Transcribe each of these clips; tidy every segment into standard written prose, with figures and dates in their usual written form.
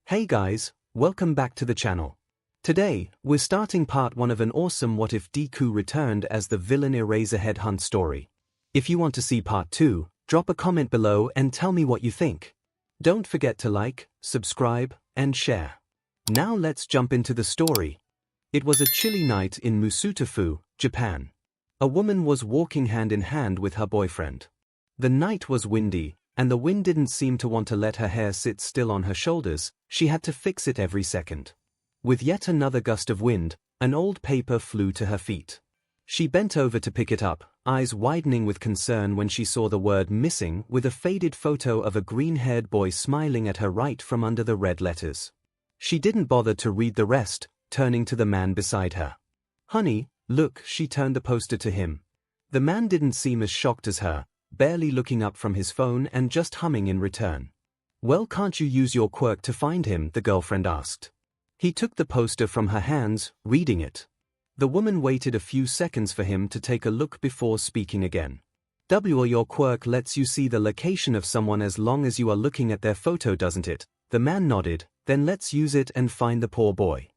Hey guys, welcome back to the channel. Today, we're starting part 1 of an awesome What If Deku returned as the villain Eraserhead hunt story. If you want to see part 2, drop a comment below and tell me what you think. Don't forget to like, subscribe, and share. Now let's jump into the story. It was a chilly night in 𝐿, Japan. A woman was walking hand in hand with her boyfriend. The night was windy, and the wind didn't seem to want to let her hair sit still on her shoulders. She had to fix it every second. With yet another gust of wind, an old paper flew to her feet. She bent over to pick it up, eyes widening with concern when she saw the word missing with a faded photo of a green-haired boy smiling at her right from under the red letters. She didn't bother to read the rest, turning to the man beside her. "Honey, look," she turned the poster to him. The man didn't seem as shocked as her, barely looking up from his phone and just humming in return. "Well, can't you use your quirk to find him?" the girlfriend asked. He took the poster from her hands, reading it. The woman waited a few seconds for him to take a look before speaking again. Your quirk lets you see the location of someone as long as you are looking at their photo, doesn't it?" The man nodded. "Then let's use it and find the poor boy."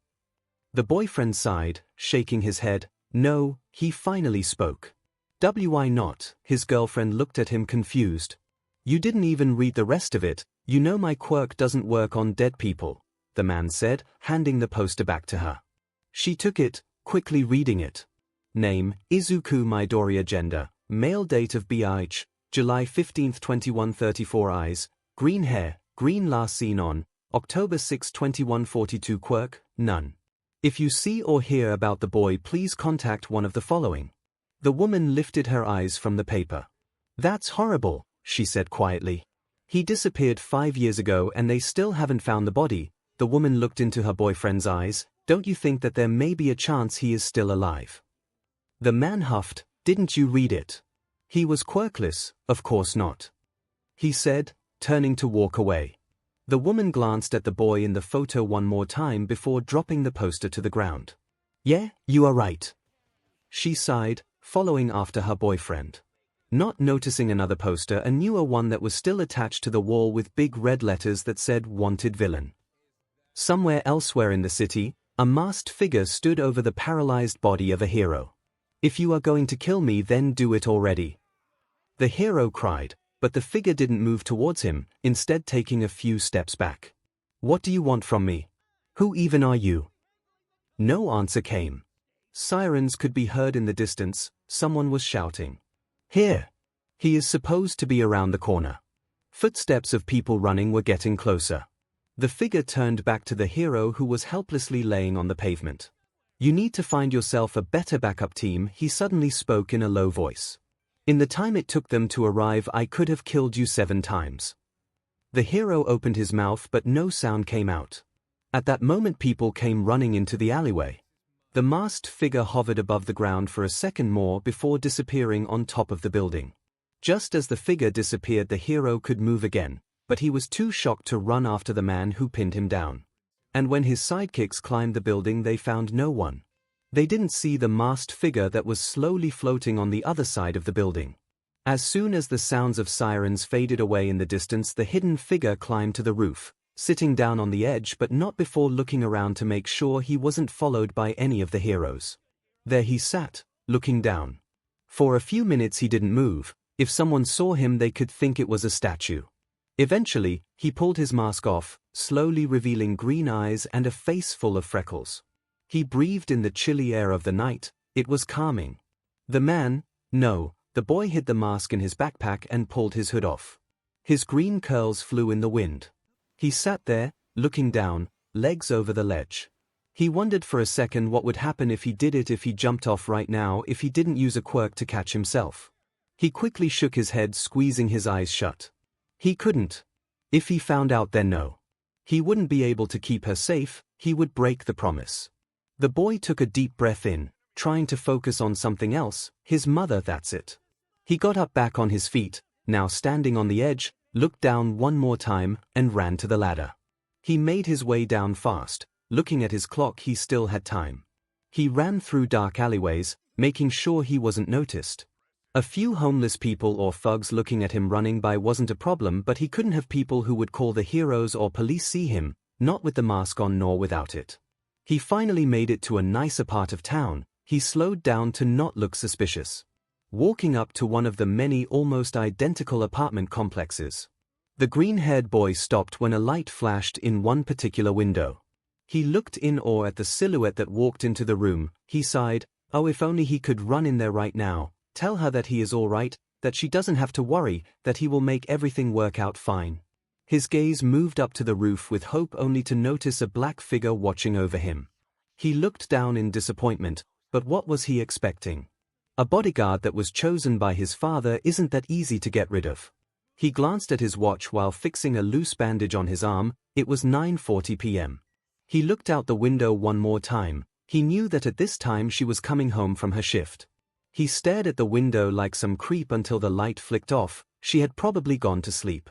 The boyfriend sighed, shaking his head. "No," he finally spoke. "Why not?" His girlfriend looked at him confused. "You didn't even read the rest of it. You know my quirk doesn't work on dead people," the man said, handing the poster back to her. She took it, quickly reading it. Name, Izuku Midoriya. Gender, male. Date of birth, July 15, 2134. Eyes, green hair, green. Last seen on October 6, 2142. Quirk, none. If you see or hear about the boy, please contact one of the following. The woman lifted her eyes from the paper. "That's horrible," she said quietly. "He disappeared 5 years ago and they still haven't found the body." The woman looked into her boyfriend's eyes. "Don't you think that there may be a chance he is still alive?" The man huffed. "Didn't you read it?" "He was quirkless." "Of course not," he said, turning to walk away. The woman glanced at the boy in the photo one more time before dropping the poster to the ground. "Yeah, you are right," she sighed, following after her boyfriend. Not noticing another poster, a newer one that was still attached to the wall with big red letters that said "Wanted Villain." Somewhere elsewhere in the city, a masked figure stood over the paralyzed body of a hero. "If you are going to kill me, then do it already," the hero cried, but the figure didn't move towards him, instead taking a few steps back. "What do you want from me? Who even are you?" No answer came. Sirens could be heard in the distance. Someone was shouting, "Here! He is supposed to be around the corner." Footsteps of people running were getting closer. The figure turned back to the hero who was helplessly laying on the pavement. "You need to find yourself a better backup team," he suddenly spoke in a low voice. "In the time it took them to arrive, I could have killed you 7 times. The hero opened his mouth but no sound came out. At that moment people came running into the alleyway. The masked figure hovered above the ground for a second more before disappearing on top of the building. Just as the figure disappeared, the hero could move again, but he was too shocked to run after the man who pinned him down. And when his sidekicks climbed the building, they found no one. They didn't see the masked figure that was slowly floating on the other side of the building. As soon as the sounds of sirens faded away in the distance, the hidden figure climbed to the roof, sitting down on the edge but not before looking around to make sure he wasn't followed by any of the heroes. There he sat, looking down. For a few minutes he didn't move. If someone saw him, they could think it was a statue. Eventually, he pulled his mask off, slowly revealing green eyes and a face full of freckles. He breathed in the chilly air of the night. It was calming. The boy hid the mask in his backpack and pulled his hood off. His green curls flew in the wind. He sat there, looking down, legs over the ledge. He wondered for a second what would happen if he did it, if he jumped off right now, if he didn't use a quirk to catch himself. He quickly shook his head, squeezing his eyes shut. He couldn't. If he found out, then no. He wouldn't be able to keep her safe. He would break the promise. The boy took a deep breath in, trying to focus on something else. His mother, that's it. He got up back on his feet, now standing on the edge, looked down one more time, and ran to the ladder. He made his way down fast. Looking at his clock, he still had time. He ran through dark alleyways, making sure he wasn't noticed. A few homeless people or thugs looking at him running by wasn't a problem, but he couldn't have people who would call the heroes or police see him. not with the mask on nor without it. He finally made it to a nicer part of town. He slowed down to not look suspicious. Walking up to one of the many almost identical apartment complexes. The green-haired boy stopped when a light flashed in one particular window. He looked in awe at the silhouette that walked into the room. He sighed, "Oh, if only he could run in there right now, tell her that he is all right, that she doesn't have to worry, that he will make everything work out fine." His gaze moved up to the roof with hope only to notice a black figure watching over him. He looked down in disappointment, but what was he expecting? A bodyguard that was chosen by his father isn't that easy to get rid of. He glanced at his watch while fixing a loose bandage on his arm. It was 9:40 p.m. He looked out the window one more time. He knew that at this time she was coming home from her shift. He stared at the window like some creep until the light flicked off. She had probably gone to sleep.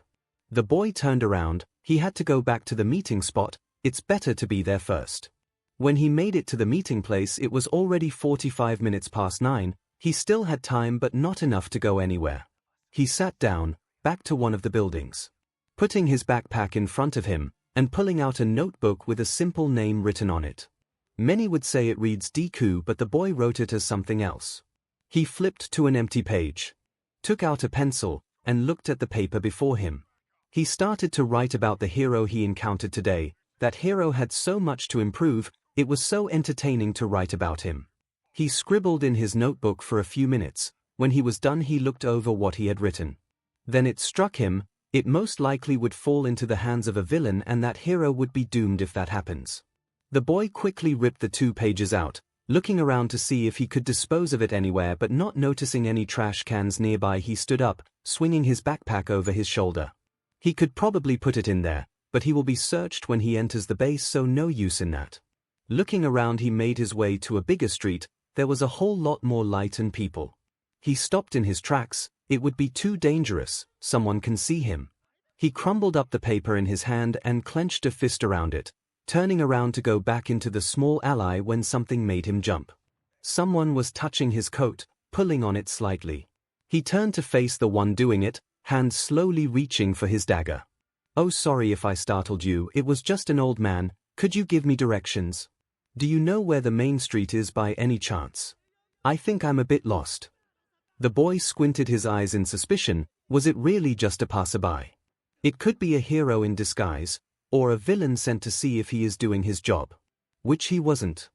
The boy turned around. He had to go back to the meeting spot. It's better to be there first. When he made it to the meeting place, it was already 45 minutes past 9. He still had time but not enough to go anywhere. He sat down, back to one of the buildings. Putting his backpack in front of him, and pulling out a notebook with a simple name written on it. Many would say it reads Deku, but the boy wrote it as something else. He flipped to an empty page, took out a pencil, and looked at the paper before him. He started to write about the hero he encountered today. That hero had so much to improve, it was so entertaining to write about him. He scribbled in his notebook for a few minutes. When he was done, he looked over what he had written. Then it struck him, it most likely would fall into the hands of a villain, and that hero would be doomed if that happens. The boy quickly ripped the 2 pages out, looking around to see if he could dispose of it anywhere, but not noticing any trash cans nearby. He stood up, swinging his backpack over his shoulder. He could probably put it in there, but he will be searched when he enters the base, so no use in that. Looking around, he made his way to a bigger street. There was a whole lot more light and people. He stopped in his tracks. It would be too dangerous, someone can see him. He crumbled up the paper in his hand and clenched a fist around it, turning around to go back into the small alley when something made him jump. Someone was touching his coat, pulling on it slightly. He turned to face the one doing it, hand slowly reaching for his dagger. "Oh, sorry if I startled you, it was just an old man. Could you give me directions? Do you know where the main street is by any chance? I think I'm a bit lost." The boy squinted his eyes in suspicion. Was it really just a passerby? It could be a hero in disguise, or a villain sent to see if he is doing his job. Which he wasn't.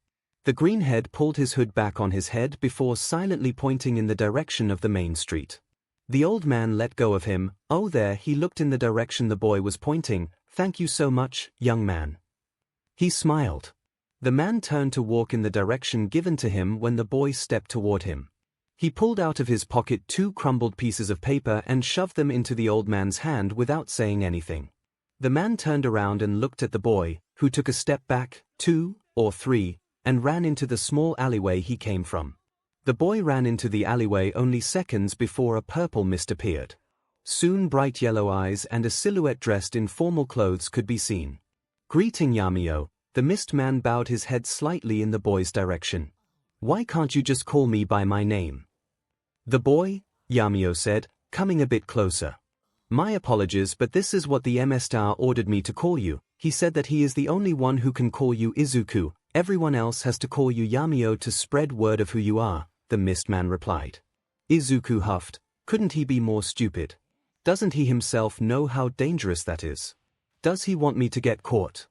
The greenhead pulled his hood back on his head before silently pointing in the direction of the main street. The old man let go of him. "Oh, there," he looked in the direction the boy was pointing. "Thank you so much, young man." He smiled. The man turned to walk in the direction given to him when the boy stepped toward him. He pulled out of his pocket 2 crumbled pieces of paper and shoved them into the old man's hand without saying anything. The man turned around and looked at the boy, who took a step back, 2 or 3, and ran into the small alleyway he came from. The boy ran into the alleyway only seconds before a purple mist appeared. Soon bright yellow eyes and a silhouette dressed in formal clothes could be seen. "Greeting, Yamio." The mist man bowed his head slightly in the boy's direction. "Why can't you just call me by my name?" "The boy," Yamio said, coming a bit closer. "My apologies, but this is what the MS-star ordered me to call you. He said that he is the only one who can call you Izuku. Everyone else has to call you Yamio to spread word of who you are," the mist man replied. Izuku huffed. Couldn't he be more stupid? Doesn't he himself know how dangerous that is? Does he want me to get caught?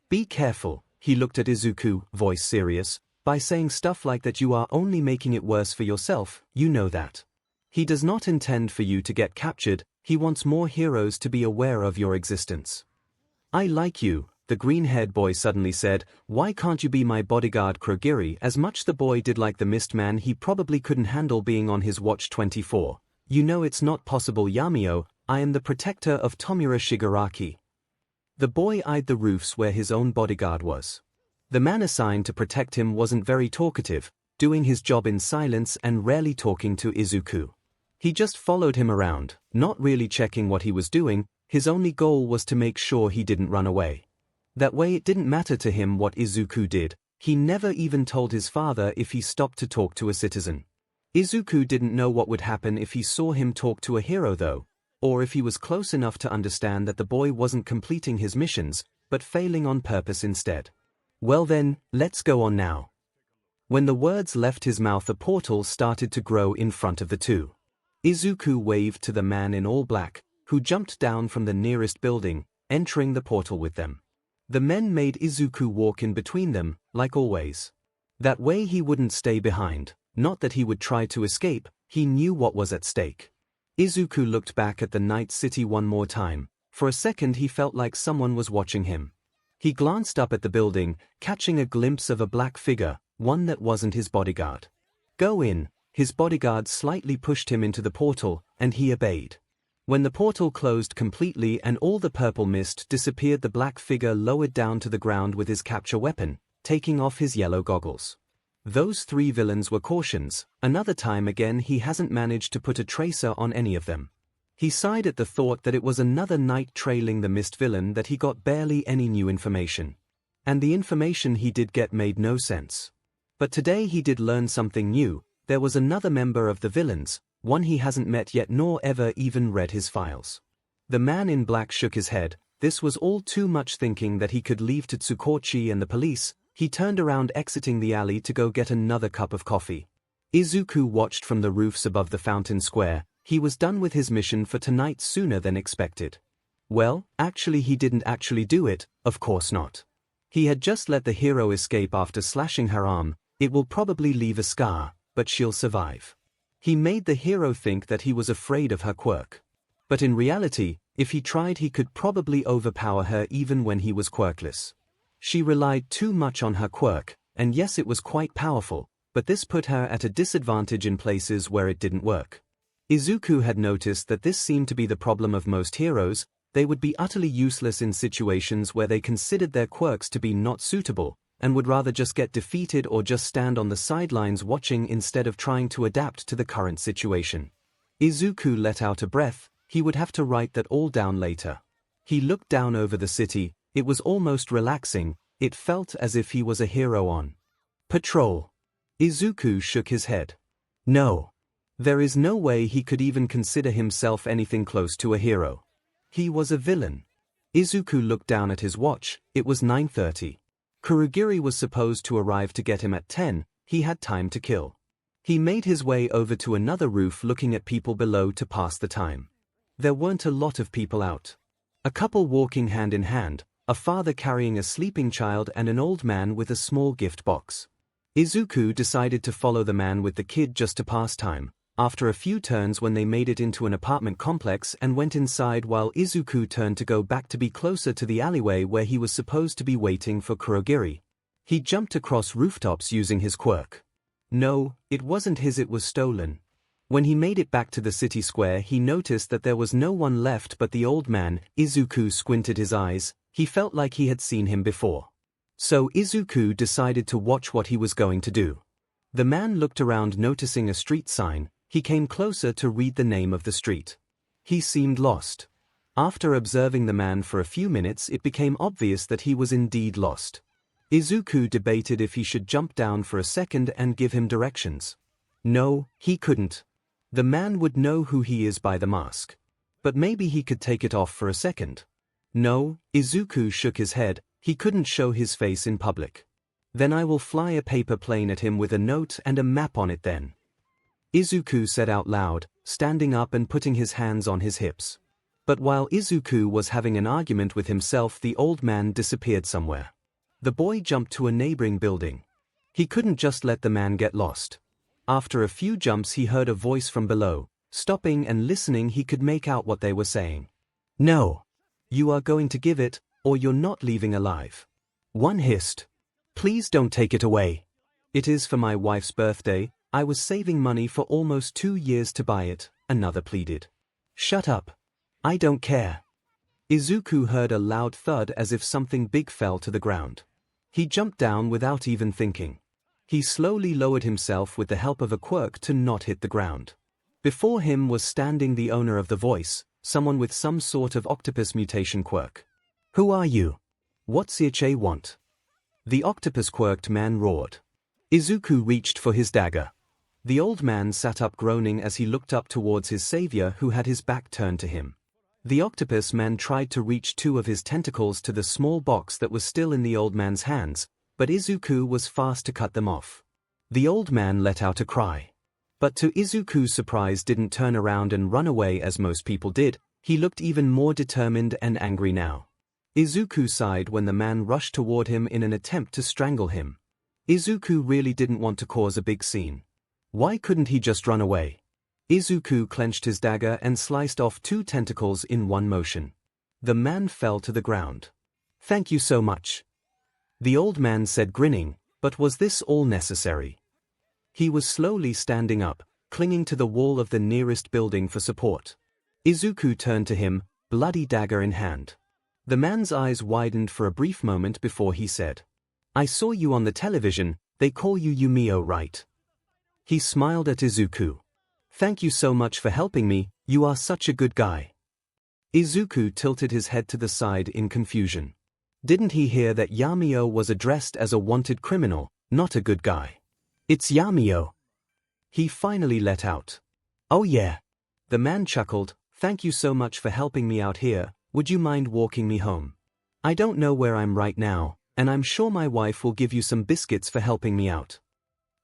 "Be careful," he looked at Izuku, voice serious. "By saying stuff like that you are only making it worse for yourself, you know that. He does not intend for you to get captured, he wants more heroes to be aware of your existence." "I like you," the green-haired boy suddenly said. "Why can't you be my bodyguard Kurogiri?" As much the boy did like the mist man, he probably couldn't handle being on his watch 24. "You know it's not possible, Yamio. I am the protector of Tomura Shigaraki." The boy eyed the roofs where his own bodyguard was. The man assigned to protect him wasn't very talkative, doing his job in silence and rarely talking to Izuku. He just followed him around, not really checking what he was doing. His only goal was to make sure he didn't run away. That way it didn't matter to him what Izuku did. He never even told his father if he stopped to talk to a citizen. Izuku didn't know what would happen if he saw him talk to a hero though, or if he was close enough to understand that the boy wasn't completing his missions, but failing on purpose instead. Well then, let's go on now. When the words left his mouth, a portal started to grow in front of the two. Izuku waved to the man in all black, who jumped down from the nearest building, entering the portal with them. The men made Izuku walk in between them, like always. That way he wouldn't stay behind, not that he would try to escape, he knew what was at stake. Izuku looked back at the night city one more time. For a second he felt like someone was watching him. He glanced up at the building, catching a glimpse of a black figure, one that wasn't his bodyguard. Go in. His bodyguard slightly pushed him into the portal, and he obeyed. When the portal closed completely and all the purple mist disappeared, the black figure lowered down to the ground with his capture weapon, taking off his yellow goggles. Those three villains were cautions. Another time again he hasn't managed to put a tracer on any of them. He sighed at the thought that it was another night trailing the mist villain that he got barely any new information. And the information he did get made no sense. But today he did learn something new. There was another member of the villains, one he hasn't met yet nor ever even read his files. The man in black shook his head. This was all too much thinking that he could leave to Tsukochi and the police. He turned around, exiting the alley to go get another cup of coffee. Izuku watched from the roofs above the fountain square. He was done with his mission for tonight sooner than expected. Well, actually he didn't actually do it, of course not. He had just let the hero escape after slashing her arm. It will probably leave a scar, but she'll survive. He made the hero think that he was afraid of her quirk. But in reality, if he tried he could probably overpower her even when he was quirkless. She relied too much on her quirk, and yes, it was quite powerful, but this put her at a disadvantage in places where it didn't work. Izuku had noticed that this seemed to be the problem of most heroes. They would be utterly useless in situations where they considered their quirks to be not suitable, and would rather just get defeated or just stand on the sidelines watching instead of trying to adapt to the current situation. Izuku let out a breath. He would have to write that all down later. He looked down over the city. It was almost relaxing. It felt as if he was a hero on patrol. Izuku shook his head. No. There is no way he could even consider himself anything close to a hero. He was a villain. Izuku looked down at his watch. It was 9:30. Kurogiri was supposed to arrive to get him at 10. He had time to kill. He made his way over to another roof, looking at people below to pass the time. There weren't a lot of people out. A couple walking hand in hand, a father carrying a sleeping child and an old man with a small gift box. Izuku decided to follow the man with the kid just to pass time. After a few turns, when they made it into an apartment complex and went inside, while Izuku turned to go back to be closer to the alleyway where he was supposed to be waiting for Kurogiri. He jumped across rooftops using his quirk. No, it wasn't his, it was stolen. When he made it back to the city square, he noticed that there was no one left but the old man. Izuku squinted his eyes. He felt like he had seen him before. So Izuku decided to watch what he was going to do. The man looked around, noticing a street sign. He came closer to read the name of the street. He seemed lost. After observing the man for a few minutes, it became obvious that he was indeed lost. Izuku debated if he should jump down for a second and give him directions. No, he couldn't. The man would know who he is by the mask. But maybe he could take it off for a second. No, Izuku shook his head. He couldn't show his face in public. Then I will fly a paper plane at him with a note and a map on it then. Izuku said out loud, standing up and putting his hands on his hips. But while Izuku was having an argument with himself, the old man disappeared somewhere. The boy jumped to a neighboring building. He couldn't just let the man get lost. After a few jumps, he heard a voice from below. Stopping and listening, he could make out what they were saying. No. You are going to give it, or you're not leaving alive. One hissed. Please don't take it away. It is for my wife's birthday. I was saving money for almost 2 years to buy it, another pleaded. Shut up. I don't care. Izuku heard a loud thud as if something big fell to the ground. He jumped down without even thinking. He slowly lowered himself with the help of a quirk to not hit the ground. Before him was standing the owner of the voice, someone with some sort of octopus mutation quirk. Who are you? What 𝐒𝐻𝐴 want? The octopus quirked man roared. Izuku reached for his dagger. The old man sat up, groaning as he looked up towards his savior, who had his back turned to him. The octopus man tried to reach two of his tentacles to the small box that was still in the old man's hands, but Izuku was fast to cut them off. The old man let out a cry. But to Izuku's surprise didn't turn around and run away as most people did, he looked even more determined and angry now. Izuku sighed when the man rushed toward him in an attempt to strangle him. Izuku really didn't want to cause a big scene. Why couldn't he just run away? Izuku clenched his dagger and sliced off two tentacles in one motion. The man fell to the ground. "Thank you so much," the old man said, grinning, but was this all necessary? He was slowly standing up, clinging to the wall of the nearest building for support. Izuku turned to him, bloody dagger in hand. The man's eyes widened for a brief moment before he said, "I saw you on the television, they call you Yumio, right?" He smiled at Izuku. "Thank you so much for helping me, you are such a good guy." Izuku tilted his head to the side in confusion. Didn't he hear that Yumio was addressed as a wanted criminal, not a good guy? "It's Yumio," he finally let out. "Oh yeah." The man chuckled, "Thank you so much for helping me out here, would you mind walking me home? I don't know where I'm right now, and I'm sure my wife will give you some biscuits for helping me out."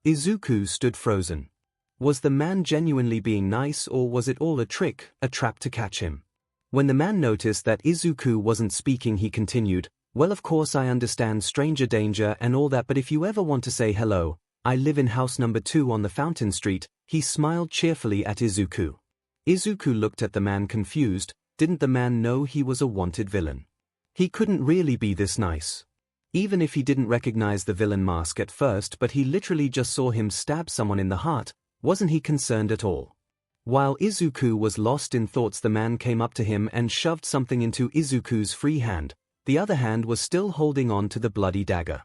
Izuku stood frozen. Was the man genuinely being nice, or was it all a trick, a trap to catch him? When the man noticed that Izuku wasn't speaking, he continued, "Well, of course I understand stranger danger and all that, but if you ever want to say hello, I live in house number 2 on the Fountain Street." He smiled cheerfully at Izuku. Izuku looked at the man confused. Didn't the man know he was a wanted villain? He couldn't really be this nice. Even if he didn't recognize the villain mask at first, but he literally just saw him stab someone in the heart, wasn't he concerned at all? While Izuku was lost in thoughts, the man came up to him and shoved something into Izuku's free hand. The other hand was still holding on to the bloody dagger.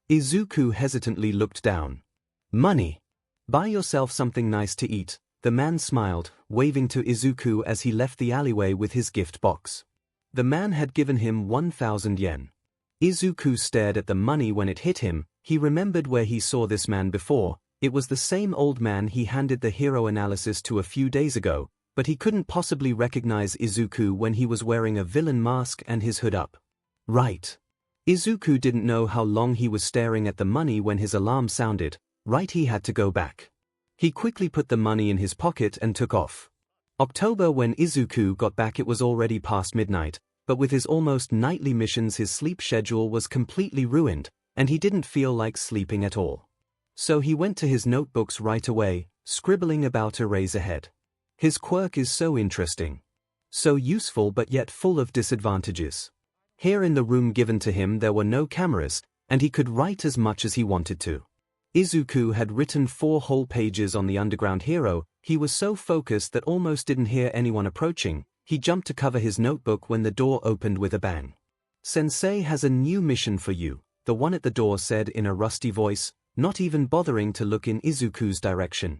Izuku hesitantly looked down. "Money. Buy yourself something nice to eat," the man smiled, waving to Izuku as he left the alleyway with his gift box. The man had given him 1,000 yen. Izuku stared at the money when it hit him. He remembered where he saw this man before. It was the same old man he handed the hero analysis to a few days ago, but he couldn't possibly recognize Izuku when he was wearing a villain mask and his hood up. Right. Izuku didn't know how long he was staring at the money when his alarm sounded. Right, he had to go back. He quickly put the money in his pocket and took off. October. When Izuku got back, it was already past midnight, but with his almost nightly missions his sleep schedule was completely ruined, and he didn't feel like sleeping at all. So he went to his notebooks right away, scribbling about Eraserhead. His quirk is so interesting. So useful but yet full of disadvantages. Here in the room given to him there were no cameras, and he could write as much as he wanted to. Izuku had written 4 whole pages on the underground hero. He was so focused that almost didn't hear anyone approaching. He jumped to cover his notebook when the door opened with a bang. "Sensei has a new mission for you," the one at the door said in a rusty voice, not even bothering to look in Izuku's direction.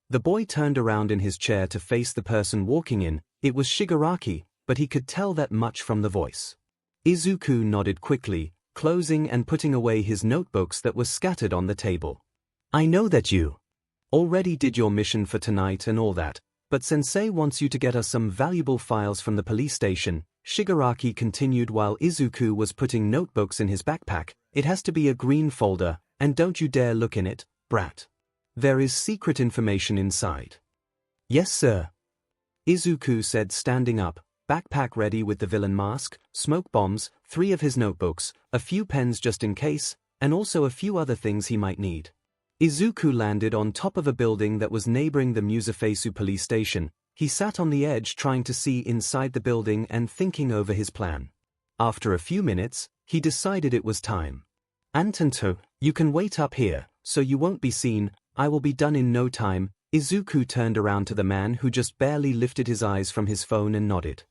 The boy turned around in his chair to face the person walking in. It was Shigaraki, but he could tell that much from the voice. Izuku nodded quickly, closing and putting away his notebooks that were scattered on the table. "I know that you already did your mission for tonight and all that, but Sensei wants you to get us some valuable files from the police station," Shigaraki continued while Izuku was putting notebooks in his backpack. "It has to be a green folder, and don't you dare look in it, brat. There is secret information inside." "Yes, sir," Izuku said, standing up, backpack ready with the villain mask, smoke bombs, 3 of his notebooks, a few pens just in case, and also a few other things he might need. Izuku landed on top of a building that was neighboring the Musafesu police station. He sat on the edge trying to see inside the building and thinking over his plan. After a few minutes, he decided it was time. "Antonto, you can wait up here, so you won't be seen. I will be done in no time." Izuku turned around to the man who just barely lifted his eyes from his phone and nodded.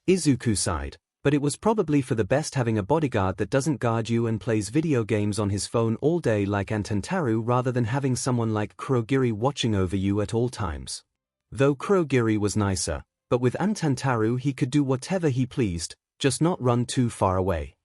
Izuku sighed, but it was probably for the best having a bodyguard that doesn't guard you and plays video games on his phone all day like Antontaru rather than having someone like Kurogiri watching over you at all times. Though Kurogiri was nicer, but with Antontaru he could do whatever he pleased, just not run too far away.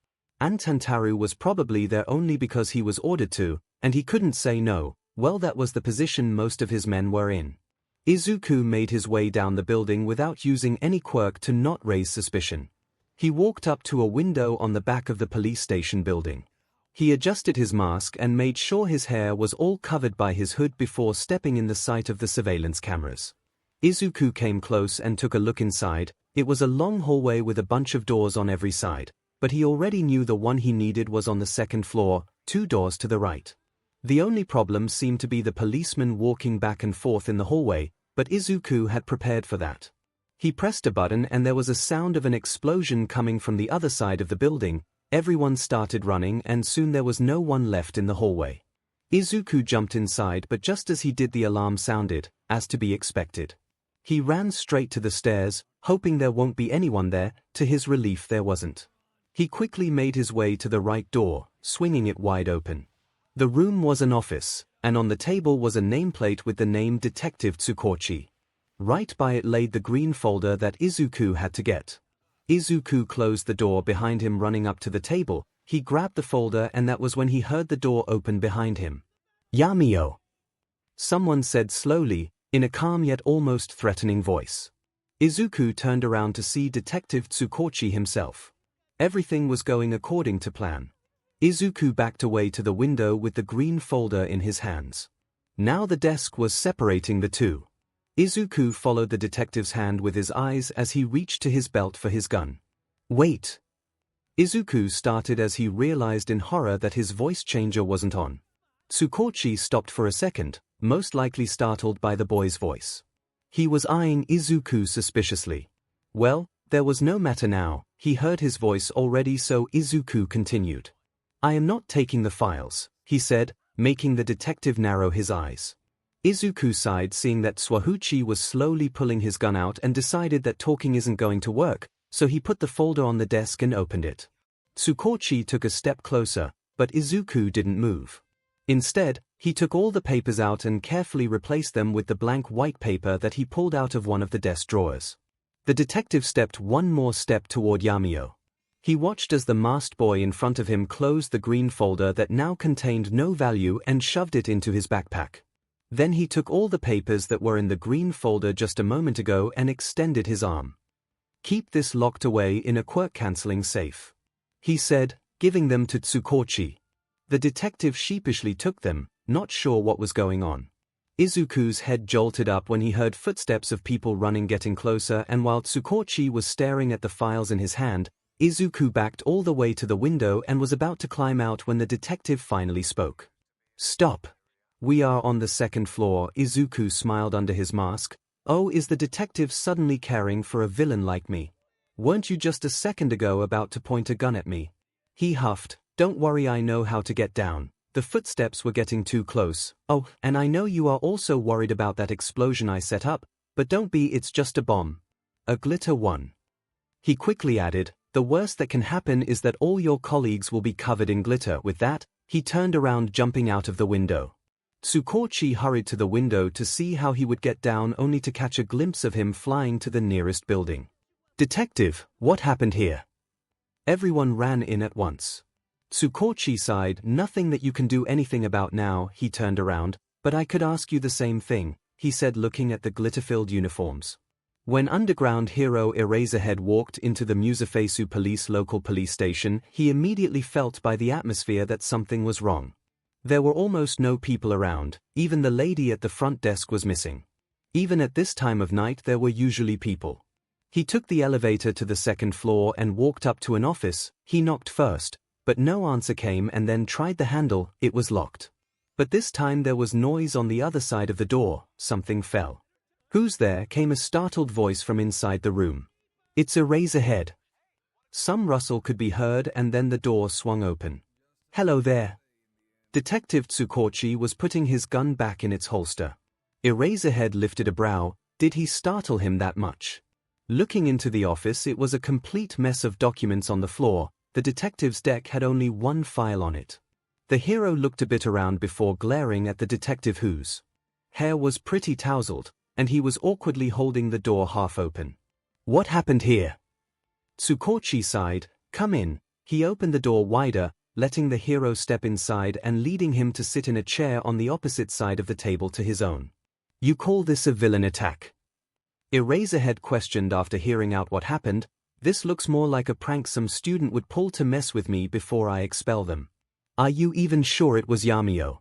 Antontaru was probably there only because he was ordered to, and he couldn't say no. Well, that was the position most of his men were in. 𝐒𝐿 made his way down the building without using any quirk to not raise suspicion. He walked up to a window on the back of the police station building. He adjusted his mask and made sure his hair was all covered by his hood before stepping in the sight of the surveillance cameras. 𝐒𝐿 came close and took a look inside. It was a long hallway with a bunch of doors on every side, but he already knew the one he needed was on the second floor, 2 doors to the right. The only problem seemed to be the policeman walking back and forth in the hallway, but 𝐒𝐿 had prepared for that. He pressed a button and there was a sound of an explosion coming from the other side of the building. Everyone started running and soon there was no one left in the hallway. 𝐒𝐿 jumped inside, but just as he did the alarm sounded, as to be expected. He ran straight to the stairs, hoping there won't be anyone there. To his relief there wasn't. He quickly made his way to the right door, swinging it wide open. The room was an office, and on the table was a nameplate with the name Detective 𝐒𝐭𝐚𝐲. Right by it laid the green folder that 𝐒𝐿 had to get. 𝐒𝐿 closed the door behind him. Running up to the table, he grabbed the folder, and that was when he heard the door open behind him. 𝐒𝐬𝐽, someone said slowly, in a calm yet almost threatening voice. 𝐒𝐿 turned around to see Detective 𝐒𝐭𝐚𝐲 himself. Everything was going according to plan. 𝐒𝐿 backed away to the window with the green folder in his hands. Now the desk was separating the two. 𝐒𝐿 followed the detective's hand with his eyes as he reached to his belt for his gun. Wait! 𝐒𝐿 started as he realized in horror that his voice changer wasn't on. 𝐒𝐭𝐚𝐲 stopped for a second, most likely startled by the boy's voice. He was eyeing 𝐒𝐿 suspiciously. Well, there was no matter now, he heard his voice already, so 𝐒𝐿 continued. I am not taking the files, he said, making the detective narrow his eyes. 𝐒𝐿 sighed, seeing that 𝐒𝐿 was slowly pulling his gun out, and decided that talking isn't going to work, so he put the folder on the desk and opened it. 𝐒𝐭𝐚𝐲 took a step closer, but 𝐒𝐿 didn't move. Instead, he took all the papers out and carefully replaced them with the blank white paper that he pulled out of one of the desk drawers. The detective stepped one more step toward 𝐒𝐬𝐽. He watched as the masked boy in front of him closed the green folder that now contained no value and shoved it into his backpack. Then he took all the papers that were in the green folder just a moment ago and extended his arm. Keep this locked away in a quirk-canceling safe, he said, giving them to 𝐒𝐭𝐚𝐲. The detective sheepishly took them, not sure what was going on. 𝐒𝐿's head jolted up when he heard footsteps of people running getting closer, and while 𝐒𝐭𝐚𝐲 was staring at the files in his hand, 𝐒𝐿 backed all the way to the window and was about to climb out when the detective finally spoke. Stop! We are on the second floor. 𝐒𝐿 smiled under his mask. Oh, is the detective suddenly caring for a villain like me? Weren't you just a second ago about to point a gun at me? He huffed. Don't worry, I know how to get down. The footsteps were getting too close. Oh, and I know you are also worried about that explosion I set up, but don't be, it's just a bomb. A glitter one. He quickly added, the worst that can happen is that all your colleagues will be covered in glitter. With that, he turned around, jumping out of the window. 𝐒𝐭𝐚𝐲 hurried to the window to see how he would get down, only to catch a glimpse of him flying to the nearest building. Detective, what happened here? Everyone ran in at once. 𝐒𝐭𝐚𝐲 sighed. Nothing that you can do anything about now. He turned around. But I could ask you the same thing, he said, looking at the glitter-filled uniforms. When underground hero Eraserhead walked into the 𝐒𝐿 local police station, he immediately felt by the atmosphere that something was wrong. There were almost no people around. Even the lady at the front desk was missing. Even at this time of night there were usually people. He took the elevator to the second floor and walked up to an office. He knocked first, but no answer came, and then tried the handle. It was locked. But this time there was noise on the other side of the door. Something fell. Who's there? Came a startled voice from inside the room. It's Eraserhead. Some rustle could be heard, and then the door swung open. Hello there. Detective 𝐒𝐭𝐚𝐲 was putting his gun back in its holster. Eraserhead lifted a brow. Did he startle him that much? Looking into the office, it was a complete mess of documents on the floor. The detective's deck had only one file on it. The hero looked a bit around before glaring at the detective, whose hair was pretty tousled, and he was awkwardly holding the door half open. What happened here? 𝐒𝐭𝐚𝐲 sighed. Come in. He opened the door wider, letting the hero step inside and leading him to sit in a chair on the opposite side of the table to his own. You call this a villain attack? Eraserhead questioned after hearing out what happened. This looks more like a prank some student would pull to mess with me before I expel them. Are you even sure it was 𝐼𝐬𝐽?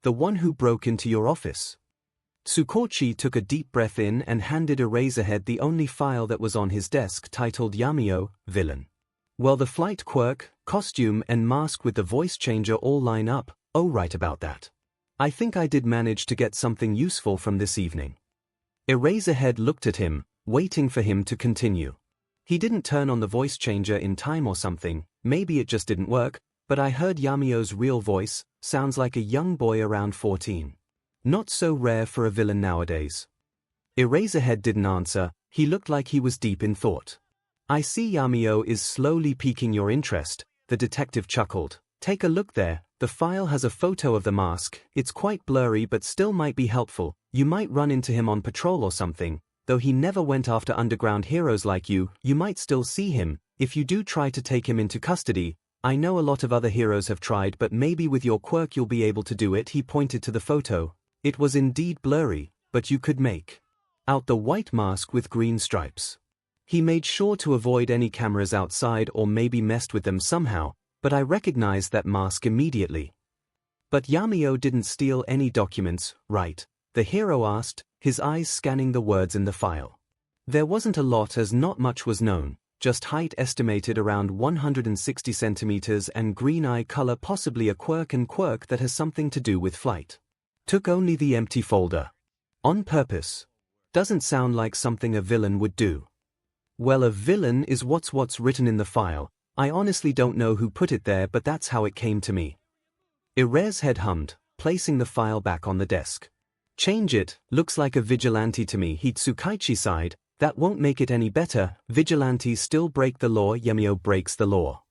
The one who broke into your office? 𝐒𝐭𝐚𝐲 took a deep breath in and handed Eraserhead the only file that was on his desk titled 𝐼𝐬𝐽, Villain. Well, the flight quirk, costume and mask with the voice changer all line up. Oh, right about that. I think I did manage to get something useful from this evening. Eraserhead looked at him, waiting for him to continue. He didn't turn on the voice changer in time or something, maybe it just didn't work, but I heard 𝐼𝐬𝐽's real voice, sounds like a young boy around 14. Not so rare for a villain nowadays. Eraserhead didn't answer, he looked like he was deep in thought. I see 𝐼𝐬𝐽 is slowly piquing your interest, the detective chuckled. Take a look there, the file has a photo of the mask, it's quite blurry but still might be helpful. You might run into him on patrol or something, though he never went after underground heroes like you might still see him. If you do try to take him into custody, I know a lot of other heroes have tried but maybe with your quirk you'll be able to do it. He pointed to the photo. It was indeed blurry, but you could make out the white mask with green stripes. He made sure to avoid any cameras outside or maybe messed with them somehow, but I recognized that mask immediately. But 𝐼𝐬𝐽 didn't steal any documents, right? The hero asked, his eyes scanning the words in the file. There wasn't a lot as not much was known, just height estimated around 160 centimeters and green eye color, possibly a quirk that has something to do with flight. Took only the empty folder. On purpose. Doesn't sound like something a villain would do. Well, a villain is what's written in the file. I honestly don't know who put it there but that's how it came to me. Eraserhead hummed, placing the file back on the desk. Change it, looks like a vigilante to me. Tsukichi sighed, that won't make it any better, vigilantes still break the law, 𝐼𝐬𝐽 breaks the law.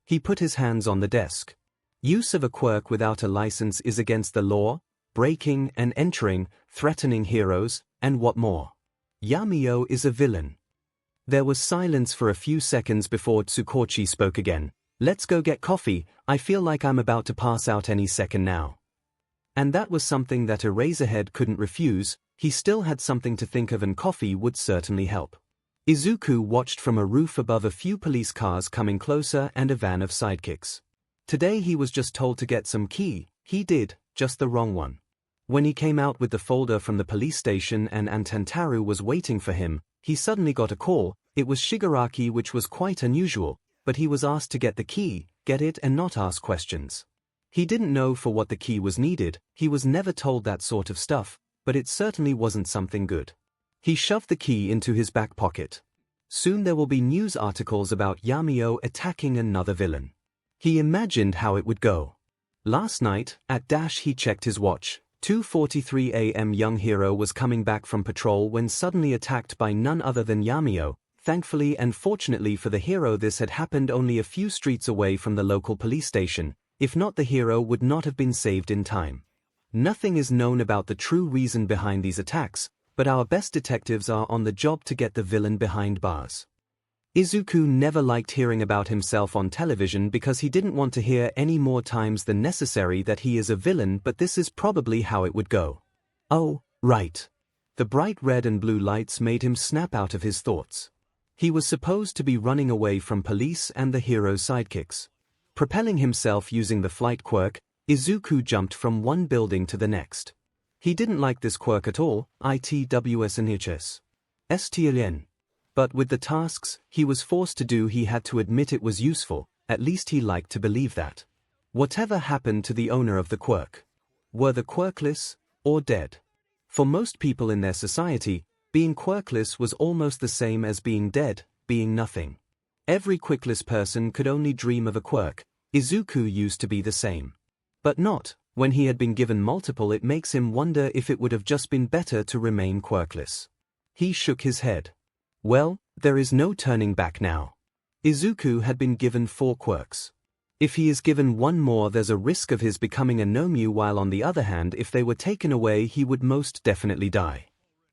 He put his hands on the desk. Use of a quirk without a license is against the law, breaking and entering, threatening heroes, and what more. 𝐼𝐬𝐽 is a villain. There was silence for a few seconds before 𝐒𝐭𝐚𝐲 spoke again. Let's go get coffee, I feel like I'm about to pass out any second now. And that was something that Eraserhead couldn't refuse. He still had something to think of and coffee would certainly help. Izuku watched from a roof above a few police cars coming closer and a van of sidekicks. Today he was just told to get some key, he did, just the wrong one. When he came out with the folder from the police station and Antantaru was waiting for him, he suddenly got a call. It was Shigaraki, which was quite unusual, but he was asked to get the key, get it and not ask questions. He didn't know for what the key was needed, he was never told that sort of stuff, but it certainly wasn't something good. He shoved the key into his back pocket. Soon there will be news articles about 𝐼𝐬𝐽 attacking another villain. He imagined how it would go. Last night, at dash he checked his watch. 2:43 a.m. Young hero was coming back from patrol when suddenly attacked by none other than 𝐼𝐬𝐽. Thankfully and fortunately for the hero this had happened only a few streets away from the local police station. If not, the hero would not have been saved in time. Nothing is known about the true reason behind these attacks, but our best detectives are on the job to get the villain behind bars. Izuku never liked hearing about himself on television because he didn't want to hear any more times than necessary that he is a villain, but this is probably how it would go. Oh, right. The bright red and blue lights made him snap out of his thoughts. He was supposed to be running away from police and the hero's sidekicks. Propelling himself using the flight quirk, Izuku jumped from one building to the next. He didn't like this quirk at all, 𝐻𝐻𝑆. But with the tasks he was forced to do, he had to admit it was useful, at least he liked to believe that. Whatever happened to the owner of the quirk? Were the quirkless, or dead? For most people in their society, being quirkless was almost the same as being dead, being nothing. Every quirkless person could only dream of a quirk. Izuku used to be the same. But not, when he had been given multiple. It makes him wonder if it would have just been better to remain quirkless. He shook his head. Well, there is no turning back now. Izuku had been given 4 quirks. If he is given one more, there's a risk of his becoming a 𝐼𝐬𝐽, while on the other hand, if they were taken away, he would most definitely die.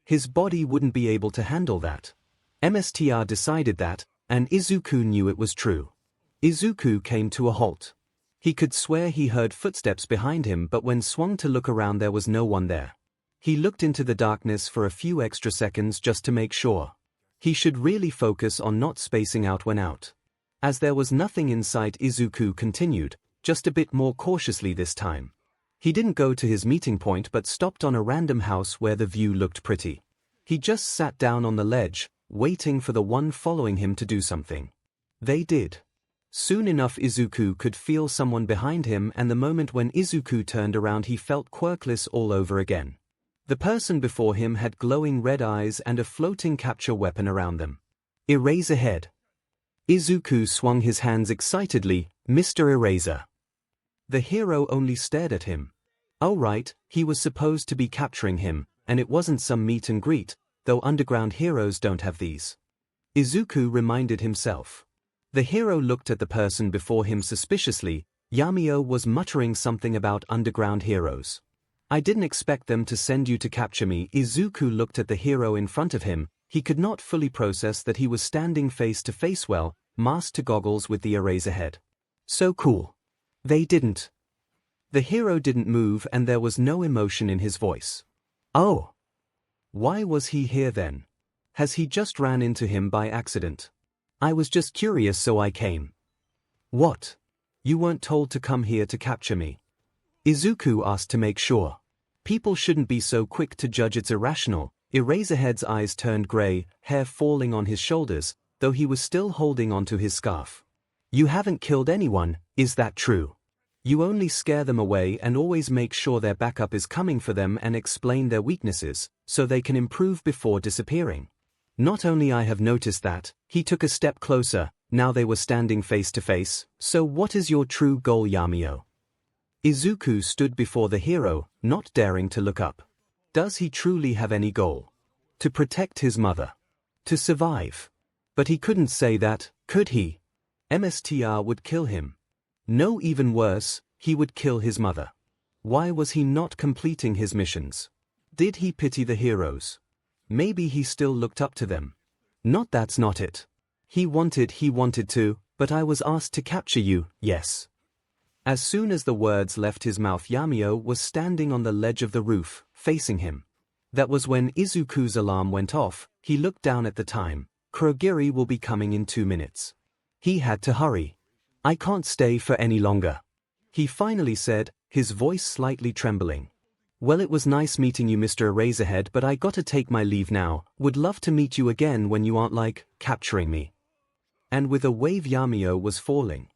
His body wouldn't be able to handle that. MSTR decided that, and Izuku knew it was true. Izuku came to a halt. He could swear he heard footsteps behind him, but when swung to look around there was no one there. He looked into the darkness for a few extra seconds just to make sure. He should really focus on not spacing out when out. As there was nothing in sight, Izuku continued, just a bit more cautiously this time. He didn't go to his meeting point but stopped on a random house where the view looked pretty. He just sat down on the ledge, waiting for the one following him to do something. They did. Soon enough Izuku could feel someone behind him, and the moment when Izuku turned around he felt quirkless all over again. The person before him had glowing red eyes and a floating capture weapon around them. Eraserhead. Izuku swung his hands excitedly. Mr. Eraser. The hero only stared at him. Oh right, he was supposed to be capturing him, and it wasn't some meet and greet, though underground heroes don't have these. Izuku reminded himself. The hero looked at the person before him suspiciously. Llama was muttering something about underground heroes. I didn't expect them to send you to capture me. Izuku looked at the hero in front of him. He could not fully process that he was standing face to face, well, masked to goggles with the Eraserhead. So cool. They didn't. The hero didn't move and there was no emotion in his voice. Oh. Why was he here then? Has he just ran into him by accident? I was just curious so I came. What? You weren't told to come here to capture me? Izuku asked to make sure. People shouldn't be so quick to judge, it's irrational. Eraserhead's eyes turned gray, hair falling on his shoulders, though he was still holding onto his scarf. You haven't killed anyone, is that true? You only scare them away and always make sure their backup is coming for them and explain their weaknesses, so they can improve before disappearing. Not only I have noticed that. He took a step closer. Now they were standing face to face. So what is your true goal, Llama? Izuku stood before the hero, not daring to look up. Does he truly have any goal? To protect his mother? To survive? But he couldn't say that, could he? MSTR would kill him. No, even worse, he would kill his mother. Why was he not completing his missions? Did he pity the heroes? Maybe he still looked up to them. That's not it. He wanted to, but I was asked to capture you, yes. As soon as the words left his mouth, Llama was standing on the ledge of the roof, facing him. That was when Izuku's alarm went off. He looked down at the time. Kurogiri will be coming in 2 minutes. He had to hurry. I can't stay for any longer. He finally said, his voice slightly trembling. Well, it was nice meeting you, Mr. Eraserhead, but I gotta take my leave now. Would love to meet you again when you aren't, capturing me. And with a wave, Llama was falling.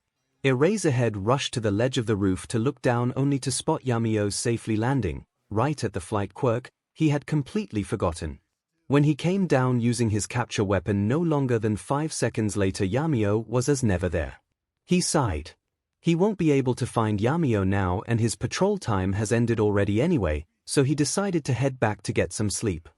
Eraserhead rushed to the ledge of the roof to look down, only to spot Llama safely landing, right at the flight quirk he had completely forgotten. When he came down using his capture weapon no longer than 5 seconds later, Llama was as never there. He sighed. He won't be able to find Llama now, and his patrol time has ended already anyway, so he decided to head back to get some sleep.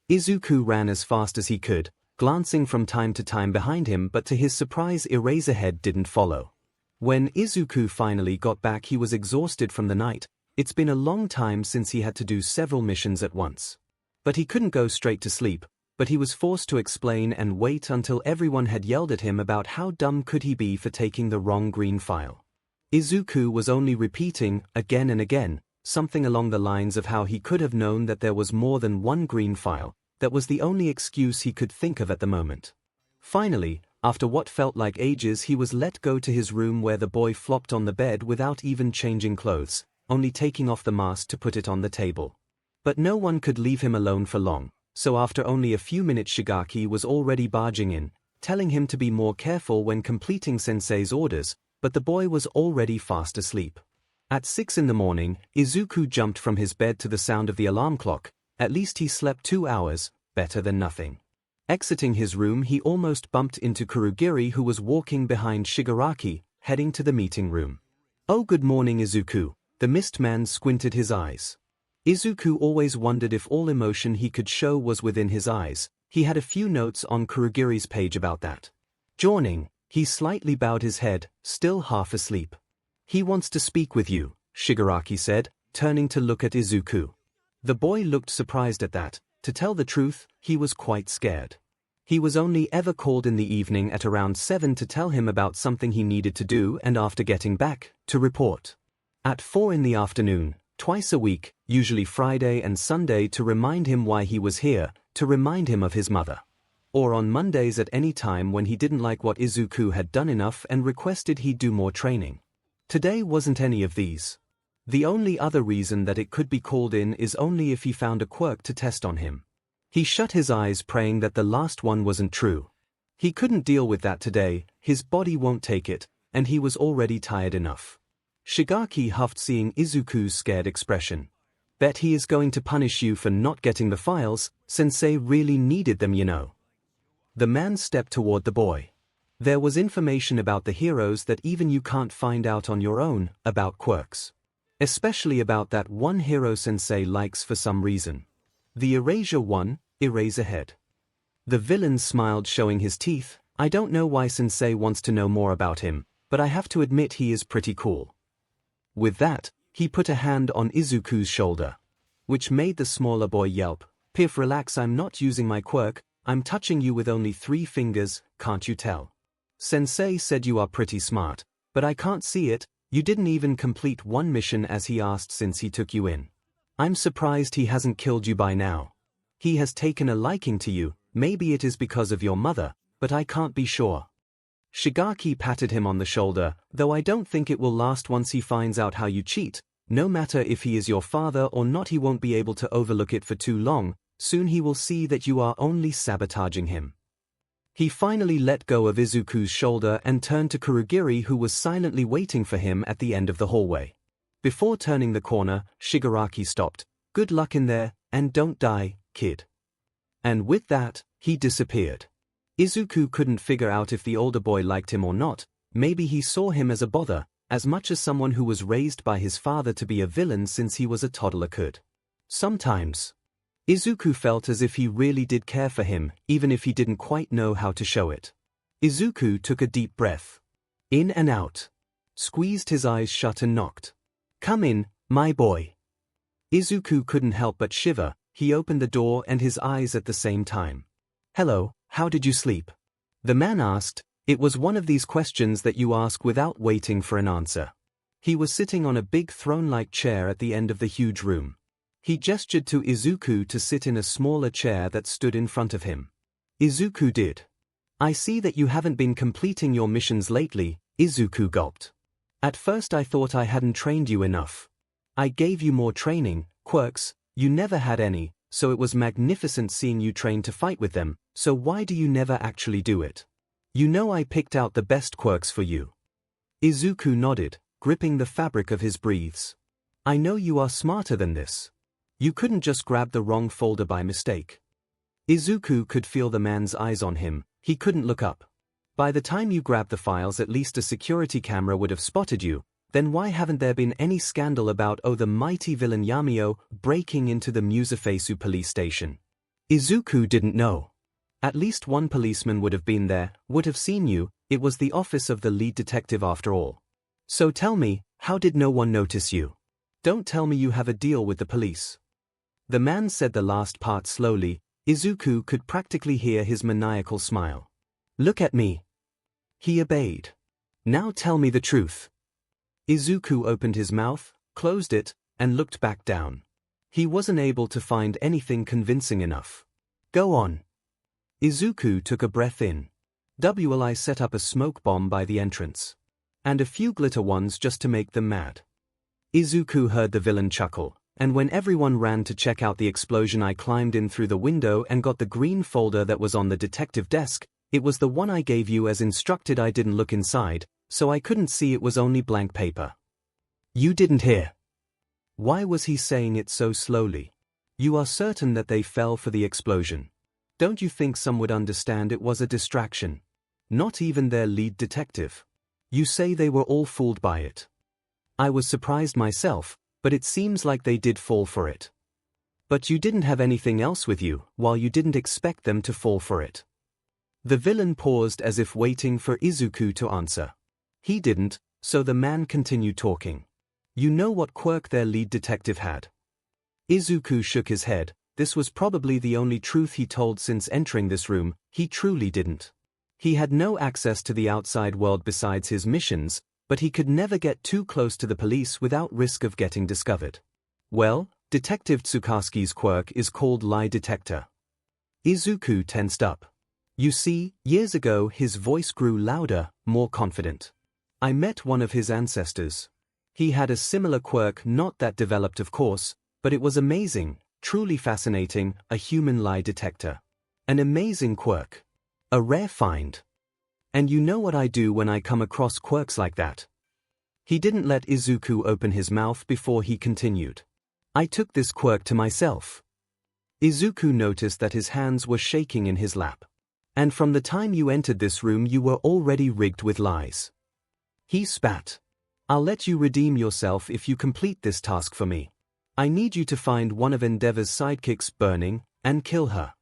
Izuku ran as fast as he could, glancing from time to time behind him, but to his surprise Eraserhead didn't follow. When Izuku finally got back, he was exhausted from the night. It's been a long time since he had to do several missions at once. But he couldn't go straight to sleep, but he was forced to explain and wait until everyone had yelled at him about how dumb could he be for taking the wrong green file. Izuku was only repeating, again and again, something along the lines of how he could have known that there was more than one green file. That was the only excuse he could think of at the moment. Finally, after what felt like ages, he was let go to his room, where the boy flopped on the bed without even changing clothes, only taking off the mask to put it on the table. But no one could leave him alone for long, so after only a few minutes Shigaki was already barging in, telling him to be more careful when completing Sensei's orders, but the boy was already fast asleep. At 6 in the morning, Izuku jumped from his bed to the sound of the alarm clock. At least he slept 2 hours, better than nothing. Exiting his room, he almost bumped into Kurogiri, who was walking behind Shigaraki, heading to the meeting room. Oh, good morning, Izuku. The mist man squinted his eyes. Izuku always wondered if all emotion he could show was within his eyes. He had a few notes on Kurogiri's page about that. Yawning, he slightly bowed his head, still half asleep. He wants to speak with you, Shigaraki said, turning to look at Izuku. The boy looked surprised at that. To tell the truth, he was quite scared. He was only ever called in the evening at around 7 to tell him about something he needed to do, and after getting back, to report. At 4 in the afternoon, twice a week, usually Friday and Sunday, to remind him why he was here, to remind him of his mother. Or on Mondays at any time when he didn't like what Izuku had done enough and requested he do more training. Today wasn't any of these. The only other reason that it could be called in is only if he found a quirk to test on him. He shut his eyes, praying that the last one wasn't true. He couldn't deal with that today, his body won't take it, and he was already tired enough. Shigaraki huffed, seeing Izuku's scared expression. Bet he is going to punish you for not getting the files. Sensei really needed them, you know. The man stepped toward the boy. There was information about the heroes that even you can't find out on your own, about quirks. Especially about that one hero Sensei likes for some reason. The Erasure one, Eraserhead. The villain smiled, showing his teeth. I don't know why Sensei wants to know more about him, but I have to admit he is pretty cool. With that, he put a hand on Izuku's shoulder, which made the smaller boy yelp. Piff, relax, I'm not using my quirk, I'm touching you with only 3 fingers, can't you tell? Sensei said you are pretty smart, but I can't see it. You didn't even complete one mission as he asked since he took you in. I'm surprised he hasn't killed you by now. He has taken a liking to you, maybe it is because of your mother, but I can't be sure. Shigaraki patted him on the shoulder, though I don't think it will last once he finds out how you cheat. No matter if he is your father or not, he won't be able to overlook it for too long. Soon he will see that you are only sabotaging him. He finally let go of Izuku's shoulder and turned to Kurogiri, who was silently waiting for him at the end of the hallway. Before turning the corner, Shigaraki stopped. Good luck in there, and don't die, kid. And with that, he disappeared. Izuku couldn't figure out if the older boy liked him or not. Maybe he saw him as a bother, as much as someone who was raised by his father to be a villain since he was a toddler could. Sometimes, Izuku felt as if he really did care for him, even if he didn't quite know how to show it. Izuku took a deep breath. In and out. Squeezed his eyes shut and knocked. Come in, my boy. Izuku couldn't help but shiver. He opened the door and his eyes at the same time. Hello, how did you sleep? The man asked. It was one of these questions that you ask without waiting for an answer. He was sitting on a big throne-like chair at the end of the huge room. He gestured to Izuku to sit in a smaller chair that stood in front of him. Izuku did. I see that you haven't been completing your missions lately, Izuku gulped. At first I thought I hadn't trained you enough. I gave you more training, quirks, you never had any, so it was magnificent seeing you train to fight with them, so why do you never actually do it? You know I picked out the best quirks for you. Izuku nodded, gripping the fabric of his breathes. I know you are smarter than this. You couldn't just grab the wrong folder by mistake. Izuku could feel the man's eyes on him. He couldn't look up. By the time you grabbed the files, at least a security camera would have spotted you. Then why haven't there been any scandal about the mighty villain Yamio breaking into the Musafesu police station? Izuku didn't know. At least one policeman would have been there, would have seen you. It was the office of the lead detective after all. So tell me, how did no one notice you? Don't tell me you have a deal with the police. The man said the last part slowly. Izuku could practically hear his maniacal smile. Look at me. He obeyed. Now tell me the truth. Izuku opened his mouth, closed it, and looked back down. He wasn't able to find anything convincing enough. Go on. Izuku took a breath in. I set up a smoke bomb by the entrance. And a few glitter ones just to make them mad. Izuku heard the villain chuckle, and when everyone ran to check out the explosion, I climbed in through the window and got the green folder that was on the detective desk. It was the one I gave you as instructed. I didn't look inside, so I couldn't see, it was only blank paper. You didn't hear. Why was he saying it so slowly? You are certain that they fell for the explosion? Don't you think some would understand it was a distraction? Not even their lead detective. You say they were all fooled by it. I was surprised myself, but it seems like they did fall for it. But you didn't have anything else with you, while you didn't expect them to fall for it. The villain paused as if waiting for Izuku to answer. He didn't, so the man continued talking. You know what quirk their lead detective had? Izuku shook his head. This was probably the only truth he told since entering this room. He truly didn't. He had no access to the outside world besides his missions, but he could never get too close to the police without risk of getting discovered. Well, Detective Tsukazuki's quirk is called Lie Detector. Izuku tensed up. You see, years ago his voice grew louder, more confident. I met one of his ancestors. He had a similar quirk, not that developed of course, but it was amazing, truly fascinating, a human lie detector. An amazing quirk. A rare find. And you know what I do when I come across quirks like that? He didn't let Izuku open his mouth before he continued. I took this quirk to myself. Izuku noticed that his hands were shaking in his lap. And from the time you entered this room you were already rigged with lies. He spat. I'll let you redeem yourself if you complete this task for me. I need you to find one of Endeavor's sidekicks, Burning, and kill her.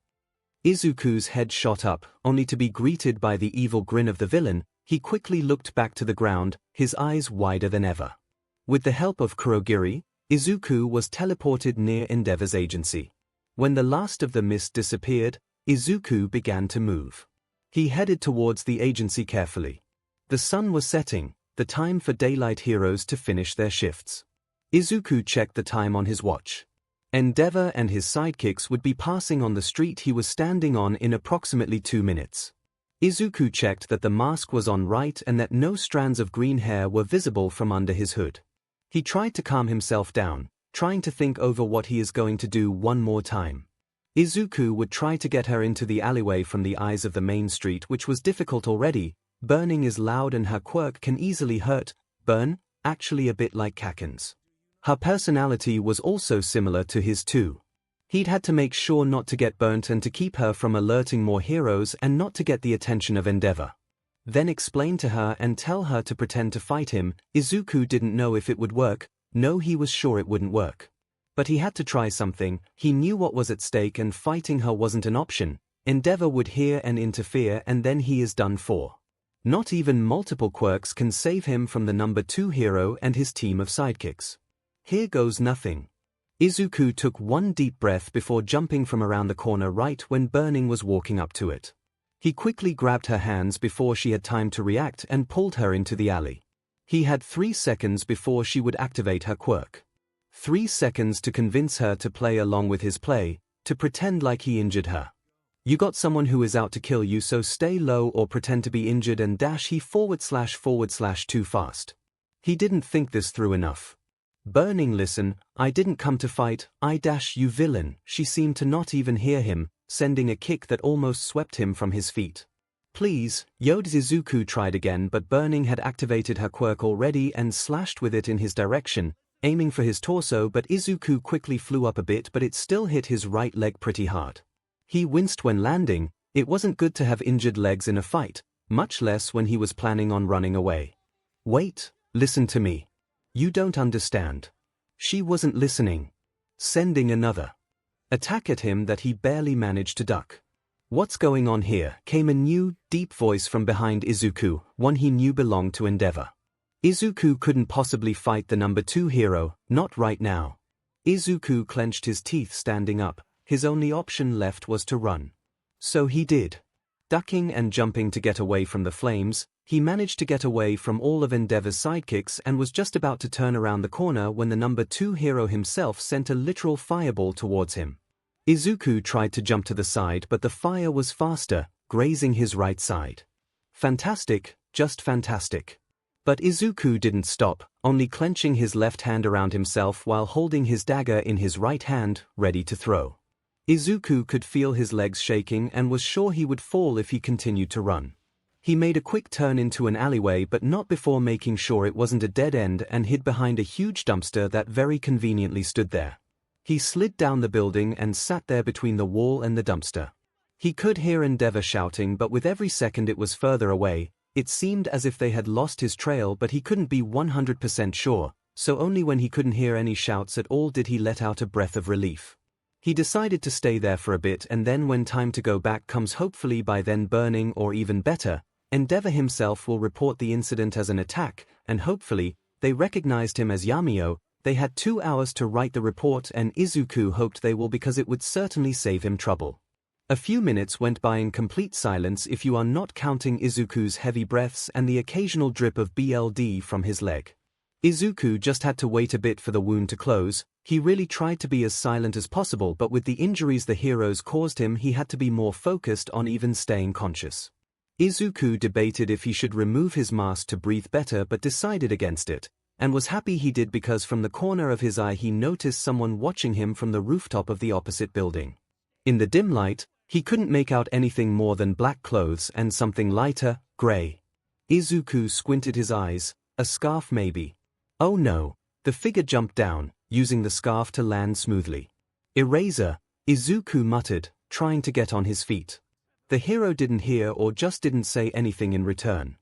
Izuku's head shot up, only to be greeted by the evil grin of the villain. He quickly looked back to the ground, his eyes wider than ever. With the help of Kurogiri, Izuku was teleported near Endeavor's agency. When the last of the mist disappeared, Izuku began to move. He headed towards the agency carefully. The sun was setting, the time for daylight heroes to finish their shifts. Izuku checked the time on his watch. Endeavor and his sidekicks would be passing on the street he was standing on in approximately 2 minutes. Izuku checked that the mask was on right and that no strands of green hair were visible from under his hood. He tried to calm himself down, trying to think over what he is going to do one more time. Izuku would try to get her into the alleyway from the eyes of the main street, which was difficult already. Burning is loud and her quirk can easily hurt. Burn, actually a bit like 𝐭𝐻𝐿's. Her personality was also similar to his too. He'd had to make sure not to get burnt and to keep her from alerting more heroes and not to get the attention of Endeavor. Then explain to her and tell her to pretend to fight him. Izuku didn't know if it would work. No, he was sure it wouldn't work. But he had to try something. He knew what was at stake and fighting her wasn't an option. Endeavor would hear and interfere and then he is done for. Not even multiple quirks can save him from the number 2 hero and his team of sidekicks. Here goes nothing. Izuku took one deep breath before jumping from around the corner right when Burning was walking up to it. He quickly grabbed her hands before she had time to react and pulled her into the alley. He had 3 seconds before she would activate her quirk. 3 seconds to convince her to play along with his play, to pretend like he injured her. You got someone who is out to kill you, so stay low or pretend to be injured and dash he / too fast. He didn't think this through enough. Burning, listen, I didn't come to fight, you villain. She seemed to not even hear him, sending a kick that almost swept him from his feet. Please, Izuku tried again, but Burning had activated her quirk already and slashed with it in his direction, aiming for his torso, but Izuku quickly flew up a bit, but it still hit his right leg pretty hard. He winced when landing. It wasn't good to have injured legs in a fight, much less when he was planning on running away. Wait, listen to me. You don't understand. She wasn't listening. Sending another attack at him that he barely managed to duck. What's going on here? Came a new, deep voice from behind Izuku, one he knew belonged to Endeavor. Izuku couldn't possibly fight the number 2 hero, not right now. Izuku clenched his teeth standing up. His only option left was to run. So he did. Ducking and jumping to get away from the flames, he managed to get away from all of Endeavor's sidekicks and was just about to turn around the corner when the number 2 hero himself sent a literal fireball towards him. Izuku tried to jump to the side, but the fire was faster, grazing his right side. Fantastic, just fantastic. But Izuku didn't stop, only clenching his left hand around himself while holding his dagger in his right hand, ready to throw. Izuku could feel his legs shaking and was sure he would fall if he continued to run. He made a quick turn into an alleyway, but not before making sure it wasn't a dead end, and hid behind a huge dumpster that very conveniently stood there. He slid down the building and sat there between the wall and the dumpster. He could hear Endeavor shouting, but with every second it was further away. It seemed as if they had lost his trail, but he couldn't be 100% sure, so only when he couldn't hear any shouts at all did he let out a breath of relief. He decided to stay there for a bit, and then when time to go back comes, hopefully by then Burning, or even better, Endeavor himself will report the incident as an attack, and hopefully, they recognized him as Yamio. They had 2 hours to write the report, and Izuku hoped they will, because it would certainly save him trouble. A few minutes went by in complete silence if you are not counting Izuku's heavy breaths and the occasional drip of blood from his leg. Izuku just had to wait a bit for the wound to close. He really tried to be as silent as possible, but with the injuries the heroes caused him, he had to be more focused on even staying conscious. Izuku debated if he should remove his mask to breathe better, but decided against it, and was happy he did because from the corner of his eye he noticed someone watching him from the rooftop of the opposite building. In the dim light, he couldn't make out anything more than black clothes and something lighter, gray. Izuku squinted his eyes. A scarf maybe. Oh no. The figure jumped down, using the scarf to land smoothly. Eraser, Izuku muttered, trying to get on his feet. The hero didn't hear or just didn't say anything in return.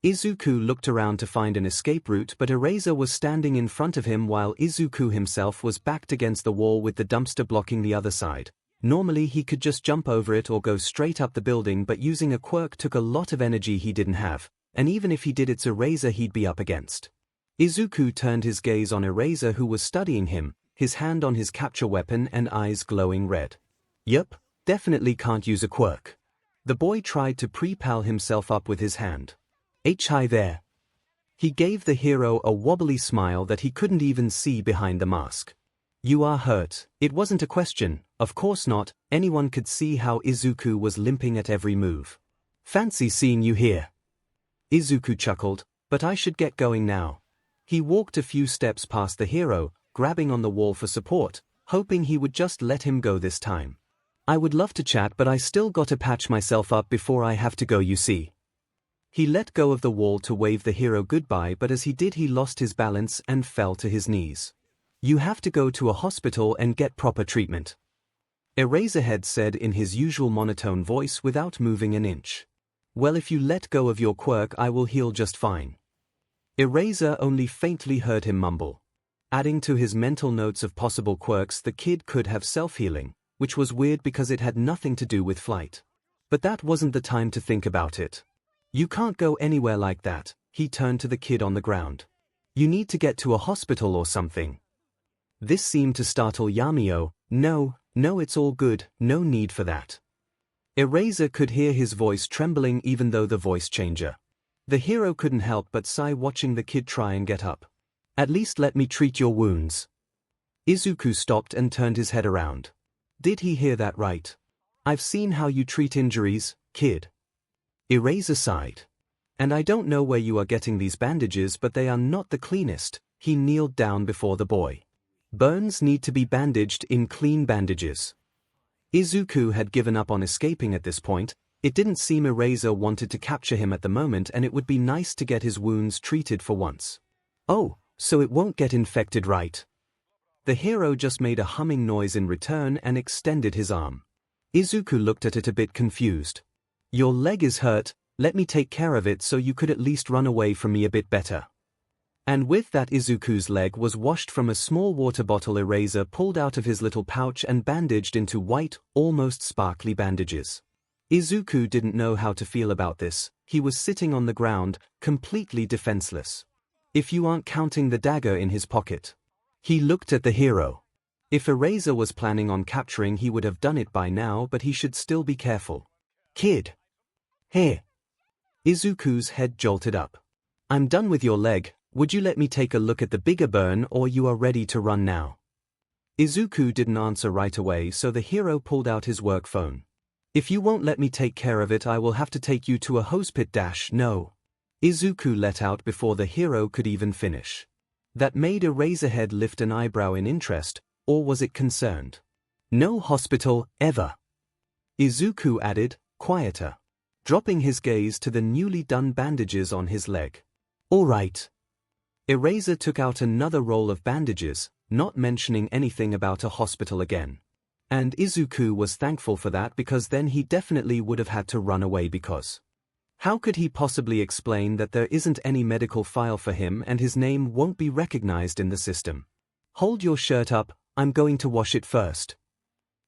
Izuku looked around to find an escape route, but Eraser was standing in front of him while Izuku himself was backed against the wall with the dumpster blocking the other side. Normally he could just jump over it or go straight up the building, but using a quirk took a lot of energy he didn't have, and even if he did, it's Eraser he'd be up against. Izuku turned his gaze on Eraser, who was studying him, his hand on his capture weapon and eyes glowing red. Yup, definitely can't use a quirk. The boy tried to pre-pal himself up with his hand. Hi there. He gave the hero a wobbly smile that he couldn't even see behind the mask. You are hurt. It wasn't a question, of course not. Anyone could see how Izuku was limping at every move. Fancy seeing you here. Izuku chuckled, but I should get going now. He walked a few steps past the hero, grabbing on the wall for support, hoping he would just let him go this time. I would love to chat, but I still gotta patch myself up before I have to go, you see. He let go of the wall to wave the hero goodbye, but as he did he lost his balance and fell to his knees. You have to go to a hospital and get proper treatment. Eraserhead said in his usual monotone voice without moving an inch. Well, if you let go of your quirk I will heal just fine. Eraser only faintly heard him mumble. Adding to his mental notes of possible quirks, the kid could have self-healing, which was weird because it had nothing to do with flight. But that wasn't the time to think about it. You can't go anywhere like that. He turned to the kid on the ground. You need to get to a hospital or something. This seemed to startle Yamio. No, it's all good, no need for that. Eraser could hear his voice trembling even though the voice changer. The hero couldn't help but sigh watching the kid try and get up. At least let me treat your wounds. Izuku stopped and turned his head around. Did he hear that right? I've seen how you treat injuries, kid. Eraser sighed. And I don't know where you are getting these bandages, but they are not the cleanest. He kneeled down before the boy. Burns need to be bandaged in clean bandages. Izuku had given up on escaping at this point. It didn't seem Eraser wanted to capture him at the moment, and it would be nice to get his wounds treated for once. Oh, so it won't get infected, right? The hero just made a humming noise in return and extended his arm. Izuku looked at it a bit confused. Your leg is hurt, let me take care of it so you could at least run away from me a bit better. And with that, Izuku's leg was washed from a small water bottle Eraser pulled out of his little pouch and bandaged into white, almost sparkly bandages. Izuku didn't know how to feel about this. He was sitting on the ground, completely defenseless. If you aren't counting the dagger in his pocket. He looked at the hero. If Eraser was planning on capturing, he would have done it by now, but he should still be careful. Kid. Here. Izuku's head jolted up. I'm done with your leg. Would you let me take a look at the bigger burn, or you are ready to run now? Izuku didn't answer right away, so the hero pulled out his work phone. If you won't let me take care of it, I will have to take you to a hose pit. No. Izuku let out before the hero could even finish. That made Eraserhead lift an eyebrow in interest, or was it concerned? No hospital, ever. Izuku added, quieter, dropping his gaze to the newly done bandages on his leg. All right. Eraser took out another roll of bandages, not mentioning anything about a hospital again. And Izuku was thankful for that, because then he definitely would have had to run away, because how could he possibly explain that there isn't any medical file for him and his name won't be recognized in the system? Hold your shirt up, I'm going to wash it first.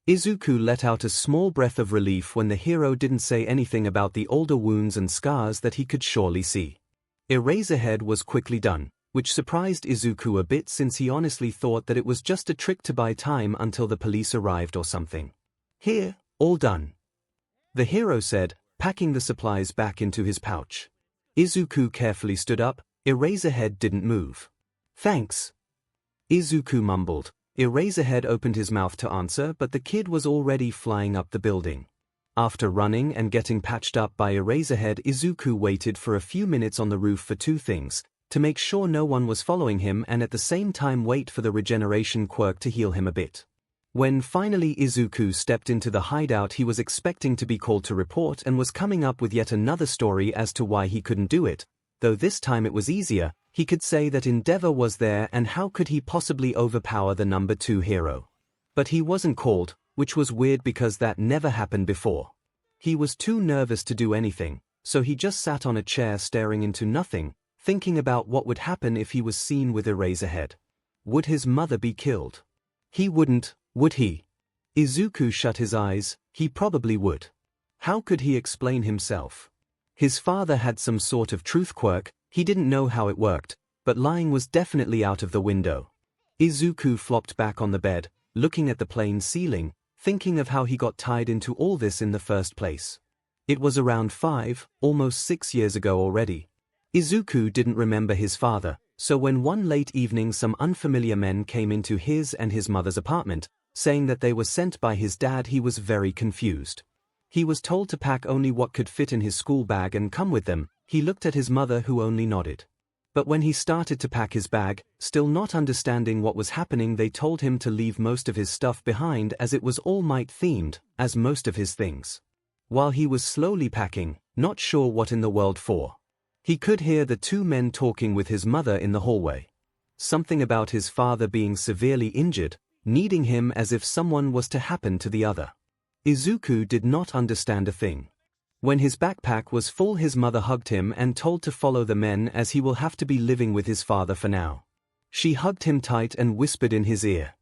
Izuku let out a small breath of relief when the hero didn't say anything about the older wounds and scars that he could surely see. Eraserhead was quickly done, which surprised Izuku a bit, since he honestly thought that it was just a trick to buy time until the police arrived or something. Here, all done. The hero said, packing the supplies back into his pouch. Izuku carefully stood up. Eraserhead didn't move. Thanks. Izuku mumbled. Eraserhead opened his mouth to answer, but the kid was already flying up the building. After running and getting patched up by Eraserhead, Izuku waited for a few minutes on the roof for two things: to make sure no one was following him and at the same time wait for the regeneration quirk to heal him a bit. When finally Izuku stepped into the hideout, he was expecting to be called to report and was coming up with yet another story as to why he couldn't do it. Though this time it was easier, he could say that Endeavor was there and how could he possibly overpower the number 2 hero. But he wasn't called, which was weird because that never happened before. He was too nervous to do anything, so he just sat on a chair staring into nothing, thinking about what would happen if he was seen with Eraserhead. Would his mother be killed? He wouldn't, would he? Izuku shut his eyes. He probably would. How could he explain himself? His father had some sort of truth quirk, he didn't know how it worked, but lying was definitely out of the window. Izuku flopped back on the bed, looking at the plain ceiling, thinking of how he got tied into all this in the first place. It was around 5, almost 6 years ago already. Izuku didn't remember his father, so when one late evening some unfamiliar men came into his and his mother's apartment, saying that they were sent by his dad, he was very confused. He was told to pack only what could fit in his school bag and come with them. He looked at his mother, who only nodded. But when he started to pack his bag, still not understanding what was happening, they told him to leave most of his stuff behind as it was All Might themed, as most of his things. While he was slowly packing, not sure what in the world for, he could hear the two men talking with his mother in the hallway. Something about his father being severely injured, needing him as if someone was to happen to the other. Izuku did not understand a thing. When his backpack was full, his mother hugged him and told to follow the men as he will have to be living with his father for now. She hugged him tight and whispered in his ear,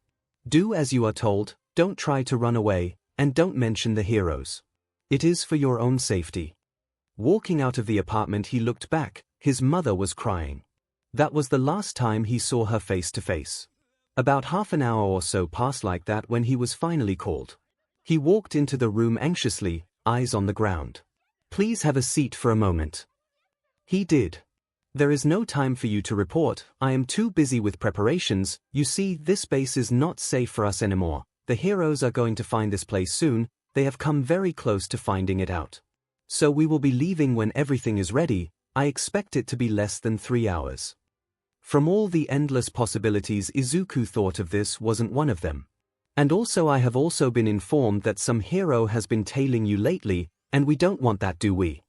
"Do as you are told, don't try to run away, and don't mention the heroes. It is for your own safety." Walking out of the apartment, he looked back. His mother was crying. That was the last time he saw her face to face. About half an hour or so passed like that when he was finally called. He walked into the room anxiously, eyes on the ground. "Please have a seat for a moment." He did. "There is no time for you to report. I am too busy with preparations. You see, this base is not safe for us anymore. The heroes are going to find this place soon. They have come very close to finding it out. So we will be leaving when everything is ready. I expect it to be less than 3 hours." From all the endless possibilities, Izuku thought of this wasn't one of them. "And also, I have also been informed that some hero has been tailing you lately, and we don't want that, do we?"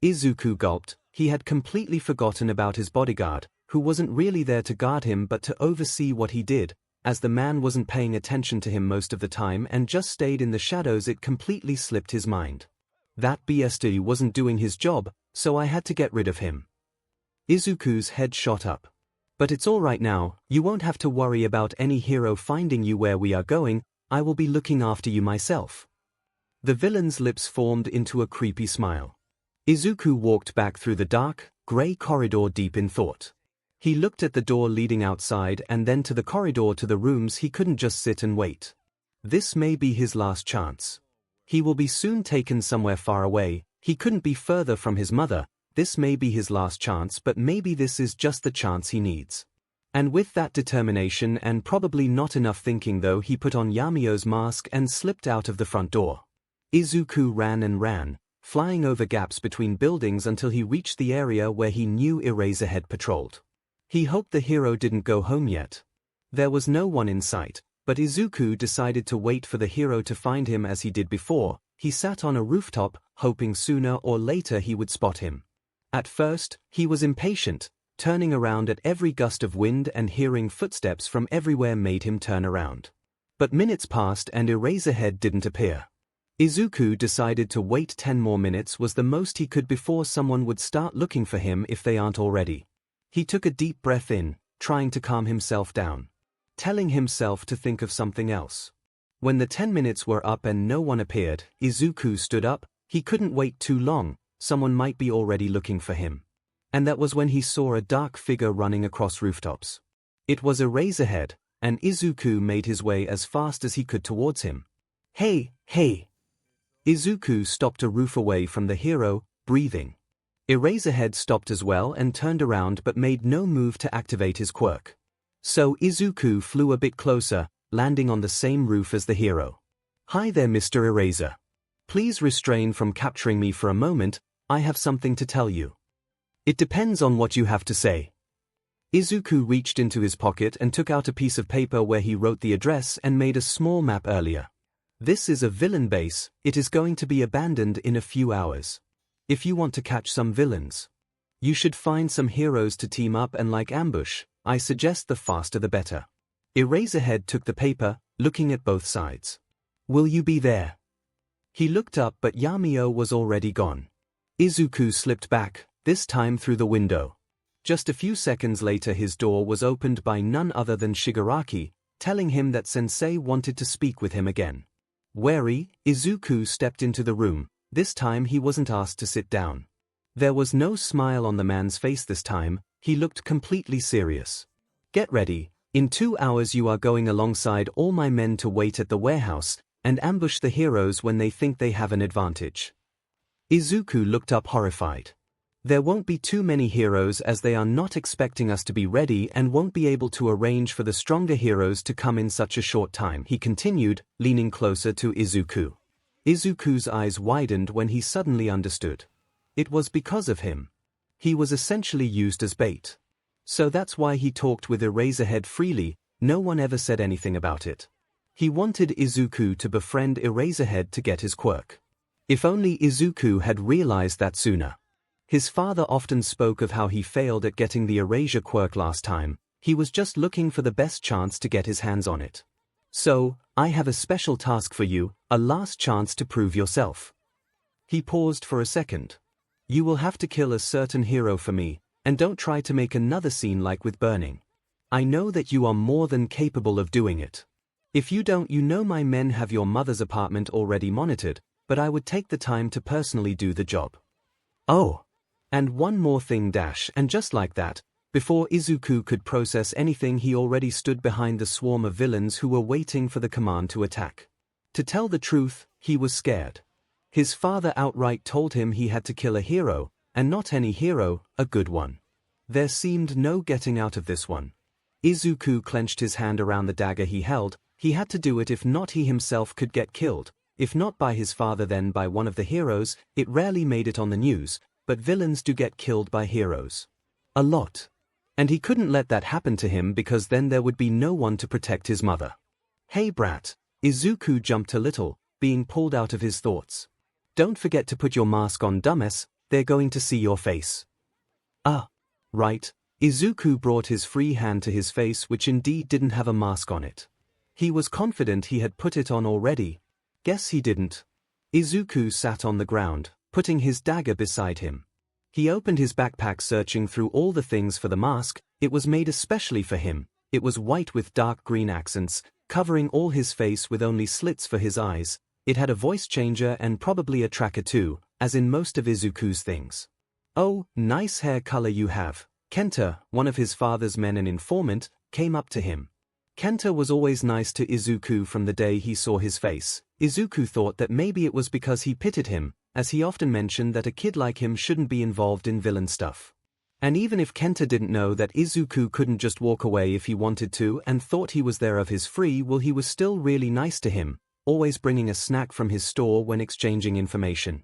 Izuku gulped. He had completely forgotten about his bodyguard, who wasn't really there to guard him but to oversee what he did. As the man wasn't paying attention to him most of the time and just stayed in the shadows, it completely slipped his mind. That BSD wasn't doing his job, so I had to get rid of him. Izuku's head shot up. "But it's all right now. You won't have to worry about any hero finding you where we are going. I will be looking after you myself." The villain's lips formed into a creepy smile. Izuku walked back through the dark, gray corridor deep in thought. He looked at the door leading outside and then to the corridor to the rooms. He couldn't just sit and wait. This may be his last chance. He will be soon taken somewhere far away. He couldn't be further from his mother. This may be his last chance, but maybe this is just the chance he needs. And with that determination and probably not enough thinking though, he put on Yamio's mask and slipped out of the front door. Izuku ran and ran, flying over gaps between buildings until he reached the area where he knew Eraserhead patrolled. He hoped the hero didn't go home yet. There was no one in sight, but Izuku decided to wait for the hero to find him as he did before. He sat on a rooftop, hoping sooner or later he would spot him. At first, he was impatient. Turning around at every gust of wind and hearing footsteps from everywhere made him turn around. But minutes passed and Eraserhead didn't appear. Izuku decided to wait 10 more minutes was the most he could before someone would start looking for him if they aren't already. He took a deep breath in, trying to calm himself down, telling himself to think of something else. When the 10 minutes were up and no one appeared, Izuku stood up. He couldn't wait too long. Someone might be already looking for him. And that was when he saw a dark figure running across rooftops. It was Eraserhead, and Izuku made his way as fast as he could towards him. "Hey, hey!" Izuku stopped a roof away from the hero, breathing. Eraserhead stopped as well and turned around but made no move to activate his quirk. So Izuku flew a bit closer, landing on the same roof as the hero. "Hi there, Mr. Eraser. Please refrain from capturing me for a moment, I have something to tell you." "It depends on what you have to say." Izuku reached into his pocket and took out a piece of paper where he wrote the address and made a small map earlier. "This is a villain base, it is going to be abandoned in a few hours. If you want to catch some villains, you should find some heroes to team up and like ambush. I suggest the faster the better." Eraserhead took the paper, looking at both sides. "Will you be there?" He looked up but Yamio was already gone. Izuku slipped back, this time through the window. Just a few seconds later his door was opened by none other than Shigaraki, telling him that Sensei wanted to speak with him again. Wary, Izuku stepped into the room. This time he wasn't asked to sit down. There was no smile on the man's face this time, he looked completely serious. "Get ready, in 2 hours you are going alongside all my men to wait at the warehouse, and ambush the heroes when they think they have an advantage." Izuku looked up horrified. "There won't be too many heroes as they are not expecting us to be ready and won't be able to arrange for the stronger heroes to come in such a short time," he continued, leaning closer to Izuku. Izuku's eyes widened when he suddenly understood. It was because of him. He was essentially used as bait. So that's why he talked with Eraserhead freely, no one ever said anything about it. He wanted Izuku to befriend Eraserhead to get his quirk. If only Izuku had realized that sooner. His father often spoke of how he failed at getting the Erasure quirk last time, he was just looking for the best chance to get his hands on it. "So, I have a special task for you, a last chance to prove yourself." He paused for a second. "You will have to kill a certain hero for me, and don't try to make another scene like with burning. I know that you are more than capable of doing it. If you don't, you know my men have your mother's apartment already monitored, but I would take the time to personally do the job. Oh! And one more thing and just like that, before Izuku could process anything he already stood behind the swarm of villains who were waiting for the command to attack. To tell the truth, he was scared. His father outright told him he had to kill a hero, and not any hero, a good one. There seemed no getting out of this one. Izuku clenched his hand around the dagger he held, he had to do it if not he himself could get killed, if not by his father then by one of the heroes. It rarely made it on the news, but villains do get killed by heroes. A lot. And he couldn't let that happen to him because then there would be no one to protect his mother. "Hey brat." Izuku jumped a little, being pulled out of his thoughts. "Don't forget to put your mask on, dumbass, they're going to see your face." "Ah. Right." Izuku brought his free hand to his face which indeed didn't have a mask on it. He was confident he had put it on already. Guess he didn't. Izuku sat on the ground, putting his dagger beside him. He opened his backpack searching through all the things for the mask. It was made especially for him. It was white with dark green accents, covering all his face with only slits for his eyes. It had a voice changer and probably a tracker too, as in most of Izuku's things. "Oh, nice hair color you have." Kenta, one of his father's men and informant, came up to him. Kenta was always nice to Izuku from the day he saw his face. Izuku thought that maybe it was because he pitied him, as he often mentioned that a kid like him shouldn't be involved in villain stuff. And even if Kenta didn't know that Izuku couldn't just walk away if he wanted to and thought he was there of his free will, he was still really nice to him, always bringing a snack from his store when exchanging information.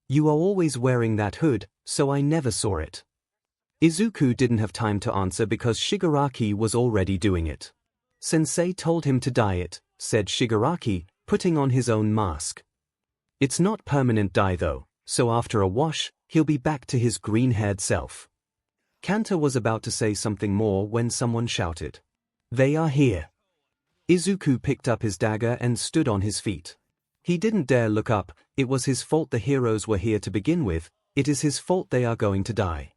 "You are always wearing that hood, so I never saw it." Izuku didn't have time to answer because Shigaraki was already doing it. "Sensei told him to dye it," said Shigaraki, putting on his own mask. "It's not permanent dye though, so after a wash, he'll be back to his green-haired self." Kanta was about to say something more when someone shouted, "They are here." Izuku picked up his dagger and stood on his feet. He didn't dare look up. It was his fault the heroes were here to begin with, it is his fault they are going to die.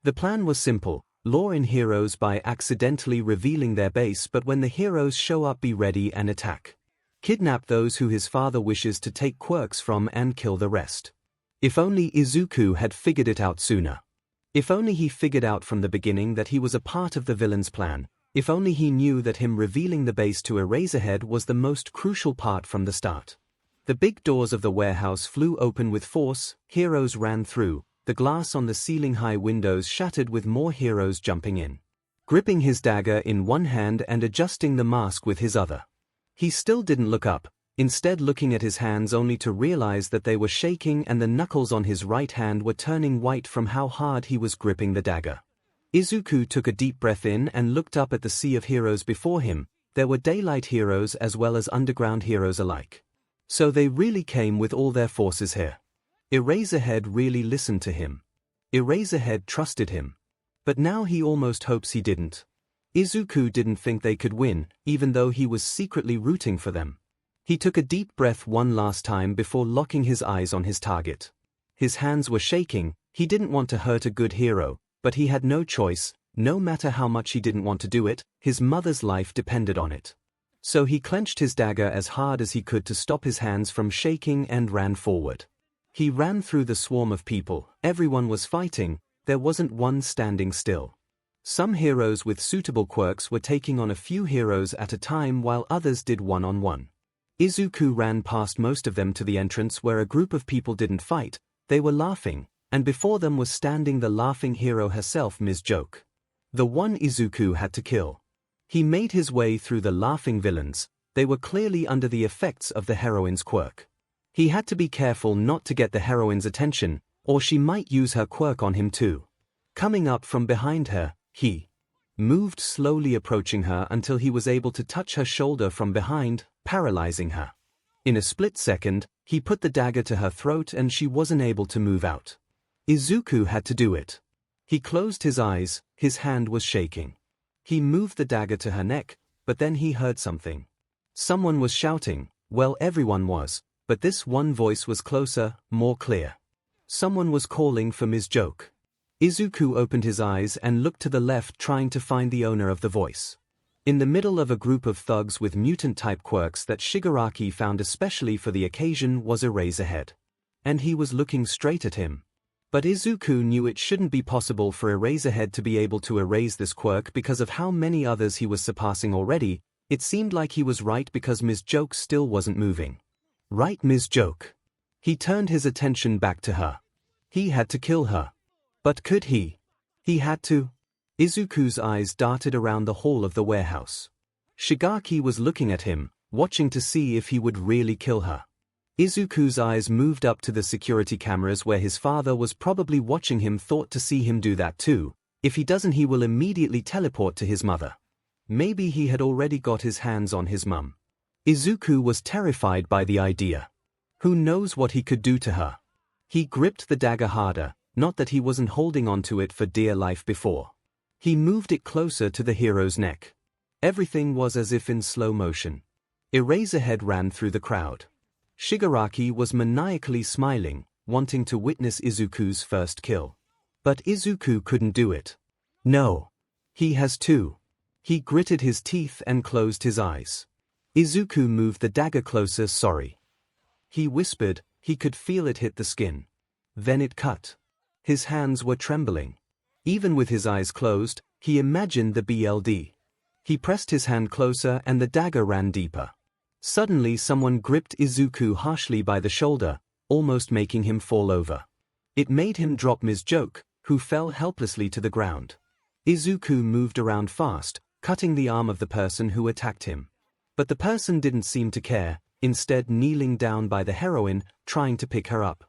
The plan was simple, lure in heroes by accidentally revealing their base, but when the heroes show up be ready and attack. Kidnap those who his father wishes to take quirks from and kill the rest. If only Izuku had figured it out sooner. If only he figured out from the beginning that he was a part of the villain's plan. If only he knew that him revealing the base to Eraserhead was the most crucial part from the start. The big doors of the warehouse flew open with force, heroes ran through, the glass on the ceiling-high windows shattered with more heroes jumping in. Gripping his dagger in one hand and adjusting the mask with his other. He still didn't look up, instead looking at his hands only to realize that they were shaking and the knuckles on his right hand were turning white from how hard he was gripping the dagger. Izuku took a deep breath in and looked up at the sea of heroes before him. There were daylight heroes as well as underground heroes alike. So they really came with all their forces here. Eraserhead really listened to him. Eraserhead trusted him. But now he almost hopes he didn't. Izuku didn't think they could win, even though he was secretly rooting for them. He took a deep breath one last time before locking his eyes on his target. His hands were shaking. He didn't want to hurt a good hero, but he had no choice. No matter how much he didn't want to do it, his mother's life depended on it. So he clenched his dagger as hard as he could to stop his hands from shaking and ran forward. He ran through the swarm of people. Everyone was fighting. There wasn't one standing still. Some heroes with suitable quirks were taking on a few heroes at a time while others did one-on-one. Izuku ran past most of them to the entrance where a group of people didn't fight. They were laughing, and before them was standing the laughing hero herself, Ms. Joke. The one Izuku had to kill. He made his way through the laughing villains. They were clearly under the effects of the heroine's quirk. He had to be careful not to get the heroine's attention, or she might use her quirk on him too. Coming up from behind her, he moved slowly approaching her until he was able to touch her shoulder from behind, paralyzing her. In a split second, he put the dagger to her throat and she wasn't able to move out. Izuku had to do it. He closed his eyes, his hand was shaking. He moved the dagger to her neck, but then he heard something. Someone was shouting. Well, everyone was, but this one voice was closer, more clear. Someone was calling for Ms. Joke. Izuku opened his eyes and looked to the left, trying to find the owner of the voice. In the middle of a group of thugs with mutant-type quirks that Shigaraki found especially for the occasion was Eraserhead. And he was looking straight at him. But Izuku knew it shouldn't be possible for Eraserhead to be able to erase this quirk because of how many others he was surpassing already. It seemed like he was right because Ms. Joke still wasn't moving. Right, Ms. Joke. He turned his attention back to her. He had to kill her. But could he? He had to. Izuku's eyes darted around the hall of the warehouse. Shigaraki was looking at him, watching to see if he would really kill her. Izuku's eyes moved up to the security cameras where his father was probably watching him, thought to see him do that too. If he doesn't, he will immediately teleport to his mother. Maybe he had already got his hands on his mum. Izuku was terrified by the idea. Who knows what he could do to her? He gripped the dagger harder, not that he wasn't holding onto it for dear life before. He moved it closer to the hero's neck. Everything was as if in slow motion. Eraserhead ran through the crowd. Shigaraki was maniacally smiling, wanting to witness Izuku's first kill. But Izuku couldn't do it. No. He has to. He gritted his teeth and closed his eyes. Izuku moved the dagger closer. Sorry. He whispered. He could feel it hit the skin. Then it cut. His hands were trembling. Even with his eyes closed, he imagined the BLD. He pressed his hand closer and the dagger ran deeper. Suddenly someone gripped Izuku harshly by the shoulder, almost making him fall over. It made him drop Ms. Joke, who fell helplessly to the ground. Izuku moved around fast, cutting the arm of the person who attacked him. But the person didn't seem to care, instead kneeling down by the heroine, trying to pick her up.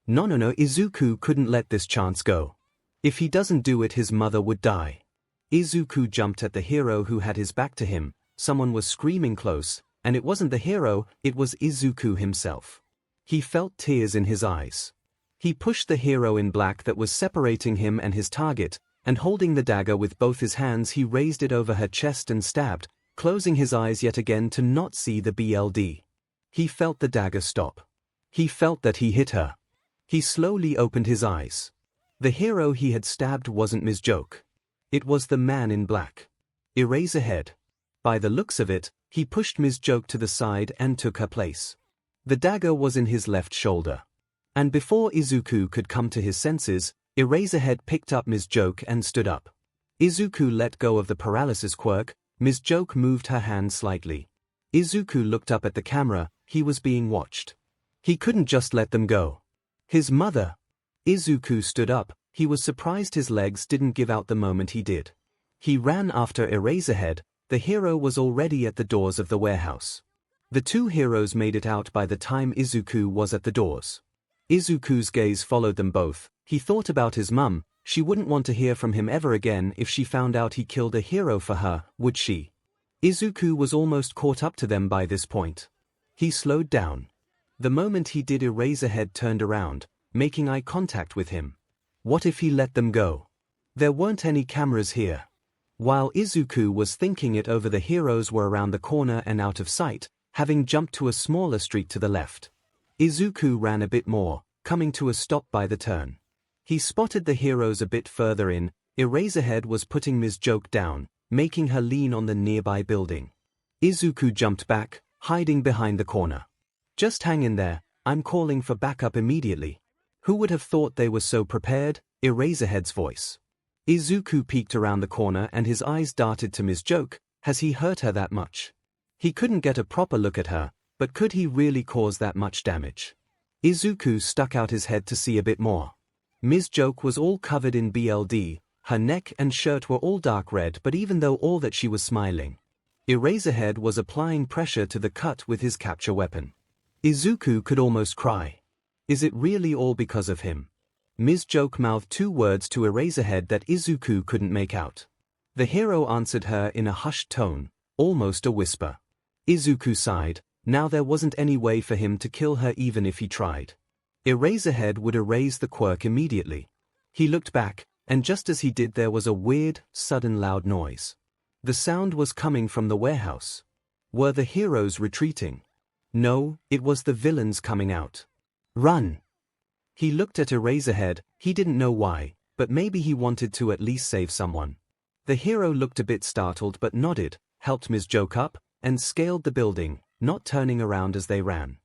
No, Izuku couldn't let this chance go. If he doesn't do it, his mother would die. Izuku jumped at the hero who had his back to him. Someone was screaming close, and it wasn't the hero, it was Izuku himself. He felt tears in his eyes. He pushed the hero in black that was separating him and his target, and holding the dagger with both his hands he raised it over her chest and stabbed, closing his eyes yet again to not see the BLD. He felt the dagger stop. He felt that he hit her. He slowly opened his eyes. The hero he had stabbed wasn't Ms. Joke. It was the man in black. Eraserhead. By the looks of it, he pushed Ms. Joke to the side and took her place. The dagger was in his left shoulder. And before Izuku could come to his senses, Eraserhead picked up Ms. Joke and stood up. Izuku let go of the paralysis quirk. Ms. Joke moved her hand slightly. Izuku looked up at the camera. He was being watched. He couldn't just let them go. His mother. 𝐒𝐭𝐚𝐲 stood up. He was surprised his legs didn't give out the moment he did. He ran after Eraserhead. The hero was already at the doors of the warehouse. The two heroes made it out by the time 𝐒𝐿 was at the doors. 𝐒𝐿's gaze followed them both. He thought about his mum. She wouldn't want to hear from him ever again if she found out he killed a hero for her, would she? 𝐒𝐿 was almost caught up to them by this point. He slowed down. The moment he did, Eraserhead turned around, making eye contact with him. What if he let them go? There weren't any cameras here. While 𝐒𝐿 was thinking it over, the heroes were around the corner and out of sight, having jumped to a smaller street to the left. 𝐒𝐿 ran a bit more, coming to a stop by the turn. He spotted the heroes a bit further in. Eraserhead was putting 𝐿 down, making her lean on the nearby building. 𝐒𝐿 jumped back, hiding behind the corner. Just hang in there, I'm calling for backup immediately. Who would have thought they were so prepared? Eraserhead's voice. 𝐒𝐿 peeked around the corner and his eyes darted to 𝐿. Has he hurt her that much? He couldn't get a proper look at her, but could he really cause that much damage? 𝐒𝐿 stuck out his head to see a bit more. 𝐿 was all covered in blood, her neck and shirt were all dark red, but even though all that, she was smiling. Eraserhead was applying pressure to the cut with his capture weapon. 𝐒𝐿 could almost cry. Is it really all because of him? 𝐿 mouthed two words to Eraserhead that 𝐒𝐿 couldn't make out. The hero answered her in a hushed tone, almost a whisper. 𝐒𝐿 sighed. Now there wasn't any way for him to kill her even if he tried. Eraserhead would erase the quirk immediately. He looked back, and just as he did, there was a weird, sudden loud noise. The sound was coming from the warehouse. Were the heroes retreating? No, it was the villains coming out. Run! He looked at Eraserhead. He didn't know why, but maybe he wanted to at least save someone. The hero looked a bit startled but nodded, helped 𝐿 up, and scaled the building, not turning around as they ran.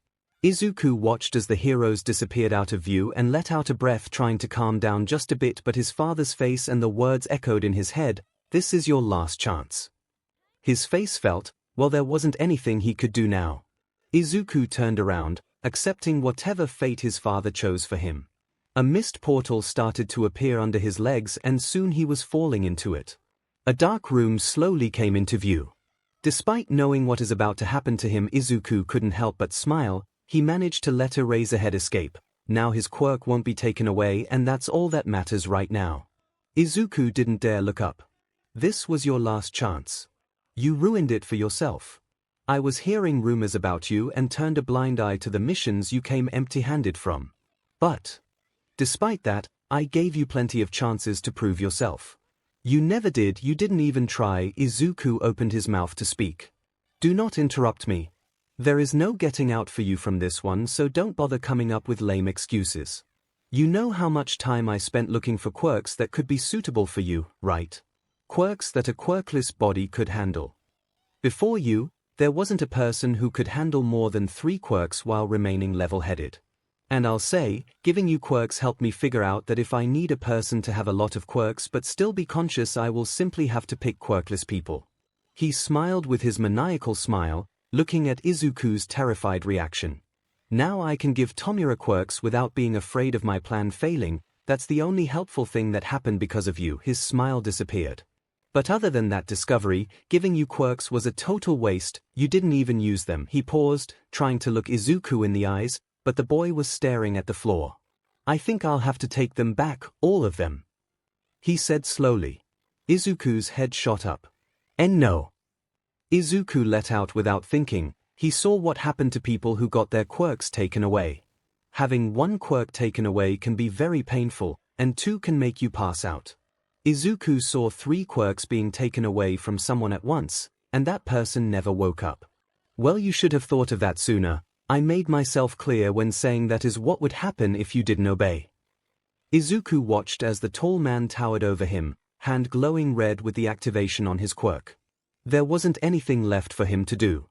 𝐒𝐿 watched as the heroes disappeared out of view and let out a breath, trying to calm down just a bit, but his father's face and the words echoed in his head, "This is your last chance." His face felt, well, there wasn't anything he could do now. 𝐒𝐿 turned around, accepting whatever fate his father chose for him. A mist portal started to appear under his legs and soon he was falling into it. A dark room slowly came into view. Despite knowing what is about to happen to him, 𝐒� couldn't help but smile. He managed to let Eraserhead escape. Now his quirk won't be taken away, and that's all that matters right now. 𝐒� didn't dare look up. This was your last chance. You ruined it for yourself. I was hearing rumors about you and turned a blind eye to the missions you came empty-handed from. But despite that, I gave you plenty of chances to prove yourself. You never did. You didn't even try. 𝐒� opened his mouth to speak. Do not interrupt me. There is no getting out for you from this one, so don't bother coming up with lame excuses. You know how much time I spent looking for quirks that could be suitable for you, right? Quirks that a quirkless body could handle. Before you, there wasn't a person who could handle more than 3 quirks while remaining level-headed. And I'll say, giving you quirks helped me figure out that if I need a person to have a lot of quirks but still be conscious, I will simply have to pick quirkless people. He smiled with his maniacal smile, looking at 𝐒�'s terrified reaction. Now I can give Tomura quirks without being afraid of my plan failing. That's the only helpful thing that happened because of you. His smile disappeared. But other than that discovery, giving you quirks was a total waste. You didn't even use them. He paused, trying to look 𝐒� in the eyes, but the boy was staring at the floor. I think I'll have to take them back, all of them, he said slowly. 𝐒�'s head shot up. No. 𝐒� let out without thinking. He saw what happened to people who got their quirks taken away. Having 1 quirk taken away can be very painful, and 2 can make you pass out. 𝐒� saw 3 quirks being taken away from someone at once, and that person never woke up. Well, you should have thought of that sooner. I made myself clear when saying that is what would happen if you didn't obey. 𝐒� watched as the tall man towered over him, hand glowing red with the activation on his quirk. There wasn't anything left for him to do.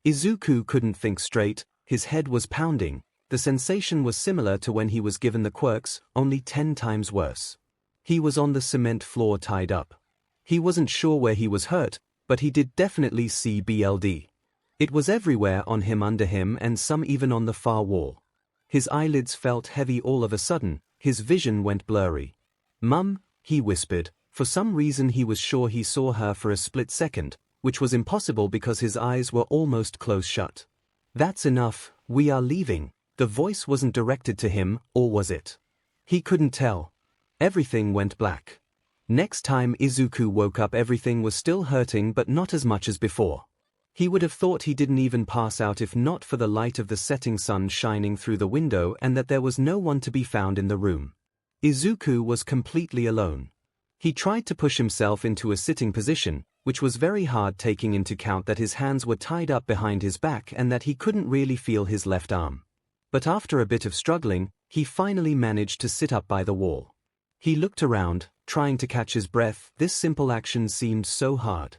𝐒� couldn't think straight. His head was pounding. The sensation was similar to when he was given the quirks, only 10 times worse. He was on the cement floor tied up. He wasn't sure where he was hurt, but he did definitely see blood. It was everywhere, on him, under him, and some even on the far wall. His eyelids felt heavy all of a sudden. his vision went blurry. "Mum," he whispered. For some reason he was sure he saw her for a split second, which was impossible because his eyes were almost closed shut. "That's enough, we are leaving." The voice wasn't directed to him, or was it? He couldn't tell. Everything went black. Next time Izuku woke up, everything was still hurting, but not as much as before. He would have thought he didn't even pass out if not for the light of the setting sun shining through the window and that there was no one to be found in the room. Izuku was completely alone. He tried to push himself into a sitting position, which was very hard taking into account that his hands were tied up behind his back and that he couldn't really feel his left arm. But after a bit of struggling, he finally managed to sit up by the wall. He looked around, trying to catch his breath. This simple action seemed so hard.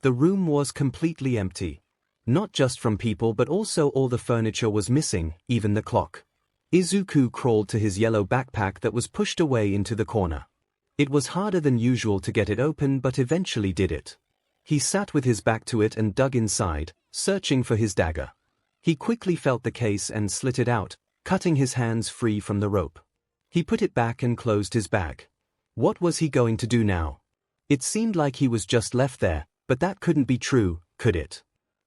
The room was completely empty. Not just from people, but also all the furniture was missing, even the clock. Izuku crawled to his yellow backpack that was pushed away into the corner. It was harder than usual to get it open, but eventually did it. He sat with his back to it and dug inside, searching for his dagger. He quickly felt the case and slit it out, cutting his hands free from the rope. He put it back and closed his bag. What was he going to do now? It seemed like he was just left there, but that couldn't be true, could it?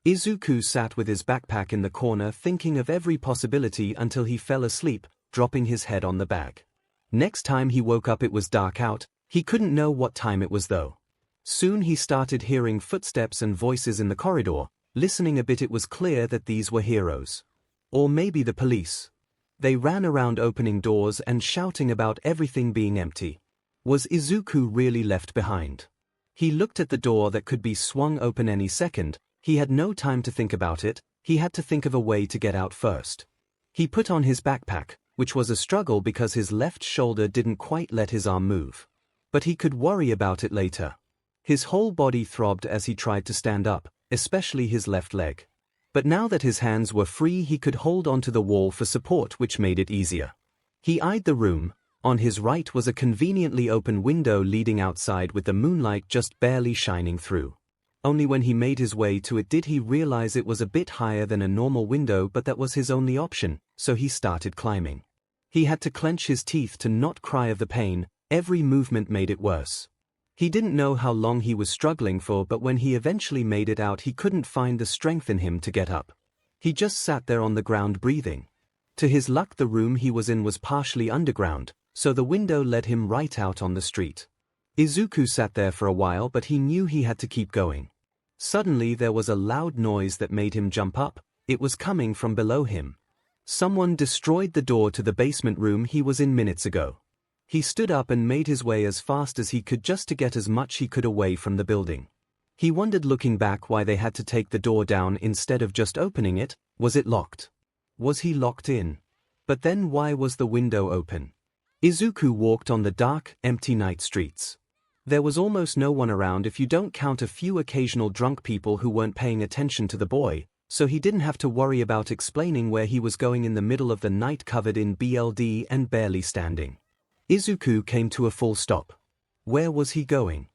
Izuku sat with his backpack in the corner thinking of every possibility until he fell asleep, dropping his head on the bag. Next time he woke up it was dark out. He couldn't know what time it was though. Soon he started hearing footsteps and voices in the corridor. Listening a bit, it was clear that these were heroes. Or maybe the police. They ran around opening doors and shouting about everything being empty. Was Izuku really left behind? He looked at the door that could be swung open any second. He had no time to think about it. He had to think of a way to get out first. He put on his backpack, which was a struggle because his left shoulder didn't quite let his arm move. But he could worry about it later. His whole body throbbed as he tried to stand up, especially his left leg. But now that his hands were free, he could hold onto the wall for support, which made it easier. He eyed the room. On his right was a conveniently open window leading outside with the moonlight just barely shining through. Only when he made his way to it did he realize it was a bit higher than a normal window, but that was his only option, so he started climbing. He had to clench his teeth to not cry of the pain. Every movement made it worse. He didn't know how long he was struggling for, but when he eventually made it out he couldn't find the strength in him to get up. He just sat there on the ground breathing. To his luck the room he was in was partially underground, so the window led him right out on the street. Izuku sat there for a while, but he knew he had to keep going. Suddenly there was a loud noise that made him jump up. It was coming from below him. Someone destroyed the door to the basement room he was in minutes ago. He stood up and made his way as fast as he could just to get as much he could away from the building. He wondered looking back why they had to take the door down instead of just opening it. Was it locked? Was he locked in? But then why was the window open? Izuku walked on the dark, empty night streets. There was almost no one around if you don't count a few occasional drunk people who weren't paying attention to the boy, so he didn't have to worry about explaining where he was going in the middle of the night covered in blood and barely standing. Izuku came to a full stop. Where was he going?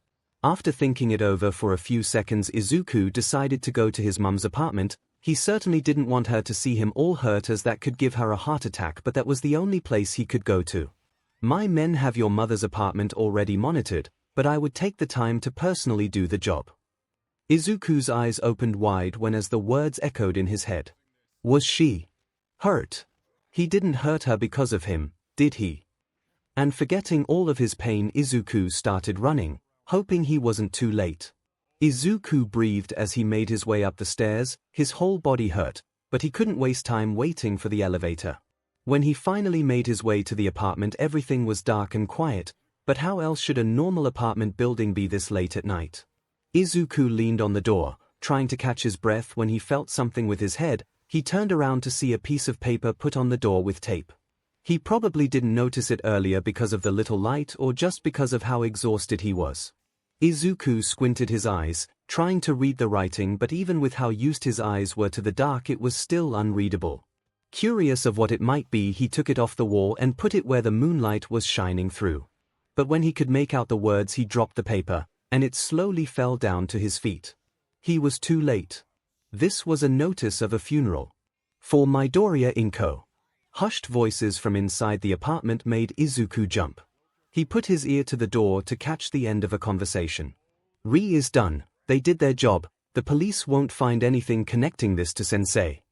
After thinking it over for a few seconds, Izuku decided to go to his mum's apartment. He certainly didn't want her to see him all hurt, as that could give her a heart attack, but that was the only place he could go to. My men have your mother's apartment already monitored, but I would take the time to personally do the job. Izuku's eyes opened wide as the words echoed in his head. Was she hurt? He didn't hurt her because of him, did he? And forgetting all of his pain, Izuku started running, hoping he wasn't too late. Izuku breathed as he made his way up the stairs. His whole body hurt, but he couldn't waste time waiting for the elevator. When he finally made his way to the apartment, everything was dark and quiet, but how else should a normal apartment building be this late at night? Izuku leaned on the door, trying to catch his breath when he felt something with his head. He turned around to see a piece of paper put on the door with tape. He probably didn't notice it earlier because of the little light or just because of how exhausted he was. Izuku squinted his eyes, trying to read the writing, but even with how used his eyes were to the dark, it was still unreadable. Curious of what it might be, he took it off the wall and put it where the moonlight was shining through. But when he could make out the words, he dropped the paper, and it slowly fell down to his feet. He was too late. This was a notice of a funeral. For Midoriya Inko. Hushed voices from inside the apartment made Izuku jump. He put his ear to the door to catch the end of a conversation. "Re is done, they did their job, the police won't find anything connecting this to Sensei."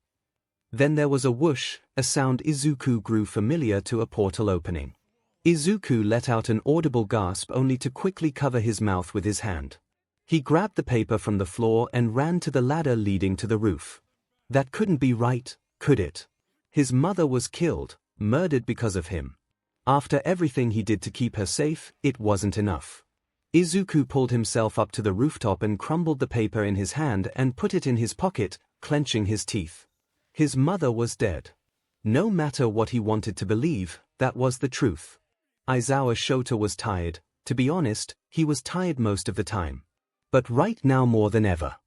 Then there was a whoosh, a sound Izuku grew familiar to, a portal opening. Izuku let out an audible gasp only to quickly cover his mouth with his hand. He grabbed the paper from the floor and ran to the ladder leading to the roof. That couldn't be right, could it? His mother was killed, murdered because of him. After everything he did to keep her safe, it wasn't enough. Izuku pulled himself up to the rooftop and crumbled the paper in his hand and put it in his pocket, clenching his teeth. His mother was dead. No matter what he wanted to believe, that was the truth. Aizawa Shota was tired. To be honest, he was tired most of the time. But right now more than ever.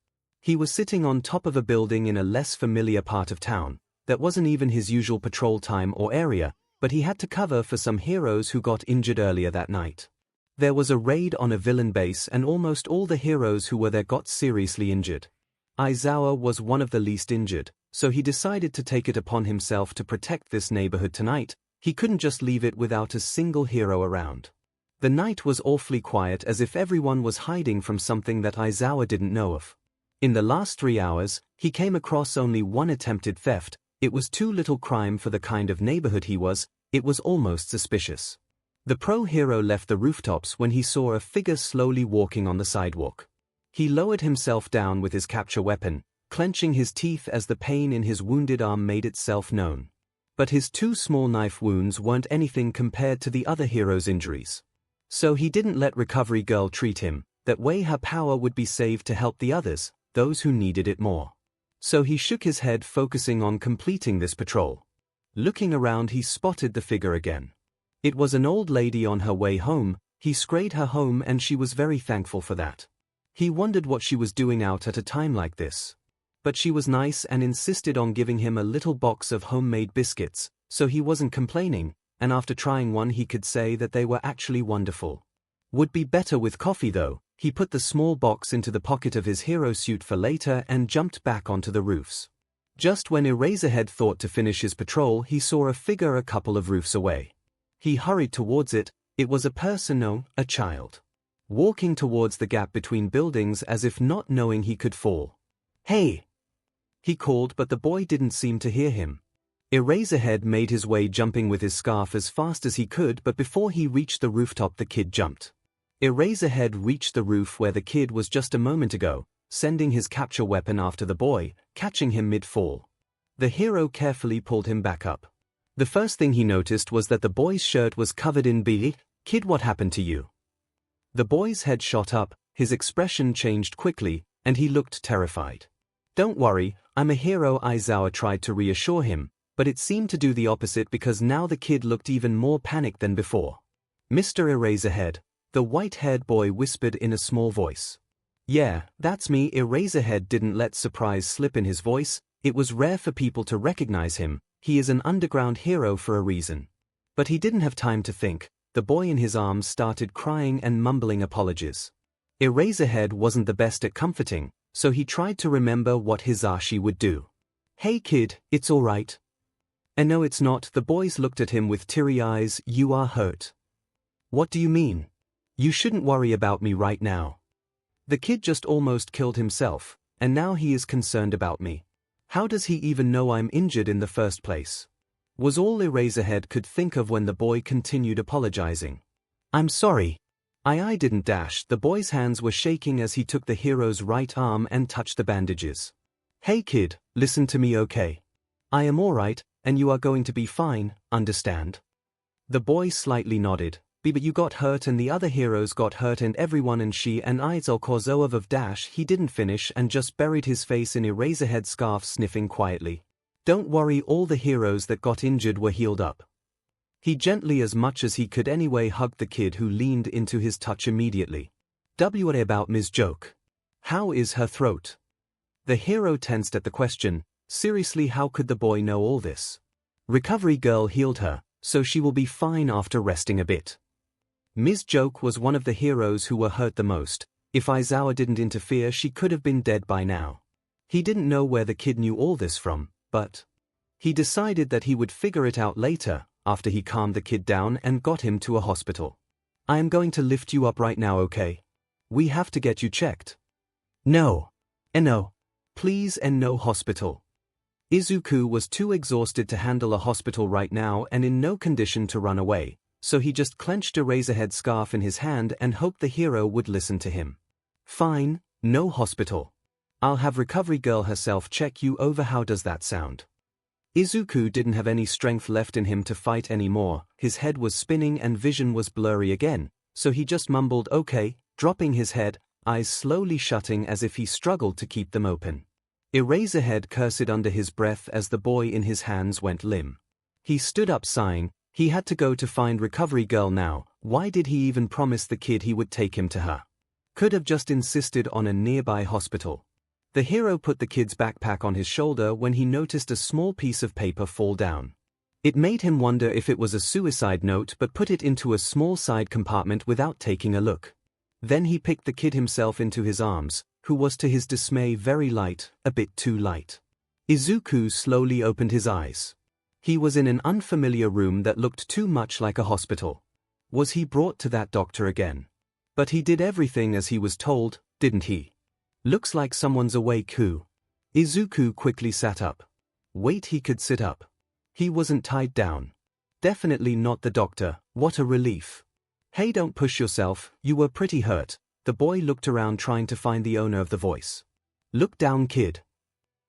He was sitting on top of a building in a less familiar part of town. That wasn't even his usual patrol time or area, but he had to cover for some heroes who got injured earlier that night. There was a raid on a villain base and almost all the heroes who were there got seriously injured. Aizawa was one of the least injured, so he decided to take it upon himself to protect this neighborhood tonight. He couldn't just leave it without a single hero around. The night was awfully quiet, as if everyone was hiding from something that Aizawa didn't know of. In the last 3 hours, he came across only one attempted theft. It was too little crime for the kind of neighborhood he was. It was almost suspicious. The pro-hero left the rooftops when he saw a figure slowly walking on the sidewalk. He lowered himself down with his capture weapon, clenching his teeth as the pain in his wounded arm made itself known. But his 2 small knife wounds weren't anything compared to the other hero's injuries. So he didn't let Recovery Girl treat him. That way her power would be saved to help the others, those who needed it more. So he shook his head, focusing on completing this patrol. Looking around, he spotted the figure again. It was an old lady on her way home. He scrayed her home and she was very thankful for that. He wondered what she was doing out at a time like this. But she was nice and insisted on giving him a little box of homemade biscuits, so he wasn't complaining, and after trying one he could say that they were actually wonderful. Would be better with coffee though. He put the small box into the pocket of his hero suit for later and jumped back onto the roofs. Just when Eraserhead thought to finish his patrol, he saw a figure a couple of roofs away. He hurried towards it. It was a person, no, a child. Walking towards the gap between buildings as if not knowing he could fall. "Hey!" he called, but the boy didn't seem to hear him. Eraserhead made his way, jumping with his scarf as fast as he could, but before he reached the rooftop the kid jumped. Eraserhead reached the roof where the kid was just a moment ago, sending his capture weapon after the boy, catching him mid-fall. The hero carefully pulled him back up. The first thing he noticed was that the boy's shirt was covered in blood. "Kid, what happened to you?" The boy's head shot up, his expression changed quickly, and he looked terrified. "Don't worry, I'm a hero," Aizawa tried to reassure him, but it seemed to do the opposite because now the kid looked even more panicked than before. "Mr. Eraserhead," the white-haired boy whispered in a small voice. "Yeah, that's me." Eraserhead didn't let surprise slip in his voice. It was rare for people to recognize him. He is an underground hero for a reason. But he didn't have time to think. The boy in his arms started crying and mumbling apologies. Eraserhead wasn't the best at comforting, so he tried to remember what Hisashi would do. "Hey kid, it's all right." "And no, it's not." The boys looked at him with teary eyes. "You are hurt." "What do you mean? You shouldn't worry about me right now. The kid just almost killed himself, and now he is concerned about me. How does he even know I'm injured in the first place?" Was all Eraserhead could think of when the boy continued apologizing. "I'm sorry. I didn't dash." The boy's hands were shaking as he took the hero's right arm and touched the bandages. "Hey kid, listen to me, okay? I am all right, and you are going to be fine, understand?" The boy slightly nodded. "But you got hurt and the other heroes got hurt and everyone, and she and 𝐒𝐿𝐿 of dash." He didn't finish and just buried his face in Eraserhead's scarf, sniffing quietly. "Don't worry, all the heroes that got injured were healed up." He gently, as much as he could anyway, hugged the kid who leaned into his touch immediately. "What about Ms. Joke? How is her throat?" The hero tensed at the question. Seriously, how could the boy know all this? Recovery Girl healed her, so she will be fine after resting a bit. Ms. Joke was one of the heroes who were hurt the most. If Aizawa didn't interfere, she could have been dead by now. He didn't know where the kid knew all this from, but He decided that he would figure it out later, after he calmed the kid down and got him to a hospital. I am going to lift you up right now, okay? We have to get you checked. No. No. Please, and no hospital. Izuku was too exhausted to handle a hospital right now and in no condition to run away, so he just clenched Eraserhead's scarf in his hand and hoped the hero would listen to him. Fine, no hospital. I'll have Recovery Girl herself check you over. How does that sound? Izuku didn't have any strength left in him to fight anymore, his head was spinning and vision was blurry again, so he just mumbled okay, dropping his head, eyes slowly shutting as if he struggled to keep them open. Eraserhead cursed under his breath as the boy in his hands went limp. He stood up sighing, he had to go to find Recovery Girl now. Why did he even promise the kid he would take him to her? Could have just insisted on a nearby hospital. The hero put the kid's backpack on his shoulder when he noticed a small piece of paper fall down. It made him wonder if it was a suicide note but put it into a small side compartment without taking a look. Then he picked the kid himself into his arms, who was to his dismay very light, a bit too light. Izuku slowly opened his eyes. He was in an unfamiliar room that looked too much like a hospital. Was he brought to that doctor again? But he did everything as he was told, didn't he? Looks like someone's awake. Who? Izuku quickly sat up. Wait, he could sit up. He wasn't tied down. Definitely not the doctor. What a relief. Hey, don't push yourself, you were pretty hurt. The boy looked around trying to find the owner of the voice. Look down, kid.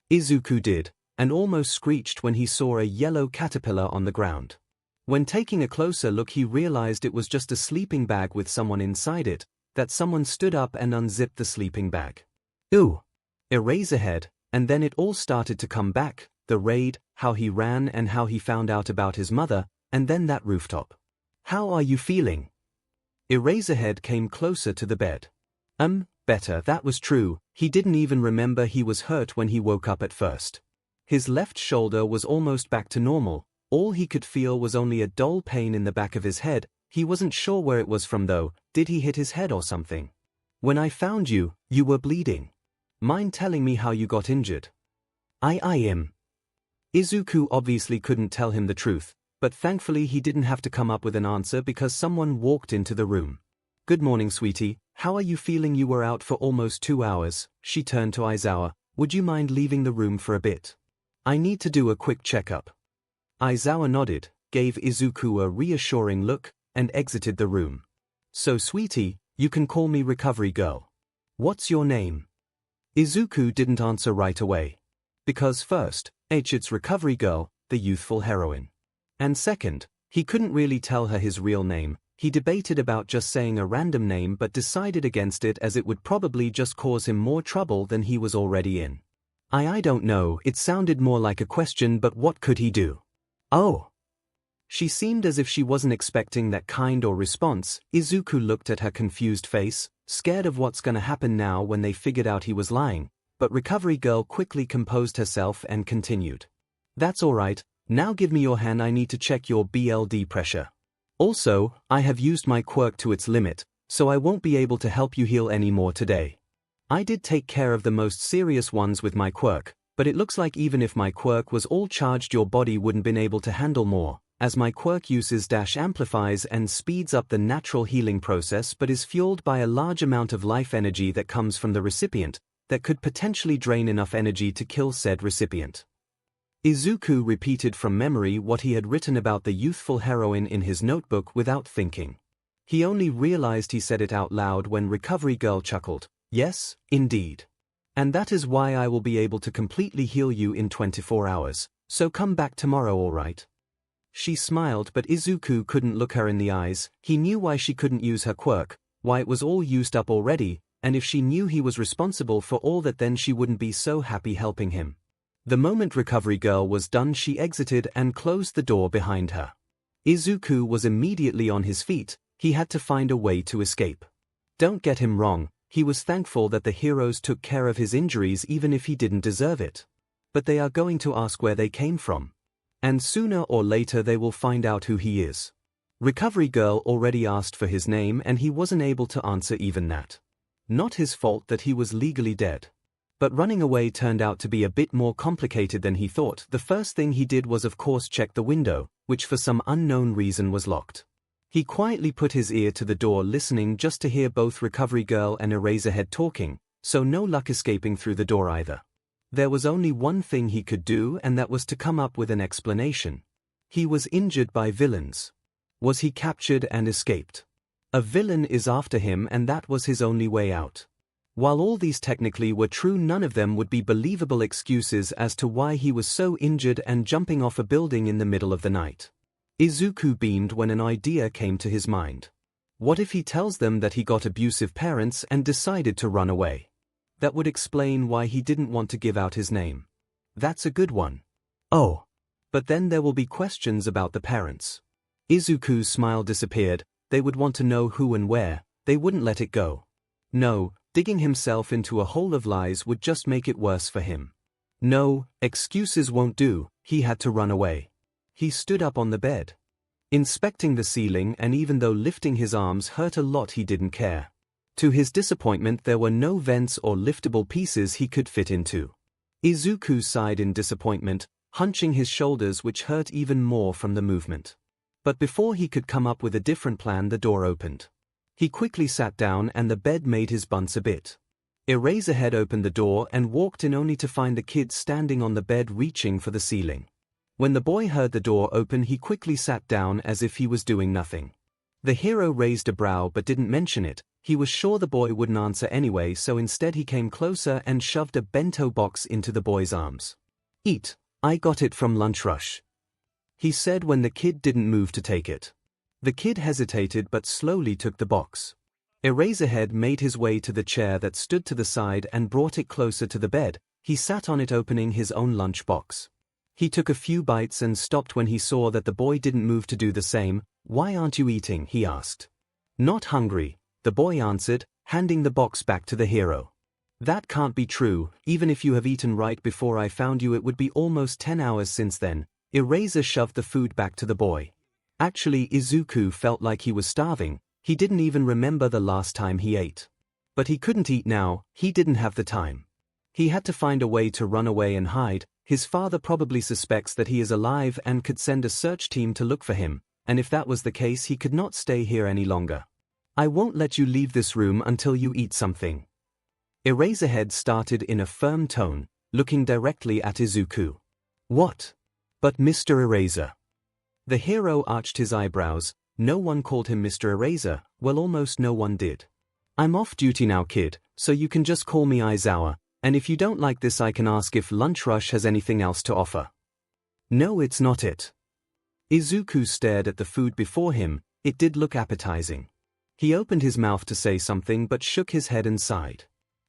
Izuku did, and almost screeched when he saw a yellow caterpillar on the ground. When taking a closer look, he realized it was just a sleeping bag with someone inside it, that someone stood up and unzipped the sleeping bag. Ooh! Eraserhead, and then it all started to come back, the raid, how he ran and how he found out about his mother, and then that rooftop. How are you feeling? Eraserhead came closer to the bed. Better, that was true, he didn't even remember he was hurt when he woke up at first. His left shoulder was almost back to normal, all he could feel was only a dull pain in the back of his head, he wasn't sure where it was from though, did he hit his head or something? When I found you, you were bleeding. Mind telling me how you got injured? I am. Izuku obviously couldn't tell him the truth, but thankfully he didn't have to come up with an answer because someone walked into the room. Good morning, sweetie, how are you feeling? You were out for almost 2 hours, she turned to Aizawa, would you mind leaving the room for a bit? I need to do a quick checkup. Aizawa nodded, gave Izuku a reassuring look, and exited the room. So sweetie, you can call me Recovery Girl. What's your name? Izuku didn't answer right away. Because first, it's Recovery Girl, the youthful heroine. And second, he couldn't really tell her his real name. He debated about just saying a random name but decided against it as it would probably just cause him more trouble than he was already in. I don't know, it sounded more like a question, but what could he do? Oh. She seemed as if she wasn't expecting that kind of response. Izuku looked at her confused face, scared of what's gonna happen now when they figured out he was lying, but Recovery Girl quickly composed herself and continued. That's alright, now give me your hand, I need to check your blood pressure. Also, I have used my quirk to its limit, so I won't be able to help you heal anymore today. I did take care of the most serious ones with my quirk, but it looks like even if my quirk was all charged your body wouldn't been able to handle more, as my quirk uses amplifies and speeds up the natural healing process but is fueled by a large amount of life energy that comes from the recipient, that could potentially drain enough energy to kill said recipient. Izuku repeated from memory what he had written about the youthful heroine in his notebook without thinking. He only realized he said it out loud when Recovery Girl chuckled. Yes, indeed. And that is why I will be able to completely heal you in 24 hours, so come back tomorrow, alright? She smiled, but Izuku couldn't look her in the eyes. He knew why she couldn't use her quirk, why it was all used up already, and if she knew he was responsible for all that, then she wouldn't be so happy helping him. The moment Recovery Girl was done, she exited and closed the door behind her. Izuku was immediately on his feet. He had to find a way to escape. Don't get him wrong, he was thankful that the heroes took care of his injuries even if he didn't deserve it. But they are going to ask where they came from. And sooner or later they will find out who he is. Recovery Girl already asked for his name and he wasn't able to answer even that. Not his fault that he was legally dead. But running away turned out to be a bit more complicated than he thought. The first thing he did was of course check the window, which for some unknown reason was locked. He quietly put his ear to the door listening just to hear both Recovery Girl and Eraserhead talking, so no luck escaping through the door either. There was only one thing he could do, and that was to come up with an explanation. He was injured by villains. Was he captured and escaped? A villain is after him, and that was his only way out. While all these technically were true, none of them would be believable excuses as to why he was so injured and jumping off a building in the middle of the night. Izuku beamed when an idea came to his mind. What if he tells them that he got abusive parents and decided to run away? That would explain why he didn't want to give out his name. That's a good one. Oh. But then there will be questions about the parents. Izuku's smile disappeared. They would want to know who and where. They wouldn't let it go. No, digging himself into a hole of lies would just make it worse for him. No, excuses won't do. He had to run away. He stood up on the bed, inspecting the ceiling, and even though lifting his arms hurt a lot, he didn't care. To his disappointment, there were no vents or liftable pieces he could fit into. Izuku sighed in disappointment, hunching his shoulders, which hurt even more from the movement. But before he could come up with a different plan, the door opened. He quickly sat down and the bed made his buns a bit. Eraserhead opened the door and walked in only to find the kid standing on the bed reaching for the ceiling. When the boy heard the door open, he quickly sat down as if he was doing nothing. The hero raised a brow but didn't mention it. He was sure the boy wouldn't answer anyway, so instead he came closer and shoved a bento box into the boy's arms. "Eat, I got it from lunch rush," he said when the kid didn't move to take it. The kid hesitated but slowly took the box. Eraserhead made his way to the chair that stood to the side and brought it closer to the bed. He sat on it, opening his own lunch box. He took a few bites and stopped when he saw that the boy didn't move to do the same. "Why aren't you eating?" he asked. "Not hungry," the boy answered, handing the box back to the hero. "That can't be true. Even if you have eaten right before I found you, it would be almost 10 hours since then." Eraser shoved the food back to the boy. Actually, Izuku felt like he was starving. He didn't even remember the last time he ate. But he couldn't eat now. He didn't have the time. He had to find a way to run away and hide. His father probably suspects that he is alive and could send a search team to look for him, and if that was the case, he could not stay here any longer. "I won't let you leave this room until you eat something." Eraserhead started in a firm tone, looking directly at Izuku. "What? But Mr. Eraser." The hero arched his eyebrows. No one called him Mr. Eraser. Well, almost no one did. "I'm off duty now, kid, so you can just call me Aizawa. And if you don't like this, I can ask if Lunch Rush has anything else to offer." "No, it's not it." Izuku stared at the food before him. It did look appetizing. He opened his mouth to say something but shook his head and sighed.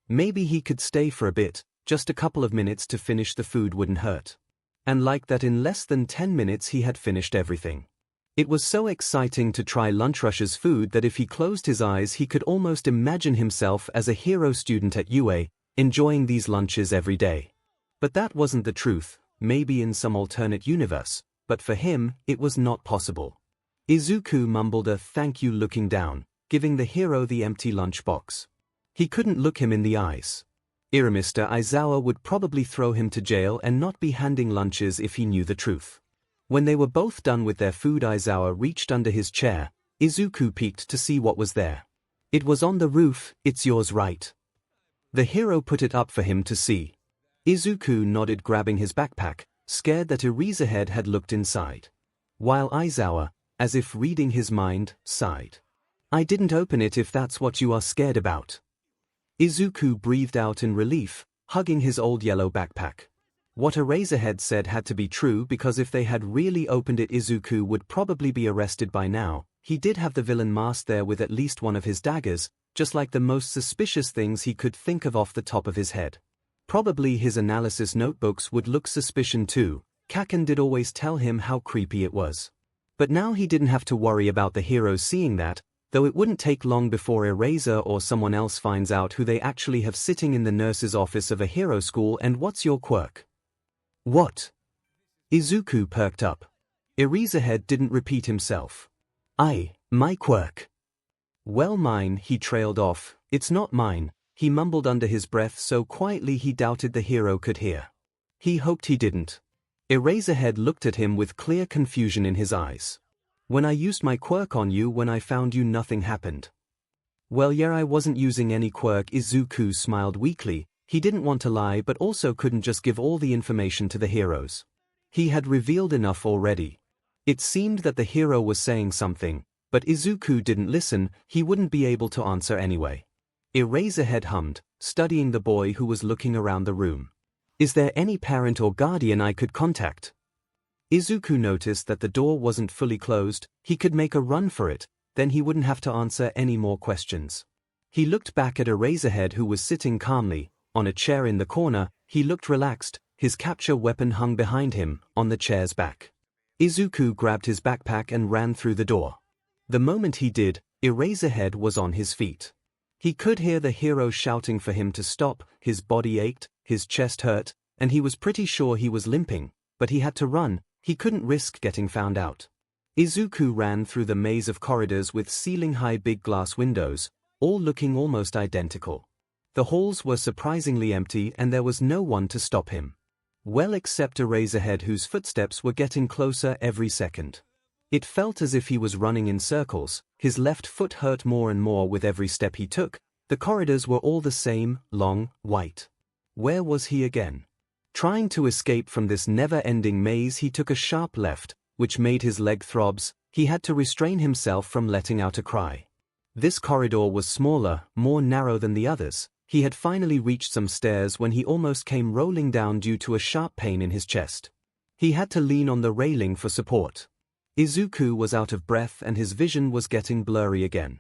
Maybe he could stay for a bit. Just a couple of minutes to finish the food wouldn't hurt. And like that, in less than 10 minutes he had finished everything. It was so exciting to try Lunch Rush's food that if he closed his eyes, he could almost imagine himself as a hero student at UA, enjoying these lunches every day. But that wasn't the truth. Maybe in some alternate universe, but for him, it was not possible. Izuku mumbled a thank you, looking down, giving the hero the empty lunchbox. He couldn't look him in the eyes. Mr. Aizawa would probably throw him to jail and not be handing lunches if he knew the truth. When they were both done with their food, Aizawa reached under his chair. Izuku peeked to see what was there. It was on the roof. "It's yours, right?" The hero put it up for him to see. Izuku nodded, grabbing his backpack, scared that Eraserhead had looked inside. While Aizawa, as if reading his mind, sighed. "I didn't open it if that's what you are scared about." Izuku breathed out in relief, hugging his old yellow backpack. What Eraserhead said had to be true, because if they had really opened it, Izuku would probably be arrested by now. He did have the villain mask there with at least one of his daggers, just like the most suspicious things he could think of off the top of his head. Probably his analysis notebooks would look suspicious too. Kaken did always tell him how creepy it was. But now he didn't have to worry about the hero seeing that, though it wouldn't take long before Eraser or someone else finds out who they actually have sitting in the nurse's office of a hero school. "And what's your quirk?" "What?" Izuku perked up. Eraserhead didn't repeat himself. My quirk." "Well, mine," he trailed off. "It's not mine. he mumbled under his breath so quietly he doubted the hero could hear. He hoped he didn't. Eraserhead looked at him with clear confusion in his eyes. When I used my quirk on you when I found you nothing happened. Well yeah, I wasn't using any quirk. Izuku smiled weakly. He didn't want to lie but also couldn't just give all the information to the heroes. He had revealed enough already. It seemed that the hero was saying something, but Izuku didn't listen. He wouldn't be able to answer anyway. Eraserhead hummed, studying the boy who was looking around the room. Is there any parent or guardian I could contact? Izuku noticed that the door wasn't fully closed. He could make a run for it, then he wouldn't have to answer any more questions. He looked back at Eraserhead who was sitting calmly, on a chair in the corner. He looked relaxed, his capture weapon hung behind him, on the chair's back. Izuku grabbed his backpack and ran through the door. The moment he did, Eraserhead was on his feet. He could hear the hero shouting for him to stop. His body ached, his chest hurt, and he was pretty sure he was limping, but he had to run. He couldn't risk getting found out. Izuku ran through the maze of corridors with ceiling-high big glass windows, all looking almost identical. The halls were surprisingly empty and there was no one to stop him. Well, except Eraserhead whose footsteps were getting closer every second. It felt as if he was running in circles. His left foot hurt more and more with every step he took. The corridors were all the same, long, white. Where was he again? Trying to escape from this never-ending maze, he took a sharp left, which made his leg throbs. He had to restrain himself from letting out a cry. This corridor was smaller, more narrow than the others. He had finally reached some stairs when he almost came rolling down due to a sharp pain in his chest. He had to lean on the railing for support. Izuku was out of breath and his vision was getting blurry again.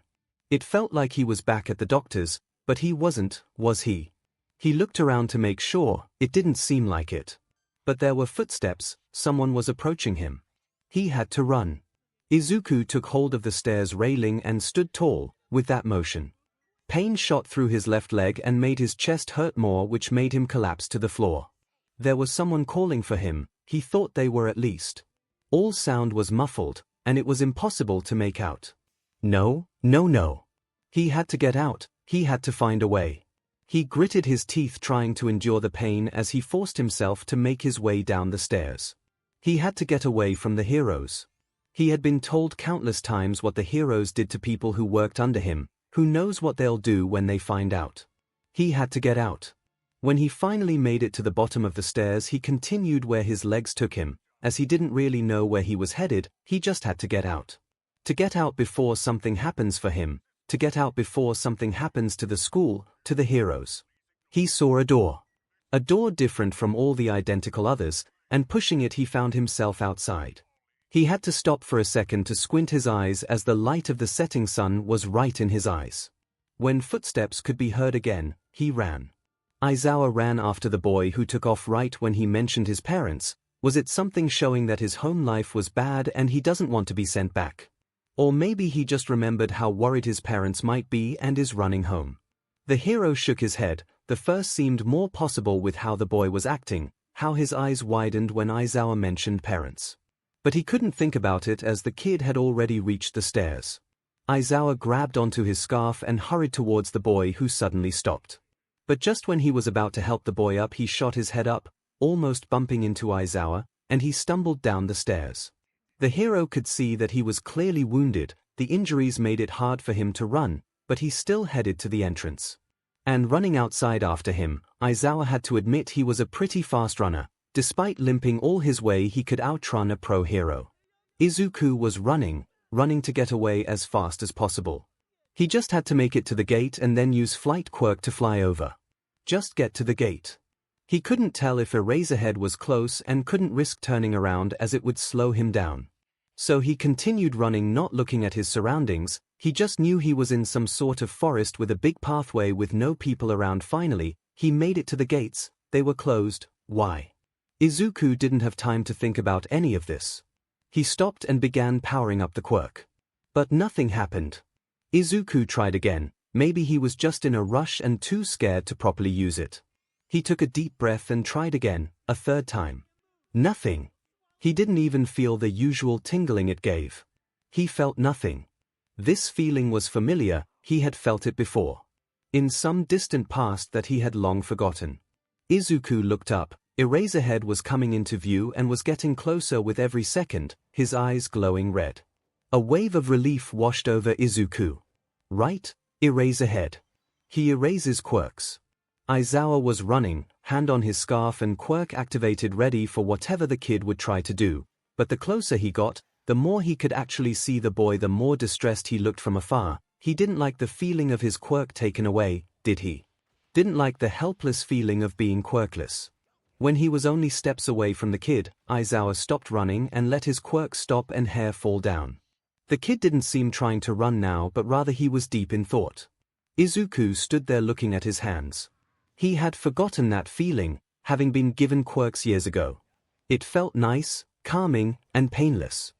It felt like he was back at the doctor's, but he wasn't, was he? He looked around to make sure. It didn't seem like it. But there were footsteps. Someone was approaching him. He had to run. Izuku took hold of the stairs railing and stood tall. With that motion, pain shot through his left leg and made his chest hurt more, which made him collapse to the floor. There was someone calling for him. He thought they were at least. All sound was muffled, and it was impossible to make out. No, no, no. He had to get out. He had to find a way. He gritted his teeth trying to endure the pain as he forced himself to make his way down the stairs. He had to get away from the heroes. He had been told countless times what the heroes did to people who worked under him. Who knows what they'll do when they find out? He had to get out. When he finally made it to the bottom of the stairs, he continued where his legs took him. As he didn't really know where he was headed, he just had to get out. To get out before something happens for him. To get out before something happens to the school, to the heroes. He saw a door. A door different from all the identical others, and pushing it he found himself outside. He had to stop for a second to squint his eyes as the light of the setting sun was right in his eyes. When footsteps could be heard again, he ran. Aizawa ran after the boy who took off right when he mentioned his parents. Was it something showing that his home life was bad and he doesn't want to be sent back? Or maybe he just remembered how worried his parents might be and is running home. The hero shook his head. The first seemed more possible with how the boy was acting, how his eyes widened when Aizawa mentioned parents. But he couldn't think about it as the kid had already reached the stairs. Aizawa grabbed onto his scarf and hurried towards the boy who suddenly stopped. But just when he was about to help the boy up, he shot his head up, almost bumping into Aizawa, and he stumbled down the stairs. The hero could see that he was clearly wounded. The injuries made it hard for him to run, but he still headed to the entrance. And running outside after him, Aizawa had to admit he was a pretty fast runner. Despite limping all his way, he could outrun a pro hero. Izuku was running to get away as fast as possible. He just had to make it to the gate and then use flight quirk to fly over. Just get to the gate. He couldn't tell if Eraserhead was close and couldn't risk turning around as it would slow him down. So he continued running, not looking at his surroundings. He just knew he was in some sort of forest with a big pathway with no people around. Finally, he made it to the gates. They were closed. Why? Izuku didn't have time to think about any of this. He stopped and began powering up the quirk. But nothing happened. Izuku tried again. Maybe he was just in a rush and too scared to properly use it. He took a deep breath and tried again, a third time. Nothing. He didn't even feel the usual tingling it gave. He felt nothing. This feeling was familiar. He had felt it before. in some distant past that he had long forgotten. Izuku looked up. Eraserhead was coming into view and was getting closer with every second, his eyes glowing red. A wave of relief washed over Izuku. Right? Eraserhead. He erases quirks. Aizawa was running, hand on his scarf and quirk activated ready for whatever the kid would try to do, but the closer he got, the more he could actually see the boy, the more distressed he looked from afar. He didn't like the feeling of his quirk taken away, did he? Didn't like the helpless feeling of being quirkless. When he was only steps away from the kid, Aizawa stopped running and let his quirk stop and hair fall down. The kid didn't seem trying to run now, but rather he was deep in thought. Izuku stood there looking at his hands. He had forgotten that feeling, having been given quirks years ago. It felt nice, calming, and painless.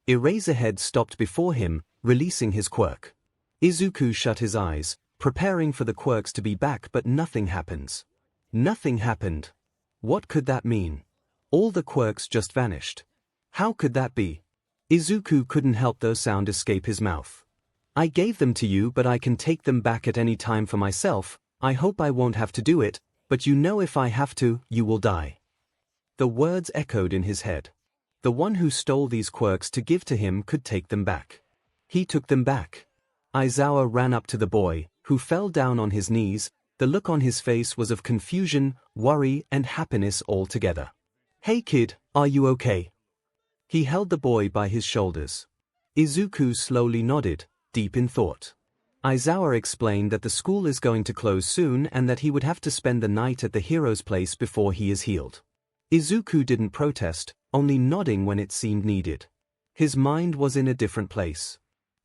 Eraserhead stopped before him, releasing his quirk. Izuku shut his eyes, preparing for the quirks to be back, but nothing happens. Nothing happened. What could that mean? All the quirks just vanished. How could that be? Izuku couldn't help those sounds escape his mouth. I gave them to you, but I can take them back at any time for myself. I hope I won't have to do it, but you know if I have to, you will die. The words echoed in his head. The one who stole these quirks to give to him could take them back. He took them back. Aizawa ran up to the boy, who fell down on his knees. The look on his face was of confusion, worry, and happiness all together. Hey kid, are you okay? He held the boy by his shoulders. Izuku slowly nodded, deep in thought. Aizawa explained that the school is going to close soon and that he would have to spend the night at the hero's place before he is healed. Izuku didn't protest, only nodding when it seemed needed. His mind was in a different place.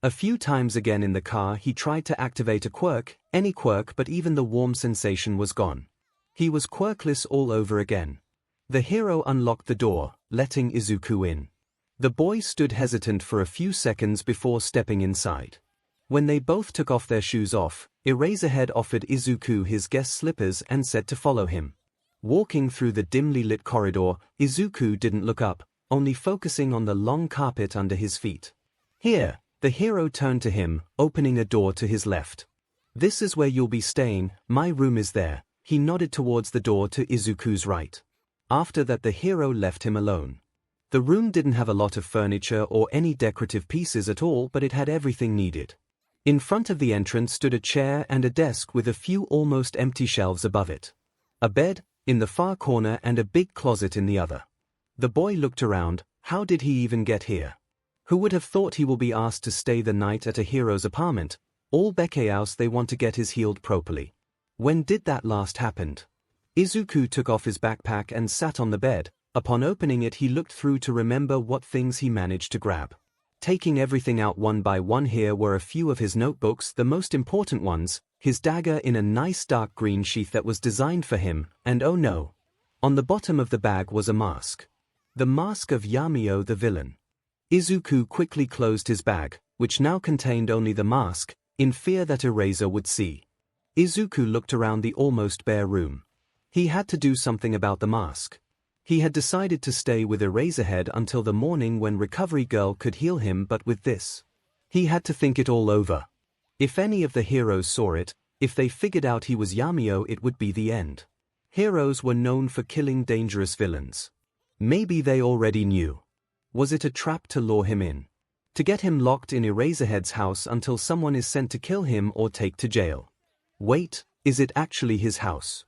A few times again in the car he tried to activate a quirk, any quirk, but even the warm sensation was gone. He was quirkless all over again. The hero unlocked the door, letting Izuku in. The boy stood hesitant for a few seconds before stepping inside. When they both took off their shoes off, Eraserhead offered Izuku his guest slippers and said to follow him. Walking through the dimly lit corridor, Izuku didn't look up, only focusing on the long carpet under his feet. Here, the hero turned to him, opening a door to his left. This is where you'll be staying, my room is there. He nodded towards the door to Izuku's right. After that the hero left him alone. The room didn't have a lot of furniture or any decorative pieces at all, but it had everything needed. In front of the entrance stood a chair and a desk with a few almost empty shelves above it. A bed in the far corner and a big closet in the other. The boy looked around. How did he even get here? Who would have thought he will be asked to stay the night at a hero's apartment? All 𝐒𝐻𝐻𝐿 they want to get his healed properly. When did that last happen? Izuku took off his backpack and sat on the bed. Upon opening it he looked through to remember what things he managed to grab. Taking everything out one by one, here were a few of his notebooks, the most important ones, his dagger in a nice dark green sheath that was designed for him, and oh no. On the bottom of the bag was a mask. The mask of Yamio the villain. Izuku quickly closed his bag, which now contained only the mask, in fear that Eraser would see. Izuku looked around the almost bare room. He had to do something about the mask. He had decided to stay with Eraserhead until the morning when Recovery Girl could heal him, but with this, he had to think it all over. If any of the heroes saw it, if they figured out he was Yamio, it would be the end. Heroes were known for killing dangerous villains. Maybe they already knew. Was it a trap to lure him in? To get him locked in Eraserhead's house until someone is sent to kill him or take to jail? Wait, is it actually his house?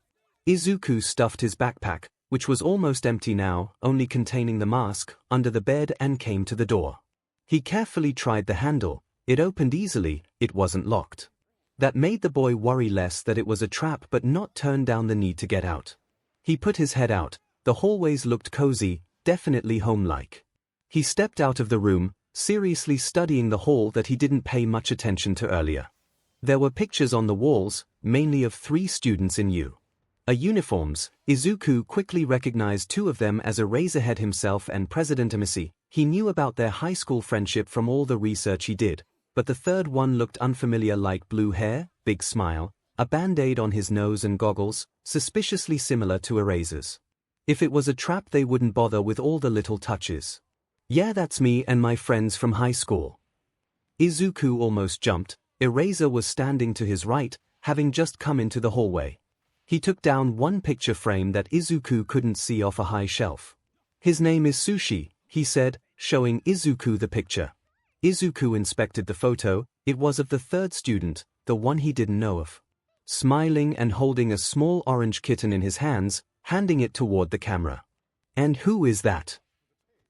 Izuku stuffed his backpack, which was almost empty now, only containing the mask, under the bed and came to the door. He carefully tried the handle. It opened easily. It wasn't locked. That made the boy worry less that it was a trap but not turn down the need to get out. He put his head out. The hallways looked cozy, definitely home-like. He stepped out of the room, seriously studying the hall that he didn't pay much attention to earlier. There were pictures on the walls, mainly of 3 students in uniforms. Izuku quickly recognized 2 of them as Eraserhead himself and President Amisi. He knew about their high school friendship from all the research he did, but the third one looked unfamiliar, like blue hair, big smile, a band-aid on his nose and goggles, suspiciously similar to Eraser's. If it was a trap they wouldn't bother with all the little touches. Yeah, that's me and my friends from high school. Izuku almost jumped. Eraser was standing to his right, having just come into the hallway. He took down one picture frame that Izuku couldn't see off a high shelf. "His name is Sushi," he said, showing Izuku the picture. Izuku inspected the photo. It was of the third student, the one he didn't know of. Smiling and holding a small orange kitten in his hands, handing it toward the camera. "And who is that?"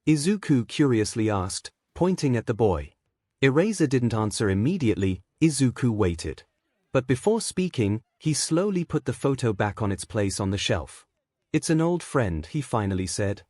Izuku curiously asked, pointing at the boy. Eraser didn't answer immediately. Izuku waited. But before speaking, he slowly put the photo back on its place on the shelf. "It's an old friend," he finally said.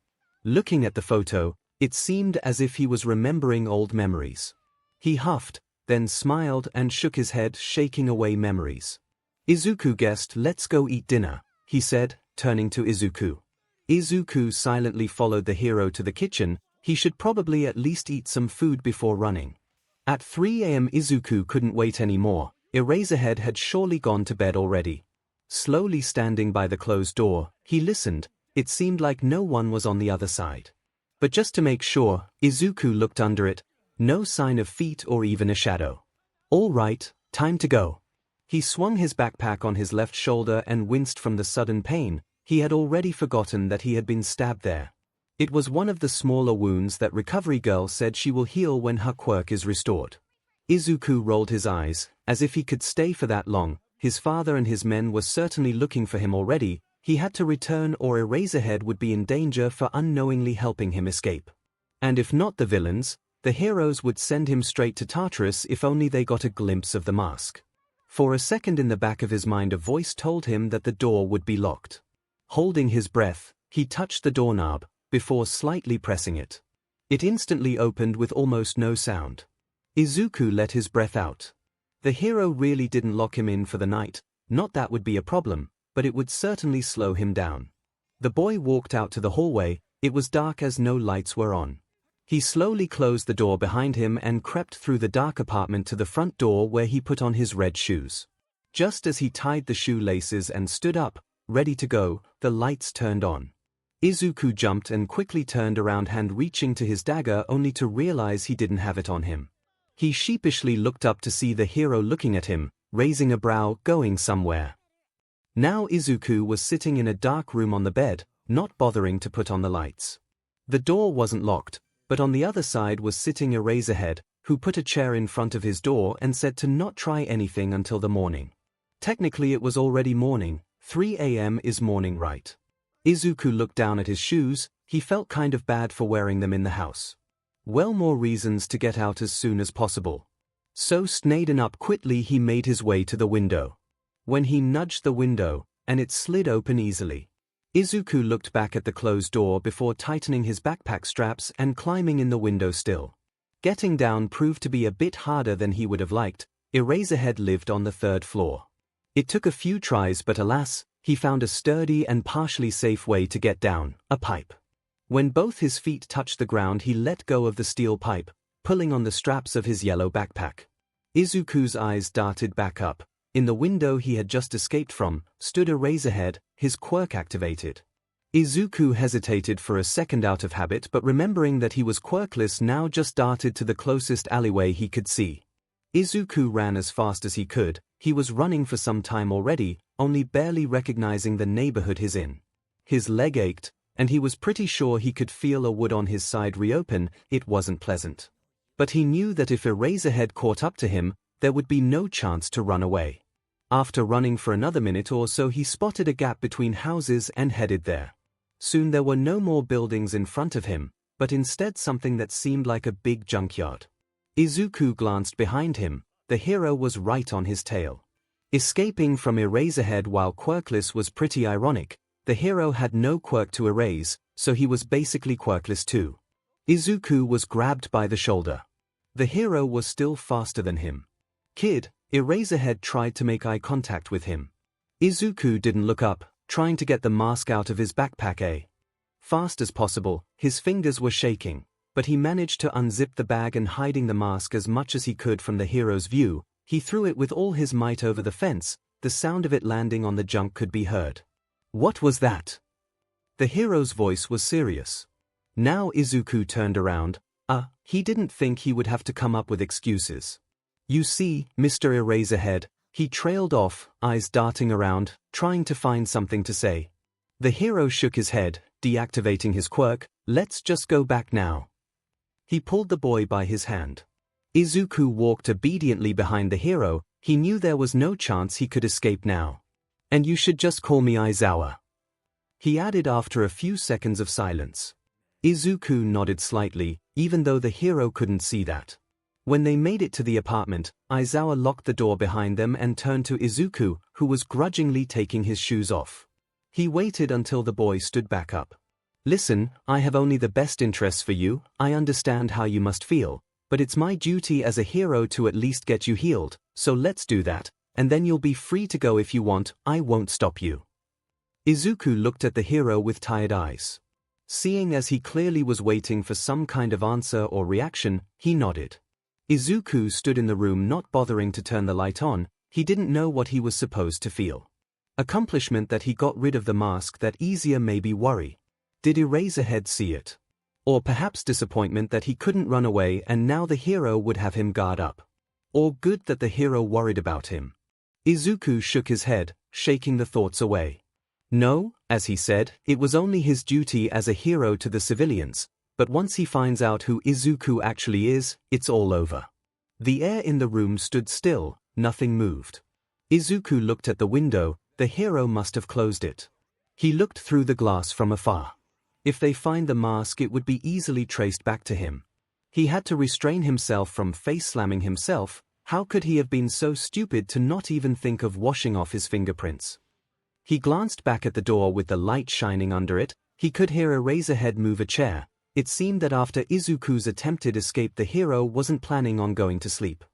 Looking at the photo, it seemed as if he was remembering old memories. He huffed, then smiled and shook his head, shaking away memories. Izuku guessed. "Let's go eat dinner," he said, turning to Izuku. Izuku silently followed the hero to the kitchen. He should probably at least eat some food before running. At 3 a.m. Izuku couldn't wait anymore. Eraserhead had surely gone to bed already. Slowly standing by the closed door, he listened. It seemed like no one was on the other side. But just to make sure, Izuku looked under it. No sign of feet or even a shadow. "All right, time to go." He swung his backpack on his left shoulder and winced from the sudden pain. He had already forgotten that he had been stabbed there. It was one of the smaller wounds that Recovery Girl said she will heal when her quirk is restored. Izuku rolled his eyes, as if he could stay for that long. His father and his men were certainly looking for him already. He had to return or Eraserhead would be in danger for unknowingly helping him escape. And if not the villains, the heroes would send him straight to Tartarus if only they got a glimpse of the mask. For a second in the back of his mind a voice told him that the door would be locked. Holding his breath, he touched the doorknob, before slightly pressing it. It instantly opened with almost no sound. Izuku let his breath out. The hero really didn't lock him in for the night. Not that would be a problem, but it would certainly slow him down. The boy walked out to the hallway. It was dark as no lights were on. He slowly closed the door behind him and crept through the dark apartment to the front door where he put on his red shoes. Just as he tied the shoelaces and stood up, ready to go, the lights turned on. Izuku jumped and quickly turned around, hand reaching to his dagger, only to realize he didn't have it on him. He sheepishly looked up to see the hero looking at him, raising a brow, going somewhere. Now Izuku was sitting in a dark room on the bed, not bothering to put on the lights. The door wasn't locked, but on the other side was sitting Eraserhead, who put a chair in front of his door and said to not try anything until the morning. Technically it was already morning. 3 a.m. is morning, right? Izuku looked down at his shoes. He felt kind of bad for wearing them in the house. Well, more reasons to get out as soon as possible. So snaden up quickly, he made his way to the window. When he nudged the window, and it slid open easily. Izuku looked back at the closed door before tightening his backpack straps and climbing in the window still. Getting down proved to be a bit harder than he would have liked. Eraserhead lived on the 3rd floor. It took a few tries, but alas, he found a sturdy and partially safe way to get down, a pipe. When both his feet touched the ground, he let go of the steel pipe, pulling on the straps of his yellow backpack. Izuku's eyes darted back up. In the window he had just escaped from, stood Eraserhead, his quirk activated. Izuku hesitated for a second out of habit, but remembering that he was quirkless now, just darted to the closest alleyway he could see. Izuku ran as fast as he could. He was running for some time already, only barely recognizing the neighborhood he's in. His leg ached, and he was pretty sure he could feel a wound on his side reopen. It wasn't pleasant. But he knew that if Eraserhead caught up to him, there would be no chance to run away. After running for another minute or so, he spotted a gap between houses and headed there. Soon there were no more buildings in front of him, but instead something that seemed like a big junkyard. Izuku glanced behind him. The hero was right on his tail. Escaping from Eraserhead while quirkless was pretty ironic. The hero had no quirk to erase, so he was basically quirkless too. Izuku was grabbed by the shoulder. The hero was still faster than him. "Kid," Eraserhead tried to make eye contact with him. Izuku didn't look up, trying to get the mask out of his backpack fast as possible. His fingers were shaking, but he managed to unzip the bag and, hiding the mask as much as he could from the hero's view, he threw it with all his might over the fence. The sound of it landing on the junk could be heard. "What was that?" The hero's voice was serious. Now Izuku turned around. He didn't think he would have to come up with excuses. "You see, Mr. Eraserhead," He trailed off, eyes darting around, trying to find something to say. The hero shook his head, deactivating his quirk. Let's just go back now. He pulled the boy by his hand. Izuku walked obediently behind the hero. He knew there was no chance he could escape now. And you should just call me Aizawa, he added after a few seconds of silence. Izuku nodded slightly, even though the hero couldn't see that. When they made it to the apartment, Aizawa locked the door behind them and turned to Izuku, who was grudgingly taking his shoes off. He waited until the boy stood back up. Listen, I have only the best interests for you. I understand how you must feel, but it's my duty as a hero to at least get you healed, so let's do that, and then you'll be free to go if you want. I won't stop you. Izuku looked at the hero with tired eyes. Seeing as he clearly was waiting for some kind of answer or reaction, he nodded. Izuku stood in the room not bothering to turn the light on. He didn't know what he was supposed to feel. Accomplishment that he got rid of the mask, that easier maybe worry. Did Eraserhead see it? Or perhaps disappointment that he couldn't run away and now the hero would have him guard up. Or good that the hero worried about him. Izuku shook his head, shaking the thoughts away. No, as he said, it was only his duty as a hero to the civilians, but once he finds out who Izuku actually is, it's all over. The air in the room stood still, nothing moved. Izuku looked at the window. The hero must have closed it. He looked through the glass from afar. If they find the mask, it would be easily traced back to him. He had to restrain himself from face-slamming himself. How could he have been so stupid to not even think of washing off his fingerprints? He glanced back at the door with the light shining under it. He could hear Eraserhead move a chair. It seemed that after Izuku's attempted escape, the hero wasn't planning on going to sleep.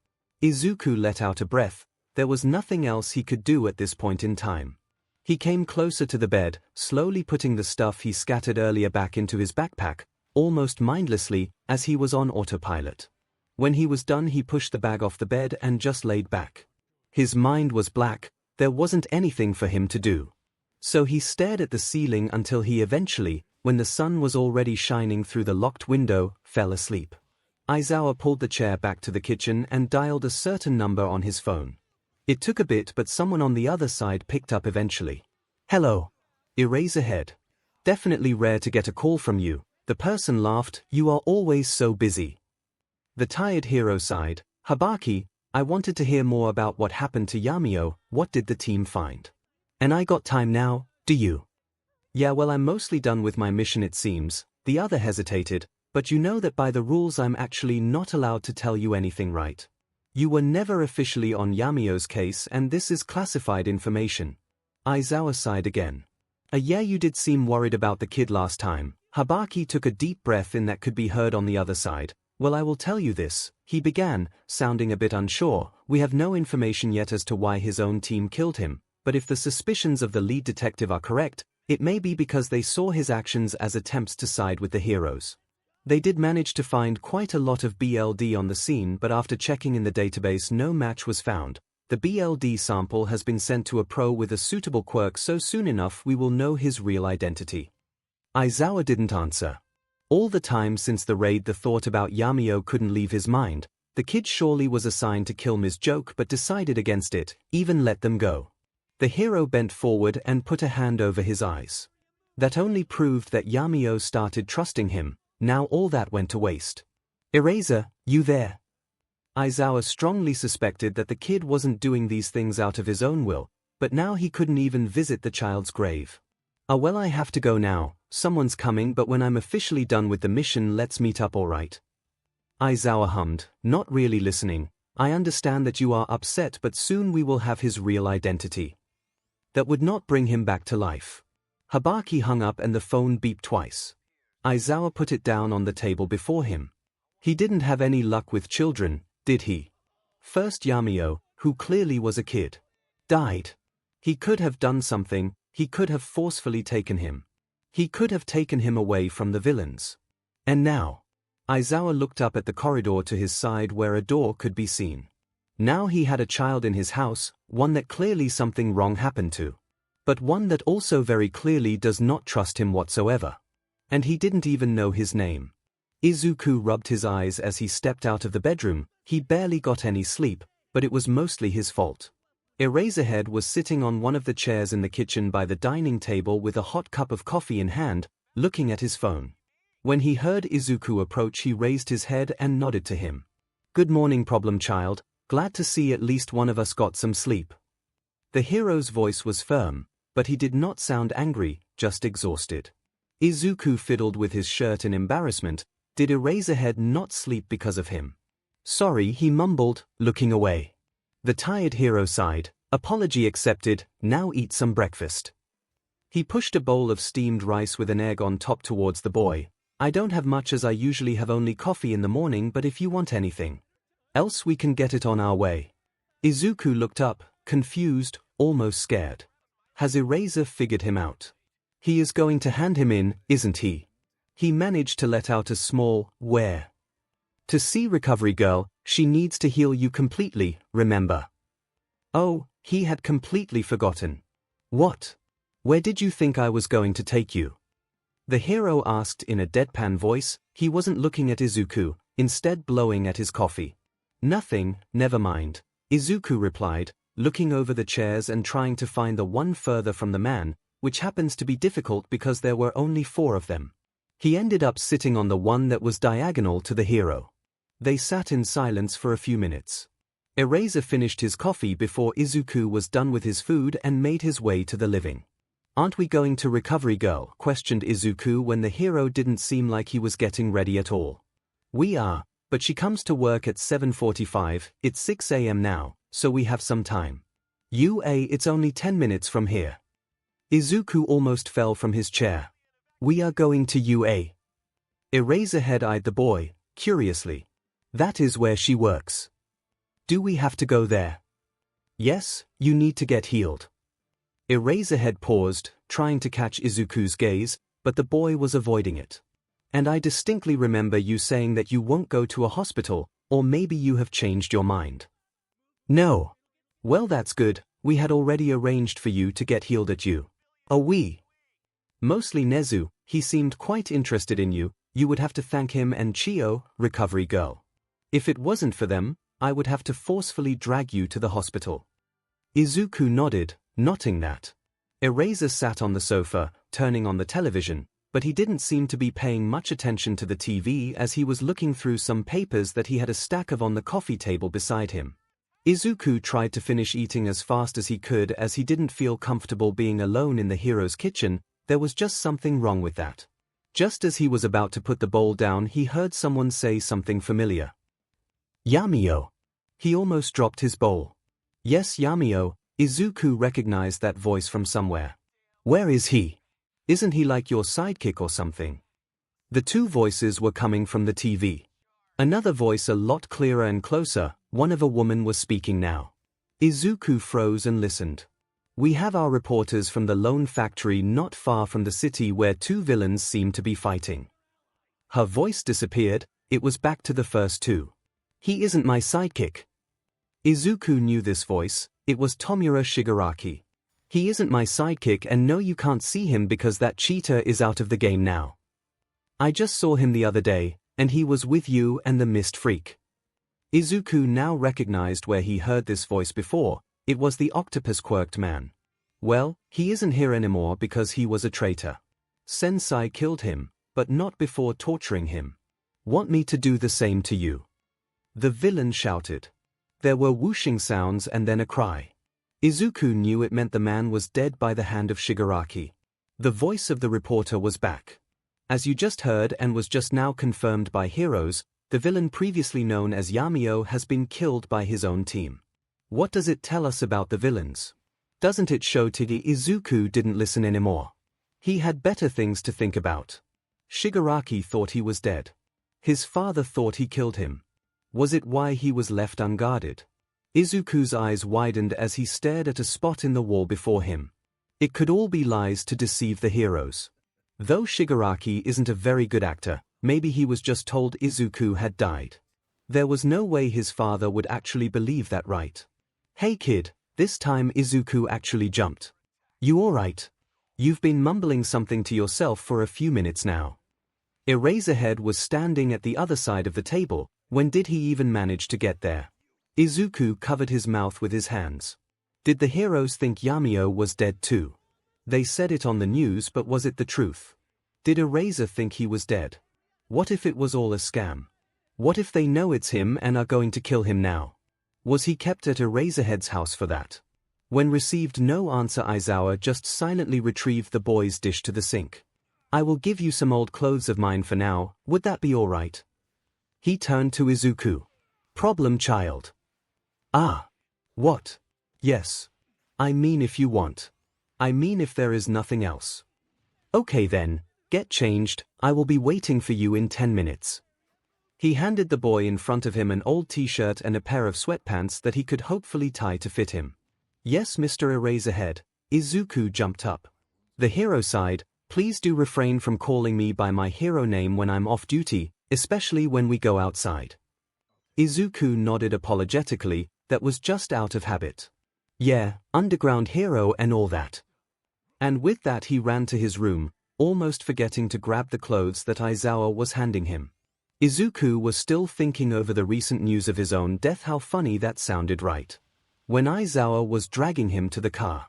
Izuku let out a breath. There was nothing else he could do at this point in time. He came closer to the bed, slowly putting the stuff he scattered earlier back into his backpack, almost mindlessly, as he was on autopilot. When he was done, he pushed the bag off the bed and just laid back. His mind was black. There wasn't anything for him to do. So he stared at the ceiling until he eventually, when the sun was already shining through the locked window, fell asleep. Aizawa pulled the chair back to the kitchen and dialed a certain number on his phone. It took a bit, but someone on the other side picked up eventually. Hello. Eraserhead. Definitely rare to get a call from you. The person laughed. You are always so busy. The tired hero sighed. Habaki, I wanted to hear more about what happened to Yamio. What did the team find? And I got time now, do you? Yeah, well, I'm mostly done with my mission, it seems. The other hesitated, but you know that by the rules I'm actually not allowed to tell you anything, right? You were never officially on Yamio's case and this is classified information. Aizawa sighed again. Yeah, you did seem worried about the kid last time. Habaki took a deep breath in that could be heard on the other side. Well, I will tell you this, he began, sounding a bit unsure. We have no information yet as to why his own team killed him, but if the suspicions of the lead detective are correct, it may be because they saw his actions as attempts to side with the heroes. They did manage to find quite a lot of BLD on the scene, but after checking in the database no match was found. The BLD sample has been sent to a pro with a suitable quirk, so soon enough we will know his real identity. Aizawa didn't answer. All the time since the raid, the thought about Yamio couldn't leave his mind. The kid surely was assigned to kill Ms. Joke, but decided against it, even let them go. The hero bent forward and put a hand over his eyes. That only proved that Yamio started trusting him. Now all that went to waste. Eraser, you there? Aizawa strongly suspected that the kid wasn't doing these things out of his own will, but now he couldn't even visit the child's grave. Well, I have to go now. Someone's coming, but when I'm officially done with the mission, let's meet up, alright? Aizawa hummed, not really listening. I understand that you are upset, but soon we will have his real identity. That would not bring him back to life. Habaki hung up and the phone beeped twice. Aizawa put it down on the table before him. He didn't have any luck with children, did he? First Yamio, who clearly was a kid, died. He could have done something. He could have forcefully taken him. He could have taken him away from the villains. And now? Aizawa looked up at the corridor to his side where a door could be seen. Now he had a child in his house, one that clearly something wrong happened to. But one that also very clearly does not trust him whatsoever. And he didn't even know his name. Izuku rubbed his eyes as he stepped out of the bedroom. He barely got any sleep, but it was mostly his fault. Eraserhead was sitting on one of the chairs in the kitchen by the dining table with a hot cup of coffee in hand, looking at his phone. When he heard Izuku approach, he raised his head and nodded to him. "Good morning, problem child. Glad to see at least one of us got some sleep." The hero's voice was firm, but he did not sound angry, just exhausted. Izuku fiddled with his shirt in embarrassment. Did Eraserhead not sleep because of him? "Sorry," he mumbled, looking away. The tired hero sighed. "Apology accepted, now eat some breakfast." He pushed a bowl of steamed rice with an egg on top towards the boy. "I don't have much as I usually have only coffee in the morning, but if you want anything else we can get it on our way." Izuku looked up, confused, almost scared. Has Eraser figured him out? He is going to hand him in, isn't he? He managed to let out a small, "Where?" "To see Recovery Girl, she needs to heal you completely, remember?" Oh, he had completely forgotten. "What? Where did you think I was going to take you?" The hero asked in a deadpan voice. He wasn't looking at Izuku, instead blowing at his coffee. "Nothing, never mind," Izuku replied, looking over the chairs and trying to find the one further from the man, which happens to be difficult because there were only 4 of them. He ended up sitting on the one that was diagonal to the hero. They sat in silence for a few minutes. Eraser finished his coffee before Izuku was done with his food and made his way to the living. "Aren't we going to Recovery Girl?" questioned Izuku when the hero didn't seem like he was getting ready at all. "We are, but she comes to work at 7:45, it's 6 a.m. now, so we have some time." It's only 10 minutes from here." Izuku almost fell from his chair. "We are going to UA. Eraserhead eyed the boy, curiously. "That is where she works. Do we have to go there?" "Yes, you need to get healed." Eraserhead paused, trying to catch Izuku's gaze, but the boy was avoiding it. "And I distinctly remember you saying that you won't go to a hospital, or maybe you have changed your mind." "No." "Well, that's good, we had already arranged for you to get healed at you." "Oh, we?" "Mostly Nezu, he seemed quite interested in you. You would have to thank him and Chio, Recovery Girl. If it wasn't for them, I would have to forcefully drag you to the hospital." Izuku nodded, noting that. Eraser sat on the sofa, turning on the television, but he didn't seem to be paying much attention to the TV as he was looking through some papers that he had a stack of on the coffee table beside him. Izuku tried to finish eating as fast as he could as he didn't feel comfortable being alone in the hero's kitchen. There was just something wrong with that. Just as he was about to put the bowl down, he heard someone say something familiar. "Yamio." He almost dropped his bowl. "Yes, Yamio." Izuku recognized that voice from somewhere. "Where is he? Isn't he like your sidekick or something?" The 2 voices were coming from the TV. Another voice a lot clearer and closer, one of a woman, was speaking now. Izuku froze and listened. "We have our reporters from the Lone Factory not far from the city where 2 villains seem to be fighting." Her voice disappeared. It was back to the first 2. "He isn't my sidekick." Izuku knew this voice. It was Tomura Shigaraki. "He isn't my sidekick, and no, you can't see him because that cheetah is out of the game now. I just saw him the other day, and he was with you and the Mist Freak." Izuku now recognized where he heard this voice before. It was the octopus-quirked man. "Well, he isn't here anymore because he was a traitor. Sensei killed him, but not before torturing him. Want me to do the same to you?" The villain shouted. There were whooshing sounds and then a cry. Izuku knew it meant the man was dead by the hand of Shigaraki. The voice of the reporter was back. "As you just heard and was just now confirmed by heroes, the villain previously known as Yamio has been killed by his own team. What does it tell us about the villains? Doesn't it show Tigi?" Izuku didn't listen anymore. He had better things to think about. Shigaraki thought he was dead. His father thought he killed him. Was it why he was left unguarded? Izuku's eyes widened as he stared at a spot in the wall before him. It could all be lies to deceive the heroes. Though Shigaraki isn't a very good actor, maybe he was just told Izuku had died. There was no way his father would actually believe that, right? "Hey kid," this time Izuku actually jumped. "You alright? You've been mumbling something to yourself for a few minutes now." Eraserhead was standing at the other side of the table. When did he even manage to get there? Izuku covered his mouth with his hands. Did the heroes think Yamio was dead too? They said it on the news, but was it the truth? Did Eraser think he was dead? What if it was all a scam? What if they know it's him and are going to kill him now? Was he kept at Eraserhead's house for that? When received no answer, Aizawa just silently retrieved the boy's dish to the sink. I will give you some old clothes of mine for now, would that be all right? He turned to Izuku. Problem child. Ah. What? Yes. I mean if you want. I mean if there is nothing else. Okay then, get changed, I will be waiting for you in 10 minutes. He handed the boy in front of him an old t-shirt and a pair of sweatpants that he could hopefully tie to fit him. Yes, Mr. Eraserhead. Izuku jumped up. The hero sighed, please do refrain from calling me by my hero name when I'm off duty, especially when we go outside. Izuku nodded apologetically, that was just out of habit. Yeah, underground hero and all that. And with that he ran to his room, almost forgetting to grab the clothes that Aizawa was handing him. Izuku was still thinking over the recent news of his own death. How funny that sounded, right? When Aizawa was dragging him to the car.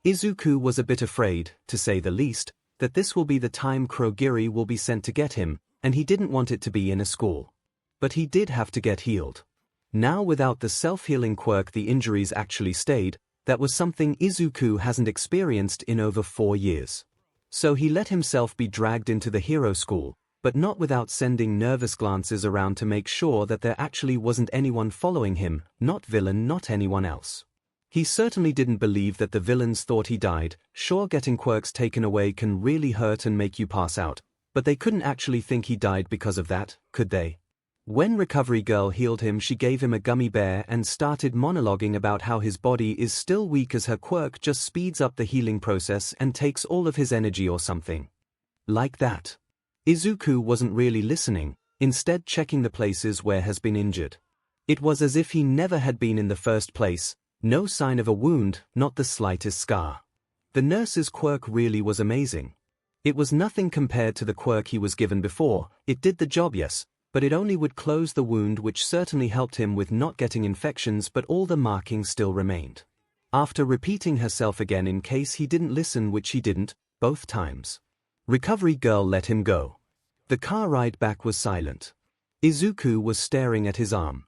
Izuku was a bit afraid, to say the least, that this will be the time Kurogiri will be sent to get him, and he didn't want it to be in a school. But he did have to get healed. Now without the self-healing quirk the injuries actually stayed, that was something Izuku hasn't experienced in over 4 years. So he let himself be dragged into the hero school, but not without sending nervous glances around to make sure that there actually wasn't anyone following him, not villain, not anyone else. He certainly didn't believe that the villains thought he died. Sure, getting quirks taken away can really hurt and make you pass out, but they couldn't actually think he died because of that, could they? When Recovery Girl healed him, she gave him a gummy bear and started monologuing about how his body is still weak as her quirk just speeds up the healing process and takes all of his energy or something. Like that. Izuku wasn't really listening, instead checking the places where has been injured. It was as if he never had been in the first place, no sign of a wound, not the slightest scar. The nurse's quirk really was amazing. It was nothing compared to the quirk he was given before. It did the job, yes, but it only would close the wound, which certainly helped him with not getting infections, but all the markings still remained. After repeating herself again in case he didn't listen, which he didn't, both times. Recovery Girl let him go. The car ride back was silent. Izuku was staring at his arm.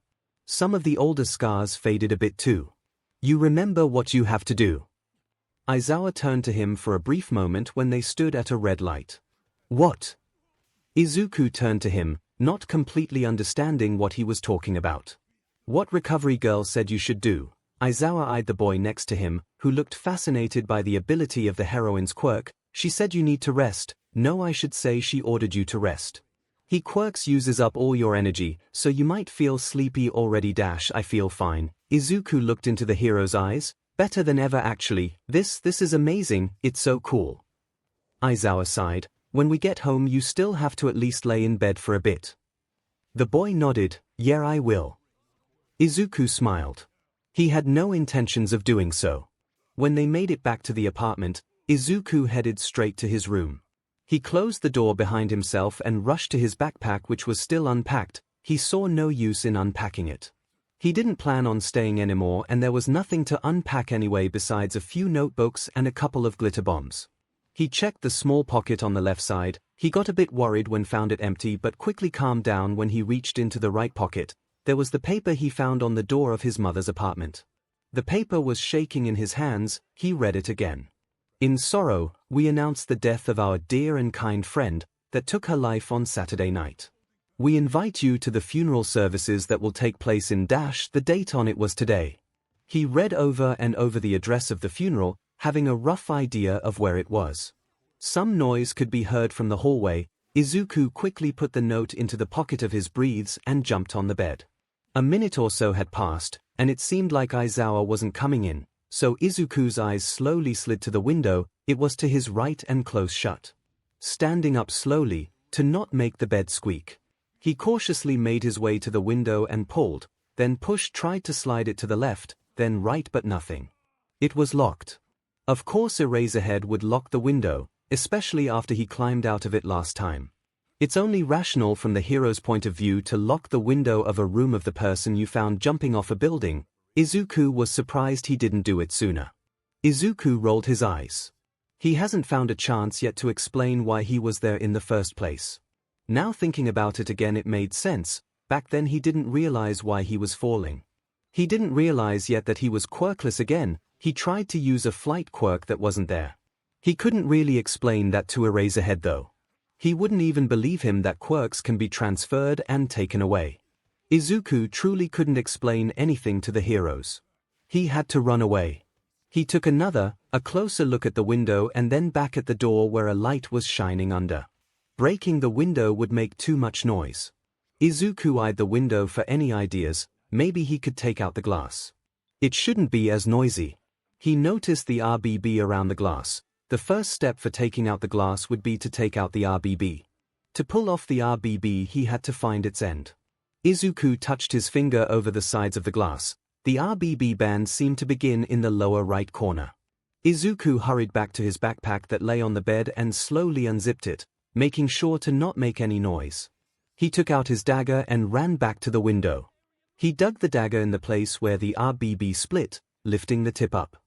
Some of the older scars faded a bit too. You remember what you have to do. Aizawa turned to him for a brief moment when they stood at a red light. What? Izuku turned to him, not completely understanding what he was talking about. What Recovery Girl said you should do. Aizawa eyed the boy next to him, who looked fascinated by the ability of the heroine's quirk. She said you need to rest. No, I should say she ordered you to rest. He quirks uses up all your energy, so you might feel sleepy already. I feel fine. Izuku looked into the hero's eyes. Better than ever actually. This is amazing, it's so cool. Aizawa sighed. When we get home you still have to at least lay in bed for a bit. The boy nodded. Yeah, I will. Izuku smiled. He had no intentions of doing so. When they made it back to the apartment, Izuku headed straight to his room. He closed the door behind himself and rushed to his backpack, which was still unpacked. He saw no use in unpacking it. He didn't plan on staying anymore, and there was nothing to unpack anyway besides a few notebooks and a couple of glitter bombs. He checked the small pocket on the left side. He got a bit worried when found it empty, but quickly calmed down when he reached into the right pocket. There was the paper he found on the door of his mother's apartment. The paper was shaking in his hands. He read it again. In sorrow, we announce the death of our dear and kind friend that took her life on Saturday night. We invite you to the funeral services that will take place in the date on it was today. He read over and over the address of the funeral, having a rough idea of where it was. Some noise could be heard from the hallway. Izuku quickly put the note into the pocket of his briefs and jumped on the bed. A minute or so had passed, and it seemed like Aizawa wasn't coming in, so Izuku's eyes slowly slid to the window. It was to his right and close shut. Standing up slowly, to not make the bed squeak, he cautiously made his way to the window and pulled, then tried to slide it to the left, then right, but nothing. It was locked. Of course Eraserhead would lock the window, especially after he climbed out of it last time. It's only rational from the hero's point of view to lock the window of a room of the person you found jumping off a building. Izuku was surprised he didn't do it sooner. Izuku rolled his eyes. He hasn't found a chance yet to explain why he was there in the first place. Now thinking about it again, it made sense. Back then he didn't realize why he was falling. He didn't realize yet that he was quirkless again. He tried to use a flight quirk that wasn't there. He couldn't really explain that to Eraserhead though. He wouldn't even believe him that quirks can be transferred and taken away. Izuku truly couldn't explain anything to the heroes. He had to run away. He took a closer look at the window and then back at the door where a light was shining under. Breaking the window would make too much noise. Izuku eyed the window for any ideas. Maybe he could take out the glass. It shouldn't be as noisy. He noticed the RBB around the glass. The first step for taking out the glass would be to take out the RBB. To pull off the RBB, he had to find its end. Izuku touched his finger over the sides of the glass. The RBB band seemed to begin in the lower right corner. Izuku hurried back to his backpack that lay on the bed and slowly unzipped it, making sure to not make any noise. He took out his dagger and ran back to the window. He dug the dagger in the place where the RBB split, lifting the tip up.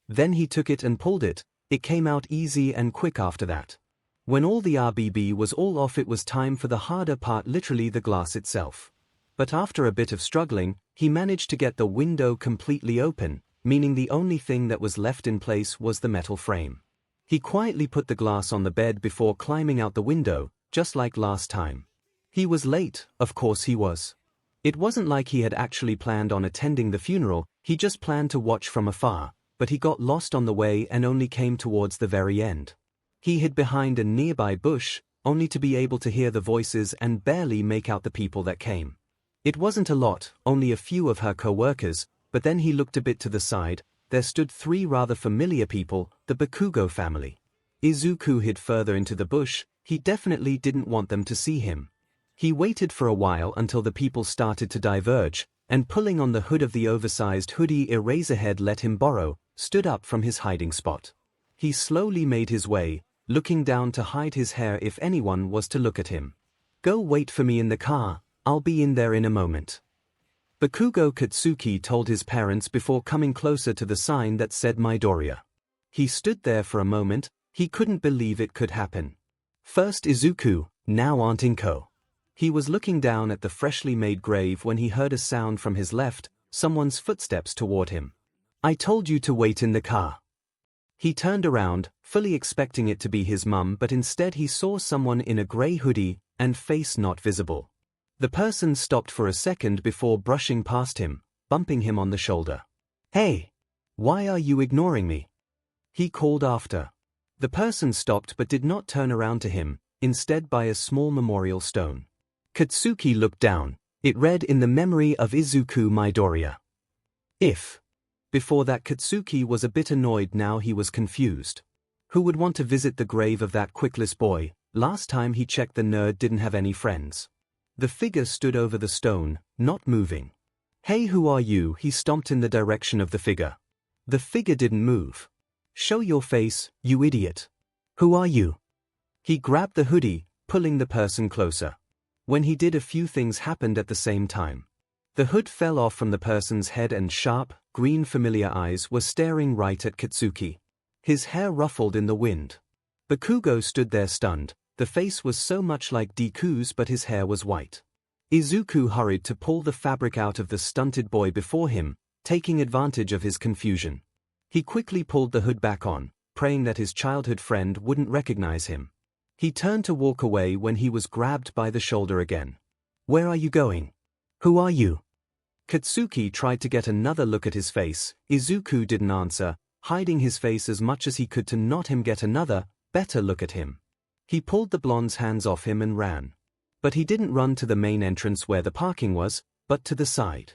Then he took it and pulled it. It came out easy and quick after that. When all the RBB was all off, it was time for the harder part, literally the glass itself. But after a bit of struggling, he managed to get the window completely open, meaning the only thing that was left in place was the metal frame. He quietly put the glass on the bed before climbing out the window, just like last time. He was late, of course he was. It wasn't like he had actually planned on attending the funeral, he just planned to watch from afar, but he got lost on the way and only came towards the very end. He hid behind a nearby bush, only to be able to hear the voices and barely make out the people that came. It wasn't a lot, only a few of her co-workers, but then he looked a bit to the side. There stood three rather familiar people, the Bakugo family. Izuku hid further into the bush. He definitely didn't want them to see him. He waited for a while until the people started to diverge, and pulling on the hood of the oversized hoodie Eraserhead let him borrow, stood up from his hiding spot. He slowly made his way, looking down to hide his hair if anyone was to look at him. "Go wait for me in the car. I'll be in there in a moment." Bakugo Katsuki told his parents before coming closer to the sign that said Midoriya. He stood there for a moment. He couldn't believe it could happen. First Izuku, now Aunt Inko. He was looking down at the freshly made grave when he heard a sound from his left, someone's footsteps toward him. "I told you to wait in the car." He turned around, fully expecting it to be his mum, but instead he saw someone in a grey hoodie and face not visible. The person stopped for a second before brushing past him, bumping him on the shoulder. "Hey! Why are you ignoring me?" he called after. The person stopped but did not turn around to him, instead by a small memorial stone. Katsuki looked down. It read in the memory of Izuku Midoriya. If. Before that Katsuki was a bit annoyed, now he was confused. Who would want to visit the grave of that quickless boy? Last time he checked, the nerd didn't have any friends. The figure stood over the stone, not moving. "Hey, who are you?" He stomped in the direction of the figure. The figure didn't move. "Show your face, you idiot. Who are you?" He grabbed the hoodie, pulling the person closer. When he did, a few things happened at the same time. The hood fell off from the person's head and sharp, green familiar eyes were staring right at Katsuki. His hair ruffled in the wind. Bakugo stood there stunned. The face was so much like Deku's, but his hair was white. Izuku hurried to pull the fabric out of the stunted boy before him, taking advantage of his confusion. He quickly pulled the hood back on, praying that his childhood friend wouldn't recognize him. He turned to walk away when he was grabbed by the shoulder again. "Where are you going? Who are you?" Katsuki tried to get another look at his face. Izuku didn't answer, hiding his face as much as he could to not him get another, better look at him. He pulled the blonde's hands off him and ran. But he didn't run to the main entrance where the parking was, but to the side.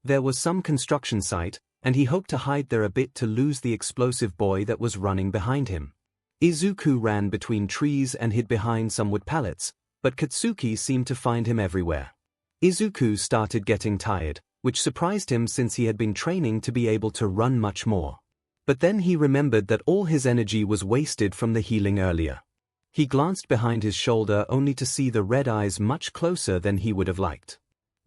There was some construction site, and he hoped to hide there a bit to lose the explosive boy that was running behind him. Izuku ran between trees and hid behind some wood pallets, but Katsuki seemed to find him everywhere. Izuku started getting tired, which surprised him since he had been training to be able to run much more. But then he remembered that all his energy was wasted from the healing earlier. He glanced behind his shoulder only to see the red eyes much closer than he would have liked.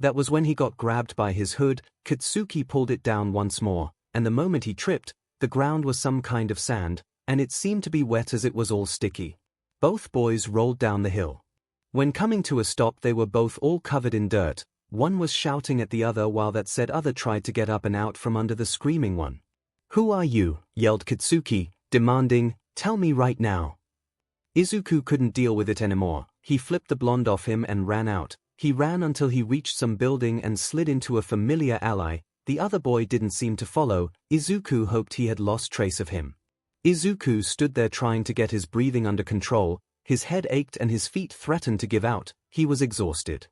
That was when he got grabbed by his hood. Katsuki pulled it down once more, and the moment he tripped, the ground was some kind of sand, and it seemed to be wet as it was all sticky. Both boys rolled down the hill. When coming to a stop, they were both all covered in dirt. One was shouting at the other while that said other tried to get up and out from under the screaming one. "Who are you?" yelled Katsuki, demanding, "Tell me right now." Izuku couldn't deal with it anymore. He flipped the blonde off him and ran out. He ran until he reached some building and slid into a familiar ally. The other boy didn't seem to follow. Izuku hoped he had lost trace of him. Izuku stood there trying to get his breathing under control. His head ached and his feet threatened to give out. He was exhausted.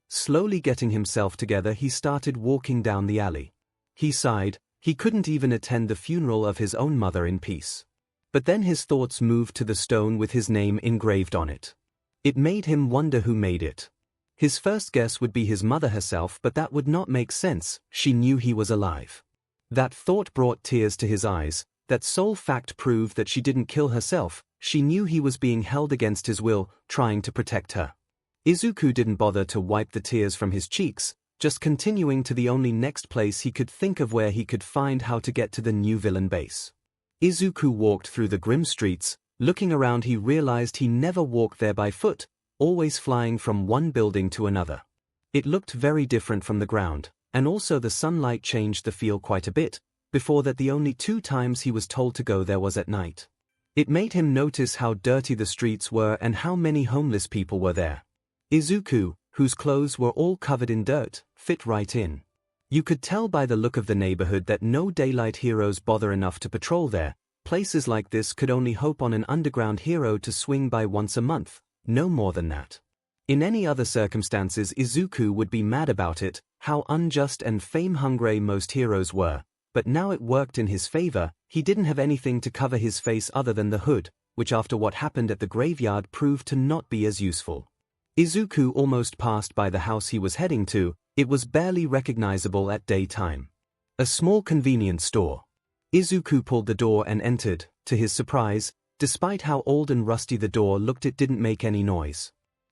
Slowly getting himself together, he started walking down the alley. He sighed. He couldn't even attend the funeral of his own mother in peace. But then his thoughts moved to the stone with his name engraved on it. It made him wonder who made it. His first guess would be his mother herself, but that would not make sense. She knew he was alive. That thought brought tears to his eyes. That sole fact proved that she didn't kill herself. She knew he was being held against his will, trying to protect her. Izuku didn't bother to wipe the tears from his cheeks, just continuing to the only next place he could think of where he could find how to get to the new villain base. Izuku walked through the grim streets. Looking around, he realized he never walked there by foot, always flying from one building to another. It looked very different from the ground, and also the sunlight changed the feel quite a bit. Before that, the only 2 times he was told to go there was at night. It made him notice how dirty the streets were and how many homeless people were there. Izuku, whose clothes were all covered in dirt, fit right in. You could tell by the look of the neighborhood that no daylight heroes bother enough to patrol there. Places like this could only hope on an underground hero to swing by once a month, no more than that. In any other circumstances, Izuku would be mad about it, how unjust and fame-hungry most heroes were. But now it worked in his favor. He didn't have anything to cover his face other than the hood, which after what happened at the graveyard proved to not be as useful. Izuku almost passed by the house he was heading to. It was barely recognizable at daytime. A small convenience store. Izuku pulled the door and entered. To his surprise, despite how old and rusty the door looked, it didn't make any noise.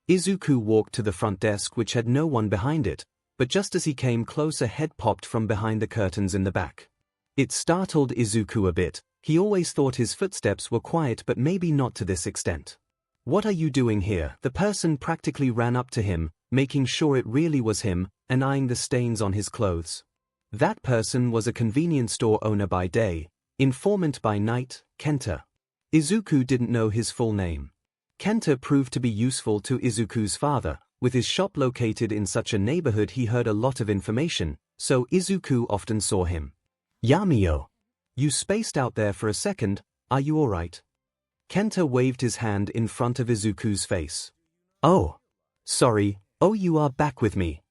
Izuku walked to the front desk, which had no one behind it, but just as he came close, a head popped from behind the curtains in the back. It startled Izuku a bit. He always thought his footsteps were quiet, but maybe not to this extent. "What are you doing here?" The person practically ran up to him, making sure it really was him, and eyeing the stains on his clothes. That person was a convenience store owner by day, informant by night, Kenta. Izuku didn't know his full name. Kenta proved to be useful to Izuku's father. With his shop located in such a neighborhood, he heard a lot of information, so Izuku often saw him. "Yamio. You spaced out there for a second. Are you alright?" Kenta waved his hand in front of Izuku's face. "Oh. Sorry. Oh, you are back with me."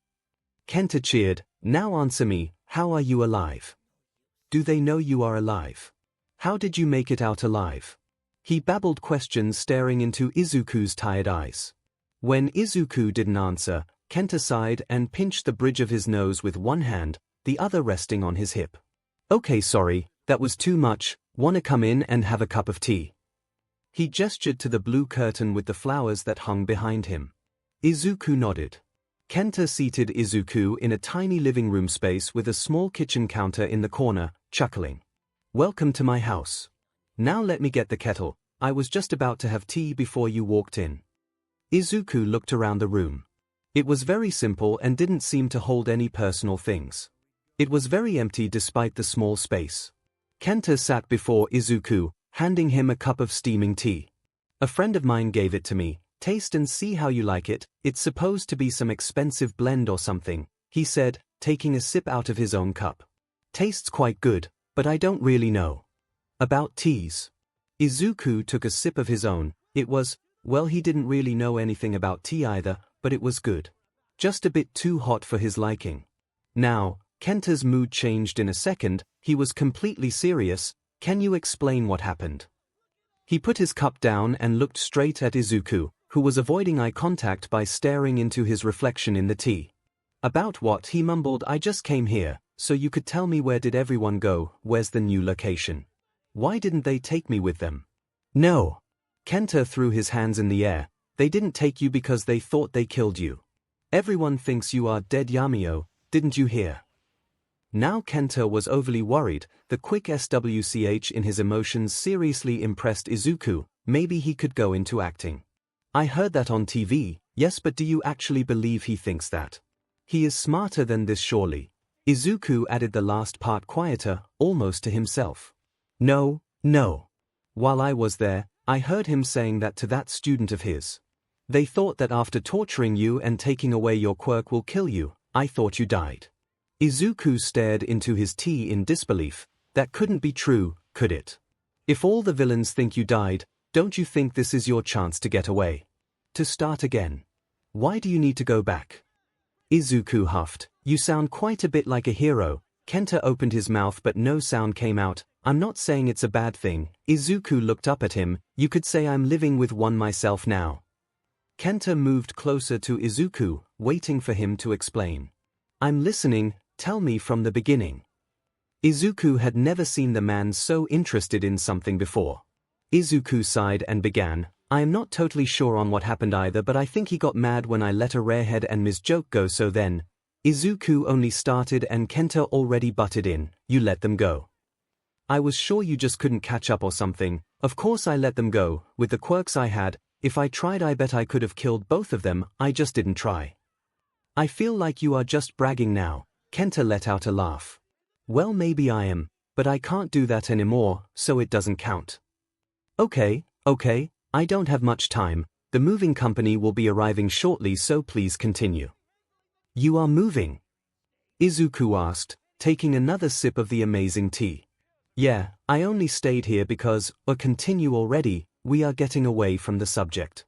Kenta cheered. "Now answer me, how are you alive? Do they know you are alive? How did you make it out alive?" He babbled questions, staring into Izuku's tired eyes. When Izuku didn't answer, Kenta sighed and pinched the bridge of his nose with one hand, the other resting on his hip. "Okay, sorry, that was too much. Wanna come in and have a cup of tea?" He gestured to the blue curtain with the flowers that hung behind him. Izuku nodded. Kenta seated Izuku in a tiny living room space with a small kitchen counter in the corner, chuckling. "Welcome to my house. Now let me get the kettle. I was just about to have tea before you walked in." Izuku looked around the room. It was very simple and didn't seem to hold any personal things. It was very empty despite the small space. Kenta sat before Izuku, handing him a cup of steaming tea. "A friend of mine gave it to me. Taste and see how you like it. It's supposed to be some expensive blend or something," he said, taking a sip out of his own cup. "Tastes quite good, but I don't really know about teas." Izuku took a sip of his own. It was, well, he didn't really know anything about tea either, but it was good. Just a bit too hot for his liking. Now, Kenta's mood changed in a second. He was completely serious. "Can you explain what happened?" He put his cup down and looked straight at Izuku, who was avoiding eye contact by staring into his reflection in the tea. "About what?" he mumbled. "I just came here, so you could tell me where did everyone go, where's the new location? Why didn't they take me with them?" "No." Kenta threw his hands in the air. "They didn't take you because they thought they killed you. Everyone thinks you are dead 𝐿𝐼𝐽, didn't you hear? Now Kenta was overly worried. The quick SWCH in his emotions seriously impressed Izuku. Maybe he could go into acting. I heard that on TV, yes, but do you actually believe he thinks that? He is smarter than this surely. Izuku added the last part quieter, almost to himself. No, no. While I was there, I heard him saying that to that student of his. They thought that after torturing you and taking away your quirk will kill you. I thought you died. Izuku stared into his tea in disbelief. That couldn't be true, could it? If all the villains think you died, don't you think this is your chance to get away? To start again. Why do you need to go back? Izuku huffed. You sound quite a bit like a hero. Kenta opened his mouth but no sound came out. I'm not saying it's a bad thing. Izuku looked up at him. You could say I'm living with one myself now. Kenta moved closer to Izuku, waiting for him to explain. I'm listening, tell me from the beginning. Izuku had never seen the man so interested in something before. Izuku sighed and began. I am not totally sure on what happened either, but I think he got mad when I let Eraserhead and Ms. Joke go, so then. Izuku only started and Kenta already butted in. You let them go. I was sure you just couldn't catch up or something. Of course I let them go. With the quirks I had, if I tried I bet I could have killed both of them. I just didn't try. I feel like you are just bragging now. Kenta let out a laugh. Well, maybe I am, but I can't do that anymore, so it doesn't count. Okay, I don't have much time. The moving company will be arriving shortly, so please continue. You are moving? Izuku asked, taking another sip of the amazing tea. Yeah, I only stayed here because, or continue already, we are getting away from the subject.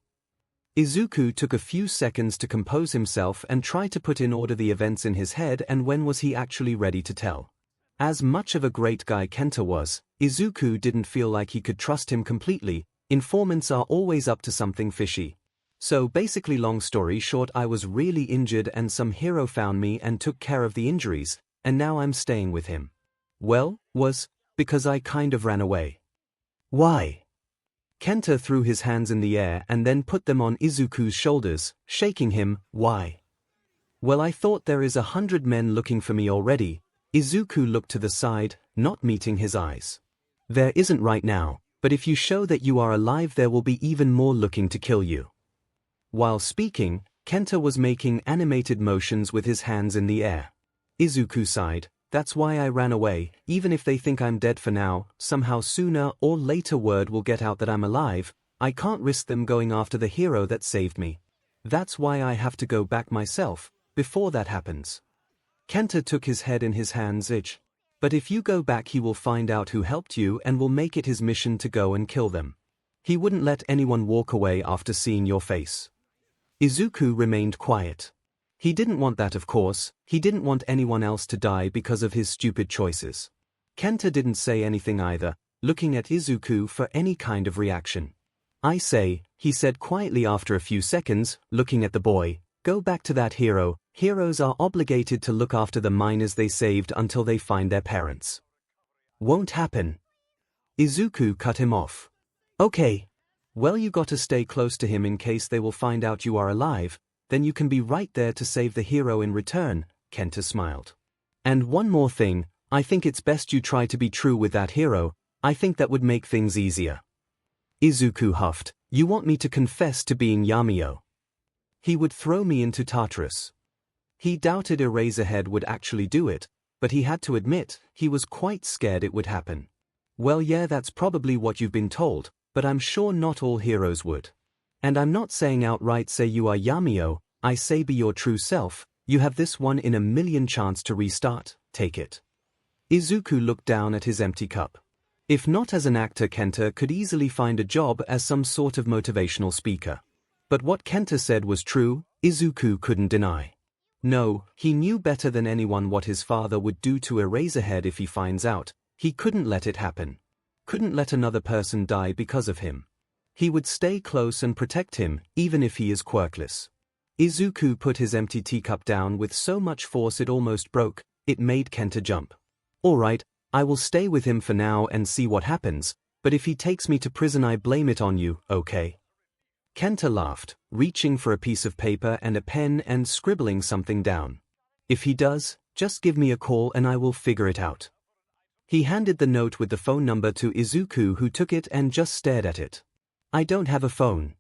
Izuku took a few seconds to compose himself and try to put in order the events in his head, and when was he actually ready to tell? As much of a great guy Kenta was, Izuku didn't feel like he could trust him completely. Informants are always up to something fishy. So basically, long story short, I was really injured and some hero found me and took care of the injuries, and now I'm staying with him. Well, because I kind of ran away. Why? Kenta threw his hands in the air and then put them on Izuku's shoulders, shaking him. Why? Well, I thought there is 100 men looking for me already. Izuku looked to the side, not meeting his eyes. There isn't right now, but if you show that you are alive there will be even more looking to kill you. While speaking, Kenta was making animated motions with his hands in the air. Izuku sighed. That's why I ran away. Even if they think I'm dead for now, somehow sooner or later word will get out that I'm alive. I can't risk them going after the hero that saved me. That's why I have to go back myself, before that happens. Kenta took his head in his hands. But if you go back he will find out who helped you and will make it his mission to go and kill them. He wouldn't let anyone walk away after seeing your face. Izuku remained quiet. He didn't want that, of course. He didn't want anyone else to die because of his stupid choices. Kenta didn't say anything either, looking at Izuku for any kind of reaction. I say, he said quietly after a few seconds, looking at the boy, go back to that hero. Heroes are obligated to look after the minors they saved until they find their parents. Won't happen. Izuku cut him off. Okay. Well, you gotta stay close to him in case they will find out you are alive, then you can be right there to save the hero in return, Kenta smiled. And one more thing, I think it's best you try to be true with that hero. I think that would make things easier. Izuku huffed. You want me to confess to being 𝐿𝐼𝐽? He would throw me into Tartarus. He doubted Eraserhead would actually do it, but he had to admit, he was quite scared it would happen. Well, yeah, that's probably what you've been told, but I'm sure not all heroes would. And I'm not saying outright say you are 𝐿𝐼𝐽, I say be your true self. You have this 1 in a million chance to restart, take it. Izuku looked down at his empty cup. If not as an actor, Kenta could easily find a job as some sort of motivational speaker. But what Kenta said was true, Izuku couldn't deny. No, he knew better than anyone what his father would do to Eraserhead if he finds out. He couldn't let it happen. Couldn't let another person die because of him. He would stay close and protect him, even if he is quirkless. Izuku put his empty teacup down with so much force it almost broke. It made Kenta jump. All right, I will stay with him for now and see what happens, but if he takes me to prison I blame it on you, okay? Kenta laughed, reaching for a piece of paper and a pen and scribbling something down. If he does, just give me a call and I will figure it out. He handed the note with the phone number to Izuku, who took it and just stared at it. I don't have a phone.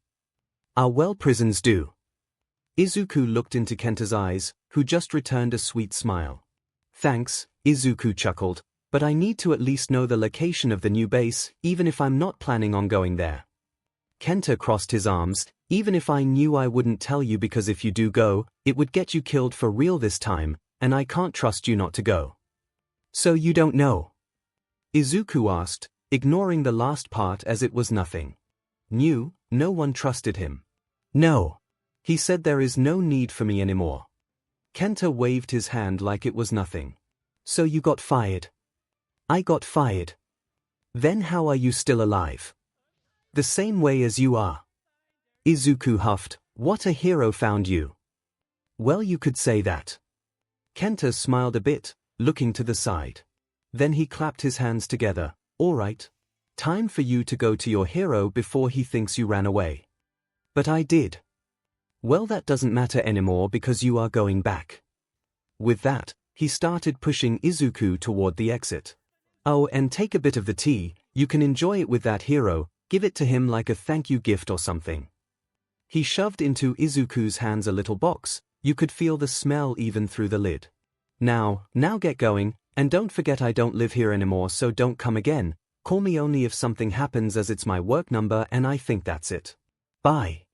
Well, prisons do. Izuku looked into Kenta's eyes, who just returned a sweet smile. Thanks, Izuku chuckled, but I need to at least know the location of the new base, even if I'm not planning on going there. Kenta crossed his arms. Even if I knew, I wouldn't tell you, because if you do go, it would get you killed for real this time, and I can't trust you not to go. So you don't know? Izuku asked, ignoring the last part as it was nothing. Knew? No one trusted him. No. He said there is no need for me anymore. Kenta waved his hand like it was nothing. So you got fired? I got fired. Then how are you still alive? The same way as you are. Izuku huffed. What a hero found you. Well, you could say that. Kenta smiled a bit, looking to the side. Then he clapped his hands together. All right. Time for you to go to your hero before he thinks you ran away. But I did. Well, that doesn't matter anymore because you are going back. With that, he started pushing Izuku toward the exit. Oh, and take a bit of the tea, you can enjoy it with that hero, give it to him like a thank you gift or something. He shoved into Izuku's hands a little box. You could feel the smell even through the lid. Now get going, and don't forget I don't live here anymore, so don't come again. Call me only if something happens, as it's my work number and I think that's it. Bye.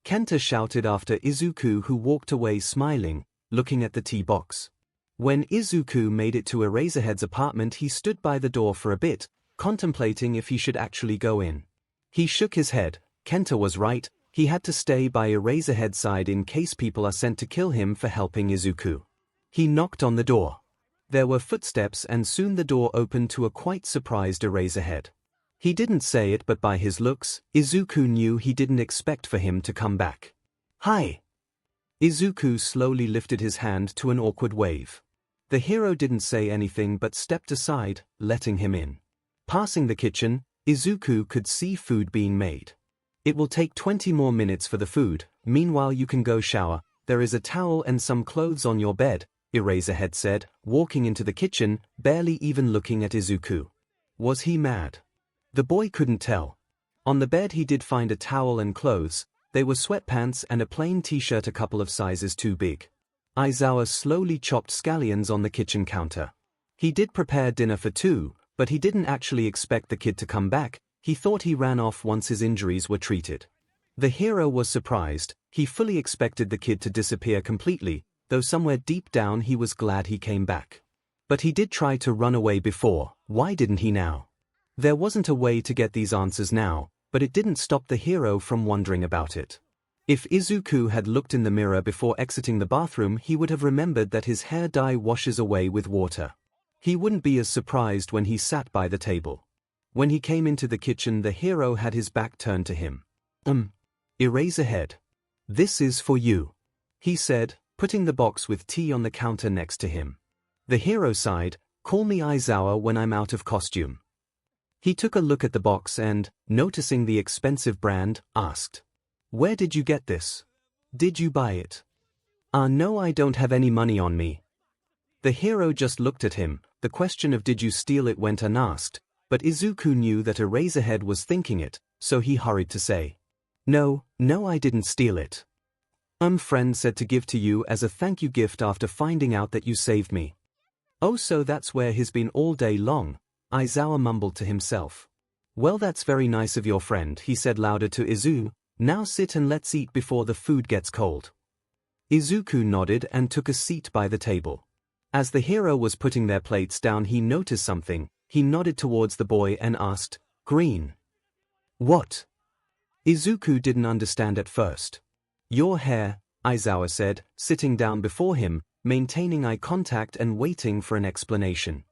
Kenta shouted after Izuku, who walked away smiling, looking at the tea box. When Izuku made it to Eraserhead's apartment, he stood by the door for a bit, contemplating if he should actually go in. He shook his head. Kenta was right, he had to stay by Eraserhead's side in case people are sent to kill him for helping Izuku. He knocked on the door. There were footsteps and soon the door opened to a quite surprised Eraserhead. He didn't say it, but by his looks, Izuku knew he didn't expect for him to come back. Hi. Izuku slowly lifted his hand to an awkward wave. The hero didn't say anything but stepped aside, letting him in. Passing the kitchen, Izuku could see food being made. It will take 20 more minutes for the food, meanwhile you can go shower, there is a towel and some clothes on your bed, Eraserhead said, walking into the kitchen, barely even looking at Izuku. Was he mad? The boy couldn't tell. On the bed he did find a towel and clothes. They were sweatpants and a plain t-shirt a couple of sizes too big. Aizawa slowly chopped scallions on the kitchen counter. He did prepare dinner for two, but he didn't actually expect the kid to come back. He thought he ran off once his injuries were treated. The hero was surprised. He fully expected the kid to disappear completely, though somewhere deep down he was glad he came back. But he did try to run away before. Why didn't he now? There wasn't a way to get these answers now, but it didn't stop the hero from wondering about it. If Izuku had looked in the mirror before exiting the bathroom, he would have remembered that his hair dye washes away with water. He wouldn't be as surprised when he sat by the table. When he came into the kitchen, the hero had his back turned to him. Eraserhead. This is for you, he said, putting the box with tea on the counter next to him. The hero sighed. Call me Aizawa when I'm out of costume. He took a look at the box and, noticing the expensive brand, asked, Where did you get this? Did you buy it? No, I don't have any money on me. The hero just looked at him. The question of did you steal it went unasked, but Izuku knew that Eraserhead was thinking it, so he hurried to say, No, I didn't steal it. Friend said to give to you as a thank you gift after finding out that you saved me. Oh, so that's where he's been all day long, Aizawa mumbled to himself. Well, that's very nice of your friend, he said louder to Izu. Now sit and let's eat before the food gets cold. Izuku nodded and took a seat by the table. As the hero was putting their plates down, he noticed something. He nodded towards the boy and asked, Green. What? Izuku didn't understand at first. Your hair, Aizawa said, sitting down before him, maintaining eye contact and waiting for an explanation.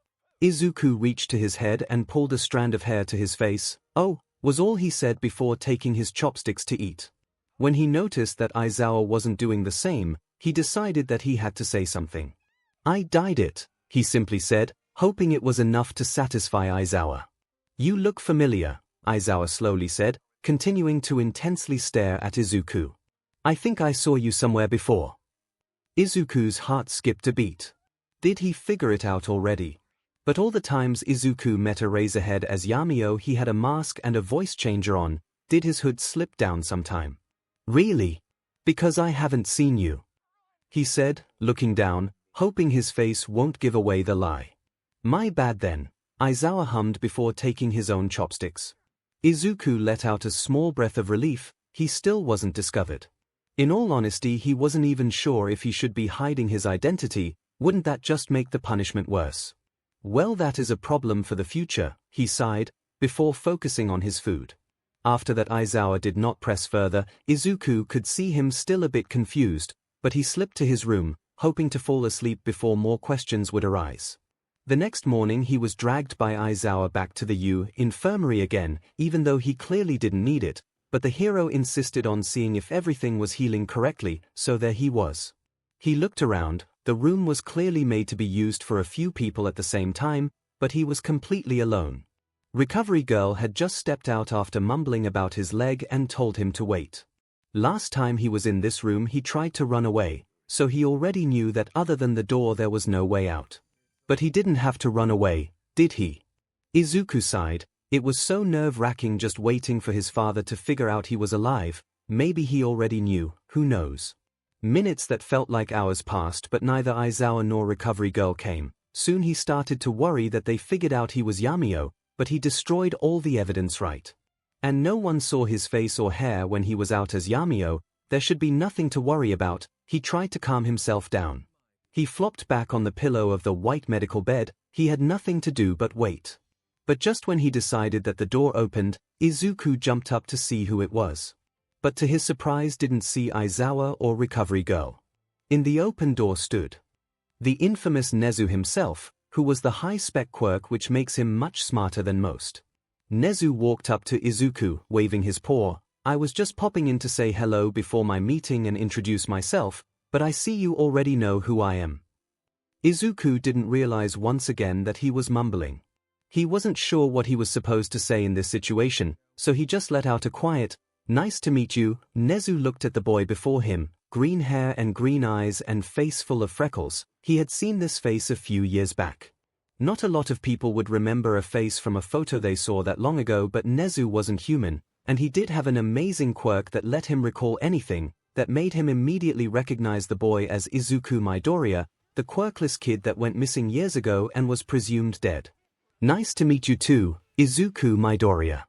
Izuku reached to his head and pulled a strand of hair to his face. Oh, was all he said before taking his chopsticks to eat. When he noticed that Aizawa wasn't doing the same, he decided that he had to say something. I dyed it, he simply said, hoping it was enough to satisfy Aizawa. You look familiar, Aizawa slowly said, continuing to intensely stare at Izuku. "I think I saw you somewhere before." Izuku's heart skipped a beat. Did he figure it out already? But all the times Izuku met Eraserhead as Yamio, he had a mask and a voice changer on. Did his hood slip down sometime? "Really? Because I haven't seen you," he said, looking down, hoping his face won't give away the lie. "My bad then," Aizawa hummed before taking his own chopsticks. Izuku let out a small breath of relief. He still wasn't discovered. In all honesty, he wasn't even sure if he should be hiding his identity. Wouldn't that just make the punishment worse? "Well, that is a problem for the future," he sighed, before focusing on his food. After that, Aizawa did not press further. Izuku could see him still a bit confused, but he slipped to his room, hoping to fall asleep before more questions would arise. The next morning he was dragged by Aizawa back to the infirmary again, even though he clearly didn't need it, but the hero insisted on seeing if everything was healing correctly, so there he was. He looked around. The room was clearly made to be used for a few people at the same time, but he was completely alone. Recovery Girl had just stepped out after mumbling about his leg and told him to wait. Last time he was in this room he tried to run away, so he already knew that other than the door there was no way out. But he didn't have to run away, did he? Izuku sighed. It was so nerve-wracking just waiting for his father to figure out he was alive. Maybe he already knew, who knows? Minutes that felt like hours passed, but neither Aizawa nor Recovery Girl came. Soon he started to worry that they figured out he was Yamio, but he destroyed all the evidence, right? And no one saw his face or hair when he was out as Yamio. There should be nothing to worry about. He tried to calm himself down. He flopped back on the pillow of the white medical bed. He had nothing to do but wait. But just when he decided that the door opened, Izuku jumped up to see who it was. But to his surprise didn't see Aizawa or Recovery Girl. In the open door stood the infamous Nezu himself, who was the high-spec quirk which makes him much smarter than most. Nezu walked up to Izuku, waving his paw. "I was just popping in to say hello before my meeting and introduce myself, but I see you already know who I am." Izuku didn't realize once again that he was mumbling. He wasn't sure what he was supposed to say in this situation, so he just let out a quiet, "Nice to meet you." Nezu looked at the boy before him, green hair and green eyes and face full of freckles. He had seen this face a few years back. Not a lot of people would remember a face from a photo they saw that long ago, but Nezu wasn't human, and he did have an amazing quirk that let him recall anything, that made him immediately recognize the boy as Izuku Midoriya, the quirkless kid that went missing years ago and was presumed dead. "Nice to meet you too, Izuku Midoriya."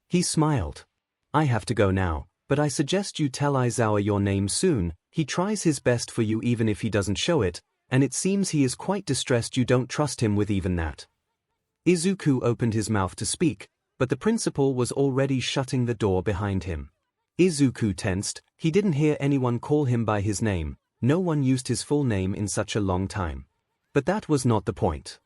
He smiled. "I have to go now, but I suggest you tell Aizawa your name soon. He tries his best for you even if he doesn't show it, and it seems he is quite distressed you don't trust him with even that." Izuku opened his mouth to speak, but the principal was already shutting the door behind him. Izuku tensed. He didn't hear anyone call him by his name. No one used his full name in such a long time. But that was not the point.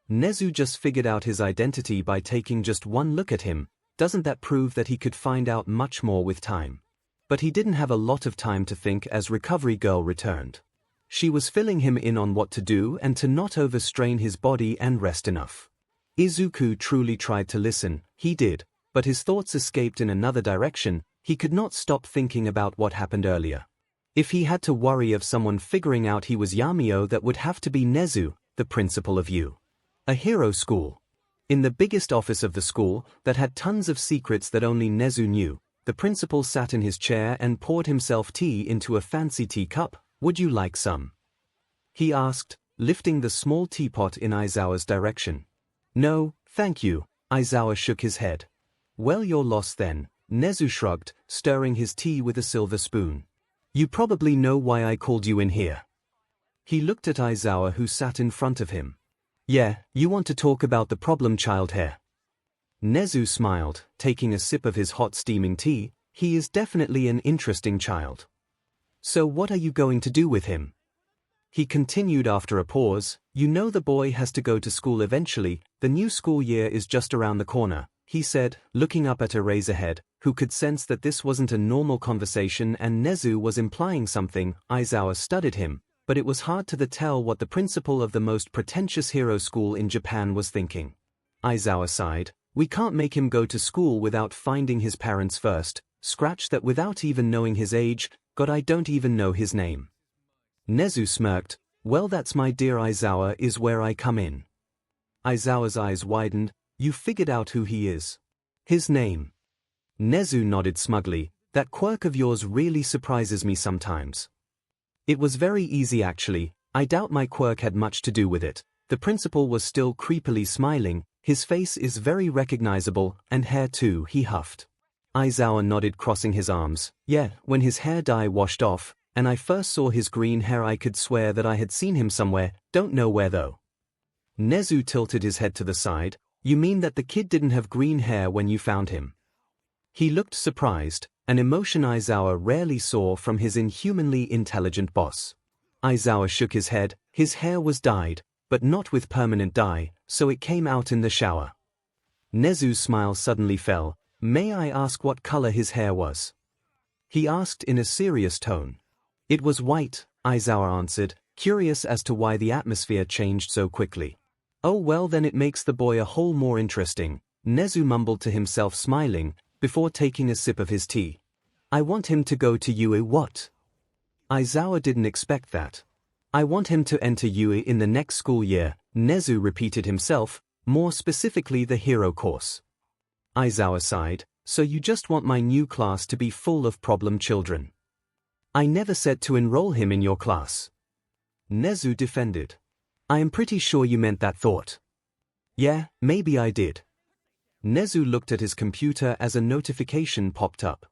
Nezu just figured out his identity by taking just one look at him. Doesn't that prove that he could find out much more with time? But he didn't have a lot of time to think as Recovery Girl returned. She was filling him in on what to do and to not overstrain his body and rest enough. Izuku truly tried to listen. He did, but his thoughts escaped in another direction. He could not stop thinking about what happened earlier. If he had to worry of someone figuring out he was Yamio, that would have to be Nezu, the principal of a hero school. In the biggest office of the school, that had tons of secrets that only Nezu knew, the principal sat in his chair and poured himself tea into a fancy teacup. "Would you like some?" he asked, lifting the small teapot in Aizawa's direction. "No, thank you." Aizawa shook his head. "Well, you're lost then," Nezu shrugged, stirring his tea with a silver spoon. "You probably know why I called you in here." He looked at Aizawa, who sat in front of him. "Yeah, you want to talk about the problem child here?" Nezu smiled, taking a sip of his hot steaming tea. "He is definitely an interesting child. So what are you going to do with him?" He continued after a pause. "You know the boy has to go to school eventually. The new school year is just around the corner," he said, looking up at Eraserhead, who could sense that this wasn't a normal conversation and Nezu was implying something. Aizawa studied him, but it was hard to tell what the principal of the most pretentious hero school in Japan was thinking. Aizawa sighed. We can't make him go to school without finding his parents first, scratch that without even knowing his age, God I don't even know his name. 𝐒𝐻𝐻 smirked, well that's my dear Aizawa is where I come in. Aizawa's eyes widened, you figured out who he is. His name. 𝐒𝐻𝐻 nodded smugly, that quirk of yours really surprises me sometimes. It was very easy actually, I doubt my quirk had much to do with it. The principal was still creepily smiling, his face is very recognizable, and hair too, he huffed. Aizawa nodded crossing his arms, yeah, when his hair dye washed off, and I first saw his green hair I could swear that I had seen him somewhere, don't know where though. 𝐒𝐻𝐻 tilted his head to the side, you mean that the kid didn't have green hair when you found him? He looked surprised, an emotion Aizawa rarely saw from his inhumanly intelligent boss. Aizawa shook his head, his hair was dyed, but not with permanent dye, so it came out in the shower. 𝐒𝐻𝐻's smile suddenly fell, may I ask what color his hair was? He asked in a serious tone. It was white, Aizawa answered, curious as to why the atmosphere changed so quickly. Oh well then it makes the boy a whole more interesting, 𝐒𝐻𝐻 mumbled to himself smiling, before taking a sip of his tea. I want him to go to UE what? Aizawa didn't expect that. I want him to enter UE in the next school year, 𝐒𝐻𝐻 repeated himself, more specifically the hero course. Aizawa sighed, so you just want my new class to be full of problem children. I never said to enroll him in your class. 𝐒𝐻𝐻 defended. I am pretty sure you meant that thought. Yeah, maybe I did. 𝐒𝐻𝐻 looked at his computer as a notification popped up.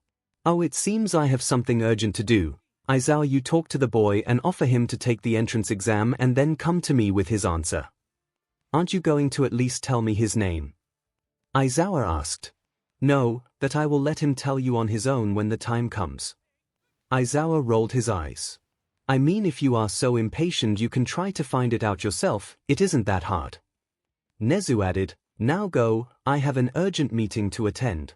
Oh, it seems I have something urgent to do. Aizawa, you talk to the boy and offer him to take the entrance exam and then come to me with his answer. Aren't you going to at least tell me his name? Aizawa asked. No, that I will let him tell you on his own when the time comes. Aizawa rolled his eyes. I mean if you are so impatient you can try to find it out yourself, it isn't that hard. 𝐒𝐻𝐻 added, now go, I have an urgent meeting to attend.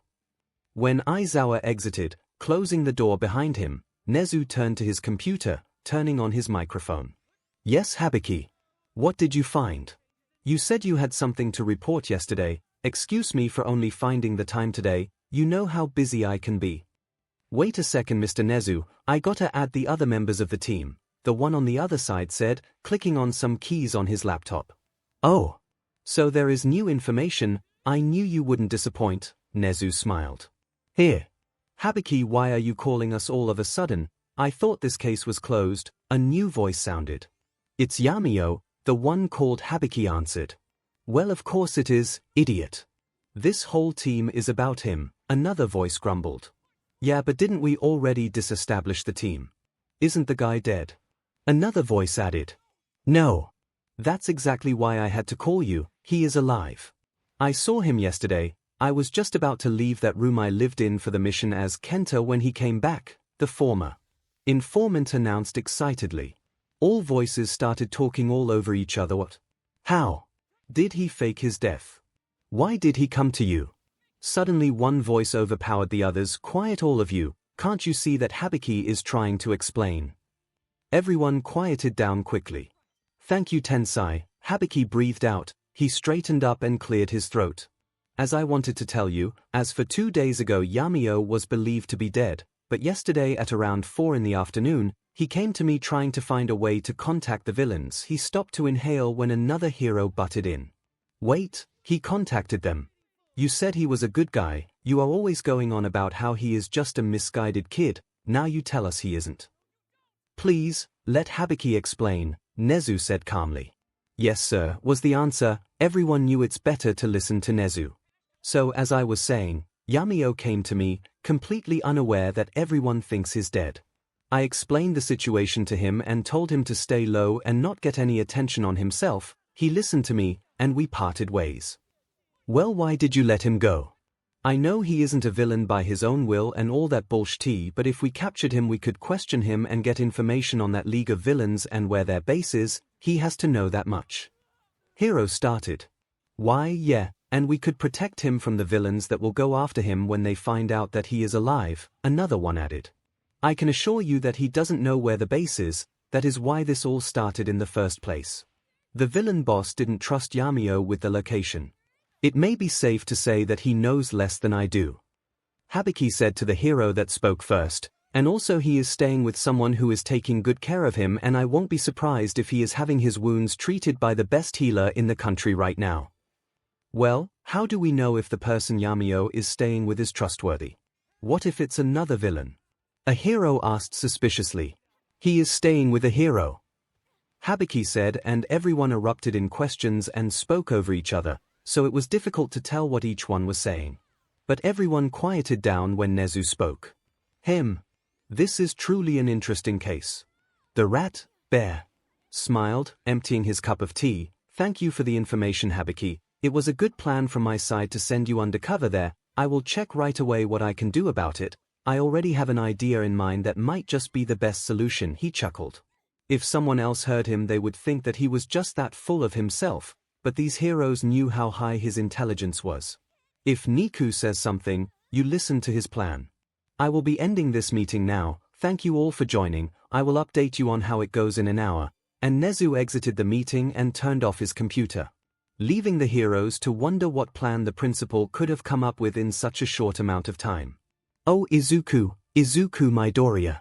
When Aizawa exited, closing the door behind him, 𝐒𝐻𝐻 turned to his computer, turning on his microphone. Yes Hibiki. What did you find? You said you had something to report yesterday, excuse me for only finding the time today, you know how busy I can be. Wait a second Mr. 𝐒𝐻𝐻, I gotta add the other members of the team, the one on the other side said, clicking on some keys on his laptop. Oh. So there is new information, I knew you wouldn't disappoint, 𝐒𝐻𝐻 smiled. Here. Hibiki, why are you calling us all of a sudden? I thought this case was closed, a new voice sounded. It's Yamio, the one called Hibiki answered. Well of course it is, idiot. This whole team is about him, another voice grumbled. Yeah but didn't we already disestablish the team? Isn't the guy dead? Another voice added. No. That's exactly why I had to call you, he is alive. I saw him yesterday, I was just about to leave that room I lived in for the mission as Kenta when he came back, the former informant announced excitedly. All voices started talking all over each other. What? How? Did he fake his death? Why did he come to you? Suddenly one voice overpowered the others. Quiet all of you, can't you see that Hibiki is trying to explain? Everyone quieted down quickly. Thank you Tensai, Hibiki breathed out, he straightened up and cleared his throat. As I wanted to tell you, as for 2 days ago Yamio was believed to be dead, but yesterday at around 4 in the afternoon, he came to me trying to find a way to contact the villains. He stopped to inhale when another hero butted in. Wait, he contacted them. You said he was a good guy, you are always going on about how he is just a misguided kid, now you tell us he isn't. Please, let Hibiki explain, 𝐒𝐻𝐻 said calmly. Yes sir, was the answer, everyone knew it's better to listen to 𝐒𝐻𝐻. So as I was saying, Yamio came to me, completely unaware that everyone thinks he's dead. I explained the situation to him and told him to stay low and not get any attention on himself, he listened to me, and we parted ways. Well why did you let him go? I know he isn't a villain by his own will and all that bullshit, but if we captured him we could question him and get information on that League of Villains and where their base is, he has to know that much. Hero started. Why yeah, and we could protect him from the villains that will go after him when they find out that he is alive, another one added. I can assure you that he doesn't know where the base is, that is why this all started in the first place. The villain boss didn't trust Yamio with the location. It may be safe to say that he knows less than I do. Hibiki said to the hero that spoke first, and also he is staying with someone who is taking good care of him, and I won't be surprised if he is having his wounds treated by the best healer in the country right now. Well, how do we know if the person Yamio is staying with is trustworthy? What if it's another villain? A hero asked suspiciously. He is staying with a hero, Hibiki said, and everyone erupted in questions and spoke over each other, so it was difficult to tell what each one was saying. But everyone quieted down when Nezu spoke. This is truly an interesting case. The rat, bear, smiled, emptying his cup of tea. Thank you for the information, Hibiki. It was a good plan from my side to send you undercover there. I will check right away what I can do about it. I already have an idea in mind that might just be the best solution, he chuckled. If someone else heard him, they would think that he was just that full of himself, but these heroes knew how high his intelligence was. If Niku says something, you listen to his plan. I will be ending this meeting now. Thank you all for joining. I will update you on how it goes in an hour. And Nezu exited the meeting and turned off his computer, leaving the heroes to wonder what plan the principal could have come up with in such a short amount of time. Oh, ʻizuku Midoriya.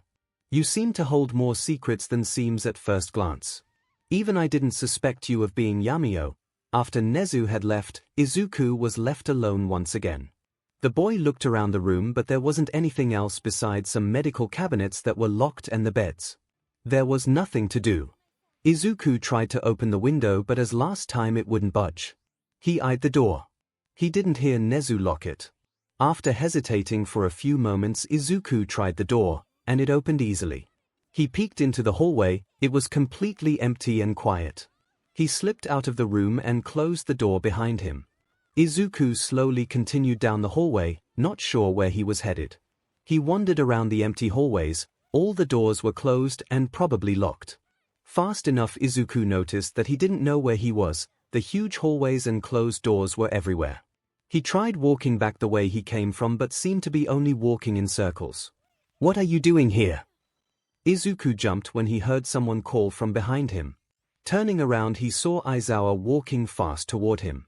You seem to hold more secrets than seems at first glance. Even I didn't suspect you of being Yamio. After Nezu had left, ʻizuku was left alone once again. The boy looked around the room, but there wasn't anything else besides some medical cabinets that were locked and the beds. There was nothing to do. ʻizuku tried to open the window, but as last time it wouldn't budge. He eyed the door. He didn't hear Nezu lock it. After hesitating for a few moments, ʻizuku tried the door, and it opened easily. He peeked into the hallway. It was completely empty and quiet. He slipped out of the room and closed the door behind him. ʻizuku slowly continued down the hallway, not sure where he was headed. He wandered around the empty hallways. All the doors were closed and probably locked. Fast enough, ʻizuku noticed that he didn't know where he was. The huge hallways and closed doors were everywhere. He tried walking back the way he came from, but seemed to be only walking in circles. What are you doing here? ʻizuku jumped when he heard someone call from behind him. Turning around, he saw Aizawa walking fast toward him.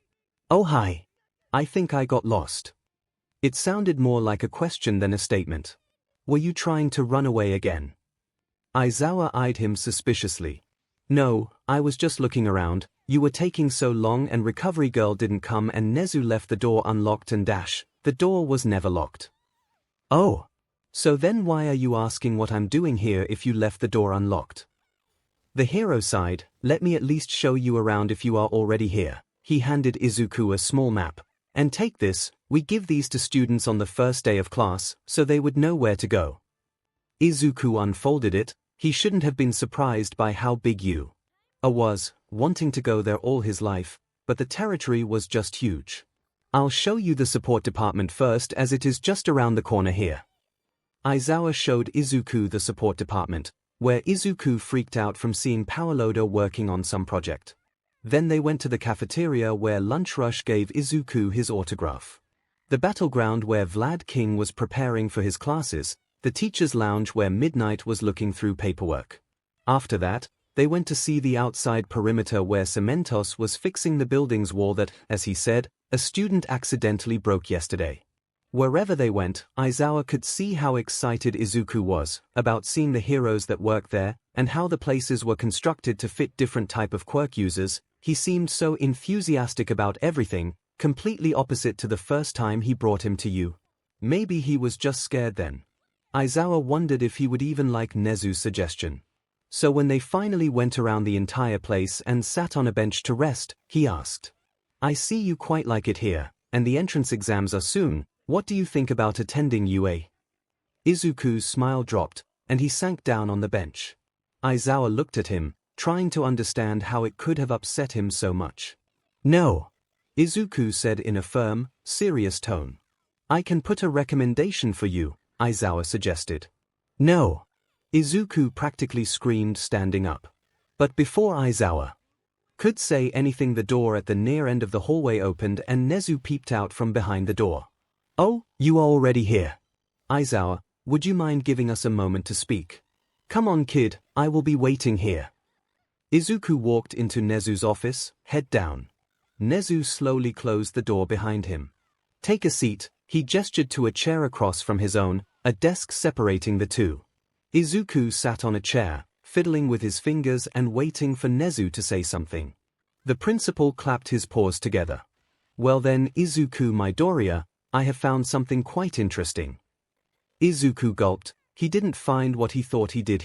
Oh hi. I think I got lost. It sounded more like a question than a statement. Were you trying to run away again? Aizawa eyed him suspiciously. No, I was just looking around. You were taking so long and recovery girl didn't come and Nezu left the door unlocked and the door was never locked. Oh. So then why are you asking what I'm doing here if you left the door unlocked? The hero sighed. Let me at least show you around if you are already here. He handed ʻizuku a small map. And take this, we give these to students on the first day of class, so they would know where to go. ʻizuku unfolded it. He shouldn't have been surprised by how big Yu was, wanting to go there all his life, but the territory was just huge. I'll show you the support department first, as it is just around the corner here. Aizawa showed ʻizuku the support department, where ʻizuku freaked out from seeing 𝐿𝐿oda working on some project. Then they went to the cafeteria where Lunch Rush gave ʻizuku his autograph. The battleground where Vlad King was preparing for his classes, the teacher's lounge where Midnight was looking through paperwork. After that, they went to see the outside perimeter where Cementos was fixing the building's wall that, as he said, a student accidentally broke yesterday. Wherever they went, Aizawa could see how excited ʻizuku was about seeing the heroes that worked there and how the places were constructed to fit different type of quirk users. He seemed so enthusiastic about everything, completely opposite to the first time he brought him to you. Maybe he was just scared then. Aizawa wondered if he would even like Nezu's suggestion. So when they finally went around the entire place and sat on a bench to rest, he asked, I see you quite like it here, and the entrance exams are soon. What do you think about attending UA? ʻizuku's smile dropped, and he sank down on the bench. Aizawa looked at him, trying to understand how it could have upset him so much. No, ʻizuku said in a firm, serious tone. I can put a recommendation for you, Aizawa suggested. No, ʻizuku practically screamed, standing up. But before Aizawa could say anything, the door at the near end of the hallway opened and Nezu peeped out from behind the door. Oh, you are already here. Aizawa, would you mind giving us a moment to speak? Come on, kid, I will be waiting here. ʻizuku walked into Nezu's office, head down. Nezu slowly closed the door behind him. Take a seat, he gestured to a chair across from his own, a desk separating the two. Izuku sat on a chair, fiddling with his fingers and waiting for Nezu to say something. The principal clapped his paws together. Well then, Izuku Midoriya, I have found something quite interesting. Izuku gulped. He didn't find what he thought he did.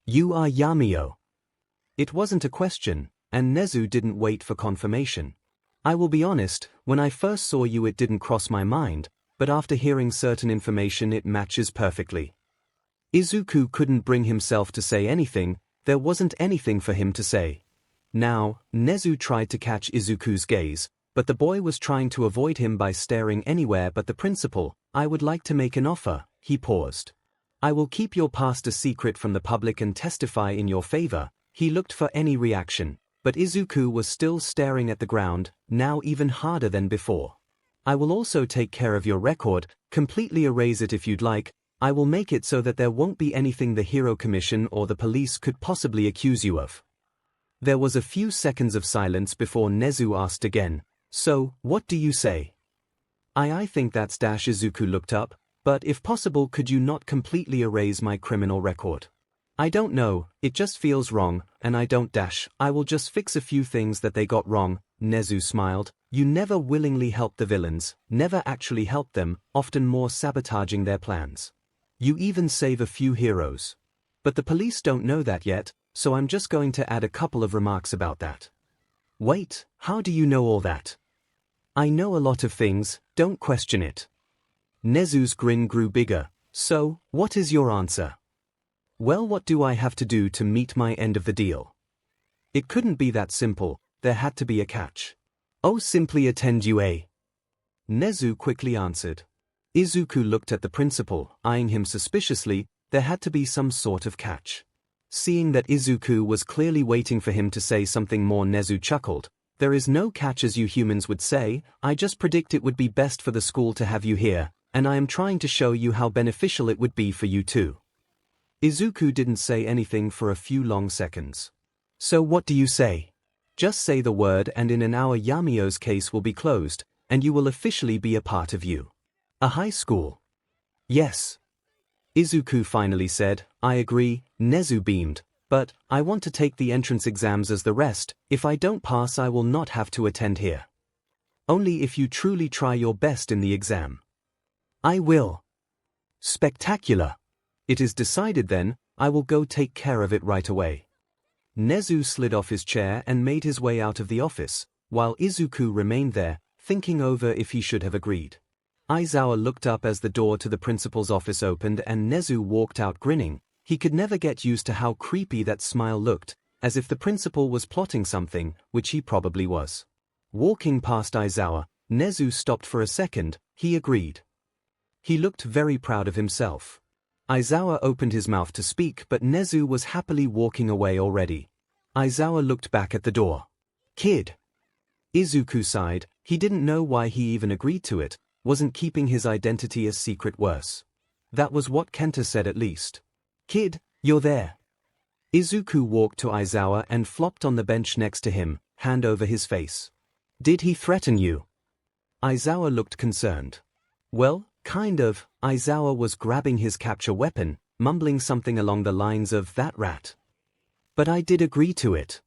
You are Yamio. It wasn't a question, and Nezu didn't wait for confirmation. I will be honest, when I first saw you it didn't cross my mind, but after hearing certain information it matches perfectly. Izuku couldn't bring himself to say anything, there wasn't anything for him to say. Now, Nezu tried to catch Izuku's gaze, but the boy was trying to avoid him by staring anywhere but the principal. I would like to make an offer, he paused. I will keep your past a secret from the public and testify in your favor. He looked for any reaction, but Izuku was still staring at the ground, now even harder than before. I will also take care of your record, completely erase it if you'd like. I will make it so that there won't be anything the Hero Commission or the police could possibly accuse you of. There was a few seconds of silence before Nezu asked again, so, what do you say? I think that's Izuku looked up, but if possible could you not completely erase my criminal record? I don't know, it just feels wrong, and I don't I will just fix a few things that they got wrong. Nezu smiled. You never willingly helped the villains, never actually helped them, often more sabotaging their plans. You even save a few heroes. But the police don't know that yet, so I'm just going to add a couple of remarks about that. Wait, how do you know all that? I know a lot of things, don't question it. Nezu's grin grew bigger. So, what is your answer? Well, what do I have to do to meet my end of the deal? It couldn't be that simple, there had to be a catch. Oh, simply attend UA. Nezu quickly answered. Izuku looked at the principal, eyeing him suspiciously. There had to be some sort of catch. Seeing that Izuku was clearly waiting for him to say something more, Nezu chuckled. There is no catch, as you humans would say. I just predict it would be best for the school to have you here, and I am trying to show you how beneficial it would be for you too. Izuku didn't say anything for a few long seconds. So what do you say? Just say the word and in an hour Yamio's case will be closed, and you will officially be a part of you. A high school. Yes. Izuku finally said. I agree. Nezu beamed. But, I want to take the entrance exams as the rest. If I don't pass I will not have to attend here. Only if you truly try your best in the exam. I will. Spectacular. It is decided then, I will go take care of it right away. Nezu slid off his chair and made his way out of the office, while Izuku remained there, thinking over if he should have agreed. Aizawa looked up as the door to the principal's office opened and Nezu walked out grinning. He could never get used to how creepy that smile looked, as if the principal was plotting something, which he probably was. Walking past Aizawa, Nezu stopped for a second. He agreed. He looked very proud of himself. Aizawa opened his mouth to speak, but Nezu was happily walking away already. Aizawa looked back at the door. Kid. Izuku sighed. He didn't know why he even agreed to it. Wasn't keeping his identity a secret worse? That was what Kenta said at least. Kid, you're there. Izuku walked to Aizawa and flopped on the bench next to him, hand over his face. Did he threaten you? Aizawa looked concerned. Well, kind of. Aizawa was grabbing his capture weapon, mumbling something along the lines of that rat. But I did agree to it.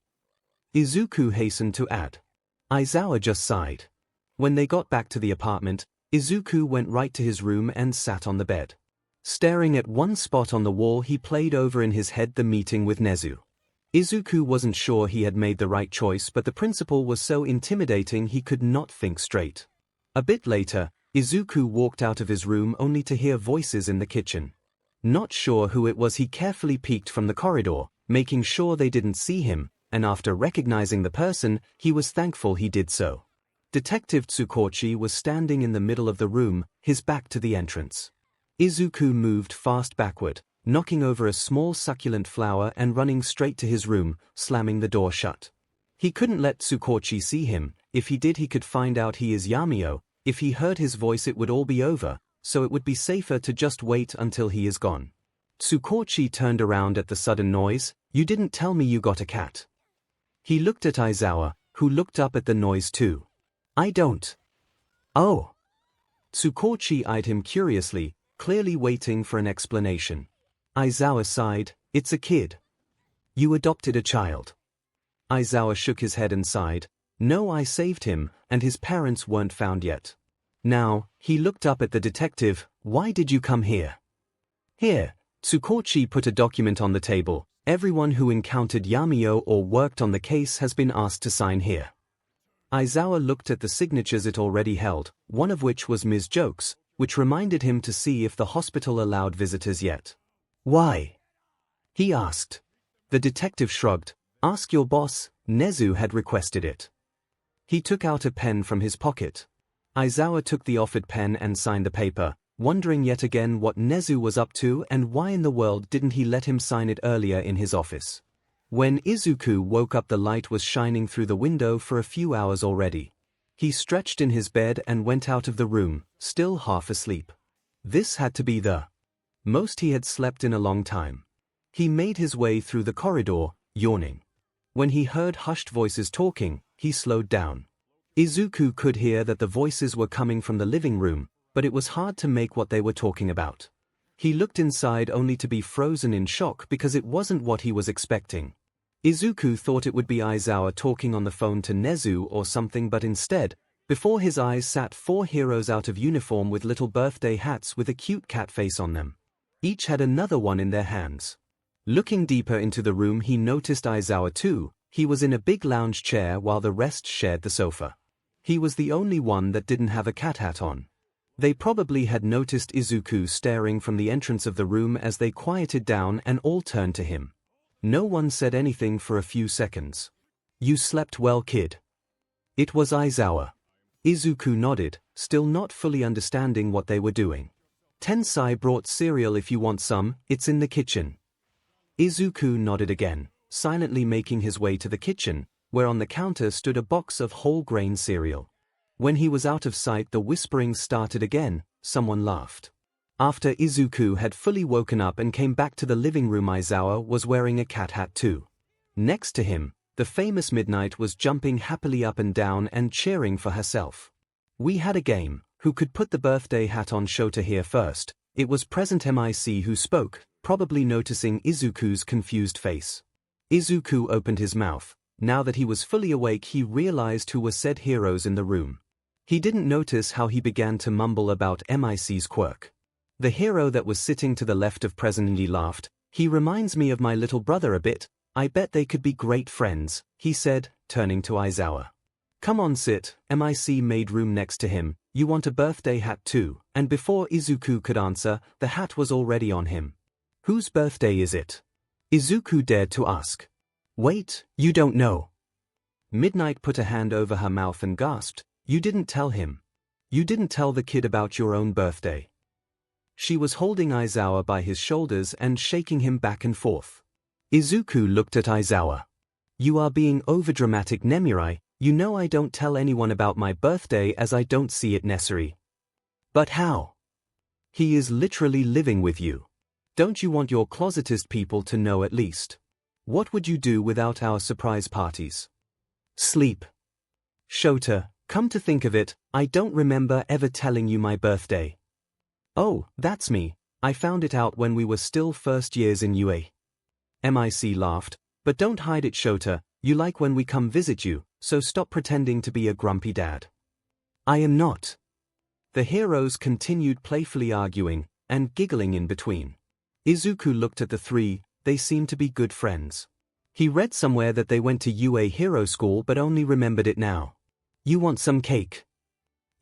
Izuku hastened to add. Aizawa just sighed. When they got back to the apartment, Izuku went right to his room and sat on the bed. Staring at one spot on the wall, he played over in his head the meeting with Nezu. Izuku wasn't sure he had made the right choice, but the principal was so intimidating he could not think straight. A bit later, Izuku walked out of his room only to hear voices in the kitchen. Not sure who it was, he carefully peeked from the corridor, making sure they didn't see him, and after recognizing the person, he was thankful he did so. Detective Tsukochi was standing in the middle of the room, his back to the entrance. Izuku moved fast backward, knocking over a small succulent flower and running straight to his room, slamming the door shut. He couldn't let Tsukochi see him. If he did he could find out he is Yamio. If he heard his voice it would all be over, so it would be safer to just wait until he is gone. Tsukochi turned around at the sudden noise. You didn't tell me you got a cat. He looked at Aizawa, who looked up at the noise too. I don't. Oh. 𝐒𝐭𝐞𝐲 eyed him curiously, clearly waiting for an explanation. 𝐈𝐧𝐻 sighed, it's a kid. You adopted a child. 𝐈𝐧𝐻 shook his head and sighed, no, I saved him, and his parents weren't found yet. Now, he looked up at the detective, why did you come here? Here, 𝐒𝐭𝐞𝐲 put a document on the table, everyone who encountered Yamio or worked on the case has been asked to sign here. 𝐈𝐧𝐻 looked at the signatures it already held, one of which was Ms. Joke's, which reminded him to see if the hospital allowed visitors yet. Why? He asked. The detective shrugged, ask your boss, 𝐒𝐻u had requested it. He took out a pen from his pocket. 𝐈𝐧𝐻 took the offered pen and signed the paper, wondering yet again what 𝐒𝐻u was up to and why in the world didn't he let him sign it earlier in his office. When Izuku woke up, the light was shining through the window for a few hours already. He stretched in his bed and went out of the room, still half asleep. This had to be the most he had slept in a long time. He made his way through the corridor, yawning. When he heard hushed voices talking, he slowed down. Izuku could hear that the voices were coming from the living room, but it was hard to make what they were talking about. He looked inside only to be frozen in shock because it wasn't what he was expecting. Izuku thought it would be 𝐈𝐧𝐻 talking on the phone to 𝐒𝐻u or something, but instead, before his eyes sat 4 heroes out of uniform with little birthday hats with a cute cat face on them. Each had another one in their hands. Looking deeper into the room, he noticed 𝐈𝐧𝐻 too. He was in a big lounge chair while the rest shared the sofa. He was the only one that didn't have a cat hat on. They probably had noticed Izuku staring from the entrance of the room as they quieted down and all turned to him. No one said anything for a few seconds. You slept well, kid? It was 𝐈𝐧𝐻. Izuku nodded, still not fully understanding what they were doing. Tensai brought cereal if you want some, it's in the kitchen. Izuku nodded again, silently making his way to the kitchen, where on the counter stood a box of whole grain cereal. When he was out of sight, the whispering started again, someone laughed. After Izuku had fully woken up and came back to the living room, 𝐈𝐧𝐻 was wearing a cat hat too. Next to him, the famous Midnight was jumping happily up and down and cheering for herself. We had a game, who could put the birthday hat on Shota here first. It was present MIC who spoke, probably noticing Izuku's confused face. Izuku opened his mouth. Now that he was fully awake, he realized who were said heroes in the room. He didn't notice how he began to mumble about MIC's quirk. The hero that was sitting to the left of Presently laughed. He reminds me of my little brother a bit. I bet they could be great friends, he said, turning to 𝐈𝐧𝐻. Come on, sit. MIC made room next to him. You want a birthday hat too? And before Izuku could answer, the hat was already on him. Whose birthday is it? Izuku dared to ask. Wait, you don't know. Midnight put a hand over her mouth and gasped. You didn't tell him. You didn't tell the kid about your own birthday. She was holding 𝐈𝐧𝐻 by his shoulders and shaking him back and forth. Izuku looked at 𝐈𝐧𝐻. You are being overdramatic, Nemurai. You know I don't tell anyone about my birthday as I don't see it necessary. But how? He is literally living with you. Don't you want your closetest people to know at least? What would you do without our surprise parties? Sleep. Shota, come to think of it, I don't remember ever telling you my birthday. Oh, that's me. I found it out when we were still first years in UA. MIC laughed. But don't hide it, Shota. You like when we come visit you, so stop pretending to be a grumpy dad. I am not. The heroes continued playfully arguing and giggling in between. Izuku looked at the three. They seemed to be good friends. He read somewhere that they went to UA Hero School but only remembered it now. You want some cake?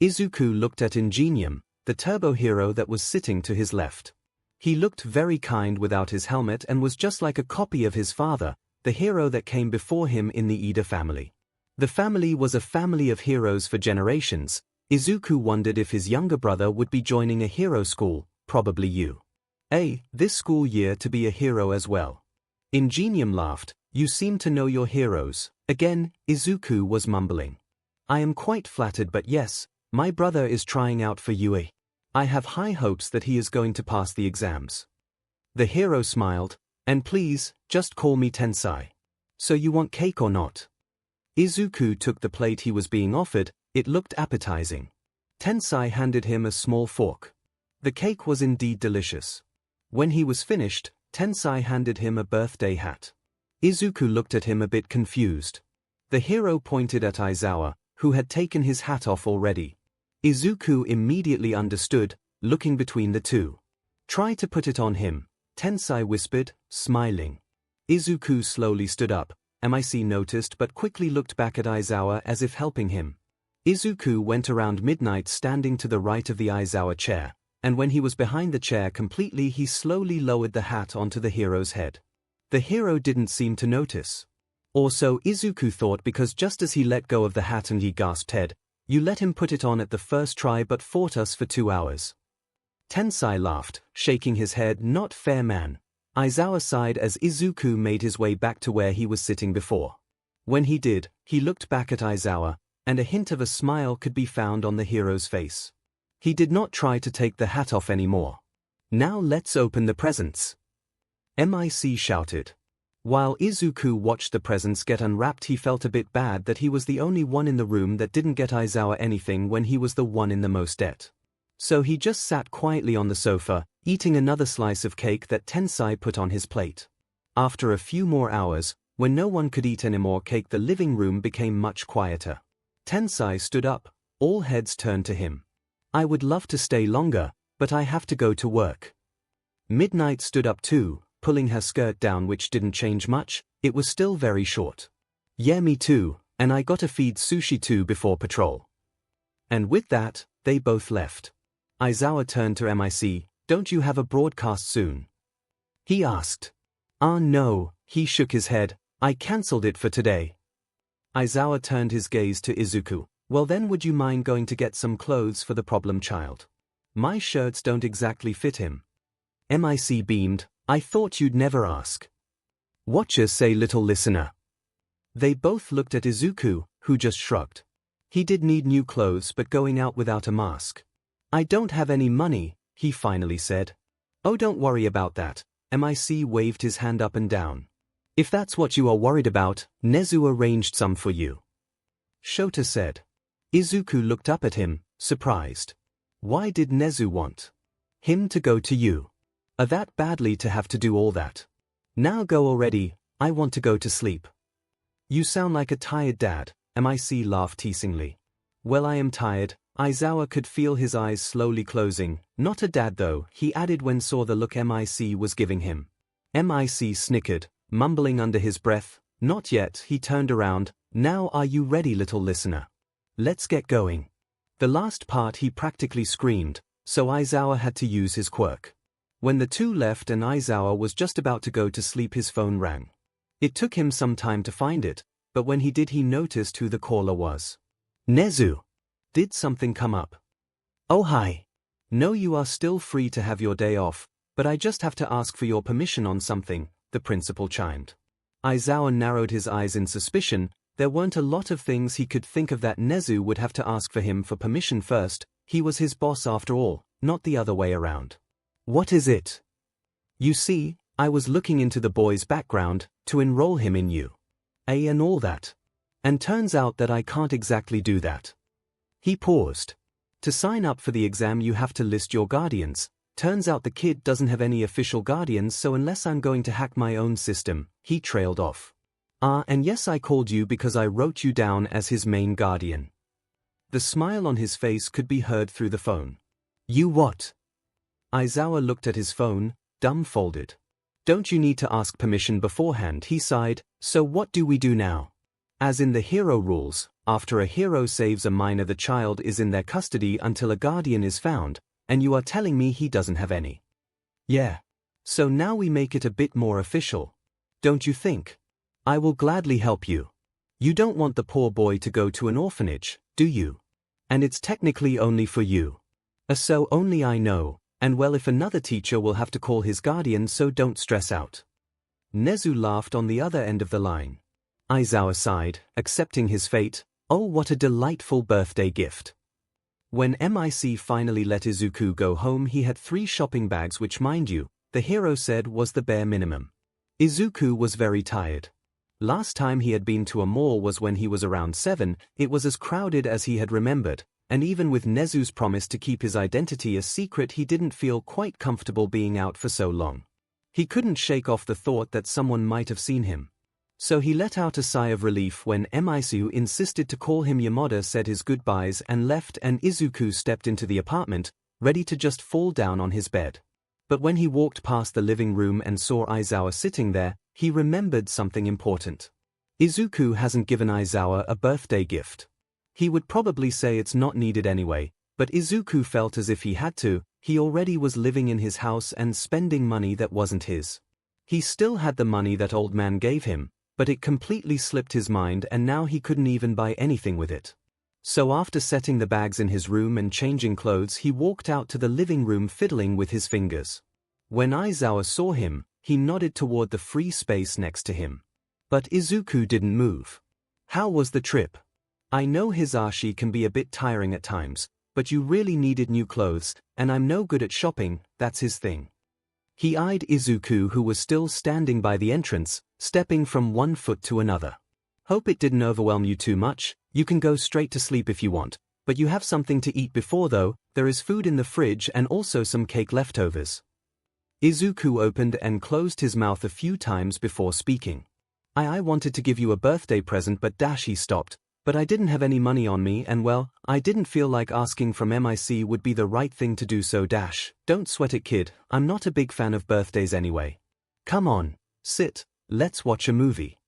Izuku looked at Ingenium, the turbo hero that was sitting to his left. He looked very kind without his helmet and was just like a copy of his father, the hero that came before him in the Ida family. The family was a family of heroes for generations. Izuku wondered if his younger brother would be joining a hero school, probably UA, this school year, to be a hero as well. Ingenium laughed. You seem to know your heroes. Again, Izuku was mumbling. I am quite flattered, but yes, my brother is trying out for UA. I have high hopes that he is going to pass the exams. The hero smiled. And please, just call me Tensai. So you want cake or not? Izuku took the plate he was being offered. It looked appetizing. Tensai handed him a small fork. The cake was indeed delicious. When he was finished, Tensai handed him a birthday hat. Izuku looked at him a bit confused. The hero pointed at Aizawa, who had taken his hat off already. Izuku immediately understood, looking between the two. "Try to put it on him," Tensai whispered, smiling. Izuku slowly stood up. MIC noticed but quickly looked back at Aizawa as if helping him. Izuku went around Midnight standing to the right of the Aizawa chair, and when he was behind the chair completely he slowly lowered the hat onto the hero's head. The hero didn't seem to notice. Or so Izuku thought, because just as he let go of the hat and he gasped, "Head, you let him put it on at the first try but fought us for 2 hours." Tensai laughed, shaking his head. "Not fair, man." Aizawa sighed as Izuku made his way back to where he was sitting before. When he did, he looked back at Aizawa, and a hint of a smile could be found on the hero's face. He did not try to take the hat off anymore. "Now let's open the presents," MIC shouted. While Izuku watched the presents get unwrapped, he felt a bit bad that he was the only one in the room that didn't get Aizawa anything when he was the one in the most debt. So he just sat quietly on the sofa, eating another slice of cake that Tensai put on his plate. After a few more hours, when no one could eat any more cake, the living room became much quieter. Tensai stood up. All heads turned to him. "I would love to stay longer, but I have to go to work." Midnight stood up too, pulling her skirt down, which didn't change much. It was still very short. "Yeah, me too, and I gotta feed Sushi too before patrol." And with that, they both left. Aizawa turned to MIC. "Don't you have a broadcast soon?" he asked. No, he shook his head. "I cancelled it for today." Aizawa turned his gaze to Izuku. "Well then, would you mind going to get some clothes for the problem child? My shirts don't exactly fit him." MIC beamed. "I thought you'd never ask." "Watcha say, little listener." They both looked at Izuku, who just shrugged. He did need new clothes, but going out without a mask. "I don't have any money," he finally said. "Oh, don't worry about that." MIC waved his hand up and down. "If that's what you are worried about, Nezu arranged some for you," Shota said. Izuku looked up at him, surprised. Why did Nezu want him to go to you? That badly to have to do all that. "Now go already, I want to go to sleep." "You sound like a tired dad," MIC laughed teasingly. "Well, I am tired." Aizawa could feel his eyes slowly closing. "Not a dad though," he added when saw the look MIC was giving him. MIC snickered, mumbling under his breath, "Not yet." He turned around. "Now are you ready, little listener? Let's get going." The last part he practically screamed, so Aizawa had to use his quirk. When the two left and Aizawa was just about to go to sleep, his phone rang. It took him some time to find it, but when he did, he noticed who the caller was. "Nezu. Did something come up?" "Oh, hi. No, you are still free to have your day off, but I just have to ask for your permission on something," the principal chimed. Aizawa narrowed his eyes in suspicion. There weren't a lot of things he could think of that Nezu would have to ask for him for permission first. He was his boss after all, not the other way around. "What is it?" "You see, I was looking into the boy's background to enroll him in UA and all that. And turns out that I can't exactly do that." He paused. "To sign up for the exam you have to list your guardians. Turns out the kid doesn't have any official guardians, so unless I'm going to hack my own system," he trailed off. And yes, I called you because I wrote you down as his main guardian." The smile on his face could be heard through the phone. "You what?" Aizawa looked at his phone, dumbfolded. "Don't you need to ask permission beforehand?" he sighed. "So what do we do now?" "As in the hero rules, after a hero saves a minor, the child is in their custody until a guardian is found, and you are telling me he doesn't have any?" "Yeah. So now we make it a bit more official. Don't you think? I will gladly help you. You don't want the poor boy to go to an orphanage, do you? And it's technically only for you. So only I know, and well, if another teacher will have to call his guardian, so don't stress out." Nezu laughed on the other end of the line. Aizawa sighed, accepting his fate. Oh, what a delightful birthday gift. When MIC finally let Izuku go home, he had 3 shopping bags, which, mind you, the hero said was the bare minimum. Izuku was very tired. Last time he had been to a mall was when he was around 7, it was as crowded as he had remembered, and even with Nezu's promise to keep his identity a secret he didn't feel quite comfortable being out for so long. He couldn't shake off the thought that someone might have seen him. So he let out a sigh of relief when Emisu insisted to call him. Yamada said his goodbyes and left, and Izuku stepped into the apartment, ready to just fall down on his bed. But when he walked past the living room and saw Aizawa sitting there, he remembered something important. Izuku hasn't given Aizawa a birthday gift. He would probably say it's not needed anyway, but Izuku felt as if he had to. He already was living in his house and spending money that wasn't his. He still had the money that old man gave him, but it completely slipped his mind and now he couldn't even buy anything with it. So after setting the bags in his room and changing clothes, he walked out to the living room fiddling with his fingers. When Aizawa saw him, he nodded toward the free space next to him. But Izuku didn't move. How was the trip? I know Hisashi can be a bit tiring at times, but you really needed new clothes, and I'm no good at shopping, that's his thing. He eyed Izuku, who was still standing by the entrance, stepping from one foot to another. Hope it didn't overwhelm you too much. You can go straight to sleep if you want, but you have something to eat before though. There is food in the fridge and also some cake leftovers. Izuku opened and closed his mouth a few times before speaking. I wanted to give you a birthday present but he stopped, but I didn't have any money on me and well, I didn't feel like asking from MIC would be the right thing to do so don't sweat it kid, I'm not a big fan of birthdays anyway. Come on, sit, let's watch a movie.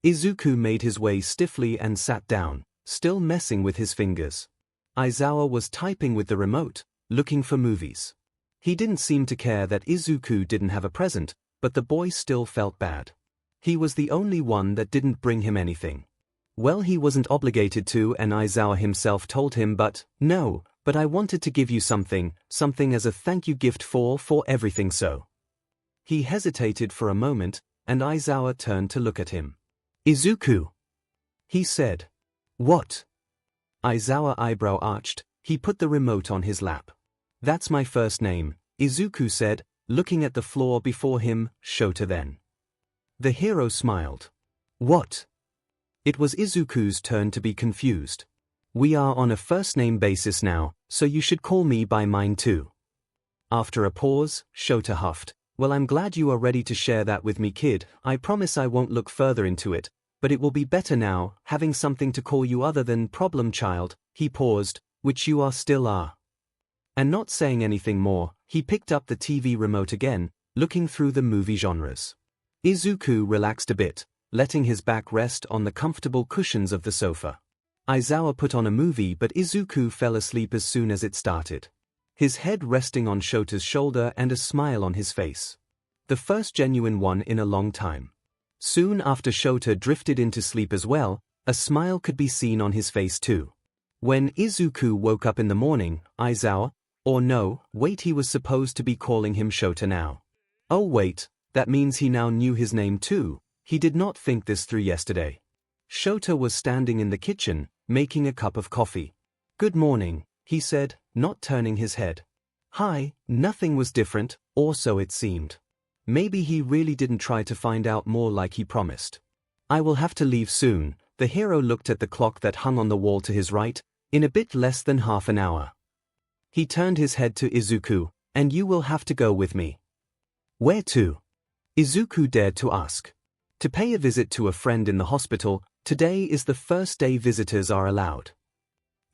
Izuku made his way stiffly and sat down, still messing with his fingers. Aizawa was typing with the remote, looking for movies. He didn't seem to care that Izuku didn't have a present, but the boy still felt bad. He was the only one that didn't bring him anything. Well, he wasn't obligated to, and Aizawa himself told him, but I wanted to give you something as a thank you gift for everything so. He hesitated for a moment, and Aizawa turned to look at him. Izuku, he said. What? Aizawa eyebrow arched, he put the remote on his lap. That's my first name, Izuku said, looking at the floor before him. Shota then. The hero smiled. What? It was Izuku's turn to be confused. We are on a first-name basis now, so you should call me by mine too. After a pause, Shota huffed. Well, I'm glad you are ready to share that with me kid. I promise I won't look further into it, but it will be better now, having something to call you other than problem child. He paused, which you still are. And not saying anything more, he picked up the TV remote again, looking through the movie genres. Izuku relaxed a bit, letting his back rest on the comfortable cushions of the sofa. Aizawa put on a movie but Izuku fell asleep as soon as it started. His head resting on Shota's shoulder and a smile on his face. The first genuine one in a long time. Soon after Shota drifted into sleep as well, a smile could be seen on his face too. When Izuku woke up in the morning, Aizawa, or no, wait, he was supposed to be calling him Shota now. Oh wait, that means he now knew his name too. He did not think this through yesterday. Shota was standing in the kitchen, making a cup of coffee. Good morning, he said, not turning his head. Hi, nothing was different, or so it seemed. Maybe he really didn't try to find out more like he promised. I will have to leave soon. The hero looked at the clock that hung on the wall to his right. In a bit less than half an hour. He turned his head to Izuku, and you will have to go with me. Where to? Izuku dared to ask. To pay a visit to a friend in the hospital. Today is the first day visitors are allowed.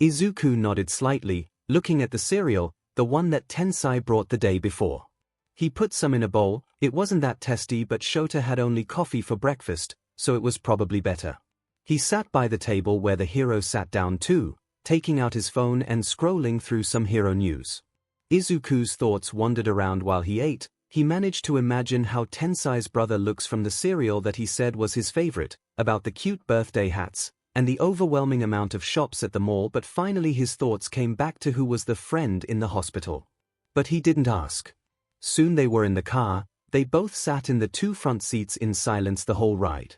Izuku nodded slightly, looking at the cereal, the one that Tensai brought the day before. He put some in a bowl. It wasn't that tasty, but Shota had only coffee for breakfast, so it was probably better. He sat by the table where the hero sat down too, taking out his phone and scrolling through some hero news. Izuku's thoughts wandered around while he ate. He managed to imagine how Tensai's brother looks from the cereal that he said was his favorite, about the cute birthday hats, and the overwhelming amount of shops at the mall, but finally his thoughts came back to who was the friend in the hospital. But he didn't ask. Soon they were in the car. They both sat in the two front seats in silence the whole ride.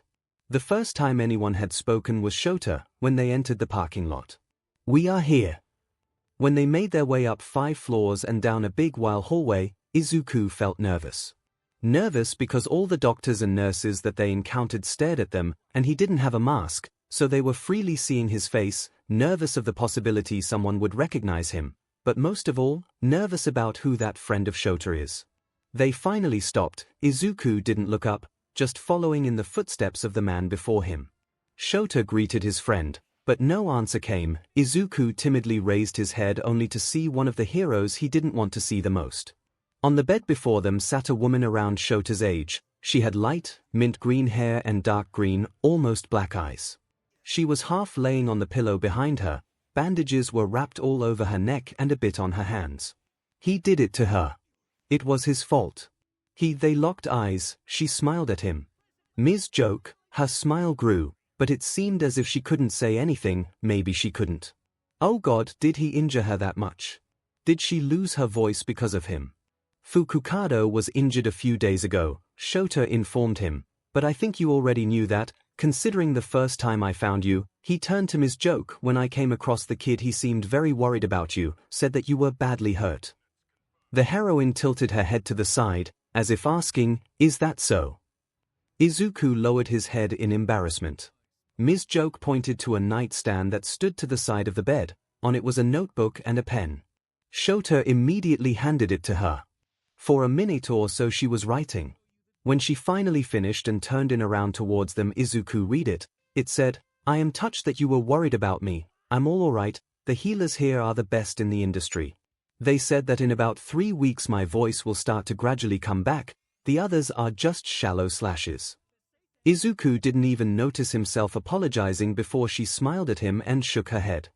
The first time anyone had spoken was Shota, when they entered the parking lot. We are here. When they made their way up 5 floors and down a big wide hallway, Izuku felt nervous. Nervous because all the doctors and nurses that they encountered stared at them, and he didn't have a mask, so they were freely seeing his face, nervous of the possibility someone would recognize him, but most of all, nervous about who that friend of Shota is. They finally stopped. Izuku didn't look up, just following in the footsteps of the man before him. Shota greeted his friend, but no answer came. Izuku timidly raised his head only to see one of the heroes he didn't want to see the most. On the bed before them sat a woman around Shota's age. She had light, mint green hair and dark green, almost black eyes. She was half laying on the pillow behind her. Bandages were wrapped all over her neck and a bit on her hands. He did it to her. It was his fault. They locked eyes. She smiled at him. Ms. Joke, her smile grew, but it seemed as if she couldn't say anything. Maybe she couldn't. Oh God, did he injure her that much? Did she lose her voice because of him? Fukukado was injured a few days ago, Shota informed him, but I think you already knew that, considering the first time I found you. He turned to Ms. Joke. When I came across the kid he seemed very worried about you, said that you were badly hurt. The heroine tilted her head to the side, as if asking, is that so? Izuku lowered his head in embarrassment. Ms. Joke pointed to a nightstand that stood to the side of the bed. On it was a notebook and a pen. Shota immediately handed it to her. For a minute or so she was writing. When she finally finished and turned around towards them, Izuku read it. It said, I am touched that you were worried about me. I'm all alright. The healers here are the best in the industry. They said that in about 3 weeks my voice will start to gradually come back. The others are just shallow slashes. Izuku didn't even notice himself apologizing before she smiled at him and shook her head.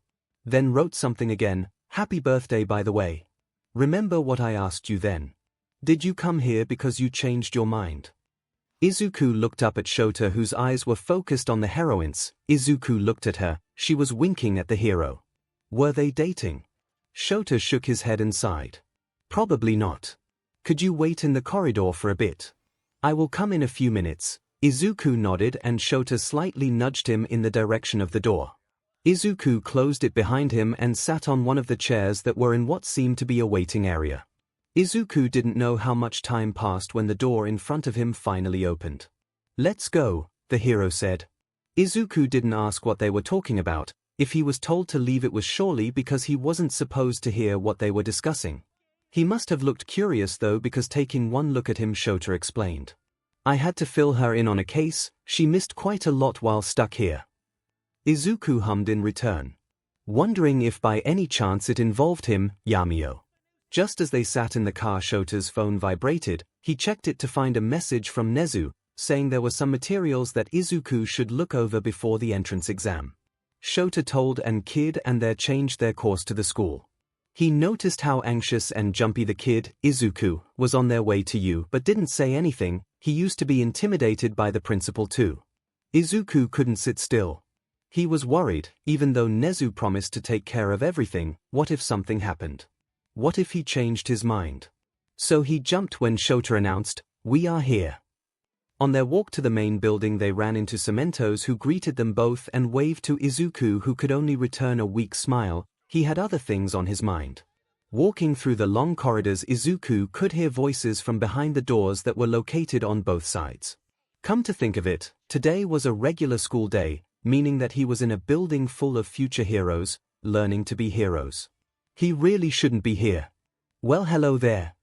Then wrote something again. Happy birthday, by the way. Remember what I asked you then? Did you come here because you changed your mind? Izuku looked up at Shota, whose eyes were focused on the heroines. Izuku looked at her. She was winking at the hero. Were they dating? Shota shook his head and sighed. Probably not. Could you wait in the corridor for a bit? I will come in a few minutes. Izuku nodded and Shota slightly nudged him in the direction of the door. Izuku closed it behind him and sat on one of the chairs that were in what seemed to be a waiting area. Izuku didn't know how much time passed when the door in front of him finally opened. Let's go, the hero said. Izuku didn't ask what they were talking about. If he was told to leave, it was surely because he wasn't supposed to hear what they were discussing. He must have looked curious though, because taking one look at him, Shota explained. I had to fill her in on a case. She missed quite a lot while stuck here. Izuku hummed in return, wondering if by any chance it involved him, Yamio. Just as they sat in the car, Shota's phone vibrated. He checked it to find a message from Nezu, saying there were some materials that Izuku should look over before the entrance exam. Shota told and Kid and they changed their course to the school. He noticed how anxious and jumpy the kid, Izuku, was on their way to you, but didn't say anything. He used to be intimidated by the principal too. Izuku couldn't sit still. He was worried, even though Nezu promised to take care of everything. What if something happened? What if he changed his mind? So he jumped when Shota announced, we are here. On their walk to the main building they ran into Cementos, who greeted them both and waved to Izuku, who could only return a weak smile. He had other things on his mind. Walking through the long corridors, Izuku could hear voices from behind the doors that were located on both sides. Come to think of it, today was a regular school day, meaning that he was in a building full of future heroes, learning to be heroes. He really shouldn't be here. Well, hello there.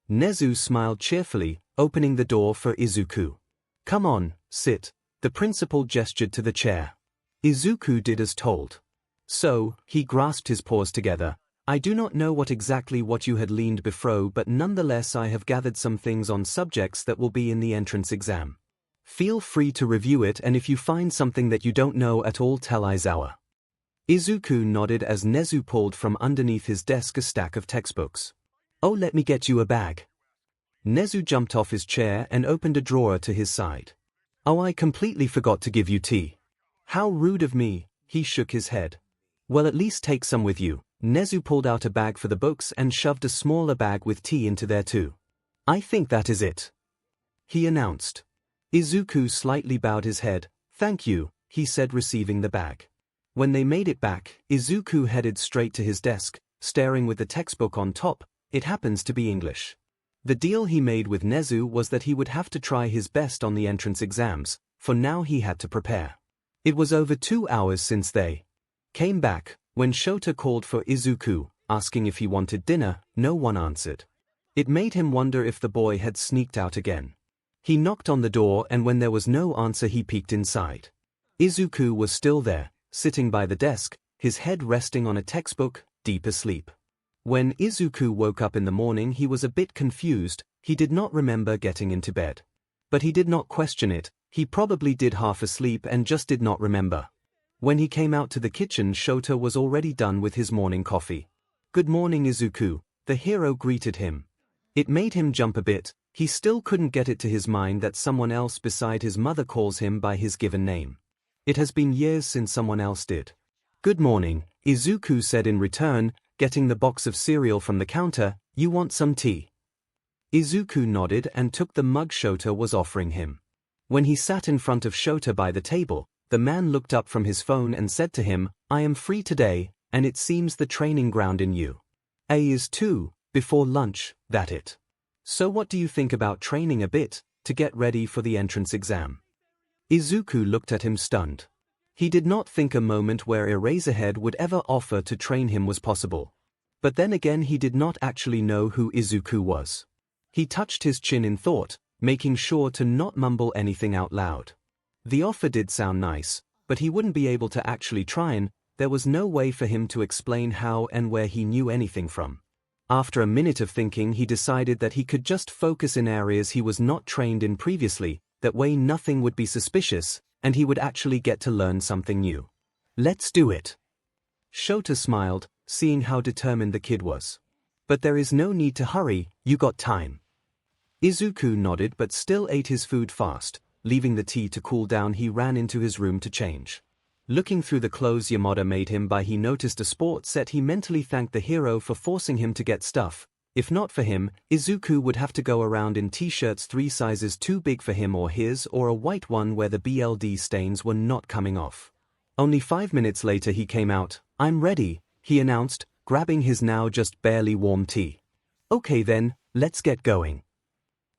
Nezu smiled cheerfully, opening the door for Izuku. Come on, sit. The principal gestured to the chair. Izuku did as told. So, he grasped his paws together. I do not know what you had leaned before, but nonetheless I have gathered some things on subjects that will be in the entrance exam. Feel free to review it, and if you find something that you don't know at all, tell Aizawa. Izuku nodded as Nezu pulled from underneath his desk a stack of textbooks. Oh, let me get you a bag. Nezu jumped off his chair and opened a drawer to his side. Oh, I completely forgot to give you tea. How rude of me. He shook his head. Well, at least take some with you. Nezu pulled out a bag for the books and shoved a smaller bag with tea into there too. I think that is it, he announced. Izuku slightly bowed his head. Thank you, he said, receiving the bag. When they made it back, Izuku headed straight to his desk, staring with the textbook on top. It happens to be English. The deal he made with 𝐒𝐻𝐻 was that he would have to try his best on the entrance exams, for now he had to prepare. It was over 2 hours since they came back. When Shota called for Izuku, asking if he wanted dinner, no one answered. It made him wonder if the boy had sneaked out again. He knocked on the door, and when there was no answer he peeked inside. Izuku was still there, sitting by the desk, his head resting on a textbook, deep asleep. When Izuku woke up in the morning he was a bit confused. He did not remember getting into bed. But he did not question it, he probably did half asleep and just did not remember. When he came out to the kitchen, Shota was already done with his morning coffee. "Good morning, Izuku," the hero greeted him. It made him jump a bit. He still couldn't get it to his mind that someone else beside his mother calls him by his given name. It has been years since someone else did. "Good morning," Izuku said in return, getting the box of cereal from the counter. "You want some tea?" Izuku nodded and took the mug Shota was offering him. When he sat in front of Shota by the table, the man looked up from his phone and said to him, "I am free today, and it seems the training ground in U.A. is too, before lunch, that it. So what do you think about training a bit, to get ready for the entrance exam?" Izuku looked at him stunned. He did not think a moment where Eraserhead would ever offer to train him was possible. But then again he did not actually know who Izuku was. He touched his chin in thought, making sure to not mumble anything out loud. The offer did sound nice, but he wouldn't be able to actually try, and there was no way for him to explain how and where he knew anything from. After a minute of thinking he decided that he could just focus in areas he was not trained in previously, that way nothing would be suspicious, and he would actually get to learn something new. "Let's do it." Shota smiled, seeing how determined the kid was. "But there is no need to hurry, you got time." Izuku nodded but still ate his food fast. Leaving the tea to cool down, he ran into his room to change. Looking through the clothes Yamada made him buy, he noticed a sports set. He mentally thanked the hero for forcing him to get stuff. If not for him, Izuku would have to go around in t-shirts 3 sizes too big for him or his, or a white one where the BLD stains were not coming off. Only 5 minutes later he came out. "I'm ready," he announced, grabbing his now just barely warm tea. "Okay then, let's get going."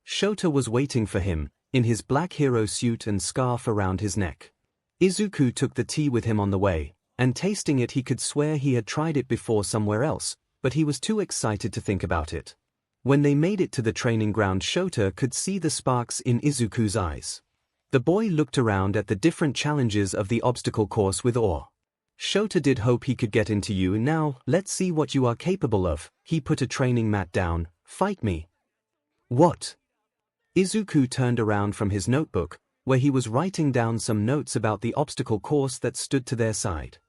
Shota was waiting for him, in his black hero suit and scarf around his neck. Izuku took the tea with him on the way, and tasting it he could swear he had tried it before somewhere else, but he was too excited to think about it. When they made it to the training ground, Shota could see the sparks in Izuku's eyes. The boy looked around at the different challenges of the obstacle course with awe. Shota did hope he could get into you. "Now, let's see what you are capable of." He put a training mat down. "Fight me." "What?" Izuku turned around from his notebook, where he was writing down some notes about the obstacle course that stood to their side.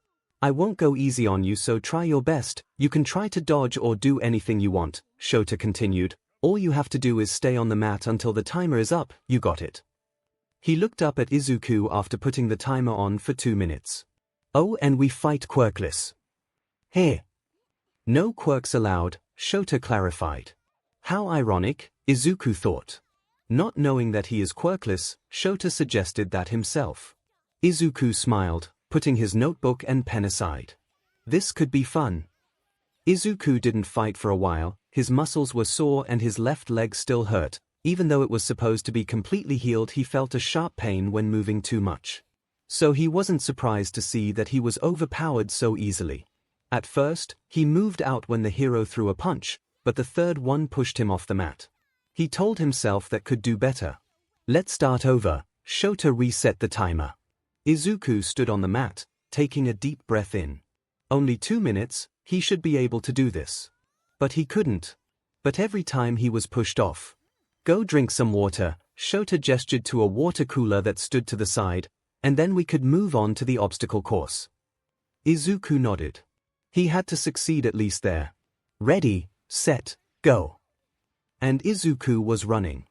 "I won't go easy on you, so try your best. You can try to dodge or do anything you want," Shota continued. "All you have to do is stay on the mat until the timer is up. You got it." He looked up at Izuku after putting the timer on for 2 minutes. "Oh, and we fight quirkless." "Here." "No quirks allowed," Shota clarified. How ironic, Izuku thought. Not knowing that he is quirkless, Shota suggested that himself. Izuku smiled, putting his notebook and pen aside. This could be fun. Izuku didn't fight for a while. His muscles were sore and his left leg still hurt. Even though it was supposed to be completely healed, he felt a sharp pain when moving too much. So he wasn't surprised to see that he was overpowered so easily. At first, he moved out when the hero threw a punch, but the third one pushed him off the mat. He told himself that could do better. "Let's start over." Shota reset the timer. Izuku stood on the mat, taking a deep breath in. Only 2 minutes, he should be able to do this. But he couldn't. But every time he was pushed off. "Go drink some water." Shota gestured to a water cooler that stood to the side, "and then we could move on to the obstacle course." Izuku nodded. He had to succeed at least there. Ready, set, go. And Izuku was running.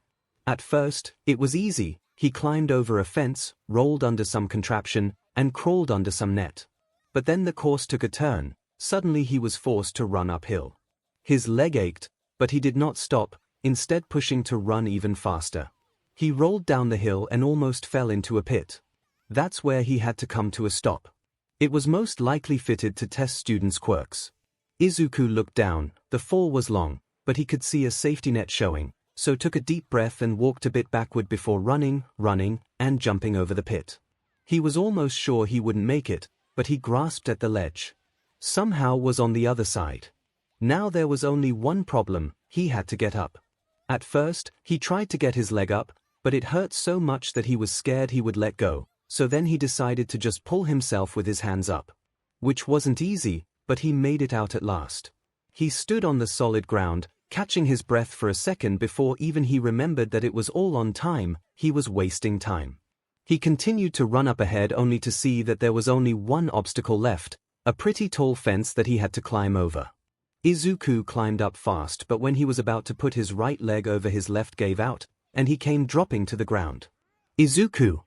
At first, it was easy. He climbed over a fence, rolled under some contraption, and crawled under some net. But then the course took a turn. Suddenly he was forced to run uphill. His leg ached, but he did not stop, instead pushing to run even faster. He rolled down the hill and almost fell into a pit. That's where he had to come to a stop. It was most likely fitted to test students' quirks. Izuku looked down. The fall was long, but he could see a safety net showing. so took a deep breath and walked a bit backward before running, and jumping over the pit. He was almost sure he wouldn't make it, but he grasped at the ledge. Somehow was on the other side. Now there was only one problem: he had to get up. At first, he tried to get his leg up, but it hurt so much that he was scared he would let go, so then he decided to just pull himself with his hands up. Which wasn't easy, but he made it out at last. He stood on the solid ground, catching his breath for a second before even he remembered that it was all on time. He was wasting time. He continued to run up ahead only to see that there was only one obstacle left, a pretty tall fence that he had to climb over. Izuku climbed up fast, but when he was about to put his right leg over, his left gave out, and he came dropping to the ground. Izuku!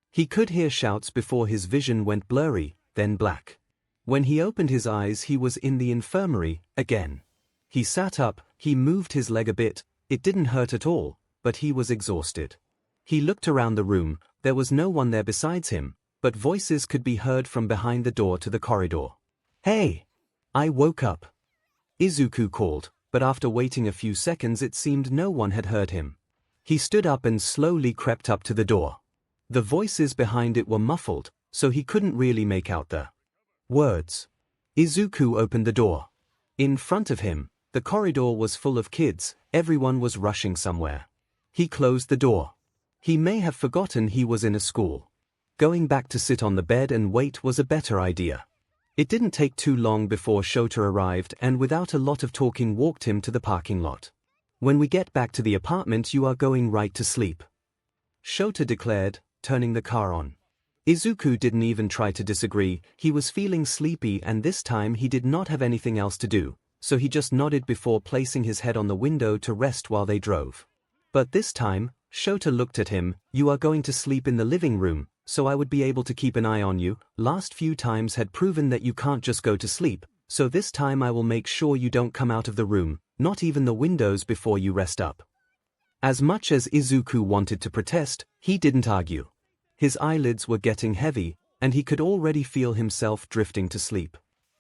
He could hear shouts before his vision went blurry, then black. When he opened his eyes, he was in the infirmary again. He sat up, he moved his leg a bit, it didn't hurt at all, but he was exhausted. He looked around the room, there was no one there besides him, but voices could be heard from behind the door to the corridor. "Hey! I woke up!" Izuku called, but after waiting a few seconds it seemed no one had heard him. He stood up and slowly crept up to the door. The voices behind it were muffled, so he couldn't really make out the words. Izuku opened the door. In front of him, the corridor was full of kids, everyone was rushing somewhere. He closed the door. He may have forgotten he was in a school. Going back to sit on the bed and wait was a better idea. It didn't take too long before Shota arrived and without a lot of talking walked him to the parking lot. "When we get back to the apartment you are going right to sleep," Shota declared, turning the car on. Izuku didn't even try to disagree. He was feeling sleepy and this time he did not have anything else to do, so he just nodded before placing his head on the window to rest while they drove. But this time, Shota looked at him. "You are going to sleep in the living room, so I would be able to keep an eye on you. Last few times had proven that you can't just go to sleep, so this time I will make sure you don't come out of the room, not even the windows, before you rest up." As much as Izuku wanted to protest, he didn't argue. His eyelids were getting heavy, and he could already feel himself drifting to sleep.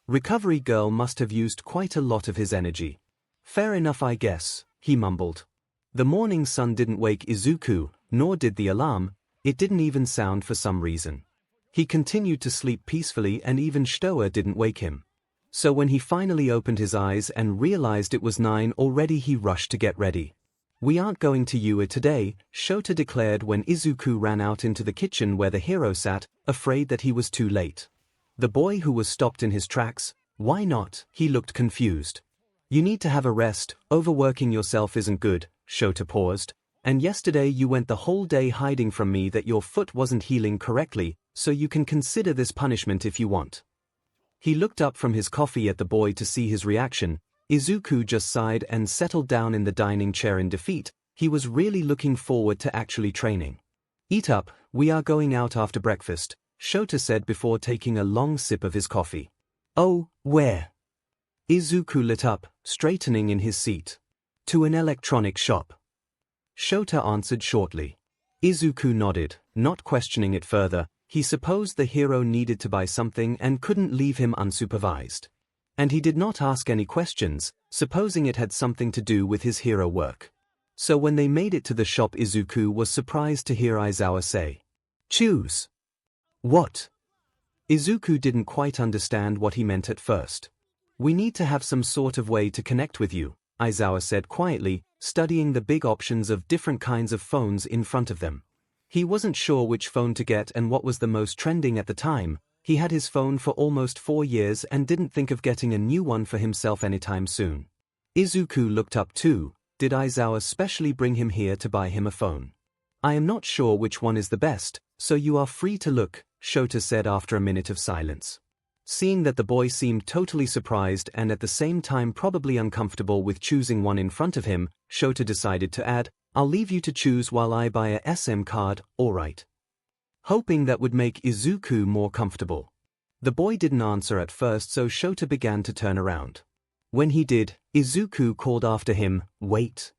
Recovery girl must have used quite a lot of his energy. "Fair enough, I guess," he mumbled. The morning sun didn't wake Izuku, nor did the alarm. It didn't even sound for some reason. He continued to sleep peacefully and even Shota didn't wake him. So when he finally opened his eyes and realized it was 9 already, he rushed to get ready. "We aren't going to UA today," Shota declared when Izuku ran out into the kitchen where the hero sat, afraid that he was too late. The boy who was stopped in his tracks. "Why not?" He looked confused. "You need to have a rest, overworking yourself isn't good," Shota paused. "And yesterday you went the whole day hiding from me that your foot wasn't healing correctly, so you can consider this punishment if you want." He looked up from his coffee at the boy to see his reaction. Izuku just sighed and settled down in the dining chair in defeat. He was really looking forward to actually training. "Eat up, we are going out after breakfast," Shota said before taking a long sip of his coffee. "Oh, where?" Izuku lit up, straightening in his seat. "To an electronic shop," Shota answered shortly. Izuku nodded, not questioning it further. He supposed the hero needed to buy something and couldn't leave him unsupervised. And he did not ask any questions, supposing it had something to do with his hero work. So when they made it to the shop, Izuku was surprised to hear Aizawa say, "Choose." "What?" Izuku didn't quite understand what he meant at first. "We need to have some sort of way to connect with you," Aizawa said quietly, studying the big options of different kinds of phones in front of them. He wasn't sure which phone to get and what was the most trending at the time. He had his phone for almost 4 years and didn't think of getting a new one for himself anytime soon. Izuku looked up too. Did Aizawa specially bring him here to buy him a phone? "I am not sure which one is the best, so you are free to look," Shota said after a minute of silence. Seeing that the boy seemed totally surprised and at the same time probably uncomfortable with choosing one in front of him, Shota decided to add, "I'll leave you to choose while I buy a SM card, alright?" Hoping that would make Izuku more comfortable. The boy didn't answer at first, so Shota began to turn around. When he did, Izuku called after him, "Wait."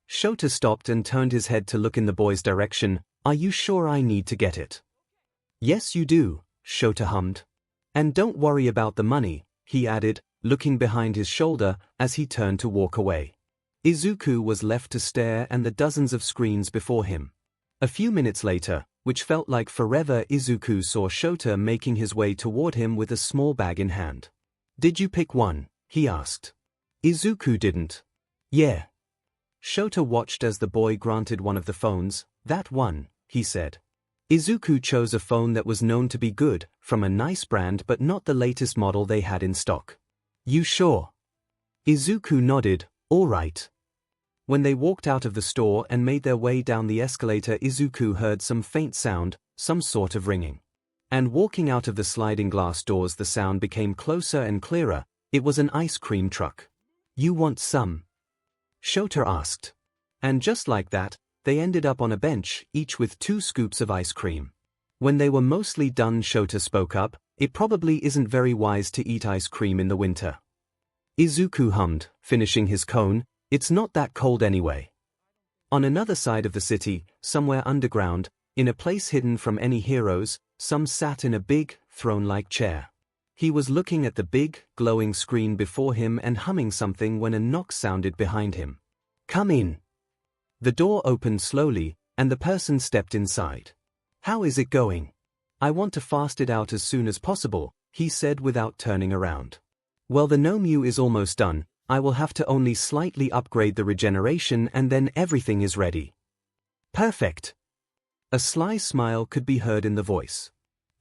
Shota stopped and turned his head to look in the boy's direction. "Are you sure I need to get it?" "Yes you do," Shota hummed. "And don't worry about the money," he added, looking behind his shoulder as he turned to walk away. Izuku was left to stare at the dozens of screens before him. A few minutes later, which felt like forever, Izuku saw Shota making his way toward him with a small bag in hand. "Did you pick one?" he asked. Izuku didn't. "Yeah." Shota watched as the boy granted one of the phones. "That one," he said. Izuku chose a phone that was known to be good, from a nice brand but not the latest model they had in stock. "You sure?" Izuku nodded. "All right." When they walked out of the store and made their way down the escalator, Izuku heard some faint sound, some sort of ringing. And walking out of the sliding glass doors, the sound became closer and clearer. It was an ice cream truck. "You want some?" Shota asked. And just like that, they ended up on a bench, each with 2 scoops of ice cream. When they were mostly done, Shota spoke up. "It probably isn't very wise to eat ice cream in the winter." Izuku hummed, finishing his cone. "It's not that cold anyway." On another side of the city, somewhere underground, in a place hidden from any heroes, some sat in a big, throne-like chair. He was looking at the big, glowing screen before him and humming something when a knock sounded behind him. "Come in." The door opened slowly, and the person stepped inside. "How is it going?" "I want to fast it out as soon as possible," he said without turning around. "Well, the Nomu is almost done. I will have to only slightly upgrade the regeneration and then everything is ready." "Perfect." A sly smile could be heard in the voice.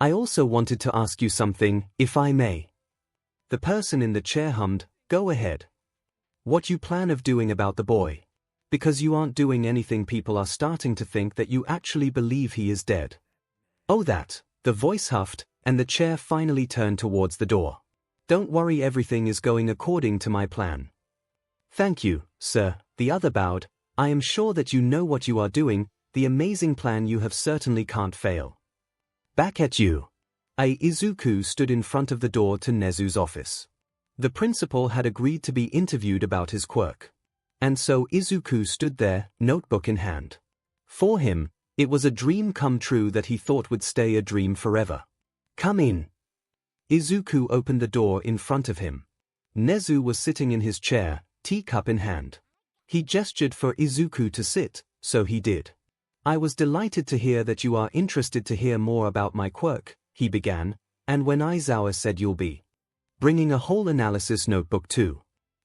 "I also wanted to ask you something, if I may." The person in the chair hummed. "Go ahead." "What you plan of doing about the boy? Because you aren't doing anything, people are starting to think that you actually believe he is dead." "Oh, that," the voice huffed, and the chair finally turned towards the door. "Don't worry, everything is going according to my plan." "Thank you, sir," the other bowed. "I am sure that you know what you are doing. The amazing plan you have certainly can't fail." "Back at you." Izuku stood in front of the door to Nezu's office. The principal had agreed to be interviewed about his quirk. And so Izuku stood there, notebook in hand. For him, it was a dream come true that he thought would stay a dream forever. "Come in." Izuku opened the door in front of him. Nezu was sitting in his chair, teacup in hand. He gestured for Izuku to sit, so he did. "I was delighted to hear that you are interested to hear more about my quirk," he began, "and when Aizawa said you'll be bringing a whole analysis notebook too,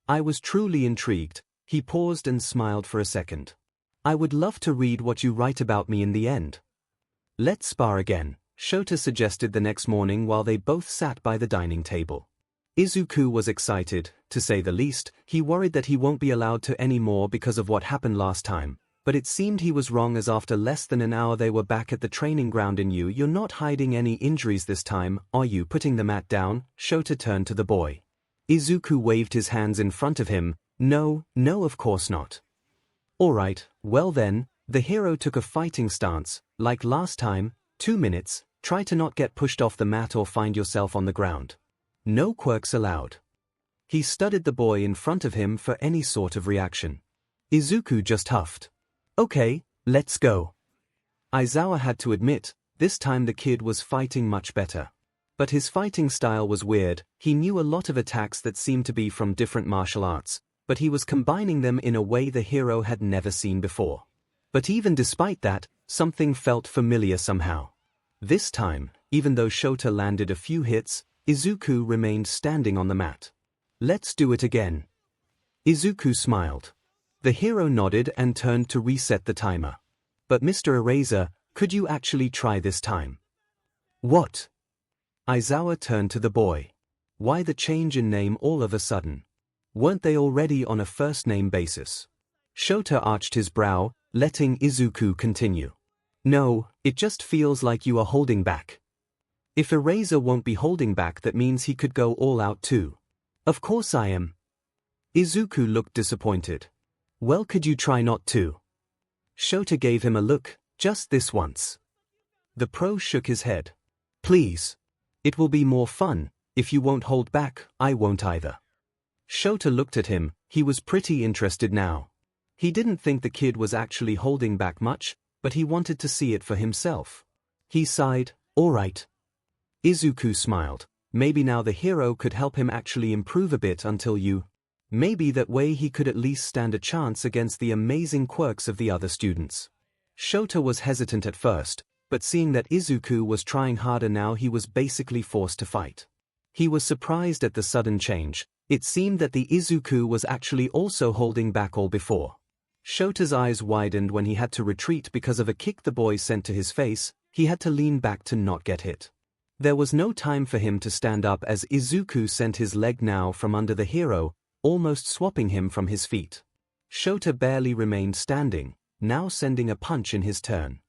I was truly intrigued." He paused and smiled for a second. "I would love to read what you write about me in the end." "Let's spar again," Shota suggested the next morning while they both sat by the dining table. Izuku was excited, to say the least. He worried that he won't be allowed to anymore because of what happened last time, but it seemed he was wrong, as after less than an hour they were back at the training ground. "And you're not hiding any injuries this time, are you?" Putting the mat down, Shota turned to the boy. Izuku waved his hands in front of him. No, of course not." "All right, well then." The hero took a fighting stance. "Like last time, 2 minutes, try to not get pushed off the mat or find yourself on the ground. No quirks allowed." He studied the boy in front of him for any sort of reaction. Izuku just huffed. "Okay, let's go." Aizawa had to admit, this time the kid was fighting much better. But his fighting style was weird. He knew a lot of attacks that seemed to be from different martial arts, but he was combining them in a way the hero had never seen before. But even despite that, something felt familiar somehow. This time, even though Shota landed a few hits, Izuku remained standing on the mat. "Let's do it again." Izuku smiled. The hero nodded and turned to reset the timer. "But Mr. Eraser, could you actually try this time?" "What?" Aizawa turned to the boy. "Why the change in name all of a sudden? Weren't they already on a first-name basis?" Shota arched his brow, letting Izuku continue. "No, it just feels like you are holding back." "If Eraser won't be holding back, that means he could go all out too." "Of course I am." Izuku looked disappointed. "Well, could you try not to?" Shota gave him a look. "Just this once." The pro shook his head. "Please. It will be more fun. If you won't hold back, I won't either." Shota looked at him. He was pretty interested now. He didn't think the kid was actually holding back much, but he wanted to see it for himself. He sighed. "All right." Izuku smiled. Maybe now the hero could help him actually improve a bit until you Maybe that way he could at least stand a chance against the amazing quirks of the other students. Shota was hesitant at first, but seeing that Izuku was trying harder now, he was basically forced to fight. He was surprised at the sudden change. It seemed that the Izuku was actually also holding back all before. Shota's eyes widened when he had to retreat because of a kick the boy sent to his face. He had to lean back to not get hit. There was no time for him to stand up as Izuku sent his leg now from under the hero, almost swapping him from his feet. Shota barely remained standing, now sending a punch in his turn.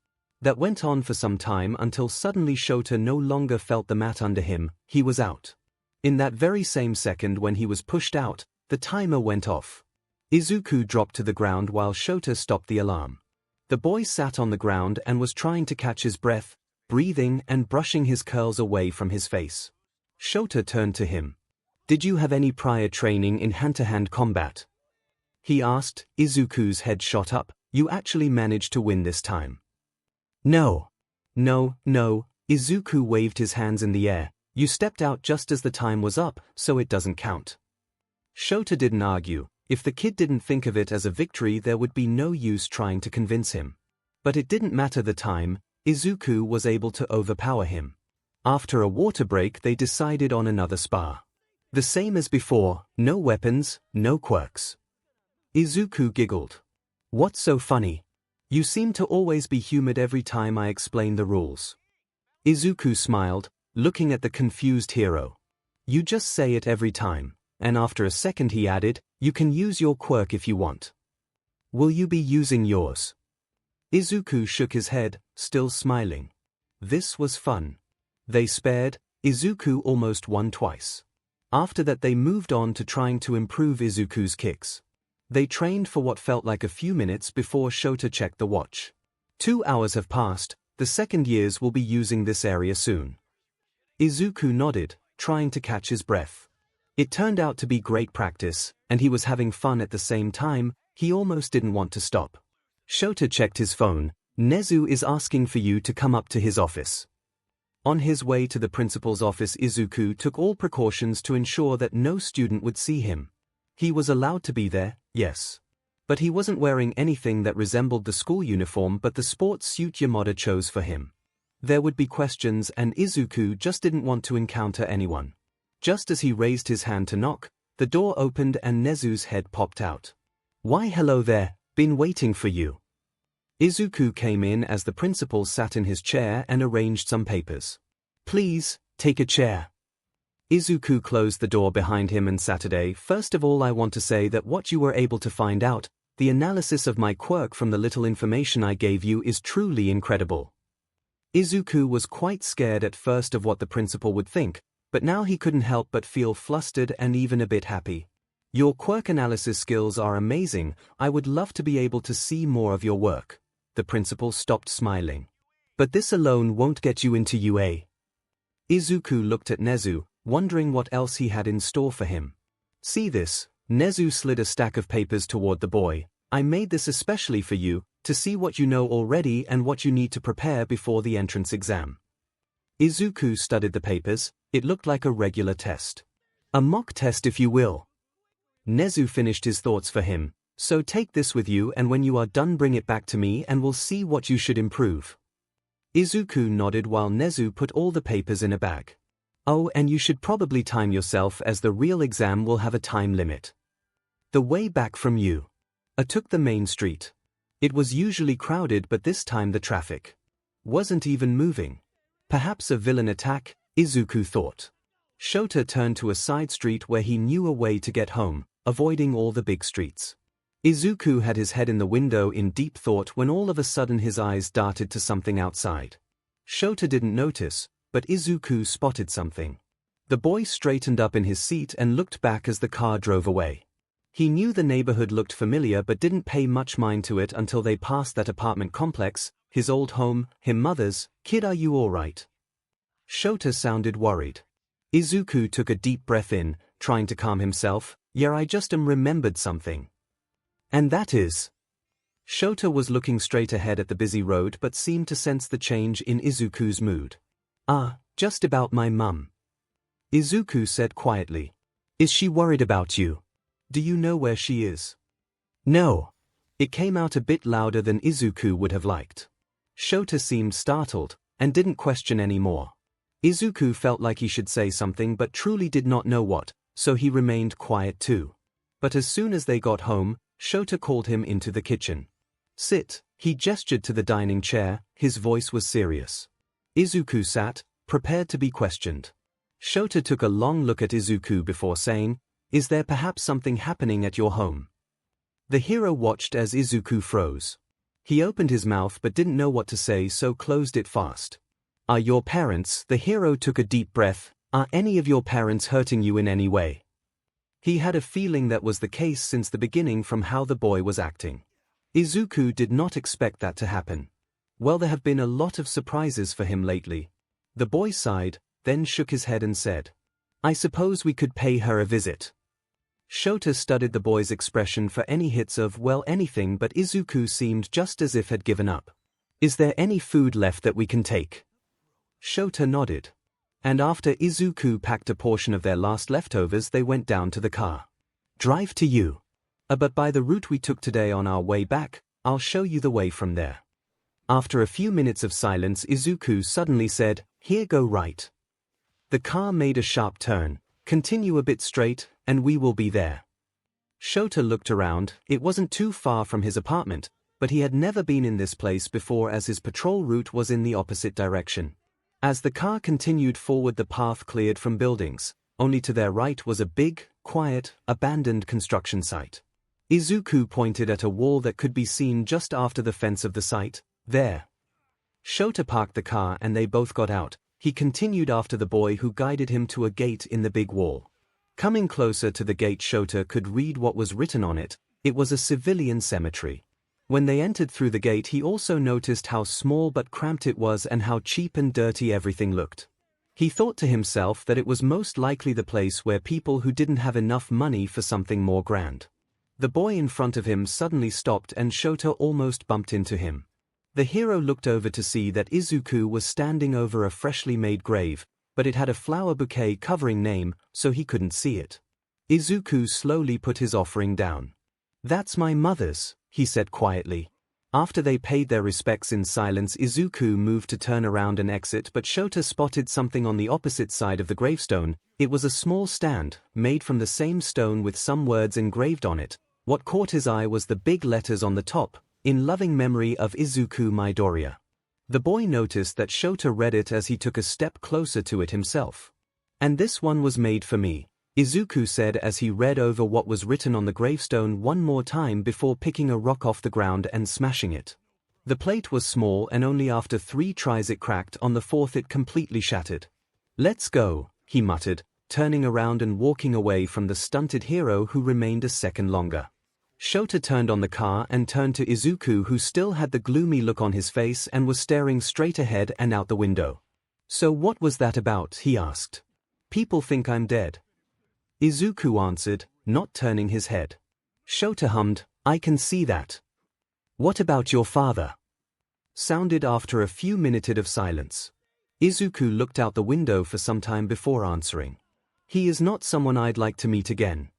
That went on for some time until suddenly Shota no longer felt the mat under him. He was out. In that very same second when he was pushed out, the timer went off. Izuku dropped to the ground while Shota stopped the alarm. The boy sat on the ground and was trying to catch his breath, breathing and brushing his curls away from his face. Shota turned to him. "Did you have any prior training in hand-to-hand combat?" he asked. Izuku's head shot up. "You actually managed to win this time." "No. No. Izuku waved his hands in the air. "You stepped out just as the time was up, so it doesn't count." Shota didn't argue. If the kid didn't think of it as a victory, there would be no use trying to convince him. But it didn't matter the time. Izuku was able to overpower him. After a water break, they decided on another spar. The same as before, no weapons, no quirks. Izuku giggled. "What's so funny? You seem to always be humid every time I explain the rules." Izuku smiled, looking at the confused hero. "You just say it every time." And after a second he added, "You can use your quirk if you want." "Will you be using yours?" Izuku shook his head, still smiling. This was fun. They spared. Izuku almost won twice. After that they moved on to trying to improve Izuku's kicks. They trained for what felt like a few minutes before Shota checked the watch. 2 hours have passed. The second years will be using this area soon. Izuku nodded, trying to catch his breath. It turned out to be great practice, and he was having fun at the same time. He almost didn't want to stop. Shota checked his phone. "Nezu is asking for you to come up to his office." On his way to the principal's office, Izuku took all precautions to ensure that no student would see him. He was allowed to be there, yes. But he wasn't wearing anything that resembled the school uniform but the sports suit Yamada chose for him. There would be questions and Izuku just didn't want to encounter anyone. Just as he raised his hand to knock, the door opened and Nezu's head popped out. "Why hello there, been waiting for you." Izuku came in as the principal sat in his chair and arranged some papers. "Please, take a chair." Izuku closed the door behind him and Saturday. "First of all I want to say that what you were able to find out, the analysis of my quirk from the little information I gave you is truly incredible." Izuku was quite scared at first of what the principal would think, but now he couldn't help but feel flustered and even a bit happy. "Your quirk analysis skills are amazing. I would love to be able to see more of your work." The principal stopped smiling. "But this alone won't get you into UA." Izuku looked at Nezu, wondering what else he had in store for him. "See this?" Nezu slid a stack of papers toward the boy. "I made this especially for you, to see what you know already and what you need to prepare before the entrance exam." Izuku studied the papers. It looked like a regular test. "A mock test if you will." Nezu finished his thoughts for him. "So take this with you and when you are done bring it back to me and we'll see what you should improve." Izuku nodded while Nezu put all the papers in a bag. "Oh, and you should probably time yourself as the real exam will have a time limit." The way back from you. I took the main street. It was usually crowded but this time the traffic wasn't even moving. Perhaps a villain attack, Izuku thought. Shota turned to a side street where he knew a way to get home, avoiding all the big streets. Izuku had his head in the window in deep thought when all of a sudden his eyes darted to something outside. Shota didn't notice, but Izuku spotted something. The boy straightened up in his seat and looked back as the car drove away. He knew the neighborhood looked familiar but didn't pay much mind to it until they passed that apartment complex, his old home, him mother's. "Kid, are you all right?" Shota sounded worried. Izuku took a deep breath in, trying to calm himself. "Yeah, I just remembered something." "And that is?" Shota was looking straight ahead at the busy road but seemed to sense the change in Izuku's mood. Just about my mum." Izuku said quietly. "Is she worried about you?" Do you know where she is? No. It came out a bit louder than Izuku would have liked. Shota seemed startled, and didn't question any more. Izuku felt like he should say something but truly did not know what, so he remained quiet too. But as soon as they got home, Shota called him into the kitchen. Sit, he gestured to the dining chair, his voice was serious. Izuku sat, prepared to be questioned. Shota took a long look at Izuku before saying, "Is there perhaps something happening at your home?" The hero watched as Izuku froze. He opened his mouth but didn't know what to say, so closed it fast. "Are your parents?" The hero took a deep breath. "Are any of your parents hurting you in any way?" He had a feeling that was the case since the beginning from how the boy was acting. Izuku did not expect that to happen. Well, there have been a lot of surprises for him lately. The boy sighed, then shook his head and said, "I suppose we could pay her a visit." Shota studied the boy's expression for any hits of, well, anything, but Izuku seemed just as if had given up. "Is there any food left that we can take?" Shota nodded. And after Izuku packed a portion of their last leftovers, they went down to the car. "Drive to you. But by the route we took today on our way back, I'll show you the way from there." After a few minutes of silence, Izuku suddenly said, "Here, go right. The car made a sharp turn. Continue a bit straight, and we will be there." Shota looked around. It wasn't too far from his apartment, but he had never been in this place before as his patrol route was in the opposite direction. As the car continued forward, the path cleared from buildings. Only to their right was a big, quiet, abandoned construction site. Izuku pointed at a wall that could be seen just after the fence of the site. "There." Shota parked the car and they both got out. He continued after the boy, who guided him to a gate in the big wall. Coming closer to the gate, Shota could read what was written on it. It was a civilian cemetery. When they entered through the gate, he also noticed how small but cramped it was and how cheap and dirty everything looked. He thought to himself that it was most likely the place where people who didn't have enough money for something more grand. The boy in front of him suddenly stopped and Shota almost bumped into him. The hero looked over to see that Izuku was standing over a freshly made grave, but it had a flower bouquet covering name, so he couldn't see it. Izuku slowly put his offering down. "That's my mother's," he said quietly. After they paid their respects in silence, Izuku moved to turn around and exit, but Shota spotted something on the opposite side of the gravestone. It was a small stand, made from the same stone with some words engraved on it. What caught his eye was the big letters on the top, "In loving memory of Izuku Midoriya." The boy noticed that Shota read it as he took a step closer to it himself. "And this one was made for me," Izuku said as he read over what was written on the gravestone one more time before picking a rock off the ground and smashing it. The plate was small and only after 3 tries it cracked. On the 4th it completely shattered. "Let's go," he muttered, turning around and walking away from the stunted hero, who remained a second longer. Shota turned on the car and turned to Izuku, who still had the gloomy look on his face and was staring straight ahead and out the window. "So what was that about?" he asked. "People think I'm dead." Izuku answered, not turning his head. Shota hummed, "I can see that." "What about your father?" sounded after a few minutes of silence. Izuku looked out the window for some time before answering. "He is not someone I'd like to meet again."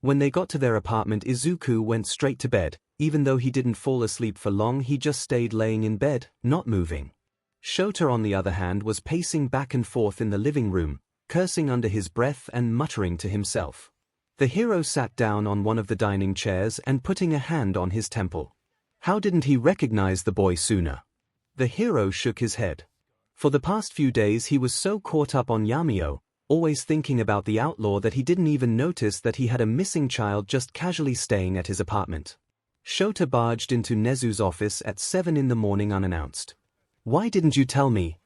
When they got to their apartment, Izuku went straight to bed. Even though he didn't fall asleep for long, he just stayed laying in bed, not moving. Shota, on the other hand, was pacing back and forth in the living room, cursing under his breath and muttering to himself. The hero sat down on one of the dining chairs and putting a hand on his temple. How didn't he recognize the boy sooner? The hero shook his head. For the past few days he was so caught up on Yamio, always thinking about the outlaw, that he didn't even notice that he had a missing child just casually staying at his apartment. Shota barged into Nezu's office at 7 in the morning unannounced. "Why didn't you tell me?"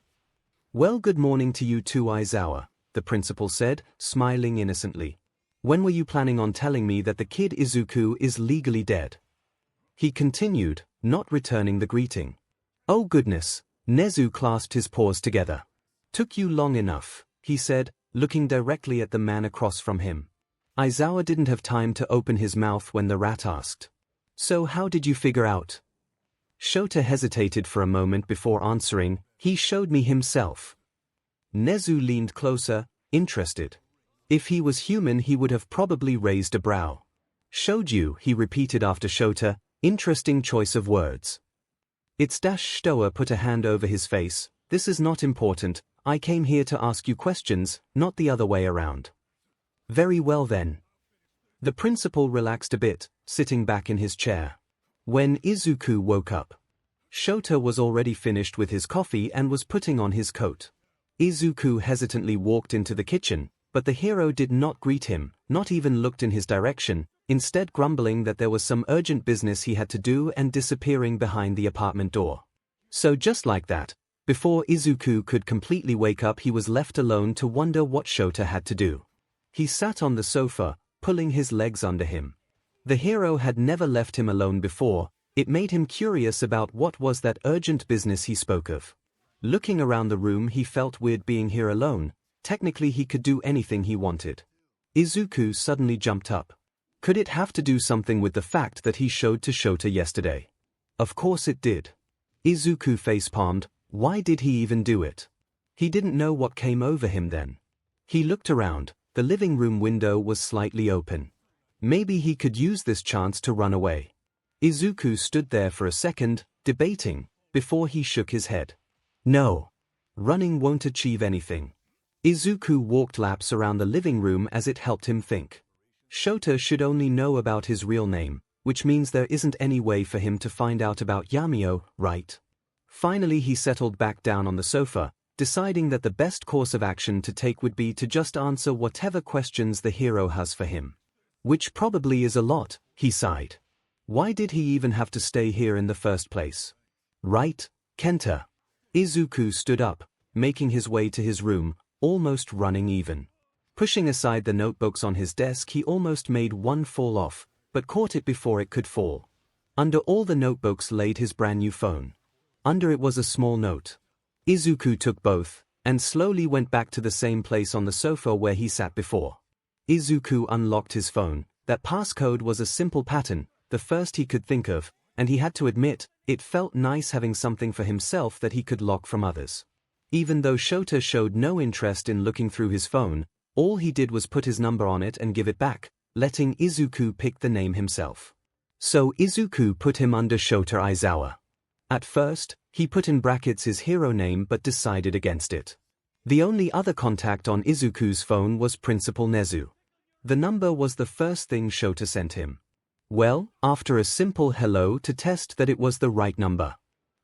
"Well, good morning to you too, Aizawa," the principal said, smiling innocently. "When were you planning on telling me that the kid Izuku is legally dead?" He continued, not returning the greeting. "Oh goodness," Nezu clasped his paws together. "Took you long enough," he said, looking directly at the man across from him. Aizawa didn't have time to open his mouth when the rat asked, "So how did you figure out?" Shota hesitated for a moment before answering, "He showed me himself." Nezu leaned closer, interested. If he was human, he would have probably raised a brow. Showed you, he repeated after Shota, interesting choice of words. It's Shota put a hand over his face, this is not important, I came here to ask you questions, not the other way around. Very well then. The principal relaxed a bit, sitting back in his chair. When Izuku woke up, Shota was already finished with his coffee and was putting on his coat. Izuku hesitantly walked into the kitchen, but the hero did not greet him, not even looked in his direction, instead grumbling that there was some urgent business he had to do and disappearing behind the apartment door. So just like that, before Izuku could completely wake up, he was left alone to wonder what Shota had to do. He sat on the sofa, pulling his legs under him. The hero had never left him alone before, it made him curious about what was that urgent business he spoke of. Looking around the room, he felt weird being here alone, technically he could do anything he wanted. Izuku suddenly jumped up. Could it have to do something with the fact that he showed to Shota yesterday? Of course it did. Izuku facepalmed, why did he even do it? He didn't know what came over him then. He looked around, the living room window was slightly open. Maybe he could use this chance to run away. Izuku stood there for a second, debating, before he shook his head. No. Running won't achieve anything. Izuku walked laps around the living room as it helped him think. Shota should only know about his real name, which means there isn't any way for him to find out about Yamio, right? Finally he settled back down on the sofa, deciding that the best course of action to take would be to just answer whatever questions the hero has for him. Which probably is a lot, he sighed. Why did he even have to stay here in the first place? Right, Kenta. Izuku stood up, making his way to his room, almost running even. Pushing aside the notebooks on his desk, he almost made one fall off, but caught it before it could fall. Under all the notebooks laid his brand new phone. Under it was a small note. Izuku took both, and slowly went back to the same place on the sofa where he sat before. Izuku unlocked his phone. That passcode was a simple pattern, the first he could think of, and he had to admit, it felt nice having something for himself that he could lock from others. Even though Shota showed no interest in looking through his phone, all he did was put his number on it and give it back, letting Izuku pick the name himself. So Izuku put him under Shota Aizawa. At first, he put in brackets his hero name but decided against it. The only other contact on Izuku's phone was Principal Nezu. The number was the first thing Shota sent him. Well, after a simple hello to test that it was the right number,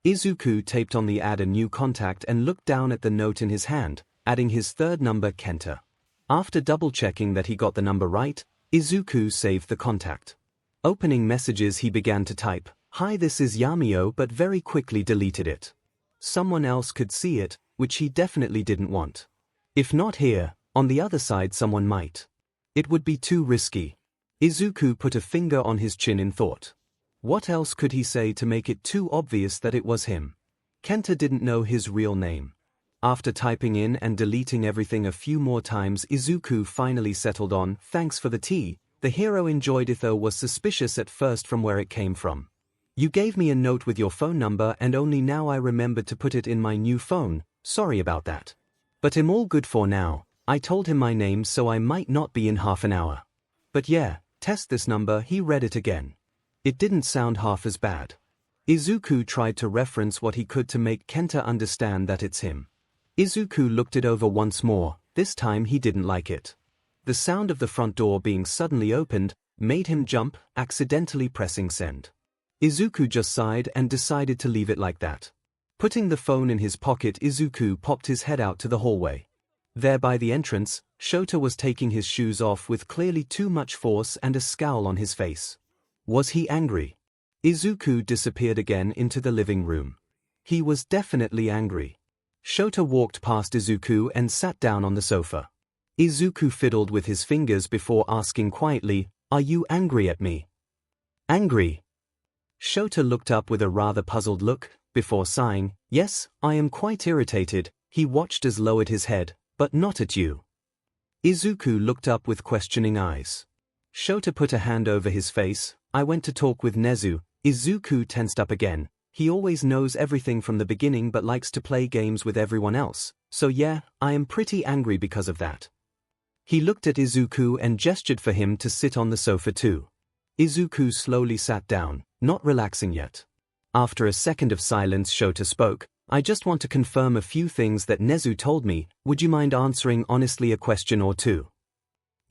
Izuku taped on the add a new contact and looked down at the note in his hand, adding his third number, Kenta. After double-checking that he got the number right, Izuku saved the contact. Opening messages, he began to type, "Hi, this is Yamio," but very quickly deleted it. Someone else could see it, which he definitely didn't want. If not here, on the other side someone might. It would be too risky. Izuku put a finger on his chin in thought. What else could he say to make it too obvious that it was him? Kenta didn't know his real name. After typing in and deleting everything a few more times, Izuku finally settled on, "Thanks for the tea." The hero enjoyed it though was suspicious at first from where it came from. "You gave me a note with your phone number and only now I remembered to put it in my new phone, sorry about that. But I'm all good for now. I told him my name so I might not be in half an hour. But yeah, test this number." He read it again. It didn't sound half as bad. Izuku tried to reference what he could to make Kenta understand that it's him. Izuku looked it over once more, this time he didn't like it. The sound of the front door being suddenly opened made him jump, accidentally pressing send. Izuku just sighed and decided to leave it like that. Putting the phone in his pocket, Izuku popped his head out to the hallway. There by the entrance, Shota was taking his shoes off with clearly too much force and a scowl on his face. Was he angry? Izuku disappeared again into the living room. He was definitely angry. Shota walked past Izuku and sat down on the sofa. Izuku fiddled with his fingers before asking quietly, "Are you angry at me?" "Angry?" Shota looked up with a rather puzzled look, before sighing, "Yes, I am quite irritated." He watched as lowered his head, "But not at you." Izuku looked up with questioning eyes. Shota put a hand over his face. "I went to talk with Nezu." Izuku tensed up again. He always knows everything from the beginning but likes to play games with everyone else, so yeah, I am pretty angry because of that. He looked at Izuku and gestured for him to sit on the sofa too. Izuku slowly sat down, not relaxing yet. After a second of silence, Shota spoke. I just want to confirm a few things that Nezu told me. Would you mind answering honestly a question or two?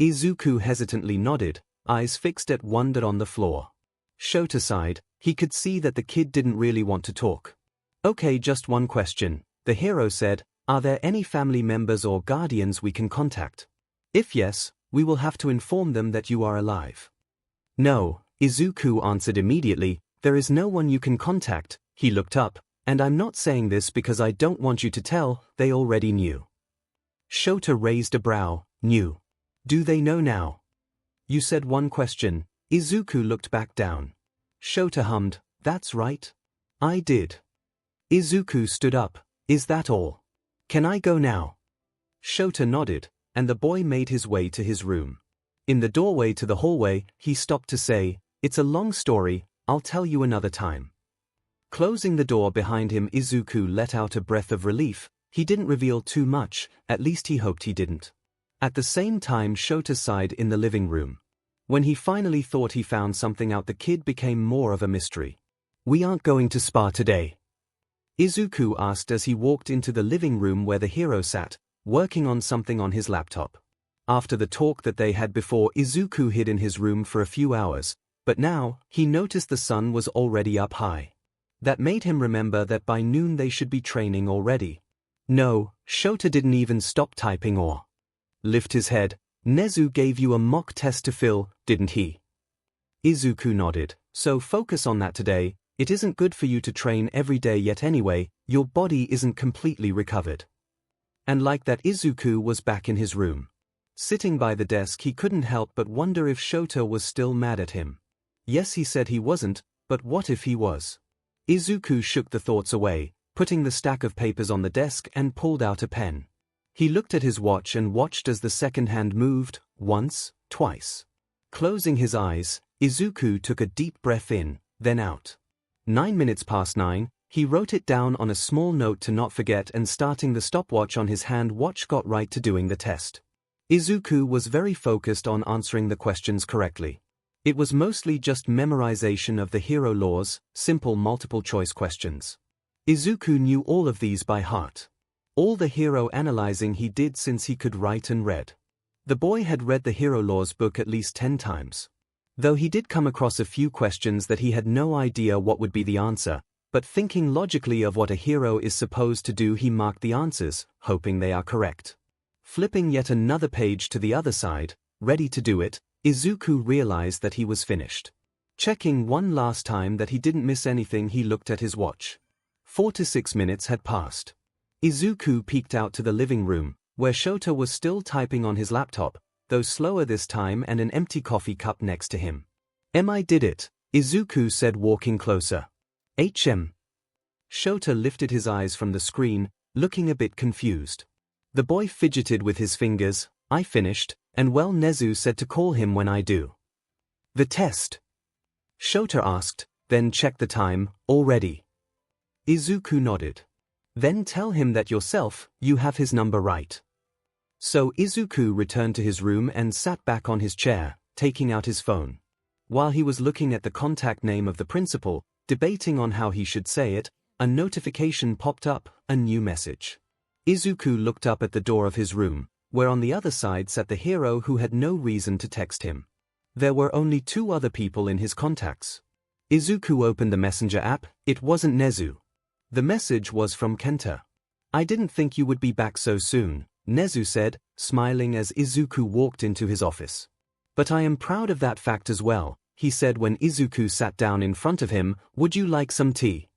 Izuku hesitantly nodded, eyes fixed at wonder on the floor. Shota sighed. He could see that the kid didn't really want to talk. Okay, just one question. The hero said, are there any family members or guardians we can contact? If yes, we will have to inform them that you are alive. No, Izuku answered immediately, there is no one you can contact. He looked up, and I'm not saying this because I don't want you to tell, they already knew. Shota raised a brow, knew. Do they know now? You said one question. Izuku looked back down. Shota hummed, that's right. I did. Izuku stood up, is that all? Can I go now? Shota nodded, and the boy made his way to his room. In the doorway to the hallway, he stopped to say, it's a long story, I'll tell you another time. Closing the door behind him, Izuku let out a breath of relief. He didn't reveal too much, at least he hoped he didn't. At the same time, Shota sighed in the living room. When he finally thought he found something out, the kid became more of a mystery. We aren't going to spa today? Izuku asked as he walked into the living room where the hero sat, working on something on his laptop. After the talk that they had before, Izuku hid in his room for a few hours, but now, he noticed the sun was already up high. That made him remember that by noon they should be training already. No, Shota didn't even stop typing or lift his head. Nezu gave you a mock test to fill, didn't he? Izuku nodded. So focus on that today. It isn't good for you to train every day yet anyway, your body isn't completely recovered. And like that, Izuku was back in his room. Sitting by the desk, he couldn't help but wonder if Shota was still mad at him. Yes, he said he wasn't, but what if he was? Izuku shook the thoughts away, putting the stack of papers on the desk and pulled out a pen. He looked at his watch and watched as the second hand moved, once, twice. Closing his eyes, Izuku took a deep breath in, then out. 9 minutes past 9, he wrote it down on a small note to not forget, and starting the stopwatch on his hand watch got right to doing the test. Izuku was very focused on answering the questions correctly. It was mostly just memorization of the hero laws, simple multiple-choice questions. Izuku knew all of these by heart. All the hero analyzing he did since he could write and read. The boy had read the hero laws book at least 10 times. Though he did come across a few questions that he had no idea what would be the answer, but thinking logically of what a hero is supposed to do, he marked the answers, hoping they are correct. Flipping yet another page to the other side, ready to do it, Izuku realized that he was finished. Checking one last time that he didn't miss anything, he looked at his watch. 4 to 6 minutes had passed. Izuku peeked out to the living room, where Shota was still typing on his laptop, though slower this time, and an empty coffee cup next to him. I did it, Izuku said, walking closer. HM. Shota lifted his eyes from the screen, looking a bit confused. The boy fidgeted with his fingers. I finished, and well, Nezu said to call him when I do. The test? Shota asked, then check the time, already. Izuku nodded. Then tell him that yourself, you have his number right. So Izuku returned to his room and sat back on his chair, taking out his phone. While he was looking at the contact name of the principal, debating on how he should say it, a notification popped up, a new message. Izuku looked up at the door of his room, where on the other side sat the hero who had no reason to text him. There were only 2 other people in his contacts. Izuku opened the messenger app. It wasn't Nezu. The message was from Kenta. I didn't think you would be back so soon, Nezu said, smiling as Izuku walked into his office. But I am proud of that fact as well, he said when Izuku sat down in front of him. Would you like some tea?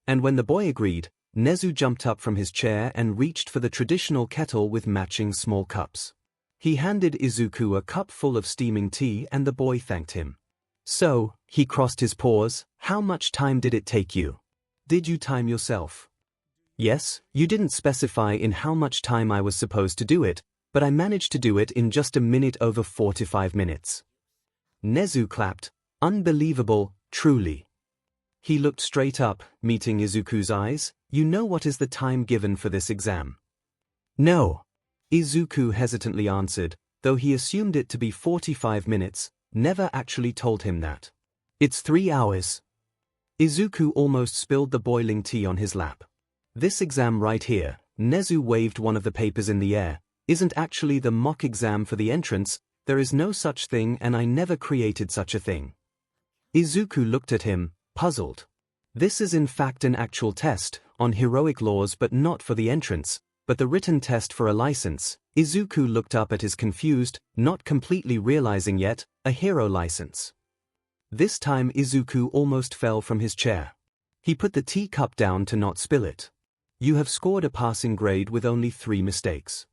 And when the boy agreed, Nezu jumped up from his chair and reached for the traditional kettle with matching small cups. He handed Izuku a cup full of steaming tea and the boy thanked him. So, he crossed his paws, how much time did it take you? Did you time yourself? Yes, you didn't specify in how much time I was supposed to do it, but I managed to do it in just a minute over 45 minutes. Nezu clapped. Unbelievable, truly. He looked straight up, meeting Izuku's eyes. You know what is the time given for this exam? No. Izuku hesitantly answered, though he assumed it to be 45 minutes. never actually told him that. It's 3 hours. Izuku almost spilled the boiling tea on his lap. This exam right here, Nezu waved one of the papers in the air, isn't actually the mock exam for the entrance. There is no such thing and I never created such a thing. Izuku looked at him, puzzled. This is in fact an actual test, on heroic laws but not for the entrance, but the written test for a license. Izuku looked up at his confused, not completely realizing yet, a hero license. This time Izuku almost fell from his chair. He put the teacup down to not spill it. You have scored a passing grade with only 3 mistakes.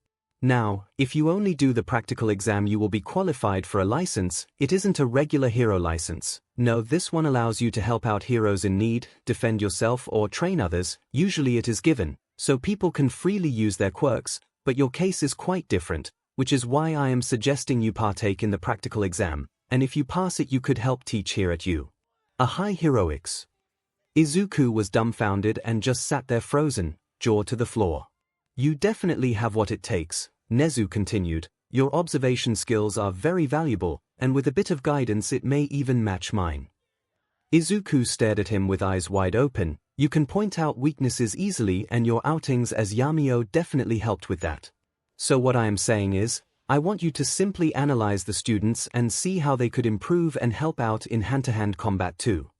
Now, if you only do the practical exam you will be qualified for a license. It isn't a regular hero license. No, this one allows you to help out heroes in need, defend yourself or train others. Usually it is given, so people can freely use their quirks, but your case is quite different, which is why I am suggesting you partake in the practical exam, and if you pass it you could help teach here at a high heroics. Izuku was dumbfounded and just sat there frozen, jaw to the floor. You definitely have what it takes, Nezu continued. Your observation skills are very valuable, and with a bit of guidance it may even match mine. Izuku stared at him with eyes wide open. You can point out weaknesses easily and your outings as Yamio definitely helped with that. So what I am saying is, I want you to simply analyze the students and see how they could improve and help out in hand-to-hand combat too.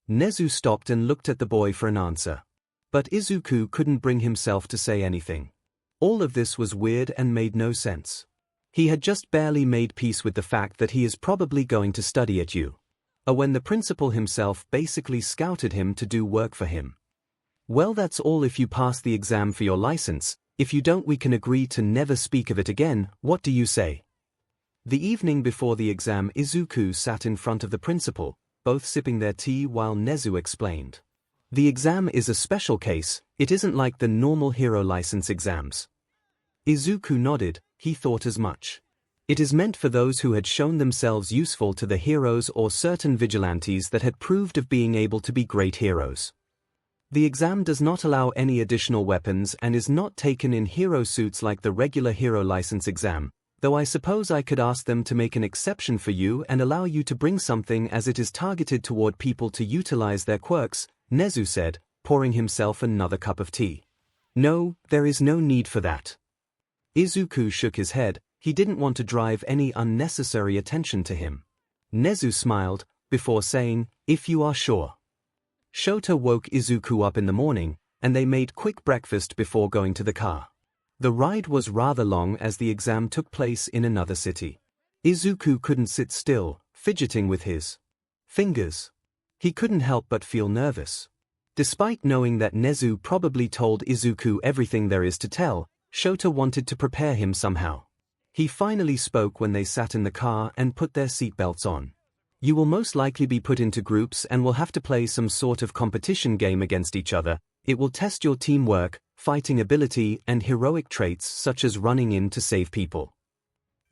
Nezu stopped and looked at the boy for an answer. But Izuku couldn't bring himself to say anything. All of this was weird and made no sense. He had just barely made peace with the fact that he is probably going to study at when the principal himself basically scouted him to do work for him. Well, that's all if you pass the exam for your license. If you don't we can agree to never speak of it again. What do you say? The evening before the exam Izuku sat in front of the principal, both sipping their tea while Nezu explained. The exam is a special case, it isn't like the normal hero license exams. Izuku nodded, he thought as much. It is meant for those who had shown themselves useful to the heroes or certain vigilantes that had proved of being able to be great heroes. The exam does not allow any additional weapons and is not taken in hero suits like the regular hero license exam, though I suppose I could ask them to make an exception for you and allow you to bring something as it is targeted toward people to utilize their quirks, Nezu said, pouring himself another cup of tea. No, there is no need for that. Izuku shook his head. He didn't want to drive any unnecessary attention to him. Nezu smiled, before saying, if you are sure. Shota woke Izuku up in the morning, and they made quick breakfast before going to the car. The ride was rather long as the exam took place in another city. Izuku couldn't sit still, fidgeting with his fingers. He couldn't help but feel nervous. Despite knowing that Nezu probably told Izuku everything there is to tell, Shota wanted to prepare him somehow. He finally spoke when they sat in the car and put their seatbelts on. You will most likely be put into groups and will have to play some sort of competition game against each other. It will test your teamwork, fighting ability, and heroic traits such as running in to save people.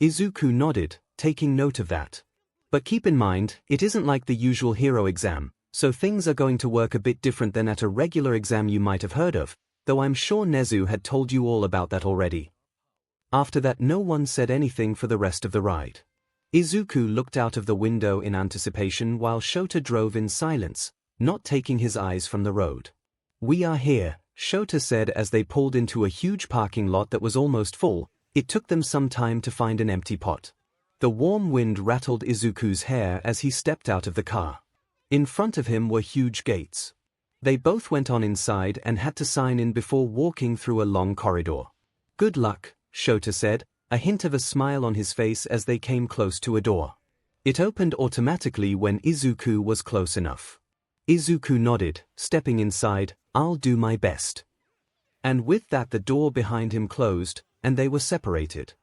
Izuku nodded, taking note of that. But keep in mind, it isn't like the usual hero exam, so things are going to work a bit different than at a regular exam you might have heard of, though I'm sure Nezu had told you all about that already. After that no one said anything for the rest of the ride. Izuku looked out of the window in anticipation while Shota drove in silence, not taking his eyes from the road. We are here, Shota said as they pulled into a huge parking lot that was almost full. It took them some time to find an empty pot. The warm wind rattled Izuku's hair as he stepped out of the car. In front of him were huge gates. They both went on inside and had to sign in before walking through a long corridor. Good luck, Shota said, a hint of a smile on his face as they came close to a door. It opened automatically when Izuku was close enough. Izuku nodded, stepping inside. I'll do my best. And with that the door behind him closed, and they were separated.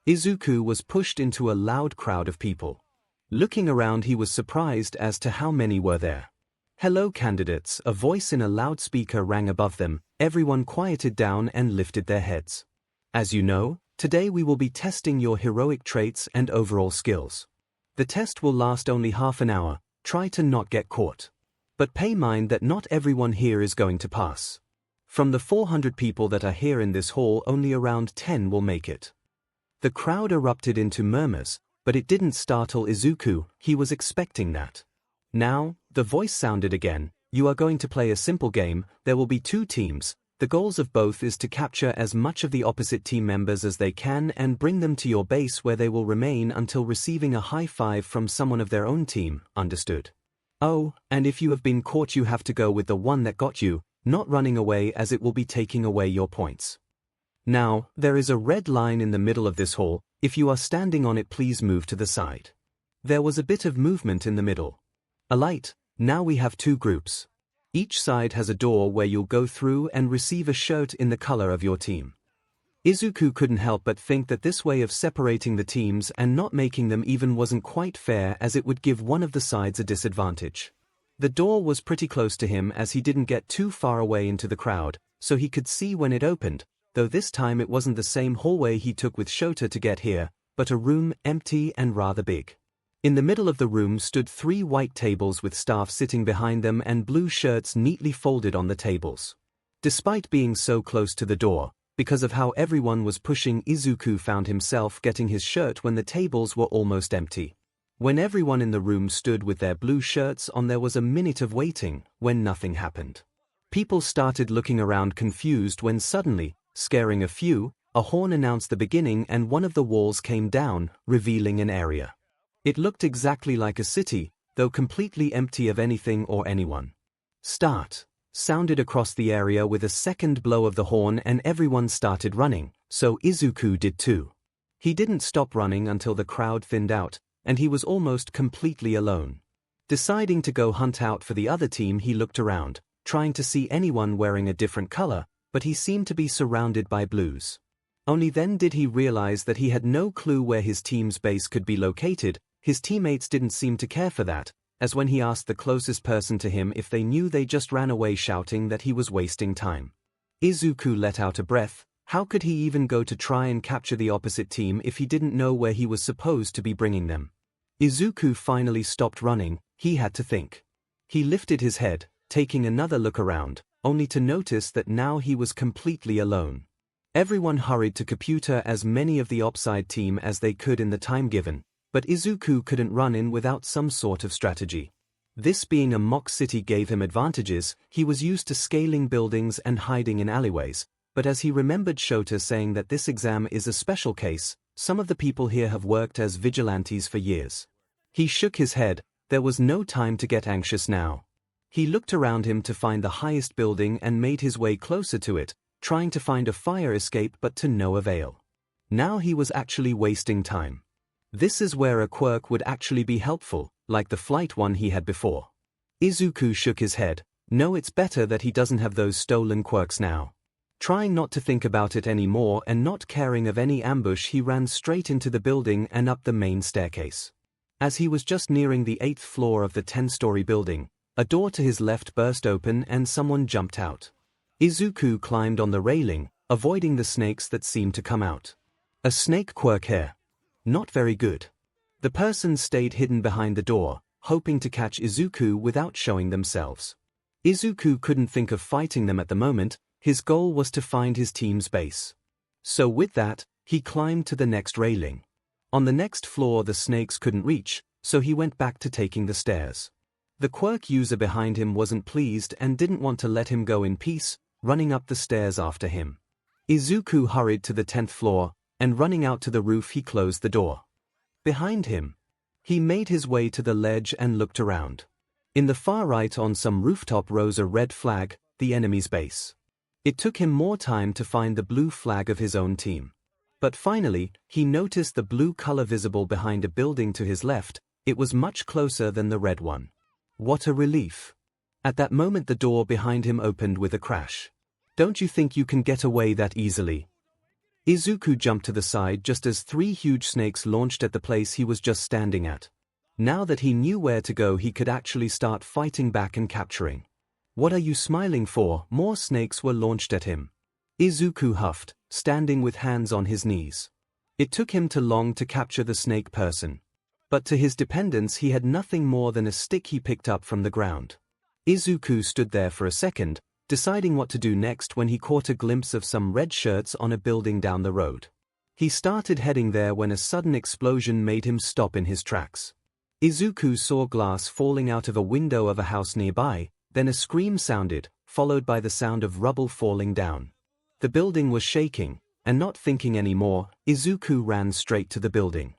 Izuku was pushed into a loud crowd of people. Looking around he was surprised as to how many were there. Hello candidates, a voice in a loudspeaker rang above them. Everyone quieted down and lifted their heads. As you know, today we will be testing your heroic traits and overall skills. The test will last only half an hour. Try to not get caught. But pay mind that not everyone here is going to pass. From the 400 people that are here in this hall only around 10 will make it. The crowd erupted into murmurs, but it didn't startle Izuku. He was expecting that. Now, the voice sounded again. You are going to play a simple game. There will be 2 teams. The goals of both is to capture as much of the opposite team members as they can and bring them to your base where they will remain until receiving a high five from someone of their own team. Understood? Oh, and if you have been caught, you have to go with the one that got you, not running away, as it will be taking away your points. Now, there is a red line in the middle of this hall. If you are standing on it, please move to the side. There was a bit of movement in the middle. A light. Now we have 2 groups. Each side has a door where you'll go through and receive a shirt in the color of your team. Izuku couldn't help but think that this way of separating the teams and not making them even wasn't quite fair, as it would give one of the sides a disadvantage. The door was pretty close to him, as he didn't get too far away into the crowd, so he could see when it opened, though this time it wasn't the same hallway he took with Shota to get here, but a room, empty and rather big. In the middle of the room stood 3 white tables with staff sitting behind them and blue shirts neatly folded on the tables. Despite being so close to the door, because of how everyone was pushing, Izuku found himself getting his shirt when the tables were almost empty. When everyone in the room stood with their blue shirts on, there was a minute of waiting, when nothing happened. People started looking around confused when suddenly, scaring a few, a horn announced the beginning and one of the walls came down, revealing an area. It looked exactly like a city, though completely empty of anything or anyone. Start sounded across the area with a second blow of the horn, and everyone started running, so Izuku did too. He didn't stop running until the crowd thinned out, and he was almost completely alone. Deciding to go hunt out for the other team, he looked around, trying to see anyone wearing a different color, but he seemed to be surrounded by blues. Only then did he realize that he had no clue where his team's base could be located. His teammates didn't seem to care for that, as when he asked the closest person to him if they knew, they just ran away shouting that he was wasting time. Izuku let out a breath. How could he even go to try and capture the opposite team if he didn't know where he was supposed to be bringing them? Izuku finally stopped running. He had to think. He lifted his head, taking another look around, only to notice that now he was completely alone. Everyone hurried to computer as many of the opside team as they could in the time given, but Izuku couldn't run in without some sort of strategy. This being a mock city gave him advantages. He was used to scaling buildings and hiding in alleyways, but as he remembered Shota saying that this exam is a special case, some of the people here have worked as vigilantes for years. He shook his head. There was no time to get anxious now. He looked around him to find the highest building and made his way closer to it, trying to find a fire escape, but to no avail. Now he was actually wasting time. This is where a quirk would actually be helpful, like the flight one he had before. Izuku shook his head. No, it's better that he doesn't have those stolen quirks now. Trying not to think about it anymore and not caring of any ambush, he ran straight into the building and up the main staircase. As he was just nearing the 8th floor of the 10-story building, a door to his left burst open and someone jumped out. Izuku climbed on the railing, avoiding the snakes that seemed to come out. A snake quirk here. Not very good. The person stayed hidden behind the door, hoping to catch Izuku without showing themselves. Izuku couldn't think of fighting them at the moment. His goal was to find his team's base. So with that, he climbed to the next railing. On the next floor the snakes couldn't reach, so he went back to taking the stairs. The quirk user behind him wasn't pleased and didn't want to let him go in peace, running up the stairs after him. Izuku hurried to the 10th floor, and running out to the roof he closed the door. Behind him, he made his way to the ledge and looked around. In the far right on some rooftop rose a red flag, the enemy's base. It took him more time to find the blue flag of his own team. But finally, he noticed the blue color visible behind a building to his left. It was much closer than the red one. What a relief. At that moment the door behind him opened with a crash. Don't you think you can get away that easily? Izuku jumped to the side just as 3 huge snakes launched at the place he was just standing at. Now that he knew where to go, he could actually start fighting back and capturing. What are you smiling for? More snakes were launched at him. Izuku huffed, standing with hands on his knees. It took him too long to capture the snake person. But to his dependence he had nothing more than a stick he picked up from the ground. Izuku stood there for a second, deciding what to do next when he caught a glimpse of some red shirts on a building down the road. He started heading there when a sudden explosion made him stop in his tracks. Izuku saw glass falling out of a window of a house nearby, then a scream sounded, followed by the sound of rubble falling down. The building was shaking, and not thinking anymore, Izuku ran straight to the building.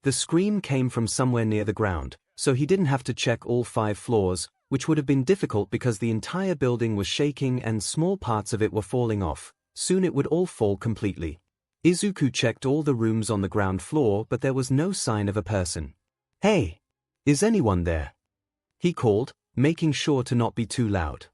The scream came from somewhere near the ground, so he didn't have to check all 5 floors, which would have been difficult because the entire building was shaking and small parts of it were falling off. Soon it would all fall completely. Izuku checked all the rooms on the ground floor, but there was no sign of a person. "Hey! Is anyone there?" he called, making sure to not be too loud.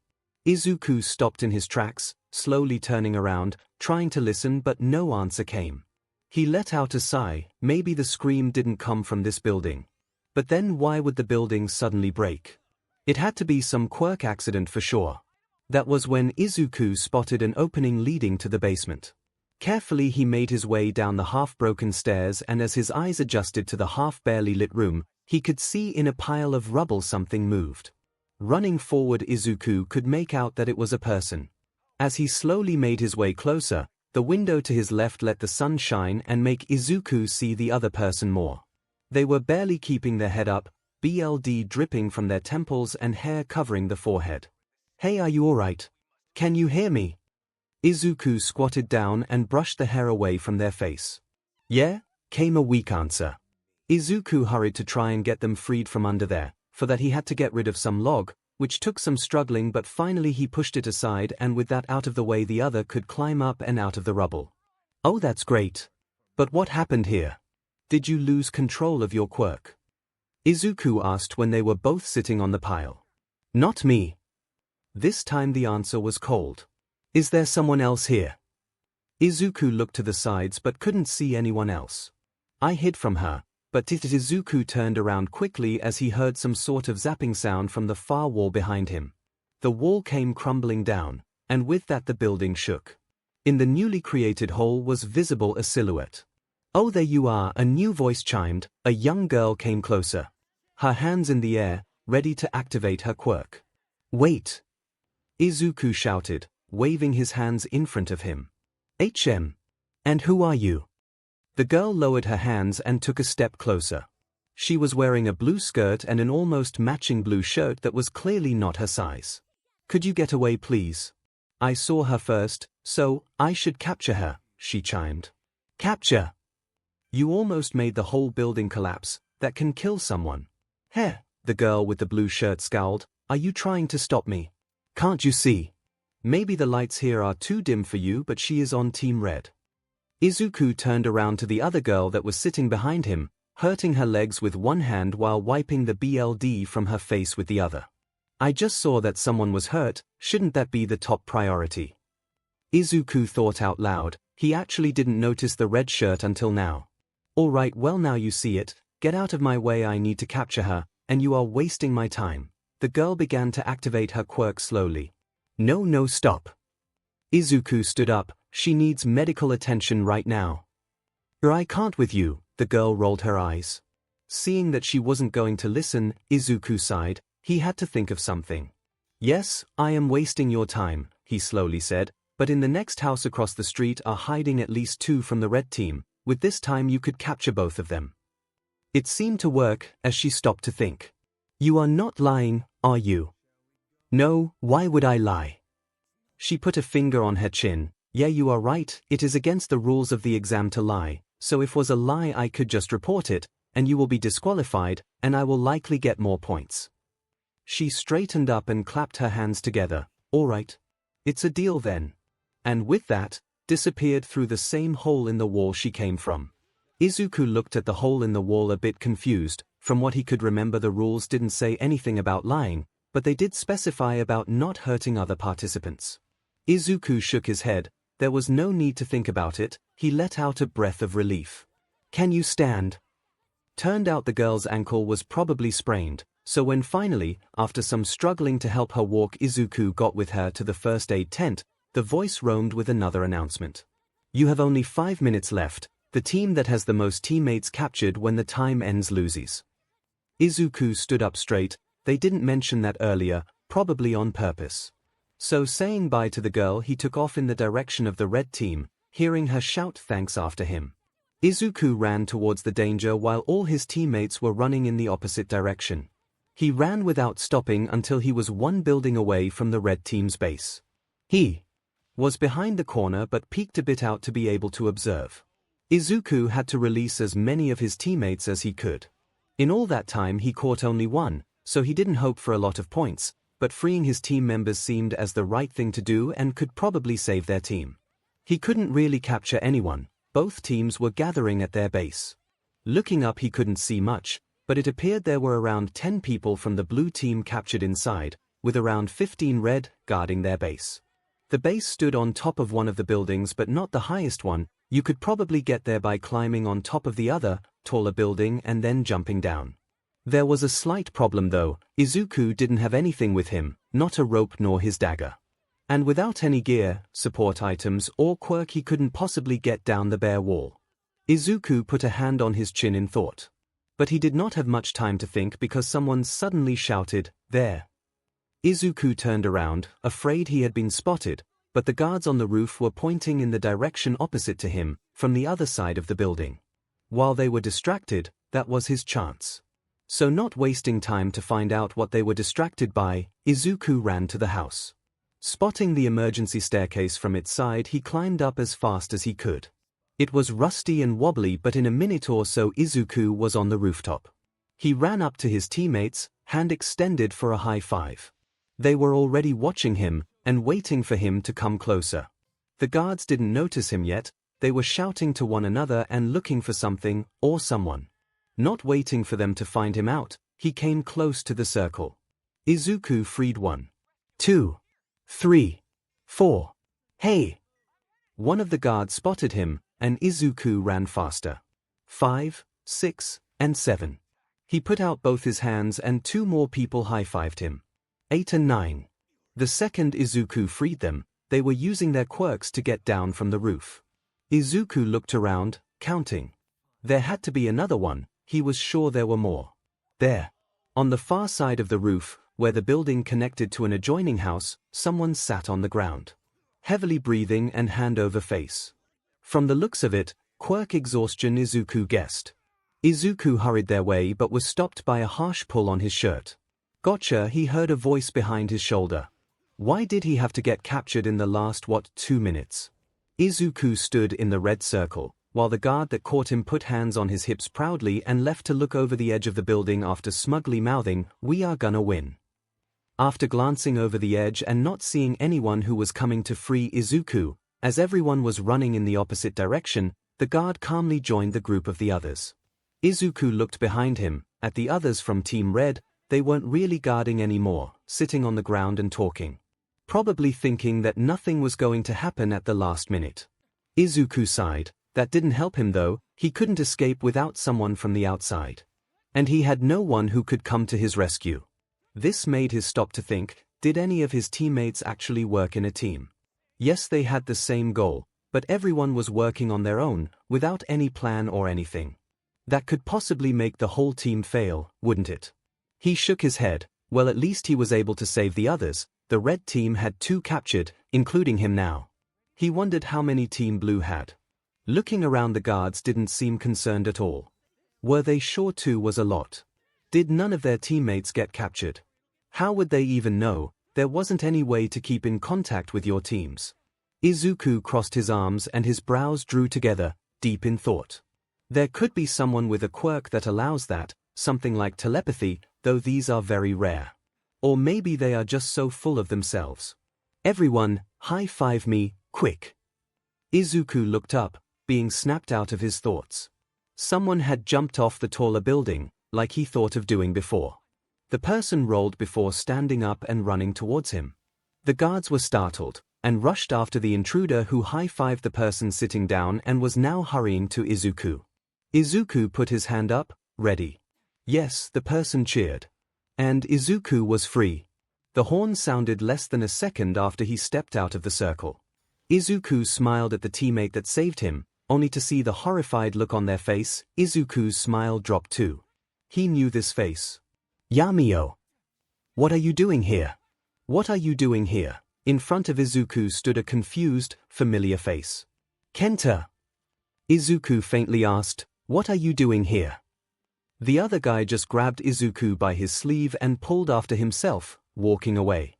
Izuku stopped in his tracks, slowly turning around, trying to listen, but no answer came. He let out a sigh. Maybe the scream didn't come from this building. But then why would the building suddenly break? It had to be some quirk accident for sure. That was when Izuku spotted an opening leading to the basement. Carefully he made his way down the half-broken stairs, and as his eyes adjusted to the half-barely lit room, he could see in a pile of rubble something moved. Running forward, Izuku could make out that it was a person. As he slowly made his way closer, the window to his left let the sun shine and make Izuku see the other person more. They were barely keeping their head up, blood dripping from their temples and hair covering the forehead. "Hey, are you alright? Can you hear me?" Izuku squatted down and brushed the hair away from their face. "Yeah," came a weak answer. Izuku hurried to try and get them freed from under there. For that he had to get rid of some log, which took some struggling, but finally he pushed it aside, and with that out of the way the other could climb up and out of the rubble. "Oh, that's great. But what happened here? Did you lose control of your quirk?" Izuku asked when they were both sitting on the pile. "Not me." This time the answer was cold. "Is there someone else here?" Izuku looked to the sides but couldn't see anyone else. "I hid from her." But Izuku turned around quickly as he heard some sort of zapping sound from the far wall behind him. The wall came crumbling down, and with that the building shook. In the newly created hole was visible a silhouette. "Oh, there you are," a new voice chimed. A young girl came closer. Her hands in the air, ready to activate her quirk. "Wait!" Izuku shouted, waving his hands in front of him. And who are you?" The girl lowered her hands and took a step closer. She was wearing a blue skirt and an almost matching blue shirt that was clearly not her size. "Could you get away, please? I saw her first, so I should capture her," she chimed. "Capture? You almost made the whole building collapse. That can kill someone." "Heh," the girl with the blue shirt scowled. "Are you trying to stop me? Can't you see? Maybe the lights here are too dim for you, but she is on Team Red." Izuku turned around to the other girl that was sitting behind him, hurting her legs with one hand while wiping the blood from her face with the other. "I just saw that someone was hurt. Shouldn't that be the top priority?" Izuku thought out loud. He actually didn't notice the red shirt until now. "All right, well now you see it. Get out of my way, I need to capture her, and you are wasting my time." The girl began to activate her quirk slowly. No, stop." Izuku stood up. "She needs medical attention right now." "I can't with you," the girl rolled her eyes. Seeing that she wasn't going to listen, Izuku sighed. He had to think of something. "Yes, I am wasting your time," he slowly said, "but in the next house across the street are hiding at least 2 from the red team. With this time you could capture both of them." It seemed to work, as she stopped to think. "You are not lying, are you?" "No, why would I lie?" She put a finger on her chin. "Yeah, you are right, it is against the rules of the exam to lie, so if was a lie I could just report it, and you will be disqualified, and I will likely get more points." She straightened up and clapped her hands together. "All right. It's a deal then." And with that, disappeared through the same hole in the wall she came from. Izuku looked at the hole in the wall a bit confused. From what he could remember, the rules didn't say anything about lying, but they did specify about not hurting other participants. Izuku shook his head. There was no need to think about it. He let out a breath of relief. "Can you stand?" Turned out the girl's ankle was probably sprained, so when finally, after some struggling to help her walk, Izuku got with her to the first aid tent, the voice roamed with another announcement. "You have only 5 minutes left. The team that has the most teammates captured when the time ends loses." Izuku stood up straight. They didn't mention that earlier, probably on purpose. So saying bye to the girl, he took off in the direction of the red team, hearing her shout thanks after him. Izuku ran towards the danger while all his teammates were running in the opposite direction. He ran without stopping until he was one building away from the red team's base. He was behind the corner but peeked a bit out to be able to observe. Izuku had to release as many of his teammates as he could. In all that time he caught only one, so he didn't hope for a lot of points, but freeing his team members seemed as the right thing to do and could probably save their team. He couldn't really capture anyone, both teams were gathering at their base. Looking up he couldn't see much, but it appeared there were around 10 people from the blue team captured inside, with around 15 red guarding their base. The base stood on top of one of the buildings but not the highest one. You could probably get there by climbing on top of the other, taller building and then jumping down. There was a slight problem though. Izuku didn't have anything with him, not a rope nor his dagger. And without any gear, support items or quirk he couldn't possibly get down the bare wall. Izuku put a hand on his chin in thought. But he did not have much time to think because someone suddenly shouted, "There!" Izuku turned around, afraid he had been spotted, but the guards on the roof were pointing in the direction opposite to him, from the other side of the building. While they were distracted, that was his chance. So not wasting time to find out what they were distracted by, Izuku ran to the house. Spotting the emergency staircase from its side, he climbed up as fast as he could. It was rusty and wobbly, but in a minute or so Izuku was on the rooftop. He ran up to his teammates, hand extended for a high five. They were already watching him and waiting for him to come closer. The guards didn't notice him yet, they were shouting to one another and looking for something or someone. Not waiting for them to find him out, he came close to the circle. Izuku freed 1, 2, 3, 4. Hey! One of the guards spotted him, and Izuku ran faster. 5, 6, and 7. He put out both his hands and 2 more people high-fived him. 8 and 9. The second Izuku freed them, they were using their quirks to get down from the roof. Izuku looked around, counting. There had to be another one, he was sure there were more. There. On the far side of the roof, where the building connected to an adjoining house, someone sat on the ground. Heavily breathing and hand over face. From the looks of it, quirk exhaustion, Izuku guessed. Izuku hurried their way but was stopped by a harsh pull on his shirt. Gotcha, he heard a voice behind his shoulder. Why did he have to get captured in the last 2 minutes? Izuku stood in the red circle, while the guard that caught him put hands on his hips proudly and left to look over the edge of the building after smugly mouthing, "We are gonna win." After glancing over the edge and not seeing anyone who was coming to free Izuku, as everyone was running in the opposite direction, the guard calmly joined the group of the others. Izuku looked behind him, at the others from Team Red. They weren't really guarding anymore, sitting on the ground and talking. Probably thinking that nothing was going to happen at the last minute. Izuku sighed. That didn't help him though, he couldn't escape without someone from the outside. And he had no one who could come to his rescue. This made his stop to think, did any of his teammates actually work in a team? Yes, they had the same goal, but everyone was working on their own, without any plan or anything. That could possibly make the whole team fail, wouldn't it? He shook his head. Well, at least he was able to save the others. The red team had 2 captured, including him now. He wondered how many Team Blue had. Looking around, the guards didn't seem concerned at all. Were they sure 2 was a lot? Did none of their teammates get captured? How would they even know? There wasn't any way to keep in contact with your teams. Izuku crossed his arms and his brows drew together, deep in thought. There could be someone with a quirk that allows that, something like telepathy, though these are very rare. Or maybe they are just so full of themselves. Everyone, high-five me, quick. Izuku looked up, being snapped out of his thoughts. Someone had jumped off the taller building, like he thought of doing before. The person rolled before standing up and running towards him. The guards were startled, and rushed after the intruder who high-fived the person sitting down and was now hurrying to Izuku. Izuku put his hand up, ready. Yes, the person cheered. And Izuku was free. The horn sounded less than a second after he stepped out of the circle. Izuku smiled at the teammate that saved him, only to see the horrified look on their face. Izuku's smile dropped too. He knew this face. Yamio. What are you doing here? What are you doing here? In front of Izuku stood a confused, familiar face. Kenta. Izuku faintly asked, "What are you doing here?" The other guy just grabbed Izuku by his sleeve and pulled after himself, walking away.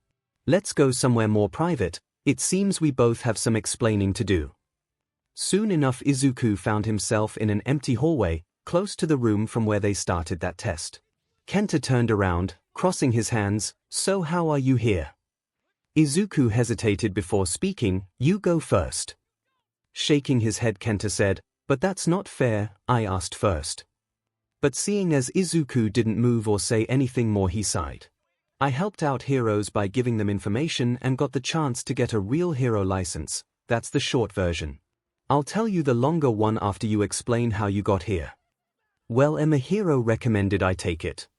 "Let's go somewhere more private, it seems we both have some explaining to do." Soon enough Izuku found himself in an empty hallway, close to the room from where they started that test. Kenta turned around, crossing his hands, "So how are you here?" Izuku hesitated before speaking, "You go first." Shaking his head Kenta said, "But that's not fair, I asked first." But seeing as Izuku didn't move or say anything more he sighed. "I helped out heroes by giving them information and got the chance to get a real hero license, that's the short version. I'll tell you the longer one after you explain how you got here." "Well, my hero recommended I take it."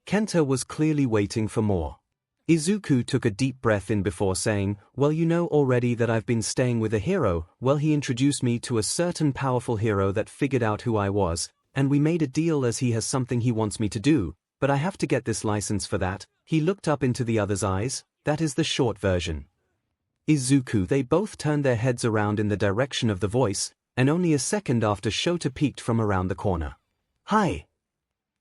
Kenta was clearly waiting for more. Izuku took a deep breath in before saying, "Well, you know already that I've been staying with a hero. Well, he introduced me to a certain powerful hero that figured out who I was, and we made a deal as he has something he wants me to do, but I have to get this license for that." He looked up into the other's eyes. "That is the short version." Izuku, they both turned their heads around in the direction of the voice, and only a second after Shota peeked from around the corner. "Hi."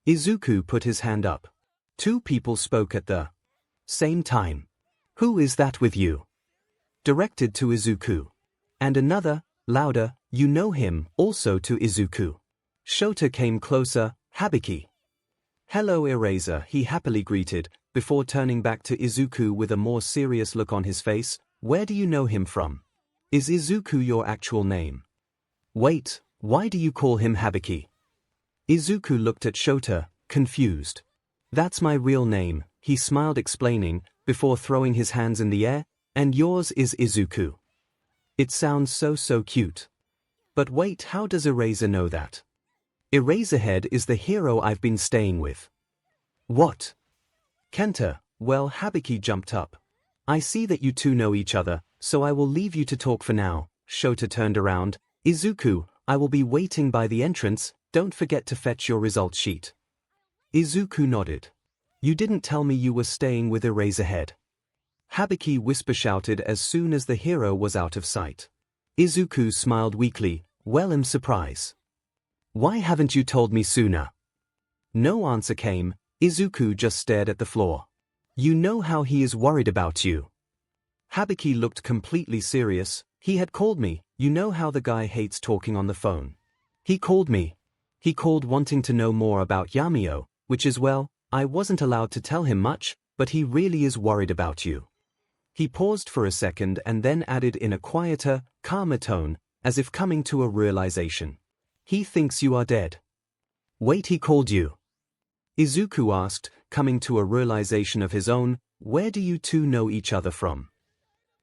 Izuku put his hand up. Two people spoke at the same time. "Who is that with you?" Directed to Izuku. And another, louder, "You know him," also to Izuku. Shota came closer. "Hibiki." "Hello Eraser," he happily greeted, before turning back to Izuku with a more serious look on his face. "Where do you know him from? Is Izuku your actual name?" "Wait, why do you call him Hibiki?" Izuku looked at Shota, confused. "That's my real name," he smiled explaining, before throwing his hands in the air, "and yours is Izuku. It sounds so cute. But wait, how does Eraser know that?" "Eraserhead is the hero I've been staying with." "What?" "Kenta." "Well," Hibiki jumped up. "I see that you two know each other, so I will leave you to talk for now." Shota turned around. "Izuku, I will be waiting by the entrance, don't forget to fetch your result sheet." Izuku nodded. "You didn't tell me you were staying with Eraserhead." Hibiki whisper shouted as soon as the hero was out of sight. Izuku smiled weakly. "Well, I'm surprised. Why haven't you told me sooner?" No answer came. Izuku just stared at the floor. "You know how he is worried about you." Hibiki looked completely serious. "He had called me, you know how the guy hates talking on the phone. He called me. He called wanting to know more about Yamio, which is well, I wasn't allowed to tell him much, but he really is worried about you." He paused for a second and then added in a quieter, calmer tone, as if coming to a realization. "He thinks you are dead." "Wait, he called you?" Izuku asked, coming to a realization of his own. "Where do you two know each other from?"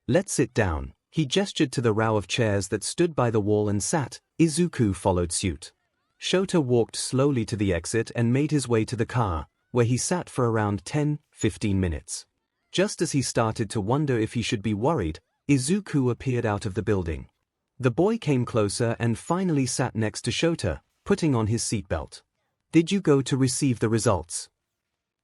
"Let's sit down." He gestured to the row of chairs that stood by the wall and sat. Izuku followed suit. Shota walked slowly to the exit and made his way to the car, where he sat for around 10-15 minutes. Just as he started to wonder if he should be worried, Izuku appeared out of the building. The boy came closer and finally sat next to Shota, putting on his seatbelt. "Did you go to receive the results?"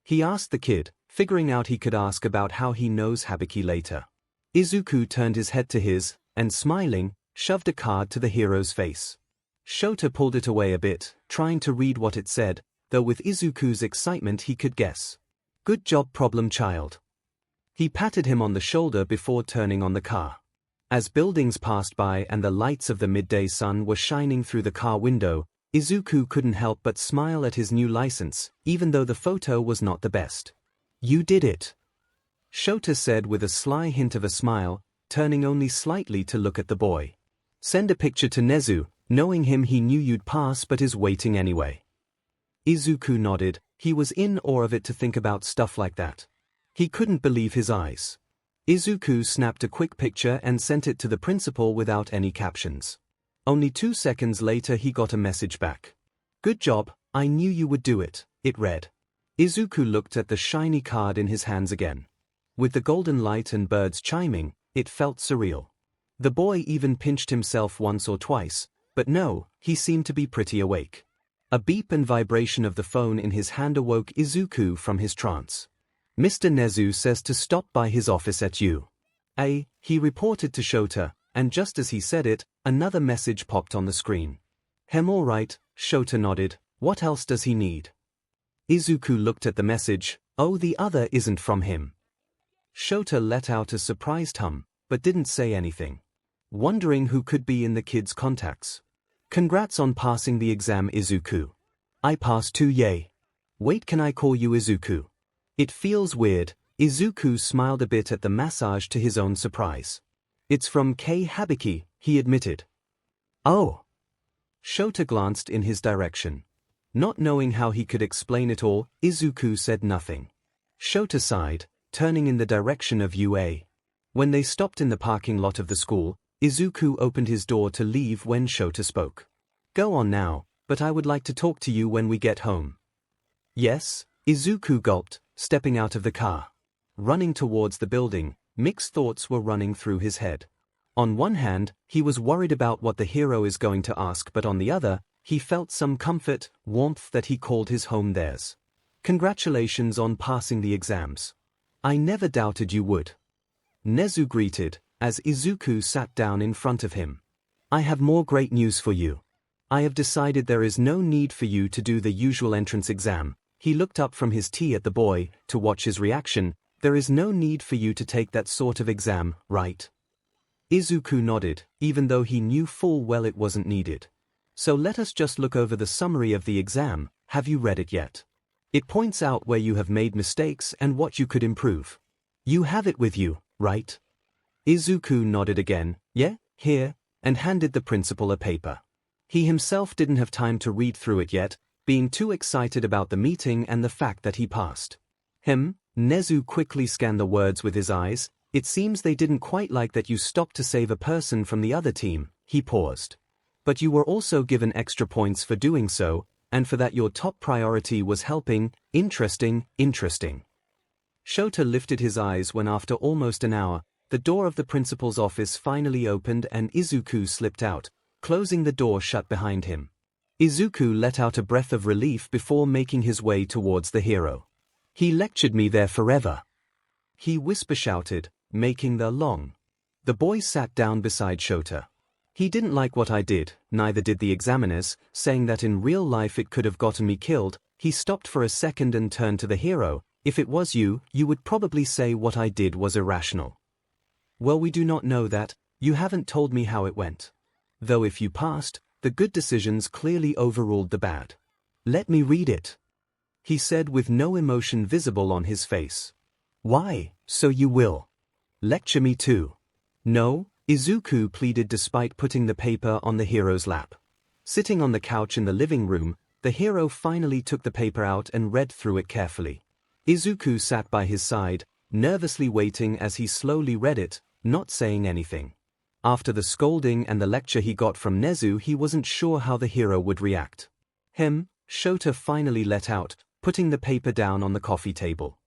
he asked the kid, figuring out he could ask about how he knows Hibiki later. Izuku turned his head to his, and smiling, shoved a card to the hero's face. Shota pulled it away a bit, trying to read what it said, though with Izuku's excitement he could guess. "Good job, problem child." He patted him on the shoulder before turning on the car. As buildings passed by and the lights of the midday sun were shining through the car window, Izuku couldn't help but smile at his new license, even though the photo was not the best. "You did it," Shota said with a sly hint of a smile, turning only slightly to look at the boy. "Send a picture to Nezu, knowing him he knew you'd pass but is waiting anyway." Izuku nodded. He was in awe of it to think about stuff like that. He couldn't believe his eyes. Izuku snapped a quick picture and sent it to the principal without any captions. Only 2 seconds later he got a message back. "Good job, I knew you would do it," it read. Izuku looked at the shiny card in his hands again. With the golden light and birds chiming, it felt surreal. The boy even pinched himself once or twice, but no, he seemed to be pretty awake. A beep and vibration of the phone in his hand awoke Izuku from his trance. "Mr. Nezu says to stop by his office at U.A., he reported to Shota, and just as he said it, another message popped on the screen. All right, Shota nodded. What else does he need? Izuku looked at the message. Oh, the other isn't from him. Shota let out a surprised hum, but didn't say anything. Wondering who could be in the kid's contacts. Congrats on passing the exam, Izuku. I passed too, yay. Wait, can I call you Izuku? It feels weird. Izuku smiled a bit at the massage to his own surprise. It's from 𝐂𝐸𝐵𝐵𝐵, he admitted. Oh. Shota glanced in his direction. Not knowing how he could explain it all, Izuku said nothing. Shota sighed, turning in the direction of UA. When they stopped in the parking lot of the school, Izuku opened his door to leave when Shota spoke. Go on now, but I would like to talk to you when we get home. Yes, Izuku gulped, stepping out of the car. Running towards the building, mixed thoughts were running through his head. On one hand, he was worried about what the hero is going to ask, but on the other, he felt some comfort, warmth that he called his home theirs. Congratulations on passing the exams. I never doubted you would. Nezu greeted, as Izuku sat down in front of him. I have more great news for you. I have decided there is no need for you to do the usual entrance exam. He looked up from his tea at the boy, to watch his reaction. There is no need for you to take that sort of exam, right? Izuku nodded, even though he knew full well it wasn't needed. So let us just look over the summary of the exam. Have you read it yet? It points out where you have made mistakes and what you could improve. You have it with you, right? Izuku nodded again. Yeah, here, and handed the principal a paper. He himself didn't have time to read through it yet, being too excited about the meeting and the fact that he passed. Nezu quickly scanned the words with his eyes. It seems they didn't quite like that you stopped to save a person from the other team. He paused. But you were also given extra points for doing so, and for that your top priority was helping. Interesting. Shota lifted his eyes when after almost an hour, the door of the principal's office finally opened and Izuku slipped out, closing the door shut behind him. Izuku let out a breath of relief before making his way towards the hero. He lectured me there forever. He whisper-shouted, making the long. The boy sat down beside Shota. He didn't like what I did, neither did the examiners, saying that in real life it could have gotten me killed. He stopped for a second and turned to the hero. If it was you, you would probably say what I did was irrational. Well, we do not know that. You haven't told me how it went. Though if you passed, the good decisions clearly overruled the bad. Let me read it. He said with no emotion visible on his face. Why, so you will. Lecture me too. No, Izuku pleaded despite putting the paper on the hero's lap. Sitting on the couch in the living room, the hero finally took the paper out and read through it carefully. Izuku sat by his side, nervously waiting as he slowly read it, not saying anything. After the scolding and the lecture he got from Nezu, he wasn't sure how the hero would react. Shota finally let out, putting the paper down on the coffee table.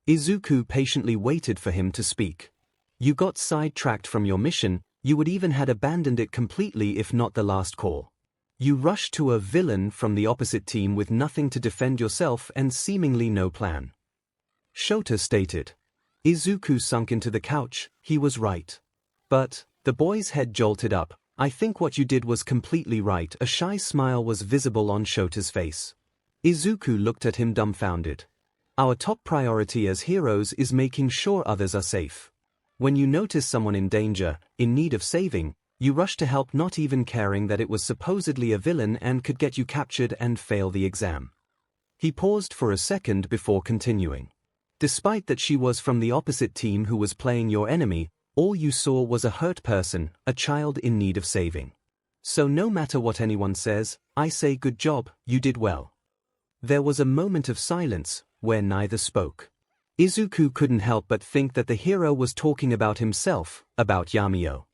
Izuku patiently waited for him to speak. You got sidetracked from your mission, you would even had abandoned it completely if not the last call. You rushed to a villain from the opposite team with nothing to defend yourself and seemingly no plan. Shota stated. Izuku sunk into the couch. He was right. But, the boy's head jolted up. I think what you did was completely right. A shy smile was visible on Shota's face. Izuku looked at him dumbfounded. Our top priority as heroes is making sure others are safe. When you notice someone in danger, in need of saving, you rush to help, not even caring that it was supposedly a villain and could get you captured and fail the exam. He paused for a second before continuing. Despite that she was from the opposite team who was playing your enemy, all you saw was a hurt person, a child in need of saving. So no matter what anyone says, I say good job, you did well. There was a moment of silence, where neither spoke. Izuku couldn't help but think that the hero was talking about himself, about Yamio.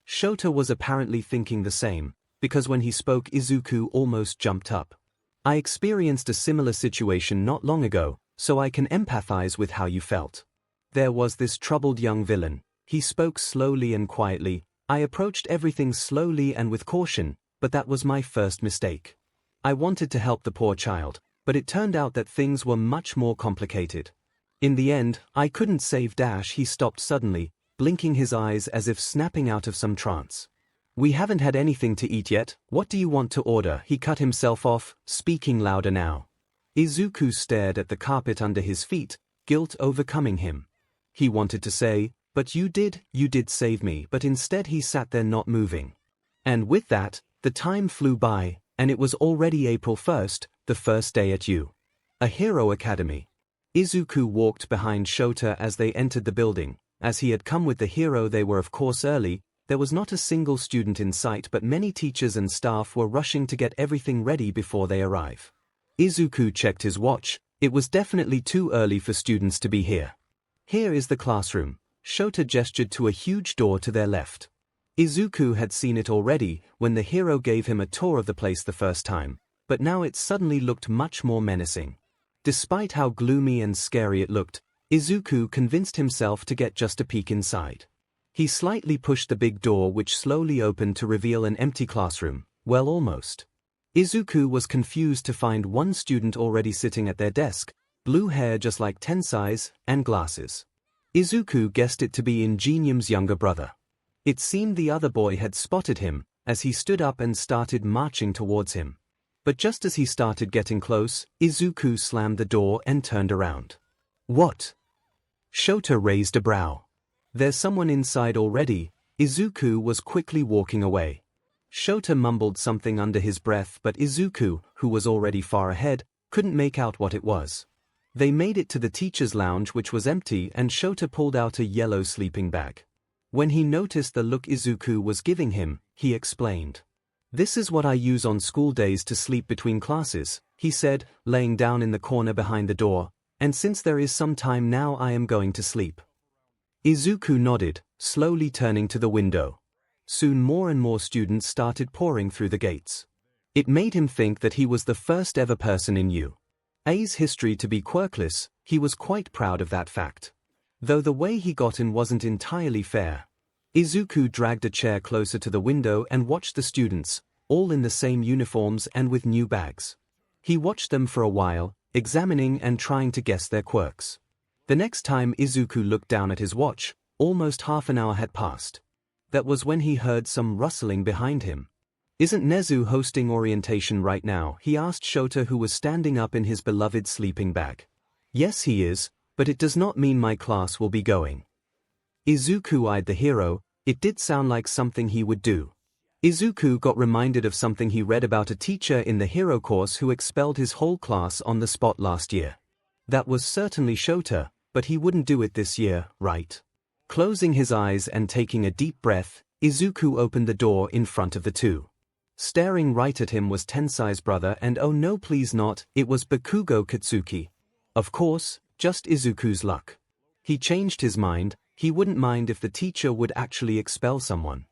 Shota was apparently thinking the same, because when he spoke Izuku almost jumped up. I experienced a similar situation not long ago, so I can empathize with how you felt. There was this troubled young villain. He spoke slowly and quietly. I approached everything slowly and with caution, but that was my first mistake. I wanted to help the poor child, but it turned out that things were much more complicated. In the end, I couldn't save Dash. He stopped suddenly, blinking his eyes as if snapping out of some trance. "We haven't had anything to eat yet, what do you want to order?" He cut himself off, speaking louder now. Izuku stared at the carpet under his feet, guilt overcoming him. He wanted to say, "But you did save me," but instead he sat there not moving. And with that, the time flew by, and it was already April 1st, the first day at A Hero Academy. Izuku walked behind Shota as they entered the building. As he had come with the hero, they were of course early. There was not a single student in sight, but many teachers and staff were rushing to get everything ready before they arrive. Izuku checked his watch. It was definitely too early for students to be here. "Here is the classroom." Shota gestured to a huge door to their left. Izuku had seen it already when the hero gave him a tour of the place the first time, but now it suddenly looked much more menacing. Despite how gloomy and scary it looked, Izuku convinced himself to get just a peek inside. He slightly pushed the big door, which slowly opened to reveal an empty classroom. Well, almost. Izuku was confused to find one student already sitting at their desk, blue hair just like Tensai's, and glasses. Izuku guessed it to be 𝐒𝐭𝐚𝐲 younger brother. It seemed the other boy had spotted him, as he stood up and started marching towards him. But just as he started getting close, Izuku slammed the door and turned around. "What?" Shota raised a brow. "There's someone inside already." Izuku was quickly walking away. Shota mumbled something under his breath, but Izuku, who was already far ahead, couldn't make out what it was. They made it to the teacher's lounge, which was empty, and Shota pulled out a yellow sleeping bag. When he noticed the look Izuku was giving him, he explained. "This is what I use on school days to sleep between classes," he said, laying down in the corner behind the door, "and since there is some time now, I am going to sleep." Izuku nodded, slowly turning to the window. Soon more and more students started pouring through the gates. It made him think that he was the first ever person in UA's history to be quirkless. He was quite proud of that fact. Though the way he got in wasn't entirely fair. Izuku dragged a chair closer to the window and watched the students, all in the same uniforms and with new bags. He watched them for a while, examining and trying to guess their quirks. The next time Izuku looked down at his watch, almost half an hour had passed. That was when he heard some rustling behind him. "Isn't Nezu hosting orientation right now?" he asked Shota, who was standing up in his beloved sleeping bag. "Yes, he is, but it does not mean my class will be going." Izuku eyed the hero. It did sound like something he would do. Izuku got reminded of something he read about a teacher in the hero course who expelled his whole class on the spot last year. That was certainly Shota, but he wouldn't do it this year, right? Closing his eyes and taking a deep breath, Izuku opened the door in front of the two. Staring right at him was Tensai's brother, and oh no, please not, it was Bakugo Katsuki. Of course, just Izuku's luck. He changed his mind. He wouldn't mind if the teacher would actually expel someone.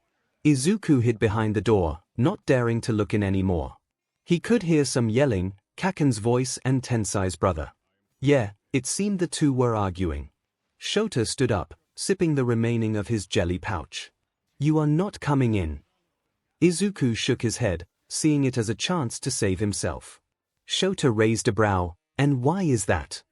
Izuku hid behind the door, not daring to look in anymore. He could hear some yelling, Kaken's voice and Tensai's brother. Yeah, it seemed the two were arguing. Shota stood up, sipping the remaining of his jelly pouch. "You are not coming in." Izuku shook his head, seeing it as a chance to save himself. Shota raised a brow. "And why is that?"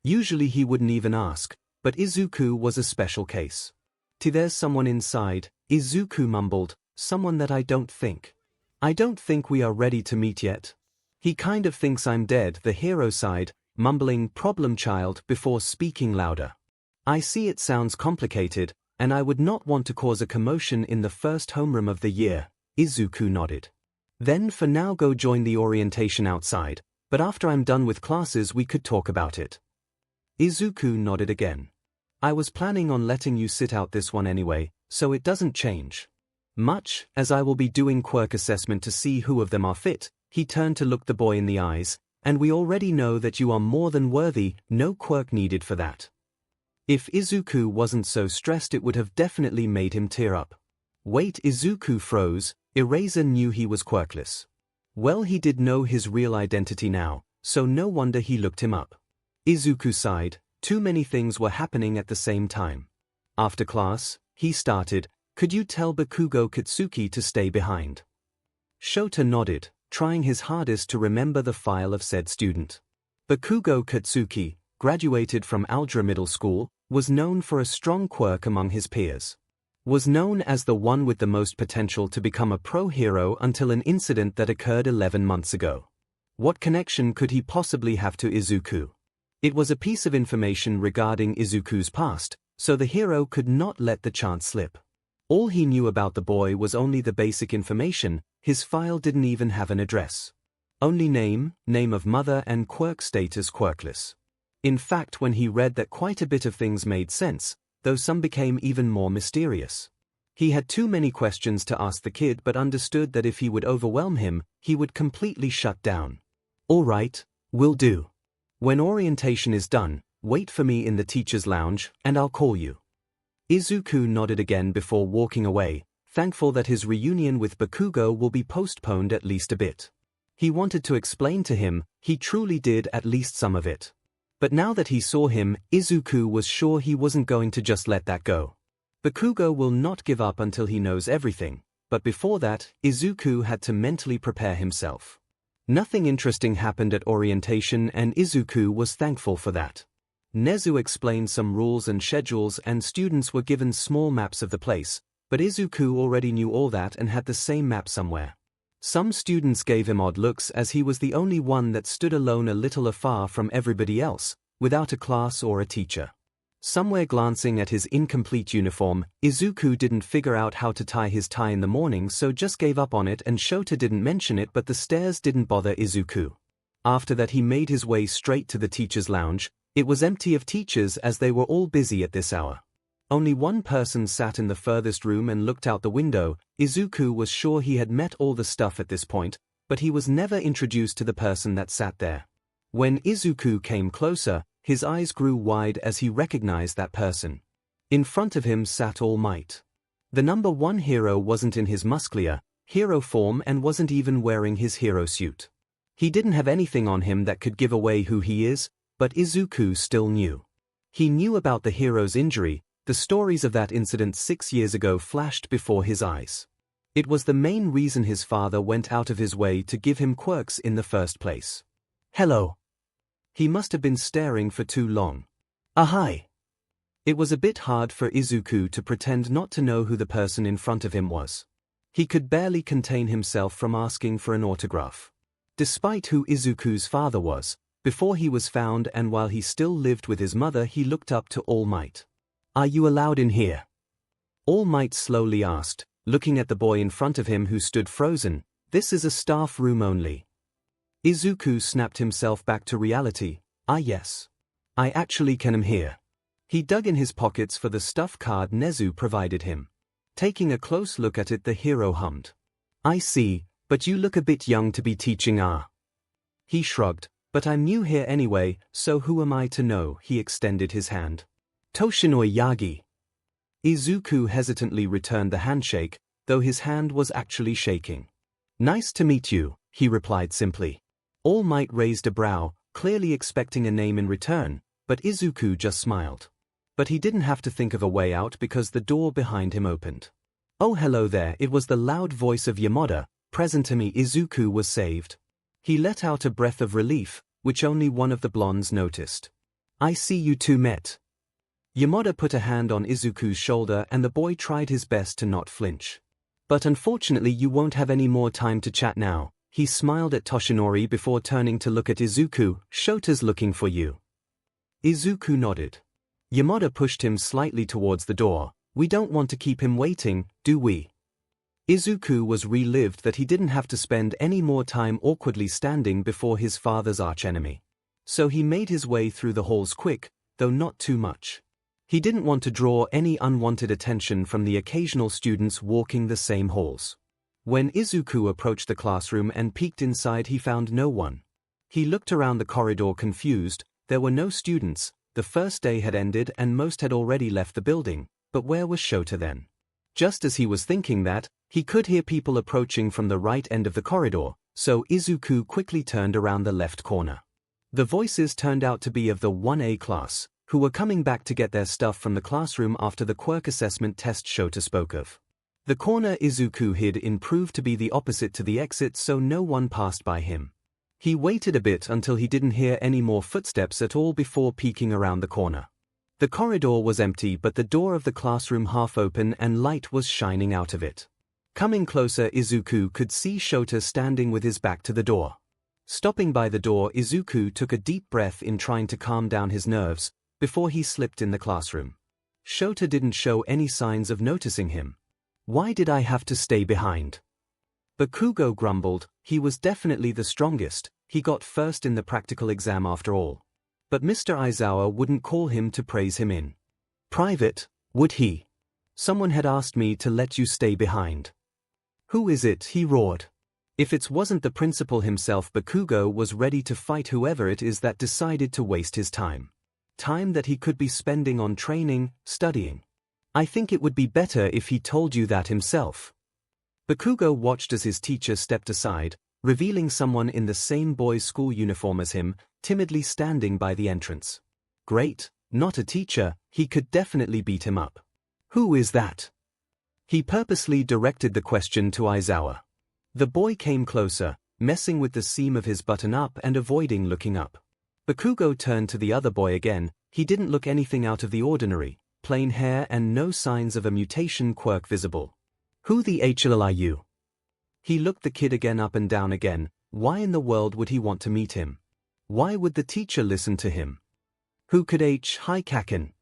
Usually he wouldn't even ask, but Izuku was a special case. "There's someone inside," Izuku mumbled, "someone that I don't think we are ready to meet yet. He kind of thinks I'm dead," the hero sighed, mumbling "problem child" before speaking louder. "I see it sounds complicated, and I would not want to cause a commotion in the first homeroom of the year." Izuku nodded. "Then for now go join the orientation outside, but after I'm done with classes we could talk about it." Izuku nodded again. "I was planning on letting you sit out this one anyway, so it doesn't change much, as I will be doing quirk assessment to see who of them are fit." He turned to look the boy in the eyes. "And we already know that you are more than worthy, no quirk needed for that." If Izuku wasn't so stressed, it would have definitely made him tear up. Wait, Izuku froze. Eraser knew he was quirkless. Well, he did know his real identity now, so no wonder he looked him up. Izuku sighed. Too many things were happening at the same time. After class, he started, "Could you tell Bakugo Katsuki to stay behind?" Shota nodded, trying his hardest to remember the file of said student. Bakugo Katsuki graduated from Algebra Middle School, was known for a strong quirk among his peers. Was known as the one with the most potential to become a pro-hero until an incident that occurred 11 months ago. What connection could he possibly have to Izuku? It was a piece of information regarding Izuku's past, so the hero could not let the chance slip. All he knew about the boy was only the basic information. His file didn't even have an address. Only name, name of mother, and quirk status quirkless. In fact, when he read that, quite a bit of things made sense, though some became even more mysterious. He had too many questions to ask the kid, but understood that if he would overwhelm him, he would completely shut down. "All right, will do. When orientation is done, wait for me in the teacher's lounge, and I'll call you." Izuku nodded again before walking away, thankful that his reunion with Bakugo will be postponed at least a bit. He wanted to explain to him, he truly did at least some of it. But now that he saw him, Izuku was sure he wasn't going to just let that go. Bakugo will not give up until he knows everything, but before that, Izuku had to mentally prepare himself. Nothing interesting happened at orientation, and Izuku was thankful for that. Nezu explained some rules and schedules, and students were given small maps of the place, but Izuku already knew all that and had the same map somewhere. Some students gave him odd looks as he was the only one that stood alone a little afar from everybody else, without a class or a teacher. Somewhere glancing at his incomplete uniform, Izuku didn't figure out how to tie his tie in the morning, so just gave up on it, and Shota didn't mention it, but the stairs didn't bother Izuku. After that, he made his way straight to the teacher's lounge. It was empty of teachers as they were all busy at this hour. Only one person sat in the furthest room and looked out the window. Izuku was sure he had met all the staff at this point, but he was never introduced to the person that sat there. When Izuku came closer, his eyes grew wide as he recognized that person. In front of him sat All Might. The #1 hero wasn't in his muscular hero form and wasn't even wearing his hero suit. He didn't have anything on him that could give away who he is, but Izuku still knew. He knew about the hero's injury. The stories of that incident 6 years ago flashed before his eyes. It was the main reason his father went out of his way to give him quirks in the first place. "Hello." He must have been staring for too long. "Hi." It was a bit hard for Izuku to pretend not to know who the person in front of him was. He could barely contain himself from asking for an autograph. Despite who Izuku's father was, before he was found and while he still lived with his mother, he looked up to All Might. "Are you allowed in here?" All Might slowly asked, looking at the boy in front of him who stood frozen. "This is a staff room only." Izuku snapped himself back to reality. Yes. I actually can here." He dug in his pockets for the stuff card Nezu provided him. Taking a close look at it, the hero hummed. "I see, but you look a bit young to be teaching He shrugged. "But I'm new here anyway, so who am I to know?" He extended his hand. "Toshinoi Yagi." Izuku hesitantly returned the handshake, though his hand was actually shaking. "Nice to meet you," he replied simply. All Might raised a brow, clearly expecting a name in return, but Izuku just smiled. But he didn't have to think of a way out because the door behind him opened. "Oh, hello there." It was the loud voice of Yamada. Present to me. Izuku was saved. He let out a breath of relief, which only one of the blondes noticed. "I see you two met." Yamada put a hand on Izuku's shoulder and the boy tried his best to not flinch. "But unfortunately you won't have any more time to chat now." He smiled at Toshinori before turning to look at Izuku. "Shota's looking for you." Izuku nodded. Yamada pushed him slightly towards the door. "We don't want to keep him waiting, do we?" Izuku was relieved that he didn't have to spend any more time awkwardly standing before his father's archenemy. So he made his way through the halls quick, though not too much. He didn't want to draw any unwanted attention from the occasional students walking the same halls. When Izuku approached the classroom and peeked inside, he found no one. He looked around the corridor confused. There were no students. The first day had ended and most had already left the building, but where was Shota then? Just as he was thinking that, he could hear people approaching from the right end of the corridor, so Izuku quickly turned around the left corner. The voices turned out to be of the 1A class, who were coming back to get their stuff from the classroom after the quirk assessment test Shota spoke of. The corner Izuku hid in proved to be the opposite to the exit, so no one passed by him. He waited a bit until he didn't hear any more footsteps at all before peeking around the corner. The corridor was empty, but the door of the classroom half open and light was shining out of it. Coming closer, Izuku could see Shota standing with his back to the door. Stopping by the door, Izuku took a deep breath in trying to calm down his nerves before he slipped in the classroom. Shota didn't show any signs of noticing him. Why did I have to stay behind? Bakugo grumbled. He was definitely the strongest, he got first in the practical exam after all. But Mr. Aizawa wouldn't call him to praise him in private, would he? Someone had asked me to let you stay behind. Who is it? He roared. If it wasn't the principal himself, Bakugo was ready to fight whoever it is that decided to waste his time. Time that he could be spending on training, studying. I think it would be better if he told you that himself. Bakugo watched as his teacher stepped aside, revealing someone in the same boys' school uniform as him, timidly standing by the entrance. Great, not a teacher, he could definitely beat him up. Who is that? He purposely directed the question to Aizawa. The boy came closer, messing with the seam of his button-up and avoiding looking up. Bakugo turned to the other boy again. He didn't look anything out of the ordinary, plain hair and no signs of a mutation quirk visible. Who the hell are you? He looked the kid again up and down again. Why in the world would he want to meet him? Why would the teacher listen to him? Who could 𝐒𝐻𝐼?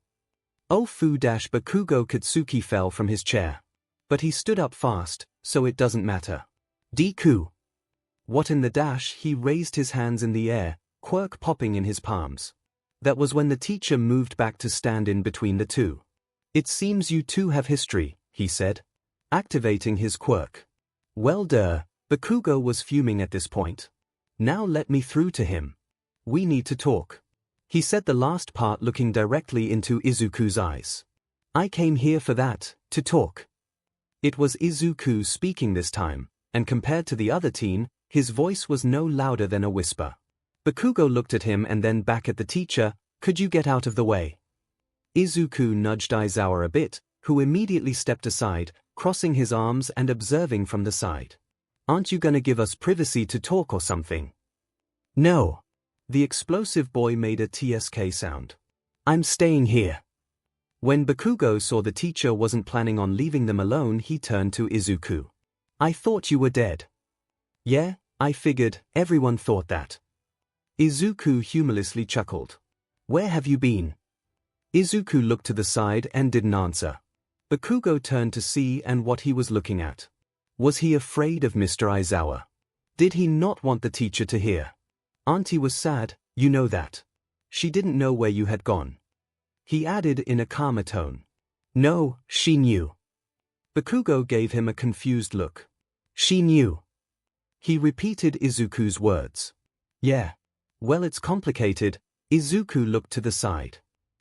Oh Bakugo Katsuki fell from his chair. But he stood up fast, so it doesn't matter. Deku. What in the dash? He raised his hands in the air, quirk popping in his palms. That was when the teacher moved back to stand in between the two. It seems you two have history, he said, activating his quirk. Well Bakugo was fuming at this point. Now let me through to him. We need to talk. He said the last part looking directly into Izuku's eyes. I came here for that, to talk. It was Izuku speaking this time, and compared to the other teen, his voice was no louder than a whisper. Bakugo looked at him and then back at the teacher. Could you get out of the way? Izuku nudged Aizawa a bit, who immediately stepped aside, crossing his arms and observing from the side. Aren't you gonna give us privacy to talk or something? No. The explosive boy made a TSK sound. I'm staying here. When Bakugo saw the teacher wasn't planning on leaving them alone, he turned to Izuku. I thought you were dead. Yeah, I figured, everyone thought that. Izuku humorlessly chuckled. Where have you been? Izuku looked to the side and didn't answer. Bakugo turned to see and what he was looking at. Was he afraid of Mr. Aizawa? Did he not want the teacher to hear? Auntie was sad, you know that. She didn't know where you had gone. He added in a calmer tone. No, she knew. Bakugo gave him a confused look. She knew. He repeated Izuku's words. Yeah. Well, it's complicated. Izuku looked to the side.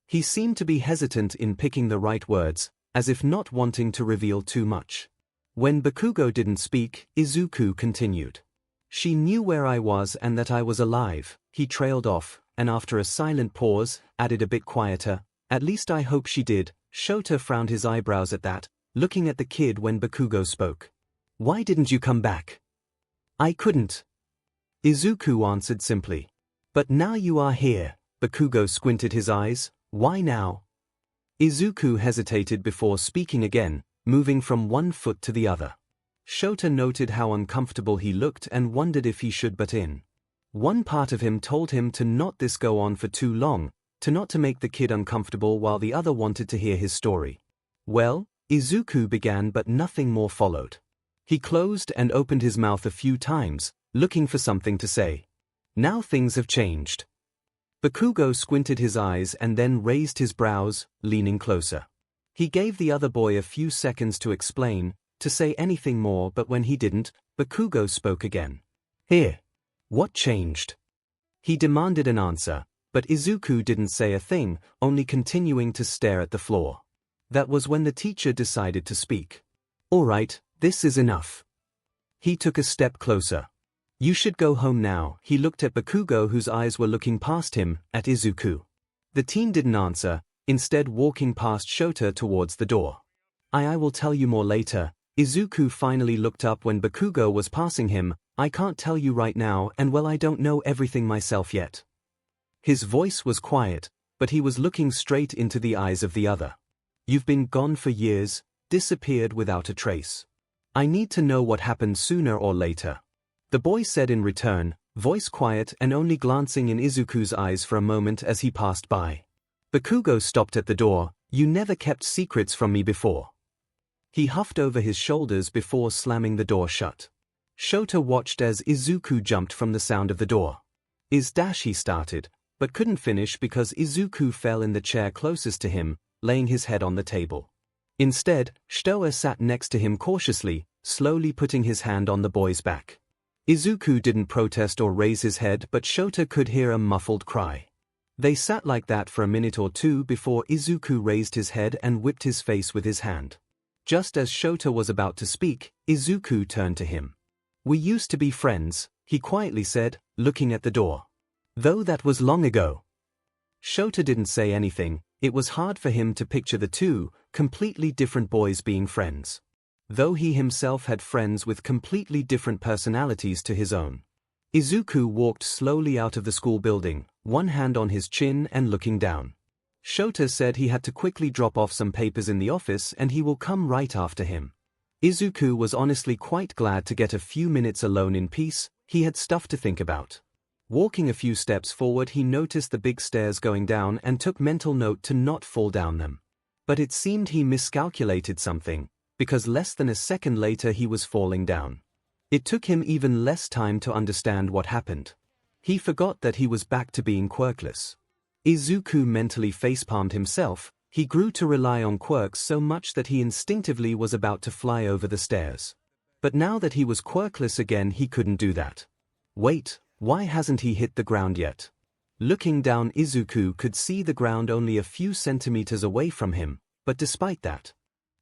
He seemed to be hesitant in picking the right words, as if not wanting to reveal too much. When Bakugo didn't speak, Izuku continued. She knew where I was and that I was alive. He trailed off, and after a silent pause, added a bit quieter, at least I hope she did. Shota frowned his eyebrows at that, looking at the kid when Bakugo spoke. Why didn't you come back? I couldn't. Izuku answered simply. But now you are here. Bakugo squinted his eyes. Why now? Izuku hesitated before speaking again, moving from one foot to the other. Shota noted how uncomfortable he looked and wondered if he should butt in. One part of him told him to not this go on for too long, to not to make the kid uncomfortable, while the other wanted to hear his story. Well, Izuku began, but nothing more followed. He closed and opened his mouth a few times, looking for something to say. Now things have changed. Bakugo squinted his eyes and then raised his brows, leaning closer. He gave the other boy a few seconds to explain, to say anything more, but when he didn't, Bakugo spoke again. Here. What changed? He demanded an answer, but Izuku didn't say a thing, only continuing to stare at the floor. That was when the teacher decided to speak. All right, this is enough. He took a step closer. You should go home now. He looked at Bakugo, whose eyes were looking past him, at Izuku. The teen didn't answer, instead walking past Shota towards the door. I will tell you more later. Izuku finally looked up when Bakugo was passing him. I can't tell you right now, and well, I don't know everything myself yet. His voice was quiet, but he was looking straight into the eyes of the other. "You've been gone for years, disappeared without a trace. I need to know what happened sooner or later," the boy said in return, voice quiet and only glancing in Izuku's eyes for a moment as he passed by. Bakugo stopped at the door. "You never kept secrets from me before." He huffed over his shoulders before slamming the door shut. Shota watched as Izuku jumped from the sound of the door. He started, but couldn't finish because Izuku fell in the chair closest to him, laying his head on the table. Instead, Shota sat next to him cautiously, slowly putting his hand on the boy's back. Izuku didn't protest or raise his head, but Shota could hear a muffled cry. They sat like that for a minute or two before Izuku raised his head and whipped his face with his hand. Just as Shota was about to speak, Izuku turned to him. "We used to be friends," he quietly said, looking at the door. "Though that was long ago." Shota didn't say anything. It was hard for him to picture the two completely different boys being friends, though he himself had friends with completely different personalities to his own. Izuku walked slowly out of the school building, one hand on his chin and looking down. Shota said he had to quickly drop off some papers in the office and he will come right after him. Izuku was honestly quite glad to get a few minutes alone in peace. He had stuff to think about. Walking a few steps forward, he noticed the big stairs going down and took mental note to not fall down them. But it seemed he miscalculated something, because less than a second later he was falling down. It took him even less time to understand what happened. He forgot that he was back to being quirkless. Izuku mentally facepalmed himself. He grew to rely on quirks so much that he instinctively was about to fly over the stairs. But now that he was quirkless again, he couldn't do that. Wait, why hasn't he hit the ground yet? Looking down, Izuku could see the ground only a few centimeters away from him, but despite that,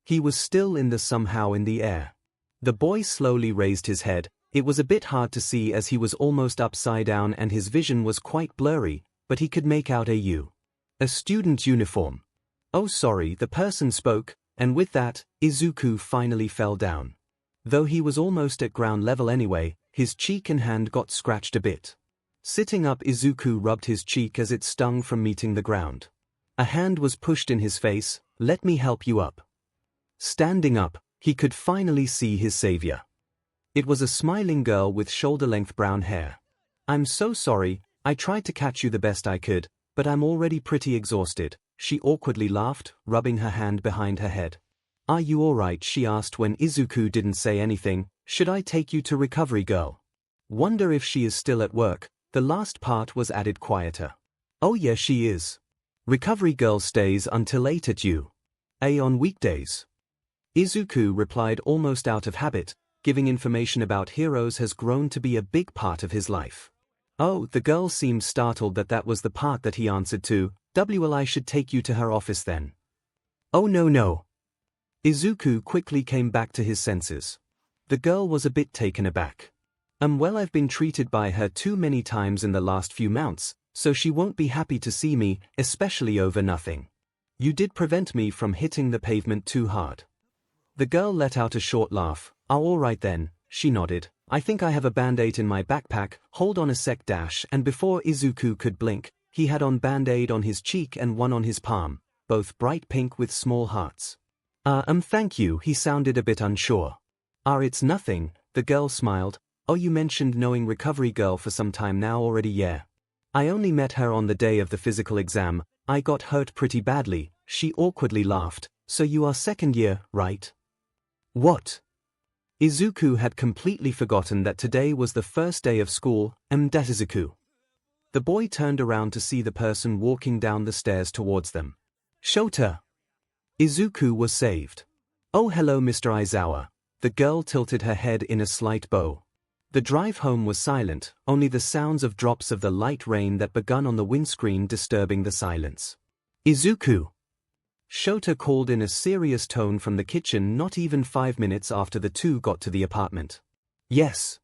he was still somehow in the air. The boy slowly raised his head. It was a bit hard to see as he was almost upside down and his vision was quite blurry, but he could make out a student uniform. "Oh, sorry," the person spoke, and with that, Izuku finally fell down. Though he was almost at ground level anyway, his cheek and hand got scratched a bit. Sitting up, Izuku rubbed his cheek as it stung from meeting the ground. A hand was pushed in his face. "Let me help you up." Standing up, he could finally see his savior. It was a smiling girl with shoulder-length brown hair. "I'm so sorry, I tried to catch you the best I could, but I'm already pretty exhausted," she awkwardly laughed, rubbing her hand behind her head. "Are you alright?" she asked when Izuku didn't say anything. "Should I take you to Recovery Girl? Wonder if she is still at work." The last part was added quieter. "Oh yeah, she is. Recovery Girl stays until 8 at U.A. on weekdays." Izuku replied almost out of habit. Giving information about heroes has grown to be a big part of his life. Oh, the girl seemed startled that was the part that he answered to. "Well, I should take you to her office then." "Oh no. Izuku quickly came back to his senses. The girl was a bit taken aback. Well, I've been treated by her too many times in the last few months, so she won't be happy to see me, especially over nothing. You did prevent me from hitting the pavement too hard." The girl let out a short laugh. "Oh, all right then," she nodded. "I think I have a band-aid in my backpack. Hold on a sec dash," and before Izuku could blink, he had on band-aid on his cheek and one on his palm, both bright pink with small hearts. Thank you," he sounded a bit unsure. It's nothing," the girl smiled. "Oh, you mentioned knowing Recovery Girl for some time now already." "Yeah. I only met her on the day of the physical exam. I got hurt pretty badly," she awkwardly laughed. "So you are second year, right?" "What?" Izuku had completely forgotten that today was the first day of school. Deku. The boy turned around to see the person walking down the stairs towards them. "Shota!" Izuku was saved. "Oh, hello, Mr. Aizawa." The girl tilted her head in a slight bow. The drive home was silent, only the sounds of drops of the light rain that begun on the windscreen disturbing the silence. "Izuku!" Shota called in a serious tone from the kitchen not even 5 minutes after the two got to the apartment. "Yes.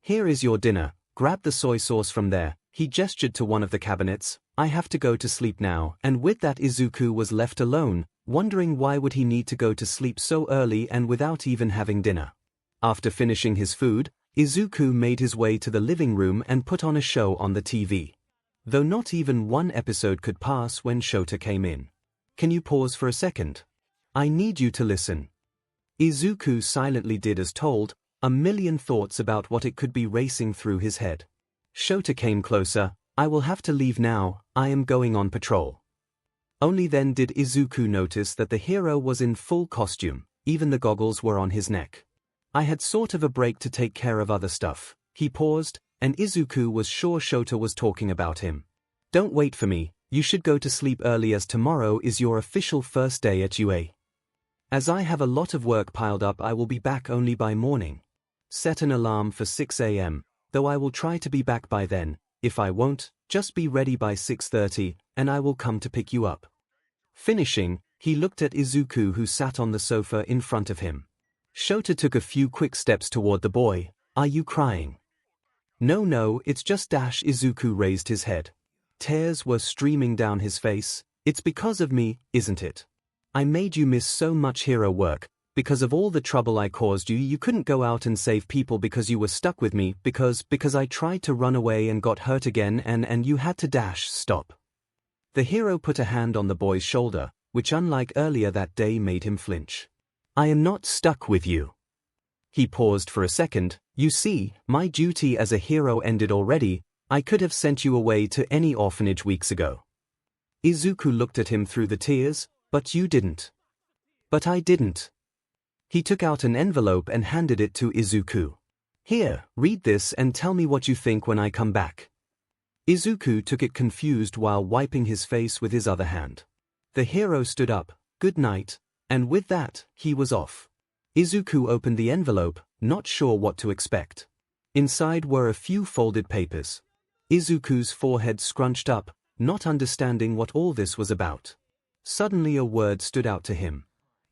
Here is your dinner, grab the soy sauce from there." He gestured to one of the cabinets. "I have to go to sleep now," and with that Izuku was left alone, wondering why would he need to go to sleep so early and without even having dinner. After finishing his food, Izuku made his way to the living room and put on a show on the TV. though not even one episode could pass when Shota came in. Can you pause for a second? I need you to listen. Izuku silently did as told, a million thoughts about what it could be racing through his head. Shota came closer. I will have to leave now, I am going on patrol. Only then did Izuku notice that the hero was in full costume, even the goggles were on his neck. I had sort of a break to take care of other stuff. He paused, and Izuku was sure Shota was talking about him. Don't wait for me, you should go to sleep early as tomorrow is your official first day at UA. As I have a lot of work piled up, I will be back only by morning. Set an alarm for 6 a.m., though I will try to be back by then. If I won't, just be ready by 6:30, and I will come to pick you up. Finishing, he looked at Izuku who sat on the sofa in front of him. Shota took a few quick steps toward the boy. Are you crying? No, it's just Izuku raised his head. Tears were streaming down his face. It's because of me, isn't it? I made you miss so much hero work. Because of all the trouble I caused you, you couldn't go out and save people because you were stuck with me, because I tried to run away and got hurt again and you had to stop. The hero put a hand on the boy's shoulder, which unlike earlier that day made him flinch. I am not stuck with you. He paused for a second. You see, my duty as a hero ended already. I could have sent you away to any orphanage weeks ago. Izuku looked at him through the tears. But you didn't. But I didn't. He took out an envelope and handed it to Izuku. Here, read this and tell me what you think when I come back. Izuku took it confused while wiping his face with his other hand. The hero stood up, good night, and with that, he was off. Izuku opened the envelope, not sure what to expect. Inside were a few folded papers. Izuku's forehead scrunched up, not understanding what all this was about. Suddenly a word stood out to him.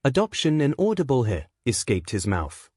Adoption. An audible "he" escaped his mouth.